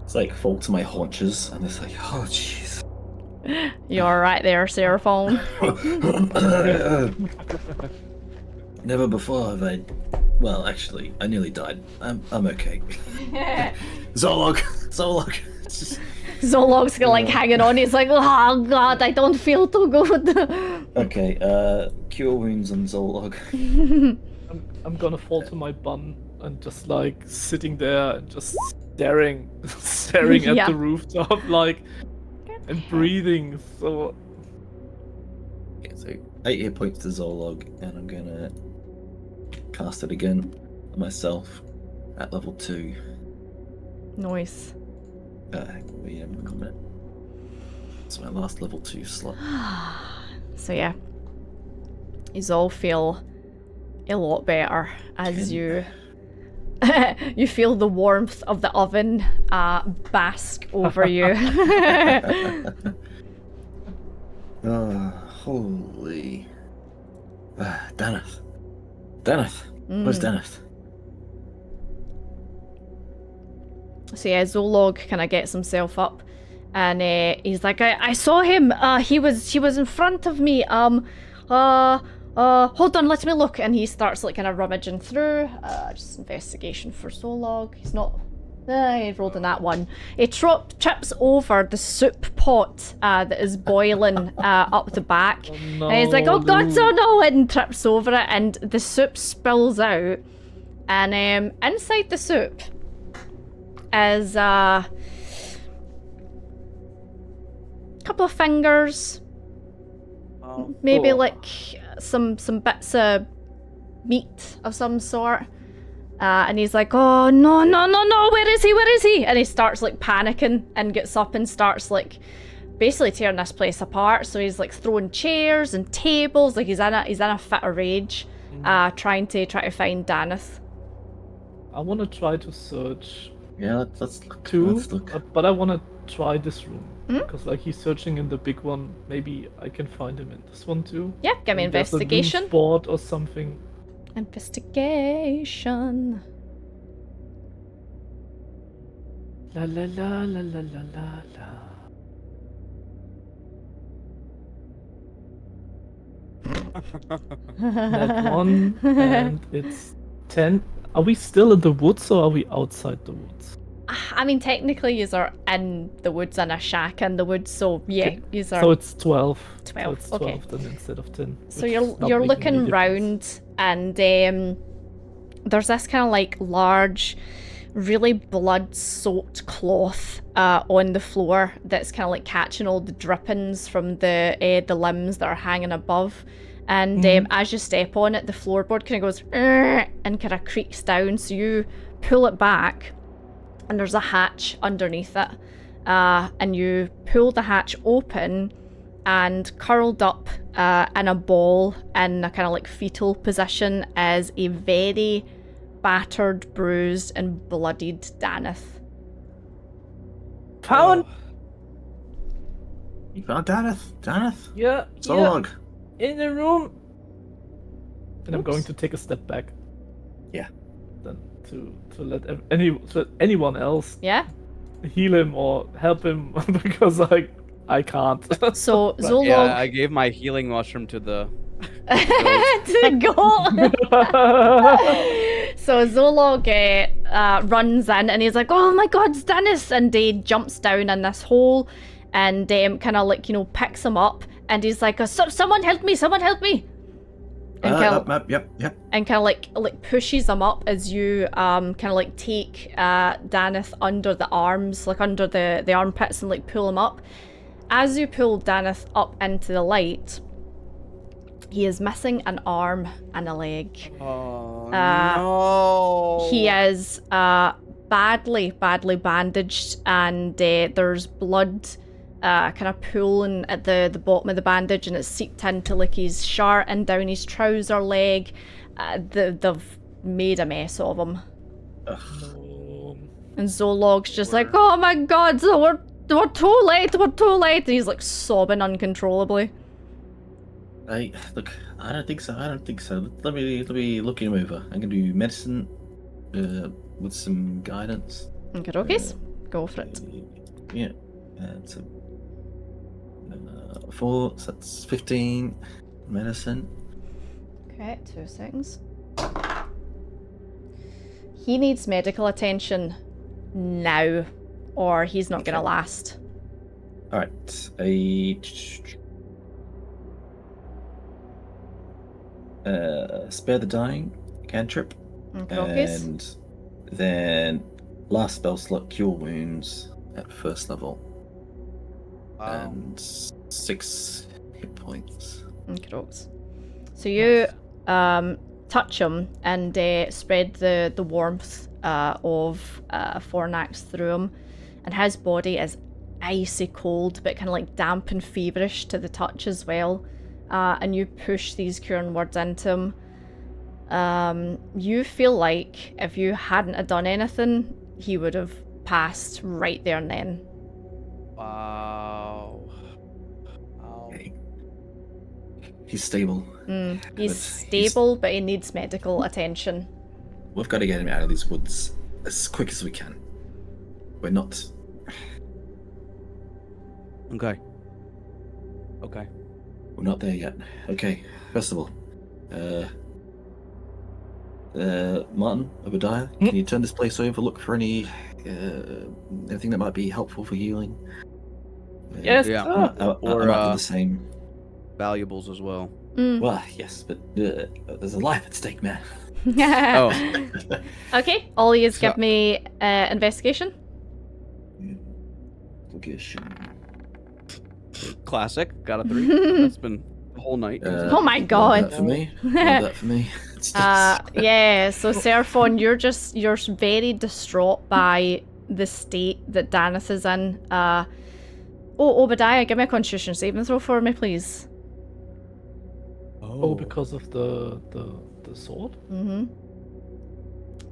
[SPEAKER 2] It's like fall to my haunches, and it's like, oh jeez.
[SPEAKER 1] You're right there, Seraphon.
[SPEAKER 2] Never before have I. Well, actually, I nearly died. I'm okay. Zolog. It's just...
[SPEAKER 1] Zolog's like hanging on. He's like, oh god, I don't feel too good.
[SPEAKER 2] Okay. Cure wounds on Zolog.
[SPEAKER 4] I'm gonna fall to my bum and just like sitting there and just staring at
[SPEAKER 1] Yeah.
[SPEAKER 4] the rooftop, like, and breathing. So
[SPEAKER 2] Okay, so 8 hit points to Zolog, and I'm gonna cast it again on myself at level 2.
[SPEAKER 1] Nice.
[SPEAKER 2] Wait a minute. It's my last level 2 slot.
[SPEAKER 1] So yeah, you all feel a lot better as you you feel the warmth of the oven bask over you.
[SPEAKER 2] Oh, holy. Daneth. Where's Daneth?
[SPEAKER 1] So yeah, Zolog kind of gets himself up, and he's like, I saw him. He was in front of me. Hold on, let me look. And he starts like kind of rummaging through. Just investigation for Zolog. He's not. He rolled in that one. He trips over the soup pot that is boiling up the back.
[SPEAKER 4] no,
[SPEAKER 1] And he's like, oh god,
[SPEAKER 4] dude.
[SPEAKER 1] so no, and trips over it, and the soup spills out. And inside the soup is a couple of fingers, maybe
[SPEAKER 4] Oh.
[SPEAKER 1] like some bits of meat of some sort. And he's like, oh no, where is he? And he starts like panicking and gets up and starts like basically tearing this place apart. So he's like throwing chairs and tables, like he's in a fit of rage, trying to find Daneth.
[SPEAKER 4] I want to try to search
[SPEAKER 2] Yeah, let's look.
[SPEAKER 4] too,
[SPEAKER 2] Let's look.
[SPEAKER 4] but I want to try this room. Because like he's searching in the big one, maybe I can find him in this one too.
[SPEAKER 1] Yeah, give me
[SPEAKER 4] Maybe there's a loose
[SPEAKER 1] investigation.
[SPEAKER 4] board or something.
[SPEAKER 1] Investigation.
[SPEAKER 4] La la la la la la la la. That one, and it's 10. Are we still in the woods or are we outside the woods?
[SPEAKER 1] I mean, technically, you are in the woods in a shack in the woods, so yeah,
[SPEAKER 4] Okay,
[SPEAKER 1] you are.
[SPEAKER 4] So it's 12.
[SPEAKER 1] 12,
[SPEAKER 4] So it's
[SPEAKER 1] okay.
[SPEAKER 4] 12 then instead of 10.
[SPEAKER 1] So
[SPEAKER 4] which
[SPEAKER 1] you're
[SPEAKER 4] is not
[SPEAKER 1] you're
[SPEAKER 4] making
[SPEAKER 1] looking
[SPEAKER 4] any difference.
[SPEAKER 1] round, and there's this kind of like large, really blood-soaked cloth on the floor that's kind of like catching all the drippings from the limbs that are hanging above. And as you step on it, the floorboard kind of goes and kind of creaks down. So you pull it back, and there's a hatch underneath it. And you pull the hatch open, and curled up in a ball in a kind of like fetal position is a very battered, bruised, and bloodied Daneth.
[SPEAKER 5] Found.
[SPEAKER 2] You found Daneth? Daneth?
[SPEAKER 5] Yeah.
[SPEAKER 2] Zolog.
[SPEAKER 5] In the room.
[SPEAKER 4] And I'm going to take a step back.
[SPEAKER 2] Yeah.
[SPEAKER 4] Then to let anyone else
[SPEAKER 1] Yeah?
[SPEAKER 4] heal him or help him because I can't.
[SPEAKER 1] So Zolog
[SPEAKER 3] Yeah, I gave my healing mushroom to the.
[SPEAKER 1] to go. So Zolog runs in and he's like, "Oh my God, it's Dennis!" And he jumps down in this hole and kind of like picks him up and he's like, "Someone help me! Someone help me!" And
[SPEAKER 2] Yep.
[SPEAKER 1] and kind of like pushes him up as you kind of like take Daneth under the arms, like under the armpits, and like pull him up. As you pull Daneth up into the light, he is missing an arm and a leg.
[SPEAKER 3] Oh no!
[SPEAKER 1] He is badly bandaged, and there's blood kind of pooling at the bottom of the bandage, and it's seeped into like his shirt and down his trouser leg. They've made a mess of him. And Zolog's just like, "Oh my God, so we're too late, we're too late." And he's like sobbing uncontrollably.
[SPEAKER 2] I don't think so. Let me look him over. I'm gonna do medicine with some guidance.
[SPEAKER 1] Okay, go for it.
[SPEAKER 2] Yeah. So 4, so that's 15 medicine.
[SPEAKER 1] Okay, 2 seconds. He needs medical attention now, or he's not gonna last.
[SPEAKER 2] All right. Spare the dying cantrip,
[SPEAKER 1] Okay.
[SPEAKER 2] and then last spell slot cure wounds at first level, and 6 hit points.
[SPEAKER 1] Okay. So you touch him and spread the warmth of Fornax through him, and his body is icy cold, but kind of like damp and feverish to the touch as well. And you push these curing words into him. You feel like if you hadn't have done anything, he would have passed right there and then.
[SPEAKER 3] Wow.
[SPEAKER 2] Okay. He's stable.
[SPEAKER 1] He's stable, but he needs medical attention.
[SPEAKER 2] We've got to get him out of these woods as quick as we can. We're not.
[SPEAKER 3] Okay.
[SPEAKER 2] We're not there yet. Okay. First of all, Martin, Obadiah, can you turn this place over? Look for anything that might be helpful for healing.
[SPEAKER 4] Yes.
[SPEAKER 3] Yeah.
[SPEAKER 2] I
[SPEAKER 3] Or,
[SPEAKER 2] might do the same.
[SPEAKER 3] Valuables as well.
[SPEAKER 2] Well, yes, but there's a life at stake, man.
[SPEAKER 3] Oh,
[SPEAKER 1] Okay, all you
[SPEAKER 3] So-
[SPEAKER 1] give me investigation.
[SPEAKER 3] classic. Got a 3. That's been the whole night.
[SPEAKER 1] Oh my
[SPEAKER 2] Love
[SPEAKER 1] God.
[SPEAKER 2] that for me. Love that for me. It's just-
[SPEAKER 1] Yeah, so Seraphon, you're very distraught by the state that Daneth is in. Obadiah, give me a constitution saving throw for me, please.
[SPEAKER 4] Oh, because of the sword?
[SPEAKER 1] Mm-hmm.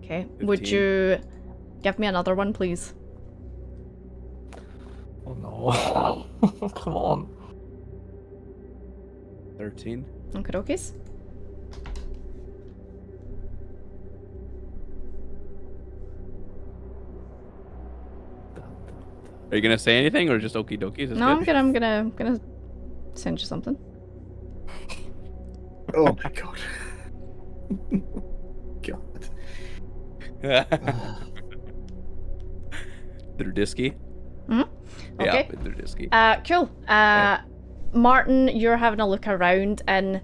[SPEAKER 1] Okay, would
[SPEAKER 3] 15.
[SPEAKER 1] you give me another one, please?
[SPEAKER 4] Oh no. Come on.
[SPEAKER 3] 13.
[SPEAKER 1] Okay, dokies.
[SPEAKER 3] Are you gonna say anything or just okie dokie? Is this
[SPEAKER 1] No,
[SPEAKER 3] good?
[SPEAKER 1] I'm gonna send you something.
[SPEAKER 2] Oh my god. God.
[SPEAKER 3] Through Disky?
[SPEAKER 1] Okay.
[SPEAKER 3] Yeah, through Disky.
[SPEAKER 1] Cool. Martin, you're having a look around, and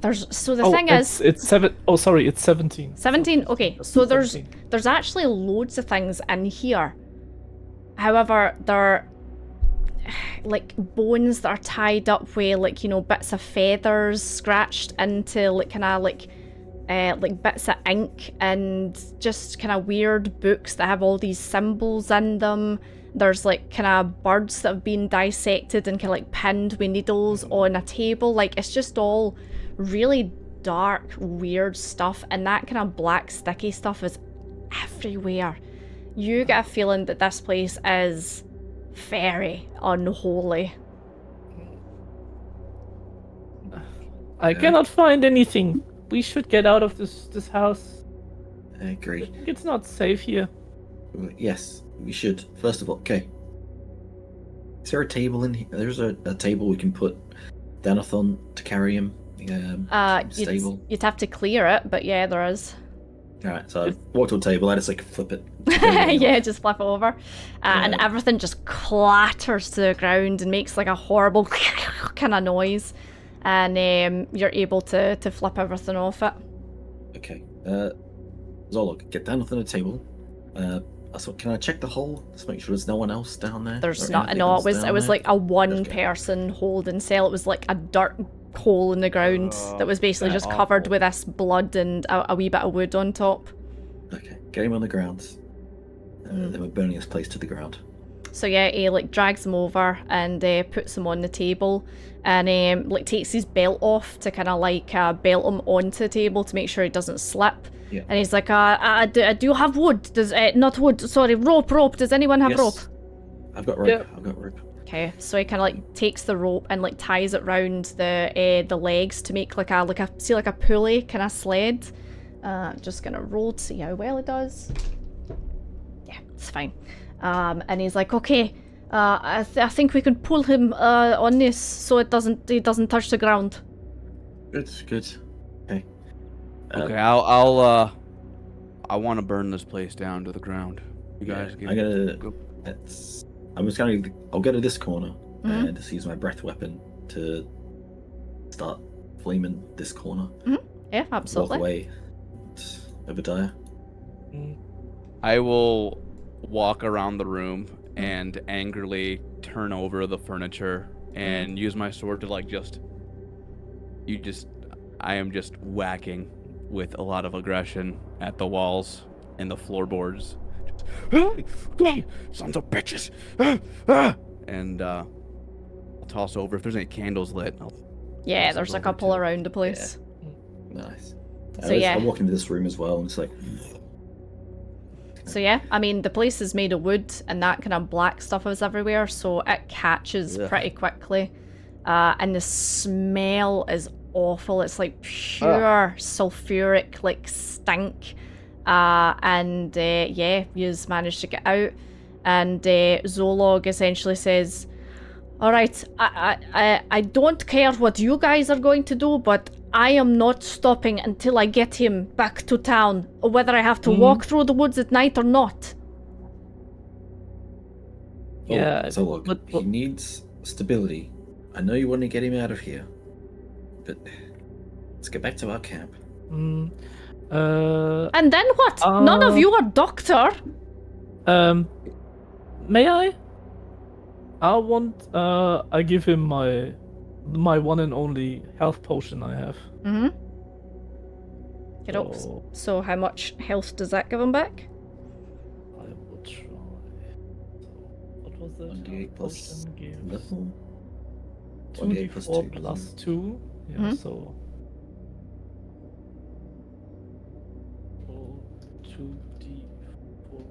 [SPEAKER 1] the thing is,
[SPEAKER 4] it's 7. Oh, sorry, it's 17.
[SPEAKER 1] 17. Okay, so there's
[SPEAKER 4] 17.
[SPEAKER 1] there's actually loads of things in here. However, they're like bones that are tied up with like, you know, bits of feathers scratched into like kind of like bits of ink, and just kind of weird books that have all these symbols in them. There's like kind of birds that have been dissected and kind of like pinned with needles on a table. Like, it's just all really dark, weird stuff, and that kind of black sticky stuff is everywhere. You get a feeling that this place is very unholy.
[SPEAKER 4] I cannot find anything. We should get out of this house.
[SPEAKER 2] I agree.
[SPEAKER 4] It's not safe here.
[SPEAKER 2] Yes, we should. First of all, okay. Is there a table in here? There's a table we can put Danath on to carry him. Stable.
[SPEAKER 1] You'd have to clear it, but yeah, there is.
[SPEAKER 2] Alright, so I walked to a table, I just like flip it.
[SPEAKER 1] Yeah, just flip it over. And everything just clatters to the ground and makes like a horrible kind of noise. And you're able to flip everything off it.
[SPEAKER 2] Okay. Zolok, get Danath on the table. So can I check the hole? Just make sure there's no one else down there.
[SPEAKER 1] There's
[SPEAKER 2] Or
[SPEAKER 1] not.
[SPEAKER 2] anything
[SPEAKER 1] No,
[SPEAKER 2] else
[SPEAKER 1] it was
[SPEAKER 2] down there?
[SPEAKER 1] like a one
[SPEAKER 2] Okay.
[SPEAKER 1] person holding cell. It was like a dirt hole in the ground that was basically just covered with this blood and a wee bit of wood on top.
[SPEAKER 2] Okay, get him on the ground. Then we're burning this place to the ground.
[SPEAKER 1] So yeah, he like drags him over and puts him on the table, and like takes his belt off to kind of like belt him onto the table to make sure he doesn't slip.
[SPEAKER 2] Yeah.
[SPEAKER 1] And he's like, I do have wood. Does not wood? Sorry, rope. Does anyone have
[SPEAKER 2] Yes.
[SPEAKER 1] rope?
[SPEAKER 2] I've got rope.
[SPEAKER 4] Yeah.
[SPEAKER 2] I've got rope.
[SPEAKER 1] Okay, so he kind of like takes the rope and like ties it round the legs to make like a pulley kind of sled. Just gonna roll to see how well it does. Yeah, it's fine. And he's like, okay, I think we can pull him on this so he doesn't touch the ground.
[SPEAKER 2] Good. Okay.
[SPEAKER 3] Okay, I want to burn this place down to the ground. You guys,
[SPEAKER 2] I'll go to this corner
[SPEAKER 1] Mm-hmm.
[SPEAKER 2] and just use my breath weapon to start flaming this corner.
[SPEAKER 1] Yeah,
[SPEAKER 2] Walk
[SPEAKER 1] absolutely.
[SPEAKER 2] away. Obadiah.
[SPEAKER 3] I will walk around the room and angrily turn over the furniture and use my sword to I am just whacking with a lot of aggression at the walls and the floorboards. Sons of bitches! And I'll toss over if there's any candles lit.
[SPEAKER 1] Yeah,
[SPEAKER 2] Toss
[SPEAKER 1] there's
[SPEAKER 2] it
[SPEAKER 1] a
[SPEAKER 2] over
[SPEAKER 1] couple
[SPEAKER 2] too.
[SPEAKER 1] around the place.
[SPEAKER 2] Nice.
[SPEAKER 1] So yeah.
[SPEAKER 2] I walk into this room as well and it's like
[SPEAKER 1] So yeah, I mean, the place is made of wood and that kind of black stuff is everywhere, so it catches
[SPEAKER 3] Ugh.
[SPEAKER 1] pretty quickly. And the smell is awful. It's like pure sulfuric, like stink. And yeah, you've managed to get out. And Zolog essentially says, all right, I don't care what you guys are going to do, but I am not stopping until I get him back to town, whether I have to walk through the woods at night or not.
[SPEAKER 4] Yeah,
[SPEAKER 2] So look,
[SPEAKER 4] but-
[SPEAKER 2] he needs stability. I know you want to get him out of here, but let's get back to our camp.
[SPEAKER 4] Mm,
[SPEAKER 1] And then what? None of you are doctor.
[SPEAKER 4] may I? I give him my one and only health potion I have.
[SPEAKER 1] Mm-hmm. Get up.
[SPEAKER 4] So
[SPEAKER 1] So how much health does that give him back?
[SPEAKER 4] I will try. So what was the
[SPEAKER 2] 1d8
[SPEAKER 4] health
[SPEAKER 2] plus
[SPEAKER 4] potion gives?
[SPEAKER 2] level. 1d8 plus
[SPEAKER 4] 2d4
[SPEAKER 2] 2,
[SPEAKER 4] plus 2. Yeah,
[SPEAKER 1] Mhm.
[SPEAKER 4] so 2d4.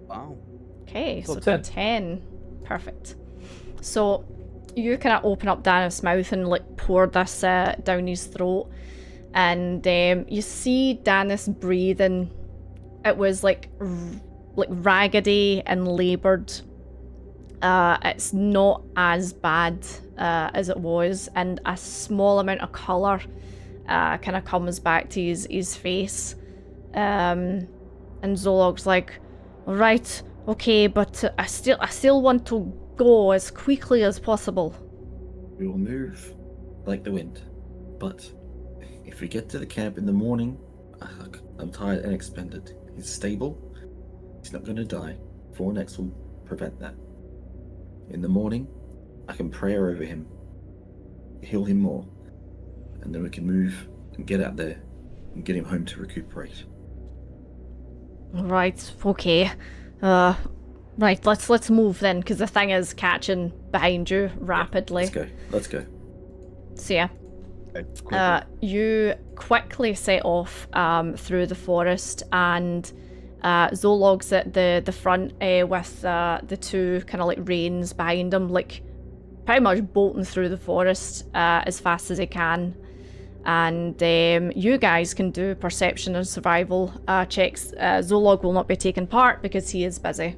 [SPEAKER 3] Wow.
[SPEAKER 1] Okay,
[SPEAKER 4] So
[SPEAKER 1] so
[SPEAKER 4] 10.
[SPEAKER 1] 10. Perfect. So you kind of open up Danith's mouth and like pour this down his throat, and you see Danith's breathing. It was like raggedy and laboured. It's not as bad as it was, and a small amount of colour kind of comes back to his face. And Zolog's like, right, okay, but I still want to go as quickly as possible.
[SPEAKER 2] We will move like the wind. But if we get to the camp in the morning, I'm tired and expended. He's stable. He's not going to die. 4nex will prevent that. In the morning, I can pray over him, heal him more, and then we can move and get out there and get him home to recuperate.
[SPEAKER 1] Right, okay. Right, let's move then, because the thing is catching behind you rapidly.
[SPEAKER 2] Let's go.
[SPEAKER 1] So yeah.
[SPEAKER 3] Okay,
[SPEAKER 1] You quickly set off through the forest, and Zolog's at the front with the two kind of like reins behind him, like pretty much bolting through the forest as fast as he can. And you guys can do perception and survival checks. Zolog will not be taking part because he is busy.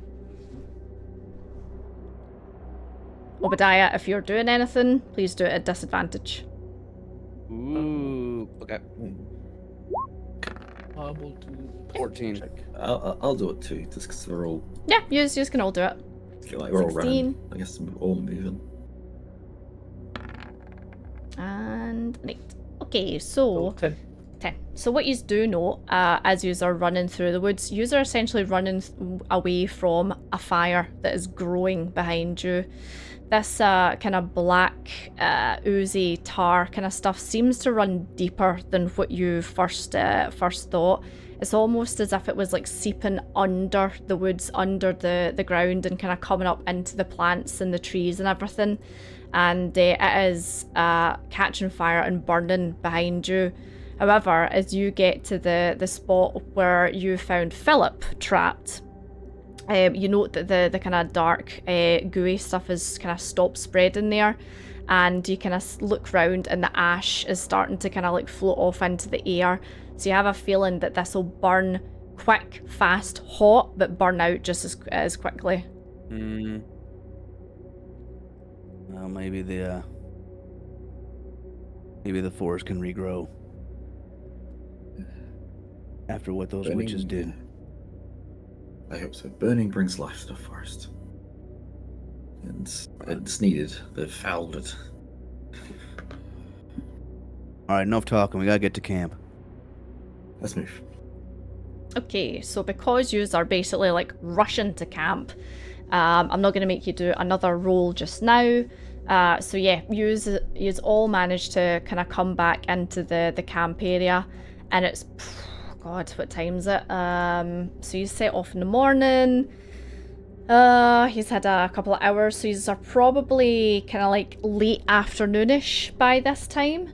[SPEAKER 1] Obadiah, if you're doing anything, please do it at disadvantage.
[SPEAKER 3] Ooh. Okay.
[SPEAKER 4] I will do
[SPEAKER 3] 14.
[SPEAKER 4] check.
[SPEAKER 2] I'll do it too, just because we're all
[SPEAKER 1] Yeah, you can all do it.
[SPEAKER 2] we're all
[SPEAKER 1] 16.
[SPEAKER 2] running. I guess we're all moving.
[SPEAKER 1] And an 8. Okay, so
[SPEAKER 4] 10.
[SPEAKER 1] 10. So what you do know, as you are running through the woods, you are essentially running away from a fire that is growing behind you. This kind of black, oozy tar kind of stuff seems to run deeper than what you first thought. It's almost as if it was like seeping under the woods, under the ground, and kind of coming up into the plants and the trees and everything. And it is catching fire and burning behind you. However, as you get to the spot where you found Philip trapped, you note that the kind of dark, gooey stuff has kind of stopped spreading there, and you kind of look round and the ash is starting to kind of like float off into the air. So you have a feeling that this will burn quick, fast, hot, but burn out just as quickly.
[SPEAKER 3] Well, maybe the forest can regrow after what those witches did.
[SPEAKER 2] I hope so. Burning brings life to the forest. And it's needed. They've fouled it.
[SPEAKER 3] All right, enough talking. We gotta get to camp.
[SPEAKER 2] Let's move.
[SPEAKER 1] Okay, so because yous are basically like rushing to camp, I'm not going to make you do another roll just now. So yeah, yous all managed to kind of come back into the camp area, and it's God, what time is it? So you set off in the morning. He's had a couple of hours, so he's are probably kind of like late afternoonish by this time.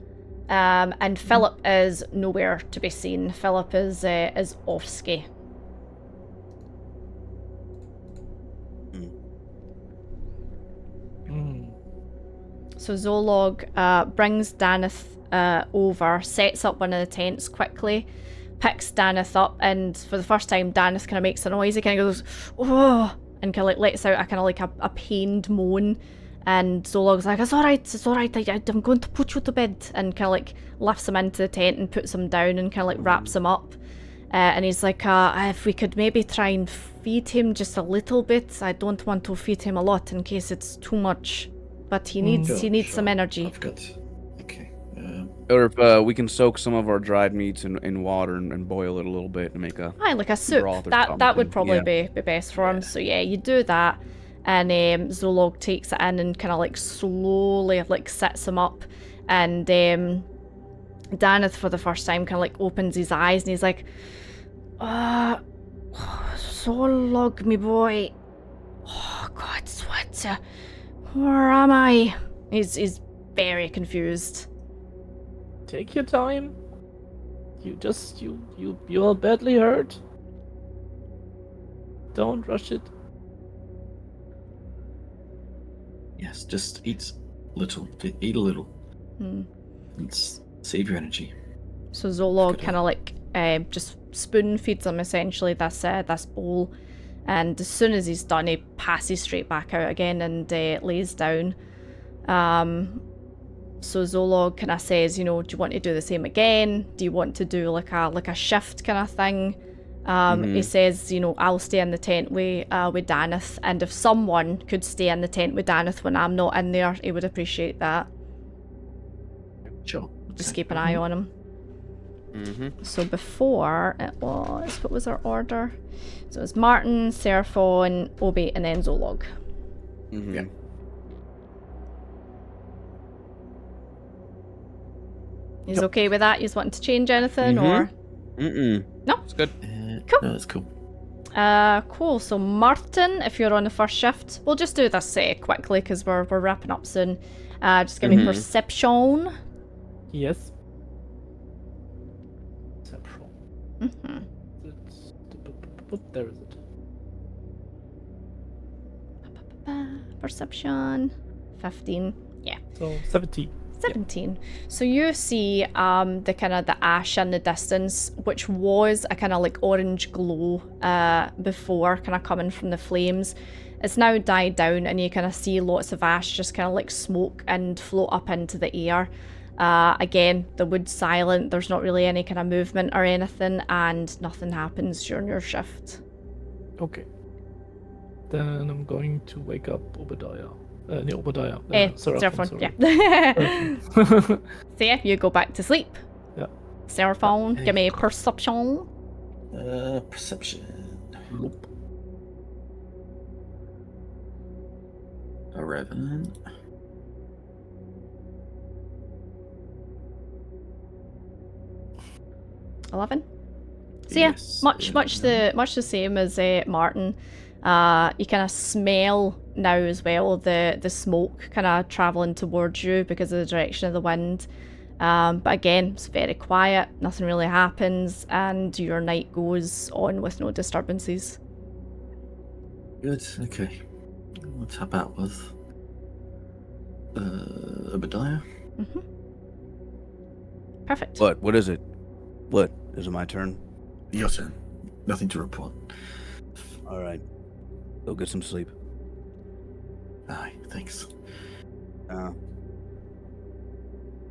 [SPEAKER 1] And Philip is nowhere to be seen. Philip is off ski. So Zolog brings Danith over, sets up one of the tents quickly, picks Danith up, and for the first time, Danith kind of makes a noise. He kind of goes, oh, and kind of like lets out a kind of like a pained moan. And Zolog's like, it's alright, I'm going to put you to bed, and kind of like lifts him into the tent and puts him down and kind of like wraps him up. And he's like, if we could maybe try and feed him just a little bit. I don't want to feed him a lot in case it's too much, but he needs some energy.
[SPEAKER 2] I've got. Okay.
[SPEAKER 3] Or if we can soak some of our dried meats in water and boil it a little bit and make a
[SPEAKER 1] Like a soup.
[SPEAKER 3] broth or
[SPEAKER 1] That
[SPEAKER 3] something.
[SPEAKER 1] would probably be best for him. So yeah, you do that. And Zolog takes it in and kind of like slowly like sits him up, and Danith for the first time kind of like opens his eyes and he's like, Zolog, me boy, oh God, what, where am I? He's very confused.
[SPEAKER 5] Take your time. You are badly hurt.
[SPEAKER 4] Don't rush it.
[SPEAKER 2] Yes, just eat little. Eat a little. Let's save your energy.
[SPEAKER 1] So Zolog
[SPEAKER 2] Good
[SPEAKER 1] kind of like just spoon feeds him essentially this bowl, and as soon as he's done, he passes straight back out again and lays down. So Zolog kind of says, do you want to do the same again? Do you want to do like a shift kind of thing? He says, I'll stay in the tent with Danith, and if someone could stay in the tent with Danith when I'm not in there, he would appreciate that.
[SPEAKER 2] Sure.
[SPEAKER 1] Just keep an eye on him. So before it was, what was our order? So it was Martin, Seraphon, Obi, and then Zolog.
[SPEAKER 2] Yeah.
[SPEAKER 1] He's okay with that? He's wanting to change anything or? No?
[SPEAKER 3] It's good.
[SPEAKER 1] Cool.
[SPEAKER 2] No, that's cool.
[SPEAKER 1] Cool. So Martin, if you're on the first shift, we'll just do this quickly because we're wrapping up soon. Just give me perception.
[SPEAKER 4] Yes. Perception. There is it.
[SPEAKER 1] Perception. 15. Yeah.
[SPEAKER 4] So 17.
[SPEAKER 1] 17. So you see the kind of the ash in the distance, which was a kind of like orange glow before, kind of coming from the flames. It's now died down, and you kind of see lots of ash just kind of like smoke and float up into the air. Again, the wood's silent. There's not really any kind of movement or anything, and nothing happens during your shift.
[SPEAKER 4] Okay. Then I'm going to wake up Obadiah. Obadiah.
[SPEAKER 1] Seraphon,
[SPEAKER 4] sorry.
[SPEAKER 1] yeah. So yeah, you go back to sleep.
[SPEAKER 4] Yeah.
[SPEAKER 1] Seraphon, give me a perception.
[SPEAKER 2] Perception.
[SPEAKER 4] Nope.
[SPEAKER 2] 11.
[SPEAKER 1] So
[SPEAKER 2] Yes,
[SPEAKER 1] yeah, much the same as Martin. You kind of smell now as well the smoke kind of traveling towards you because of the direction of the wind. But again, it's very quiet. Nothing really happens, and your night goes on with no disturbances.
[SPEAKER 2] Good. Okay. Let's tap out with Obadiah.
[SPEAKER 1] Perfect.
[SPEAKER 3] What is it? What? Is it my turn?
[SPEAKER 2] Your turn. Nothing to report.
[SPEAKER 3] All right. Go get some sleep.
[SPEAKER 2] Aye, thanks.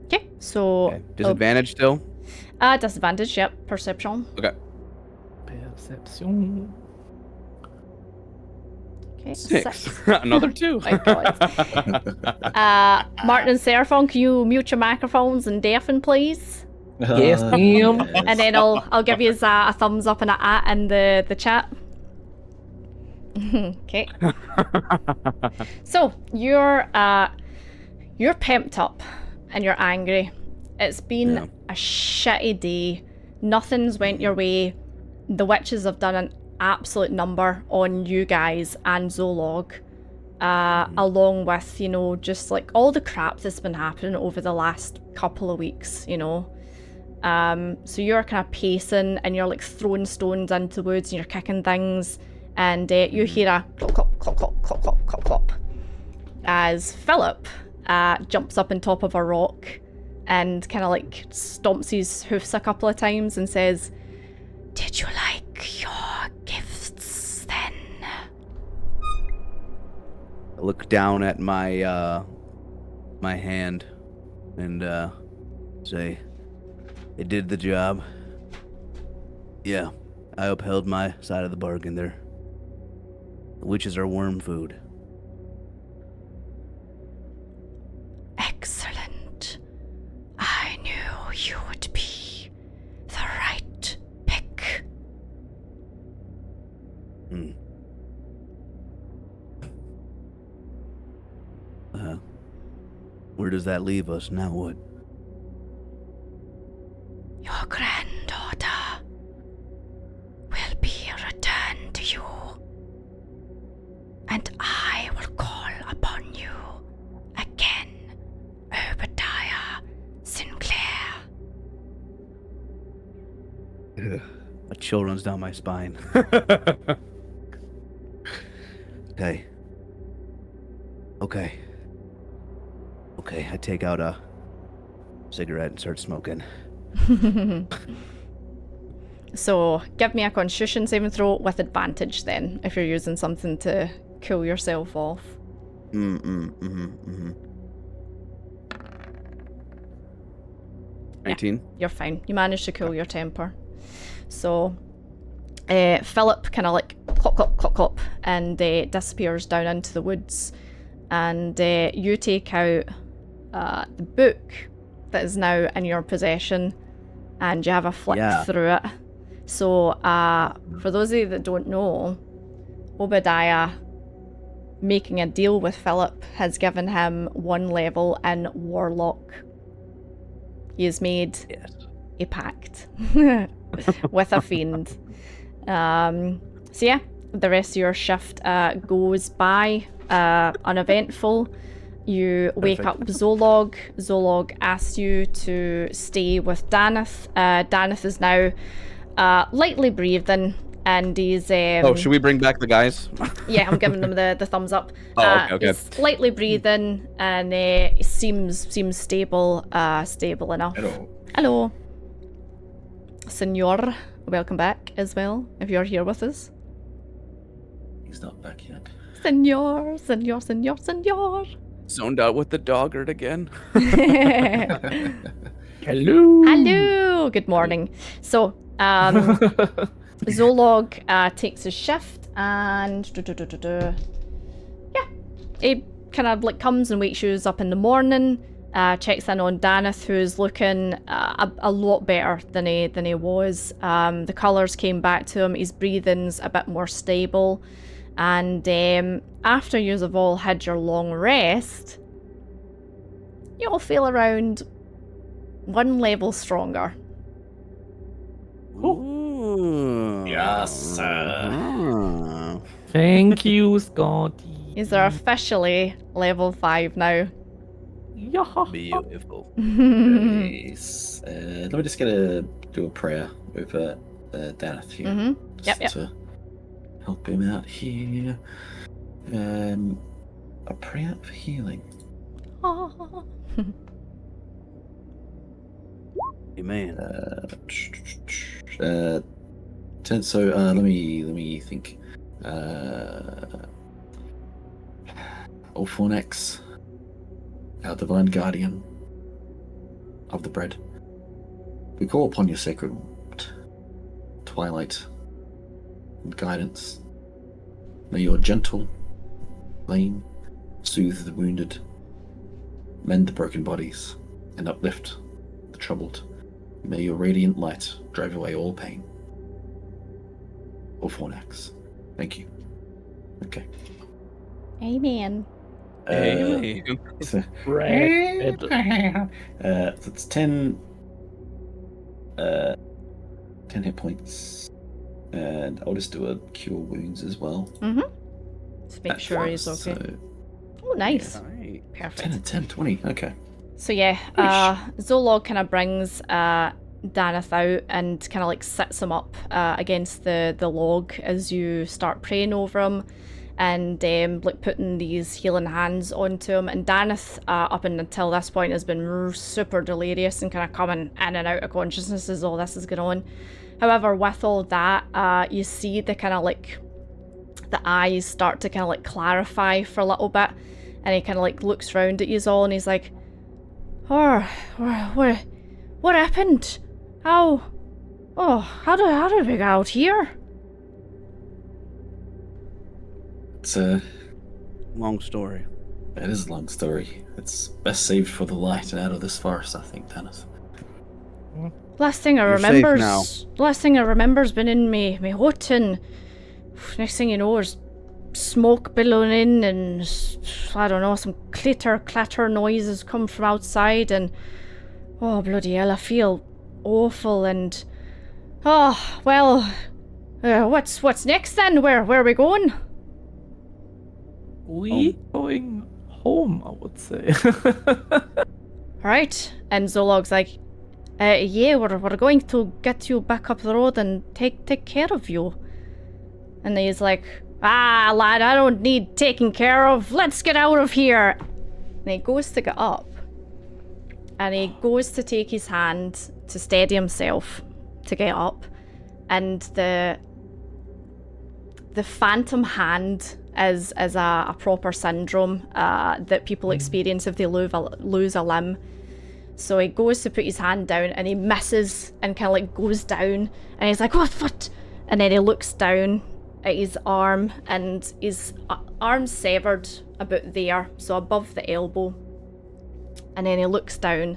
[SPEAKER 1] Okay, so
[SPEAKER 3] Okay. Disadvantage still?
[SPEAKER 1] disadvantage. Yep, perception.
[SPEAKER 3] Okay.
[SPEAKER 4] Perception.
[SPEAKER 1] Okay,
[SPEAKER 3] 6. Another 2.
[SPEAKER 1] My God. Martin and Seraphon, can you mute your microphones and deafen, please?
[SPEAKER 4] Yes, ma'am.
[SPEAKER 1] And then I'll give you a thumbs up and a in the chat. Okay. So you're pumped up and you're angry. It's been a shitty day. Nothing's went your way. The witches have done an absolute number on you guys and Zolog. Along with, just like all the crap that's been happening over the last couple of weeks, So you're kind of pacing and you're like throwing stones into the woods and you're kicking things, and you hear a clop, clop, clop, clop, clop, clop, clop, clop, as Philip jumps up on top of a rock and kind of like stomps his hoofs a couple of times and says, "Did you like your gifts then?"
[SPEAKER 3] I look down at my my hand and say, "It did the job. Yeah, I upheld my side of the bargain there. The witches are worm food."
[SPEAKER 1] Excellent. I knew you would be the right pick.
[SPEAKER 3] Where does that leave us now? What?
[SPEAKER 1] Your granddaughter will be returned to you, and I will call upon you again, Obadiah Sinclair.
[SPEAKER 3] A chill runs down my spine. Okay. Okay. Okay, I take out a cigarette and start smoking.
[SPEAKER 1] So give me a Constitution saving throw with advantage then, if you're using something to cool yourself off.
[SPEAKER 3] 19.
[SPEAKER 1] You're fine. You managed to cool your temper. So Philip kind of like clop, clop, clop, clop, and disappears down into the woods. And you take out the book that is now in your possession, and you have a flick through it. So for those of you that don't know, Obadiah making a deal with Philip has given him 1 level in Warlock. He has made a pact with a fiend. So yeah, the rest of your shift goes by uneventful. You wake up Zolog. Zolog asks you to stay with Daneth. Daneth is now lightly breathing, and he's...
[SPEAKER 3] should we bring back the guys?
[SPEAKER 1] Yeah, I'm giving them the thumbs up.
[SPEAKER 3] Okay.
[SPEAKER 1] He's lightly breathing, and he seems stable enough. Hello. Senor, welcome back as well, if you're here with us.
[SPEAKER 2] He's not back yet.
[SPEAKER 1] Senor.
[SPEAKER 3] Zoned out with the dogger again.
[SPEAKER 4] Hello.
[SPEAKER 1] Good morning. So, Zolog takes his shift and he kind of like comes and wakes you up in the morning. Checks in on Daneth, who's looking a lot better than he was. The colours came back to him. His breathing's a bit more stable. And after you've all had your long rest, you all feel around 1 level stronger.
[SPEAKER 3] Ooh.
[SPEAKER 2] Yes.
[SPEAKER 4] Thank you, Scotty.
[SPEAKER 1] These are officially level 5 now.
[SPEAKER 4] Yeah.
[SPEAKER 3] Beautiful.
[SPEAKER 2] Nice. Let me just do a prayer over Daneth here.
[SPEAKER 1] Mm-hmm.
[SPEAKER 2] Just
[SPEAKER 1] Yep.
[SPEAKER 2] to help him out here. A prayer for healing.
[SPEAKER 3] Amen.
[SPEAKER 2] So let me think. Orphonex, our divine guardian of the bread, we call upon your sacred twilight and guidance. May your gentle flame soothe the wounded, mend the broken bodies, and uplift the troubled. May your radiant light drive away all pain. Orphonex. Thank you. Okay.
[SPEAKER 1] Amen.
[SPEAKER 2] So it's 10 hit points, and I'll just do a cure wounds as well.
[SPEAKER 1] Mm-hmm. Just make sure he's okay.
[SPEAKER 2] So,
[SPEAKER 1] Oh, nice.
[SPEAKER 3] Right.
[SPEAKER 1] Perfect.
[SPEAKER 2] 10 and 10, 20. Okay.
[SPEAKER 1] So yeah, Zolog kind of brings Daneth out and kind of like sits him up against the log as you start praying over him, and like putting these healing hands onto him. And Daneth, up until this point, has been super delirious and kind of coming in and out of consciousness as all this is going on. However, with all that, you see the kind of like the eyes start to kind of like clarify for a little bit, and he kind of like looks round at you all, and he's like, "Oh, what happened? How did we get out here?"
[SPEAKER 2] It's a
[SPEAKER 3] Long story.
[SPEAKER 2] It is a long story. It's best saved for the light and out of this forest, I think, Dennis.
[SPEAKER 1] Last thing I
[SPEAKER 3] You're safe
[SPEAKER 1] remember's
[SPEAKER 3] now.
[SPEAKER 1] last thing I remember's been in me hut, and next thing you know, there's smoke billowing in, and I don't know, some clatter noises come from outside, and oh bloody hell, I feel awful. And oh well, what's next then? Where are we going?
[SPEAKER 4] We going home, I would say.
[SPEAKER 1] Right. And Zolog's like, yeah, we're going to get you back up the road and take care of you. And he's like, Ah, lad, I don't need taking care of. Let's get out of here. And he goes to get up. And he goes to take his hand to steady himself to get up. And the phantom hand is a proper syndrome that people experience if they lose a limb. So he goes to put his hand down and he misses and kind of like goes down. And he's like, what? And then he looks down at his arm, and his arm's severed about there, so above the elbow. And then he looks down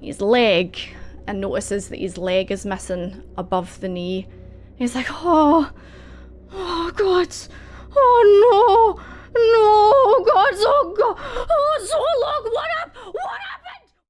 [SPEAKER 1] his leg and notices that his leg is missing above the knee. He's like, oh God, oh